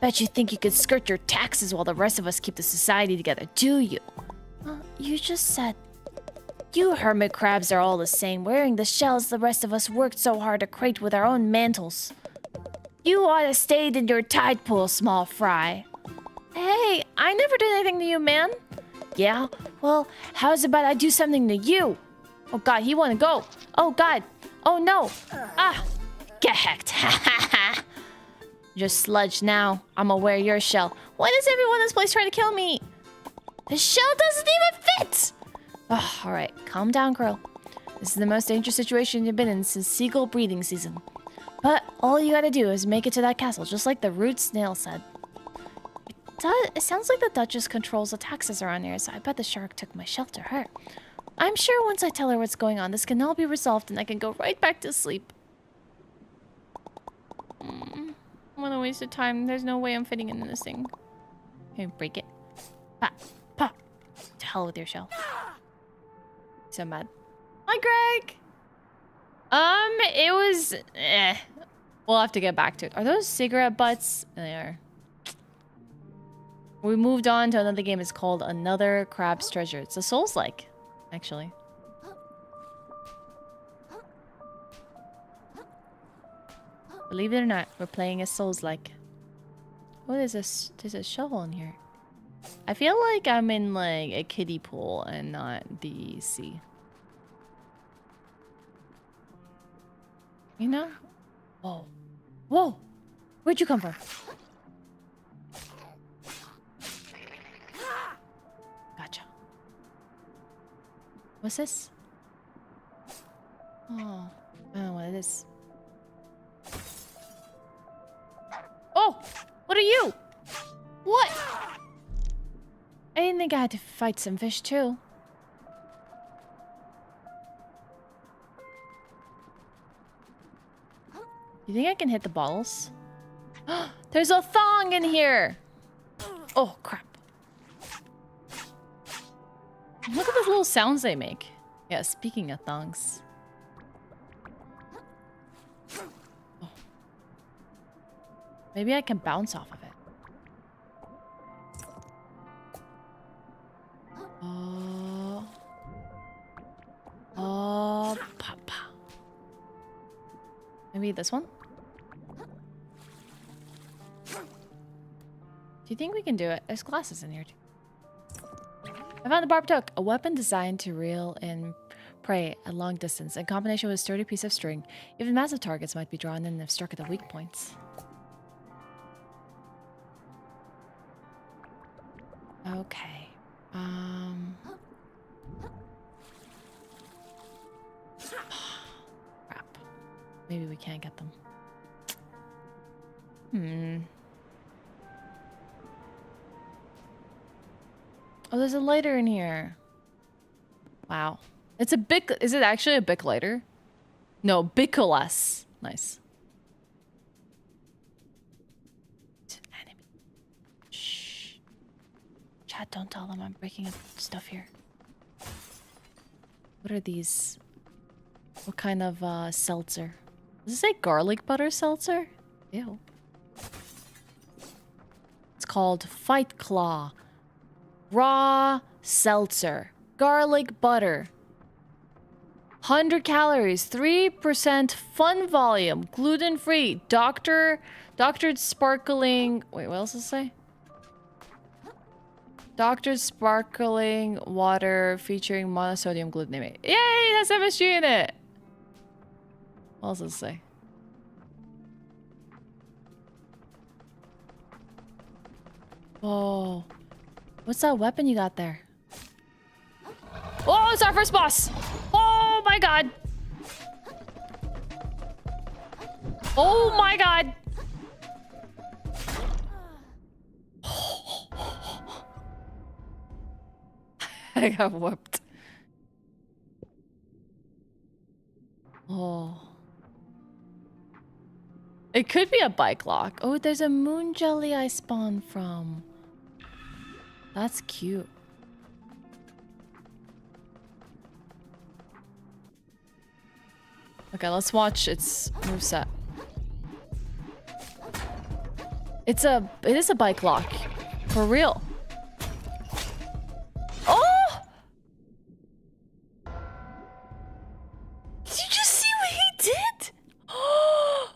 Bet you think you could skirt your taxes while the rest of us keep the society together, do you? You just said... You hermit crabs are all the same, wearing the shells the rest of us worked so hard to crate with our own mantles. You ought to stayed in your tide pool, small fry. Hey, I never did anything to you, man. Yeah? Well, how's about I do something to you? Oh god, he wanna go. Oh god. Oh no. Ah. Get hecked. You're sludge now. I'ma wear your shell. Why does everyone in this place try to kill me? The shell doesn't even fit! Oh, alright. Calm down, Krill. This is the most dangerous situation you've been in since seagull breeding season. But all you gotta do is make it to that castle, just like the rude snail said. It sounds like the Duchess controls the taxes around here, so I bet the shark took my shell to her. I'm sure once I tell her what's going on, this can all be resolved and I can go right back to sleep. What a waste of time. There's no way I'm fitting into this thing. Okay, break it. Pop. Pop. To hell with your shell. So mad. Hi, Greg! It was... We'll have to get back to it. Are those cigarette butts? They are. We moved on to another game. It's called Another Crab's Treasure. It's a Souls-like, actually. Believe it or not, we're playing a Souls-like. Oh, there's a shovel in here. I feel like I'm in like a kiddie pool and not the sea. You know? Whoa. Whoa! Where'd you come from? Gotcha. What's this? Oh, I don't know what it is. you? What? I didn't think I had to fight some fish too. You think I can hit the bottles? There's a thong in here! Oh, crap. Look at the little sounds they make. Yeah, speaking of thongs. Oh. Maybe I can bounce off of it. Oh. Oh, papa. Maybe this one? Do you think we can do it? There's glasses in here too. I found the barbatok, a weapon designed to reel in prey at long distance. In combination with a sturdy piece of string, even massive targets might be drawn in if struck at the weak points. Okay. Crap. Maybe we can't get them. Oh, there's a lighter in here. Wow. It's a Bic... Is it actually a Bic lighter? No, Bicolas. Nice. Enemy. Shh. Chat, don't tell them I'm breaking up stuff here. What are these? What kind of seltzer? Does it say garlic butter seltzer? Ew. It's called Fight Claw. Raw seltzer. Garlic butter. 100 calories. 3% fun volume. Gluten-free. Doctored sparkling... Wait, what else does it say? Doctored sparkling water featuring monosodium glutamate. Yay! It has MSG in it! What else does it say? Whoa. What's that weapon you got there? Oh, it's our first boss! Oh my god! Oh my god! I got whooped. Oh. It could be a bike lock. Oh, there's a moon jelly I spawned from. That's cute. Okay, let's watch its moveset. It is a bike lock. For real. Oh! Did you just see what he did? Oh!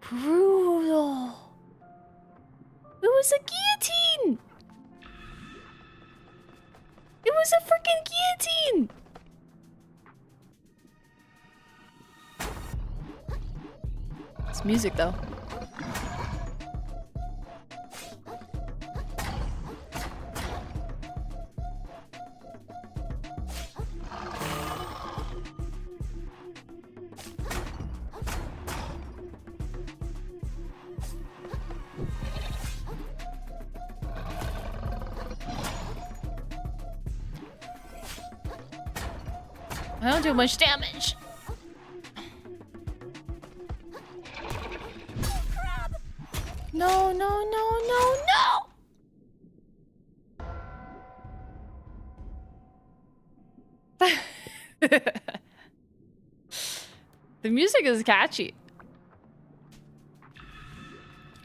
Brutal. It was a guillotine! It was a freaking guillotine! It's music though. I don't do much damage. No, no, no, no, no! The music is catchy.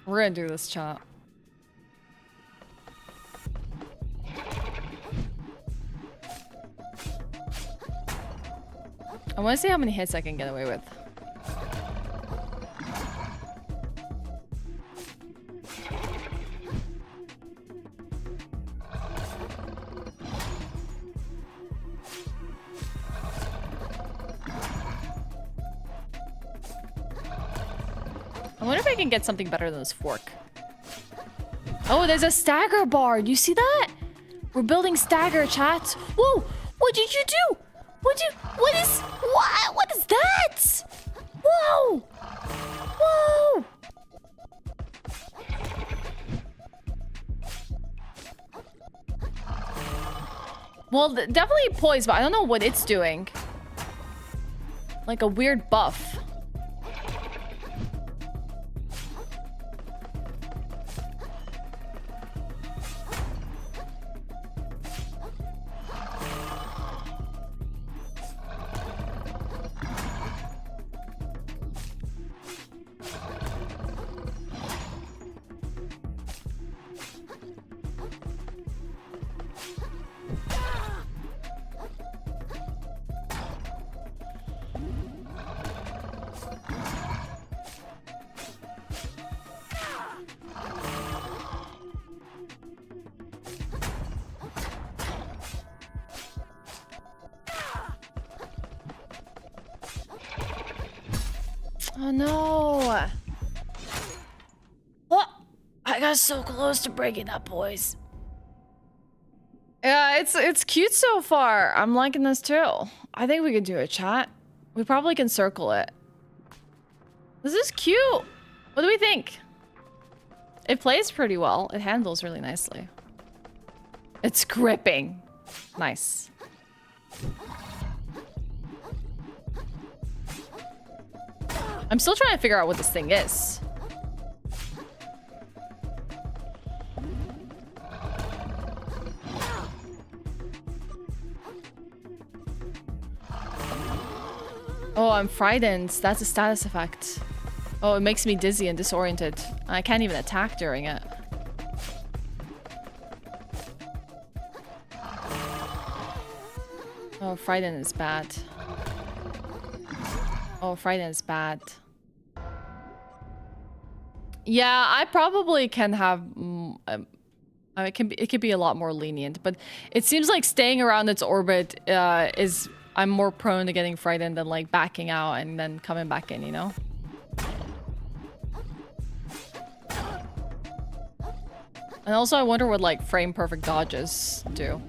We're gonna do this, chat. I want to see how many hits I can get away with. I wonder if I can get something better than this fork. Oh, there's a stagger bar. Do you see that? We're building stagger, chat. Whoa! What did you do? What is that? Whoa! Whoa! Well, definitely poised, but I don't know what it's doing. Like a weird buff. Oh no! Oh, I got so close to breaking up, boys. Yeah, it's cute so far. I'm liking this too. I think we could do a chat. We probably can circle it. This is cute. What do we think? It plays pretty well. It handles really nicely. It's gripping. Nice. I'm still trying to figure out what this thing is. Oh, I'm frightened. That's a status effect. Oh, it makes me dizzy and disoriented. I can't even attack during it. Oh, frightened is bad. Oh, frightened is bad. Yeah, I probably can have... it could be a lot more lenient, but it seems like staying around its orbit is... I'm more prone to getting frightened than like backing out and then coming back in, you know? And also I wonder what like frame perfect dodges do.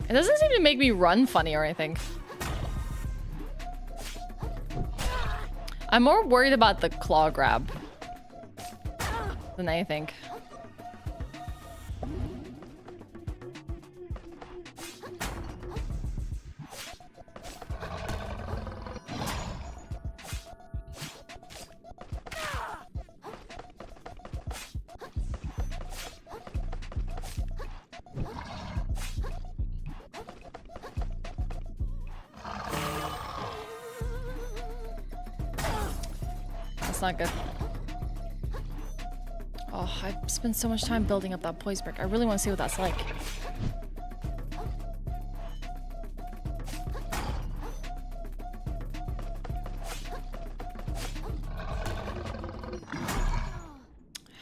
It doesn't seem to make me run funny or anything. I'm more worried about the claw grab than anything. That's not good. Oh, I've spent so much time building up that poise brick. I really want to see what that's like.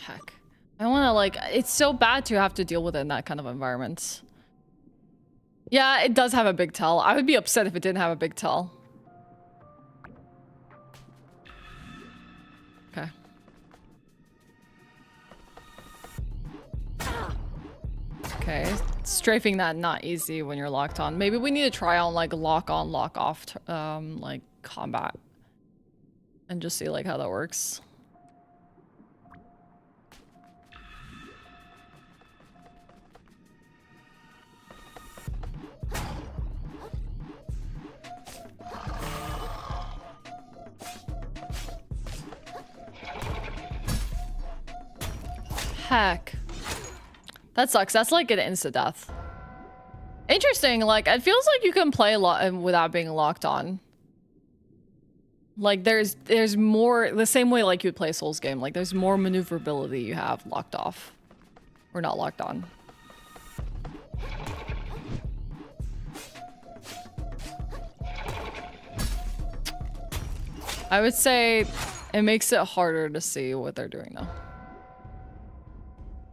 Heck. I want to like... It's so bad to have to deal with it in that kind of environment. Yeah, it does have a big tail. I would be upset if it didn't have a big tail. Okay. Okay, strafing that not easy when you're locked on. Maybe we need to try on like lock on, lock off, like combat, and just see like how that works. Heck. That sucks. That's like an insta-death. Interesting. Like, it feels like you can play without being locked on. Like, there's more... The same way like you would play a Souls game. Like, there's more maneuverability you have locked off. Or not locked on. I would say it makes it harder to see what they're doing though.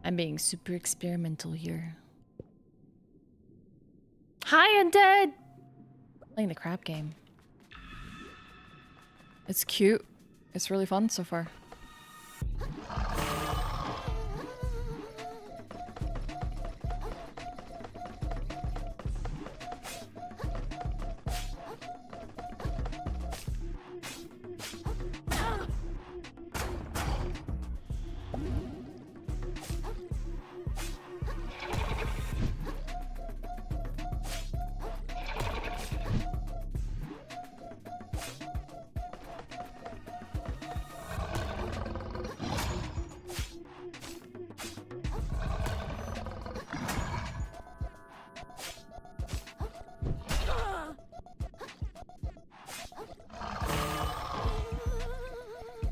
I'm being super experimental here. Hi, Undead! Playing the crap game. It's cute. It's really fun so far.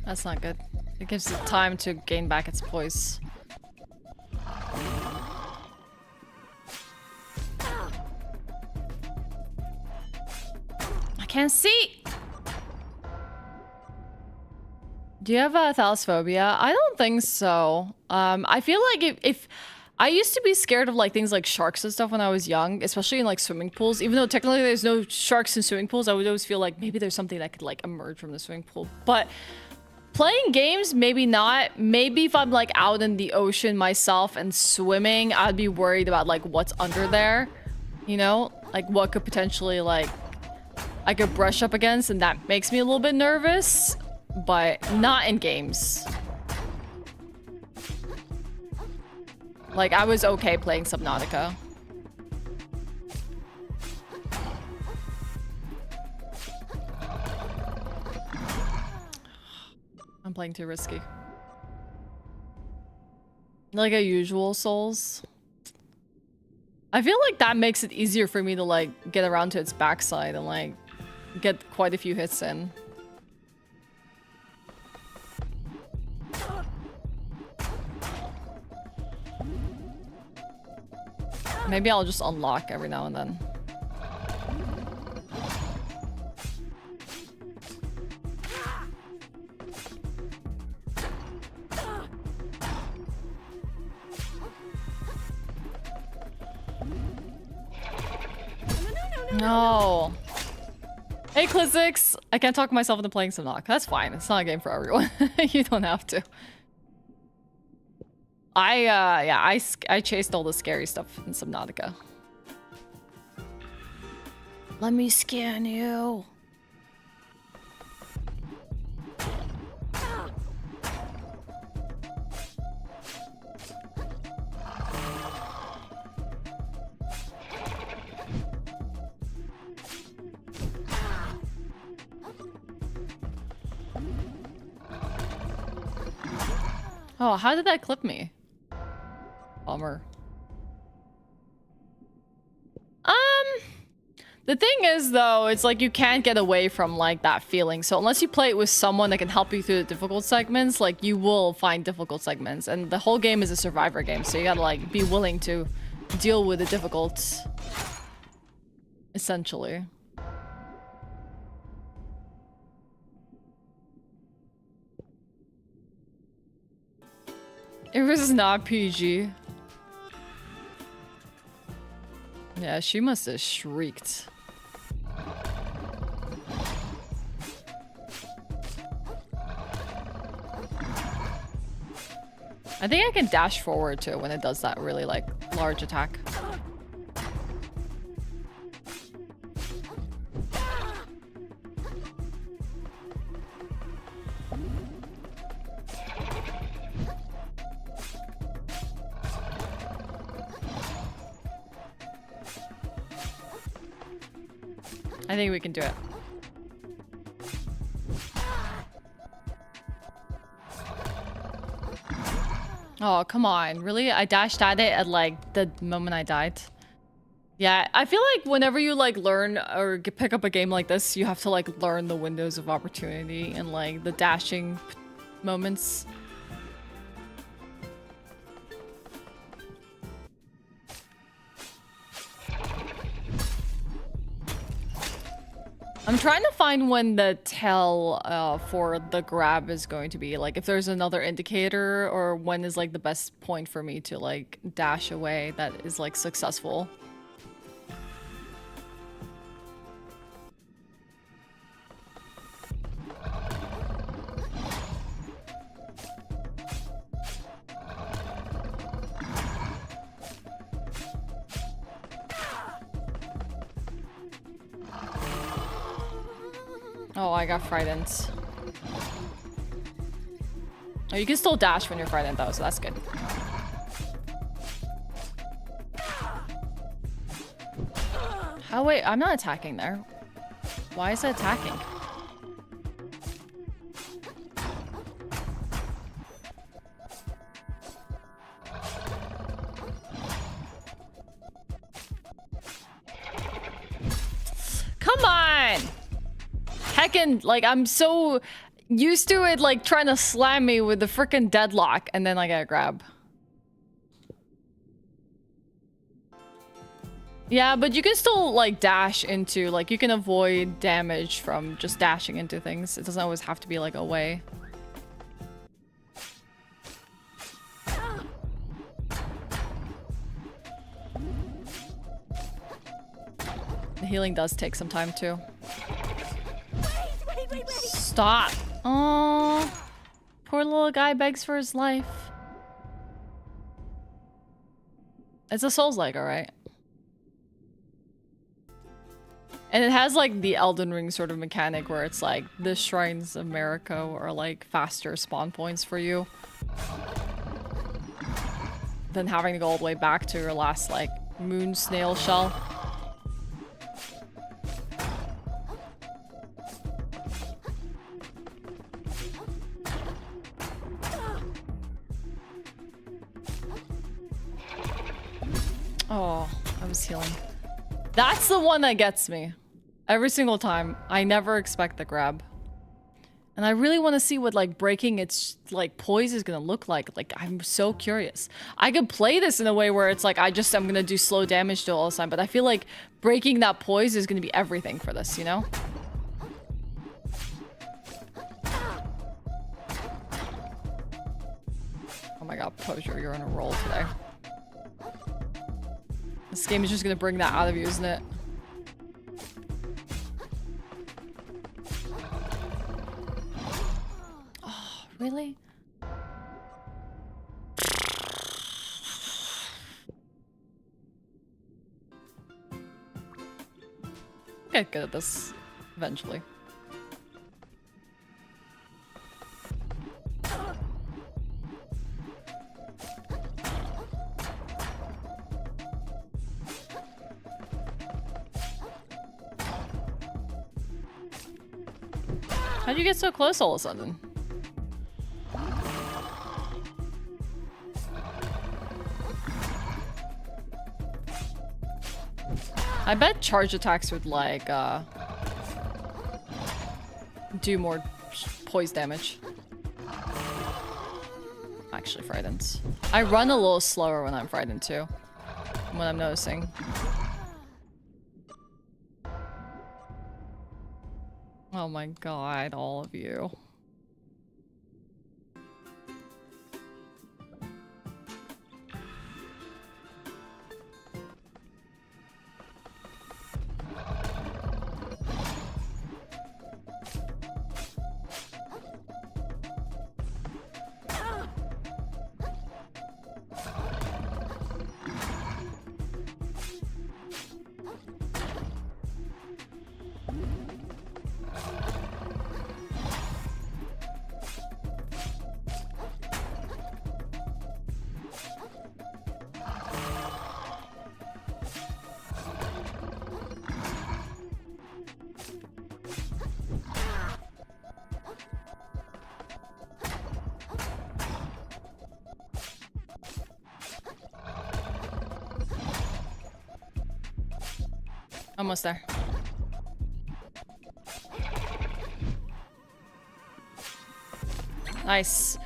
That's not good. It gives it time to gain back its poise. I can't see! Do you have thalassophobia? I don't think so. I feel like if I used to be scared of like things like sharks and stuff when I was young, especially in like swimming pools. Even though technically there's no sharks in swimming pools, I would always feel like maybe there's something that could like emerge from the swimming pool. But playing games, maybe not. Maybe if I'm like out in the ocean myself and swimming, I'd be worried about like what's under there. You know, like what could potentially like I could brush up against, and that makes me a little bit nervous. But not in games. Like, I was okay playing Subnautica. I'm playing too risky. Like a usual Souls. I feel like that makes it easier for me to, like, get around to its backside and, like, get quite a few hits in. Maybe I'll just unlock every now and then. No. Hey, Clizzix. I can't talk myself into playing Subnautica. That's fine. It's not a game for everyone. You don't have to. I chased all the scary stuff in Subnautica. Let me scan you. Oh, how did that clip me? Bummer. The thing is, though, it's like you can't get away from like that feeling. So unless you play it with someone that can help you through the difficult segments, like you will find difficult segments. And the whole game is a survivor game, so you gotta like be willing to deal with the difficult, essentially. It was not PG. Yeah, she must have shrieked. I think I can dash forward too when it does that really like large attack. I think we can do it. Oh, come on. Really? I dashed at it at like the moment I died. Yeah, I feel like whenever you like learn or pick up a game like this, you have to like learn the windows of opportunity and like the dashing moments. I'm trying to find when the tell for the grab is going to be. Like, if there's another indicator, or when is, like, the best point for me to, like, dash away that is, like, successful. Oh, I got frightened. Oh, you can still dash when you're frightened though, so that's good. Oh wait, I'm not attacking there. Why is it attacking? Come on! Heckin', like, I'm so... Used to it like trying to slam me with the frickin' deadlock and then I get a grab. Yeah, but you can still like dash into, like you can avoid damage from just dashing into things. It doesn't always have to be like away. The healing does take some time too. Wait. Stop. Oh, poor little guy begs for his life. It's a Souls-like, alright. And it has like the Elden Ring sort of mechanic where it's like the shrines of Mariko are like faster spawn points for you than having to go all the way back to your last like moon snail shell. Oh, I was healing. That's the one that gets me. Every single time. I never expect the grab. And I really want to see what like breaking its like poise is gonna look like. Like, I'm so curious. I could play this in a way where it's like I'm gonna do slow damage to it all the time, but I feel like breaking that poise is gonna be everything for this, you know? Oh my god, Pojo, you're on a roll today. This game is just gonna bring that out of you, isn't it? Oh, really? Get good at this eventually. How'd you get so close all of a sudden? I bet charge attacks would like do more poise damage. Actually frightened. I run a little slower when I'm frightened too. When I'm noticing. Oh my god, all of you. Almost there. Nice.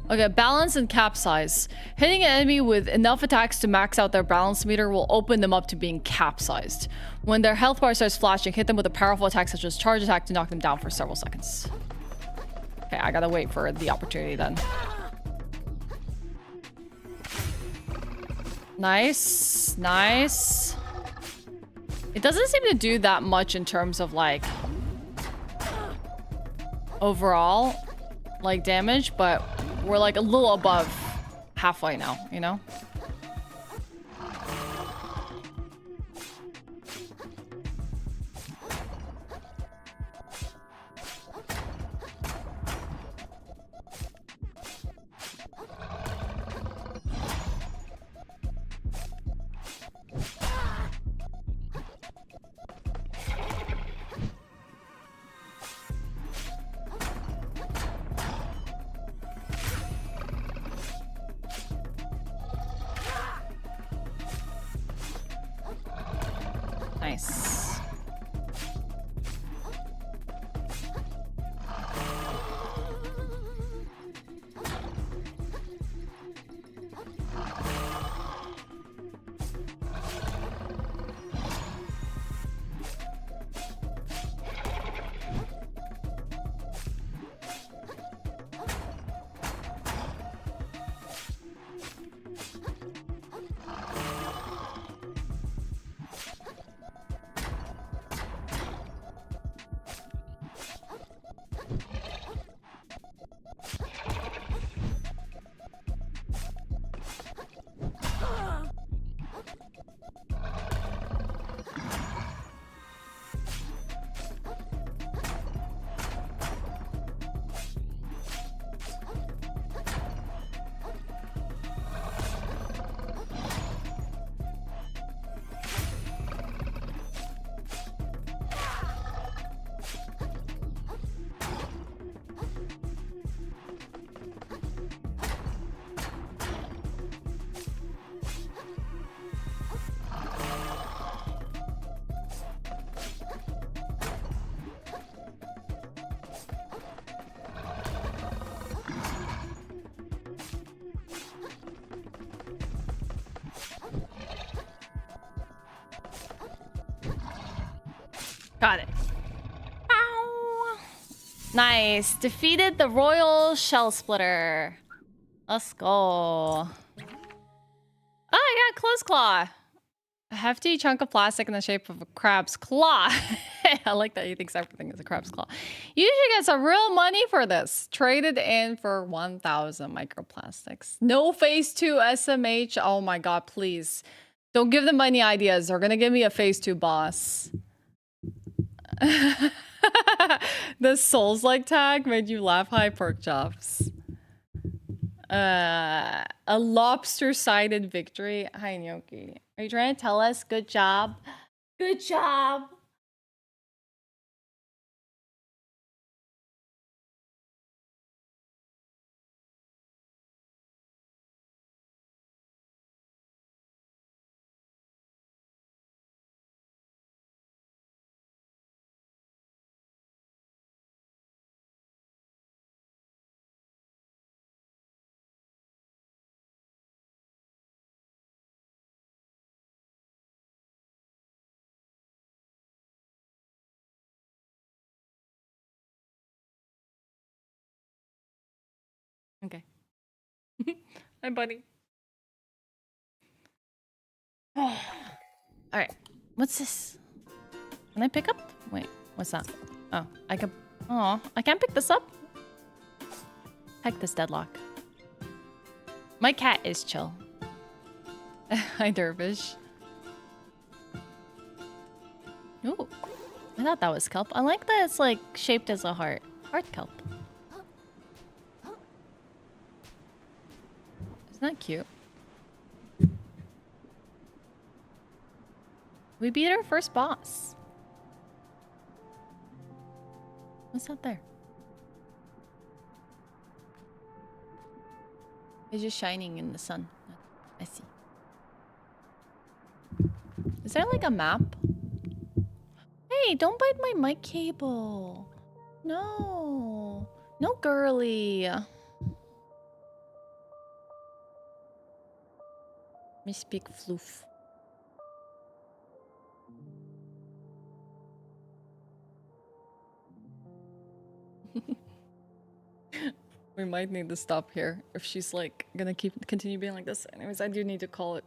Okay, balance and capsize. Hitting an enemy with enough attacks to max out their balance meter will open them up to being capsized. When their health bar starts flashing, hit them with a powerful attack such as charge attack to knock them down for several seconds. Okay, I gotta wait for the opportunity then. Nice. Nice. It doesn't seem to do that much in terms of like overall like damage, but we're like a little above halfway now, you know? Nice. Got it. Ow. Nice. Defeated the royal shell splitter. Let's go. Oh, I got close claw. A hefty chunk of plastic in the shape of a crab's claw. I like that he thinks everything is a crab's claw. You should get some real money for this. Traded in for 1,000 microplastics. No phase 2 SMH. Oh my god, please. Don't give them any ideas. They're gonna give me a phase 2 boss. The Souls-like tag made you laugh. High pork chops. A lobster-sided victory. Hi, Gnocchi. Are you trying to tell us? Good job. Good job. Okay. Hi, buddy. All right. What's this? Can I pick up? Wait, what's that? Oh, I can. Oh, I can't pick this up. Heck, this deadlock. My cat is chill. Hi, Dervish. Ooh, I thought that was kelp. I like that it's like shaped as a heart. Heart kelp. Isn't that cute? We beat our first boss. What's that there? It's just shining in the sun. I see. Is there like a map? Hey, don't bite my mic cable. No. No, girly. Me speak floof. We might need to stop here if she's like gonna continue being like this. Anyways, I do need to call it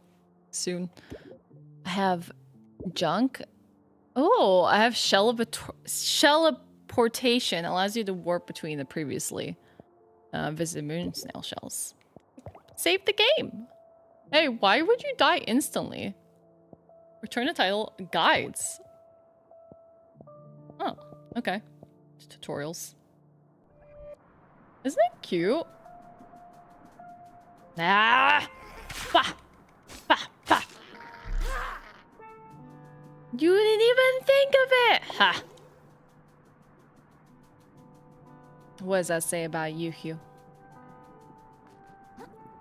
soon. I have junk. Oh, I have shell-portation. Allows you to warp between the previously visited moon snail shells. Save the game. Hey, why would you die instantly? Return the title guides. Oh, okay. Tutorials. Isn't that cute? Ah! Bah! Bah! Bah! You didn't even think of it! Ha! What does that say about you, Hugh?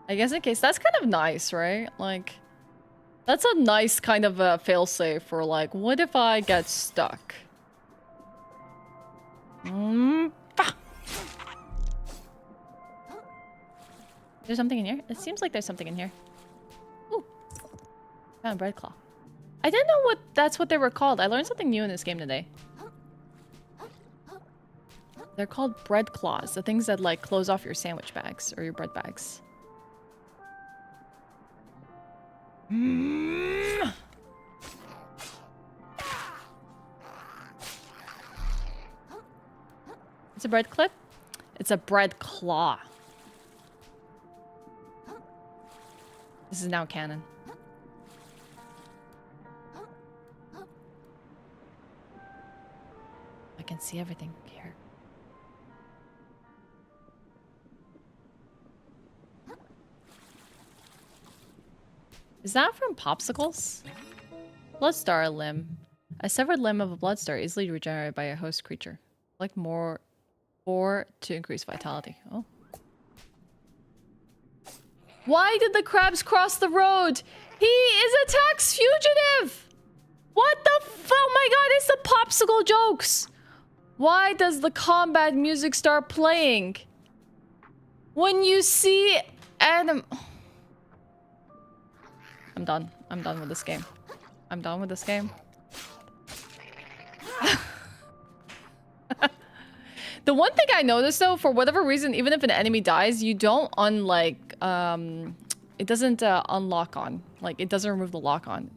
I guess in case that's kind of nice, right? Like, that's a nice kind of a failsafe for like, what if I get stuck? Bah! There's something in here? It seems like there's something in here. Ooh. Found a bread claw. I didn't know that's what they were called. I learned something new in this game today. They're called bread claws. The things that like close off your sandwich bags or your bread bags. It's a bread clip? It's a bread claw. This is now canon. I can see everything here. Is that from Popsicles? Bloodstar limb. A severed limb of a bloodstar easily regenerated by a host creature. Like more or to increase vitality. Oh. Why did the crabs cross the road? He is a tax fugitive! What the oh my god, it's the popsicle jokes! Why does the combat music start playing? When you see Adam... I'm done. I'm done with this game. I'm done with this game. The one thing I noticed though, for whatever reason, even if an enemy dies, you don't it doesn't unlock on. Like, it doesn't remove the lock on.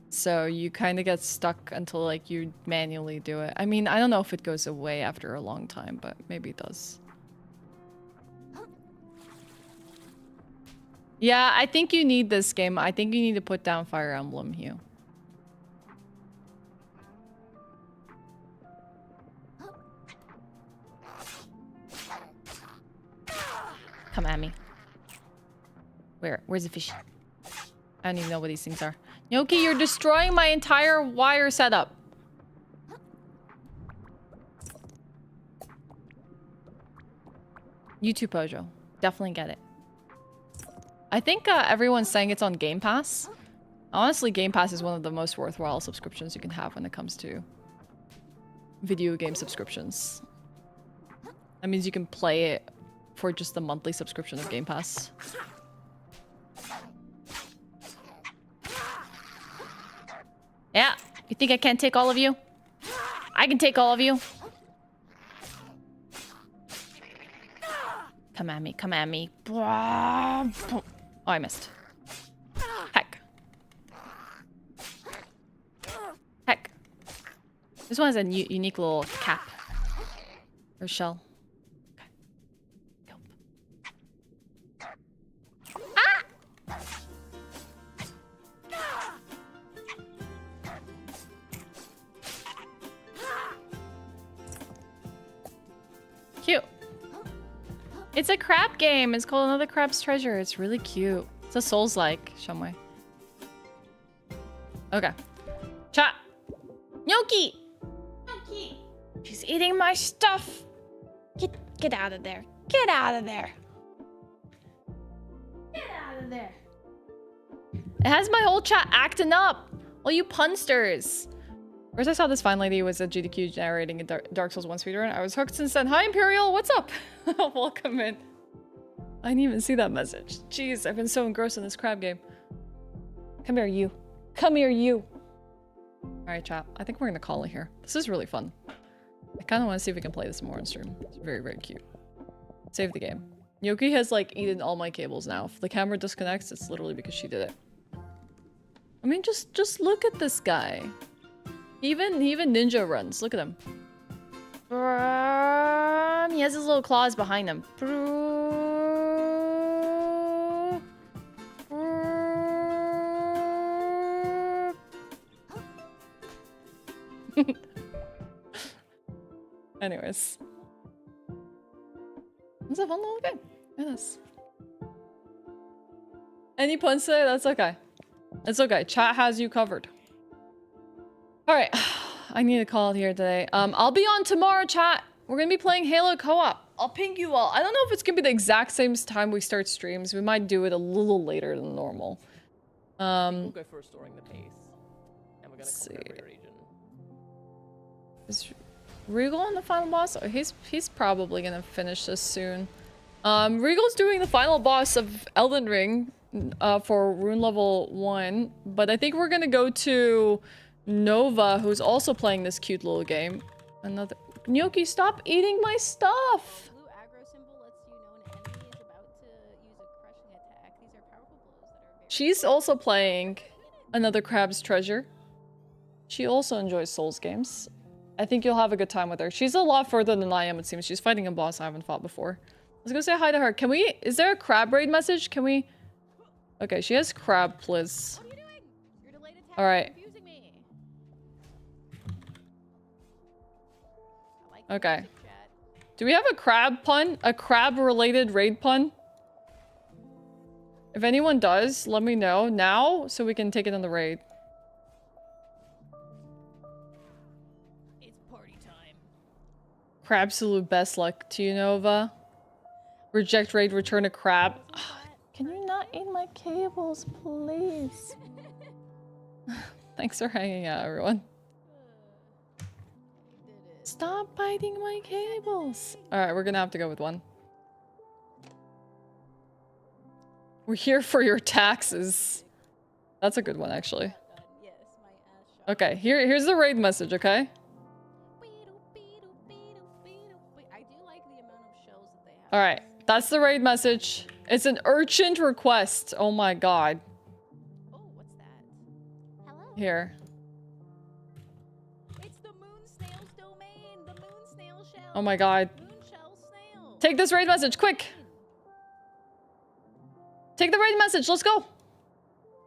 So you kind of get stuck until like you manually do it. I mean, I don't know if it goes away after a long time, but maybe it does. Yeah, I think you need this game. I think you need to put down Fire Emblem, Hugh. Come at me. Where's the fish? I don't even know what these things are. Gnocchi, you're destroying my entire wire setup. You too, Pojo. Definitely get it. I think everyone's saying it's on Game Pass. Honestly, Game Pass is one of the most worthwhile subscriptions you can have when it comes to video game subscriptions. That means you can play it for just the monthly subscription of Game Pass. Yeah, you think I can't take all of you? I can take all of you. Come at me, come at me. Oh, I missed. Heck. Heck. This one has a unique little cap. Or shell. Okay. Go. Ah! Cute. It's a crab game. It's called Another Crab's Treasure. It's really cute. It's a Souls-like, Shumway. Okay. Chat. Gnocchi! Gnocchi! She's eating my stuff. Get out of there. Get out of there. Get out of there. It has my whole chat acting up. All you punsters. First I saw this fine lady was a GDQ narrating a Dark Souls 1 speedrun. I was hooked since then. Hi, Imperial. What's up? Welcome in. I didn't even see that message. Jeez, I've been so engrossed in this crab game. Come here, you. Come here, you. Alright, chat. I think we're gonna call it here. This is really fun. I kind of want to see if we can play this more on stream. It's very, very cute. Save the game. Gnocchi has, like, eaten all my cables now. If the camera disconnects, it's literally because she did it. I mean, just look at this guy. He even ninja runs. Look at him. He has his little claws behind him. Anyways. It's a fun little game. It is. Any puns today? That's okay. It's okay. Chat has you covered. Alright. I need to call it here today. I'll be on tomorrow, chat. We're gonna be playing Halo co-op. I'll ping you all. I don't know if it's gonna be the exact same time we start streams. We might do it a little later than normal. We'll go for restoring the pace. And we're gonna see. cover every region. Is Regal on the final boss? Oh, he's probably gonna finish this soon. Regal's doing the final boss of Elden Ring for rune level 1, but I think we're gonna go to Nova, who's also playing this cute little game. Another Gnocchi, stop eating my stuff! Blue aggro symbol lets you know an enemy is about to use a crushing attack. These are powerful blows that are very... She's also playing Another Crab's Treasure. She also enjoys Souls games. I think you'll have a good time with her. She's a lot further than I am, it seems. She's fighting a boss I haven't fought before. Let's go say hi to her. Can we... Is there a crab raid message? Can we... Okay, she has crab, please. What are you doing? Your delayed attack Alright. is confusing me. I like Okay. music, chat. Do we have a crab pun? A crab-related raid pun? If anyone does, let me know now so we can take it on the raid. It's party time. Crabsalute best luck to you, Nova. Reject raid, return a crab. Can you not eat my cables, please? Thanks for hanging out, everyone. Stop biting my cables. Alright, we're gonna have to go with one. We're here for your taxes. That's a good one, actually. Yes, my Ashe shot. Okay, here's the raid message, okay? I do like the amount of shells that they have. Alright, that's the raid message. It's an urgent request. Oh my god. Oh, what's that? Hello. Here. It's the moon snail's domain. The moon snail shell. Oh my god. Moon shell snail. Take this raid message, quick! Take the raid message, let's go!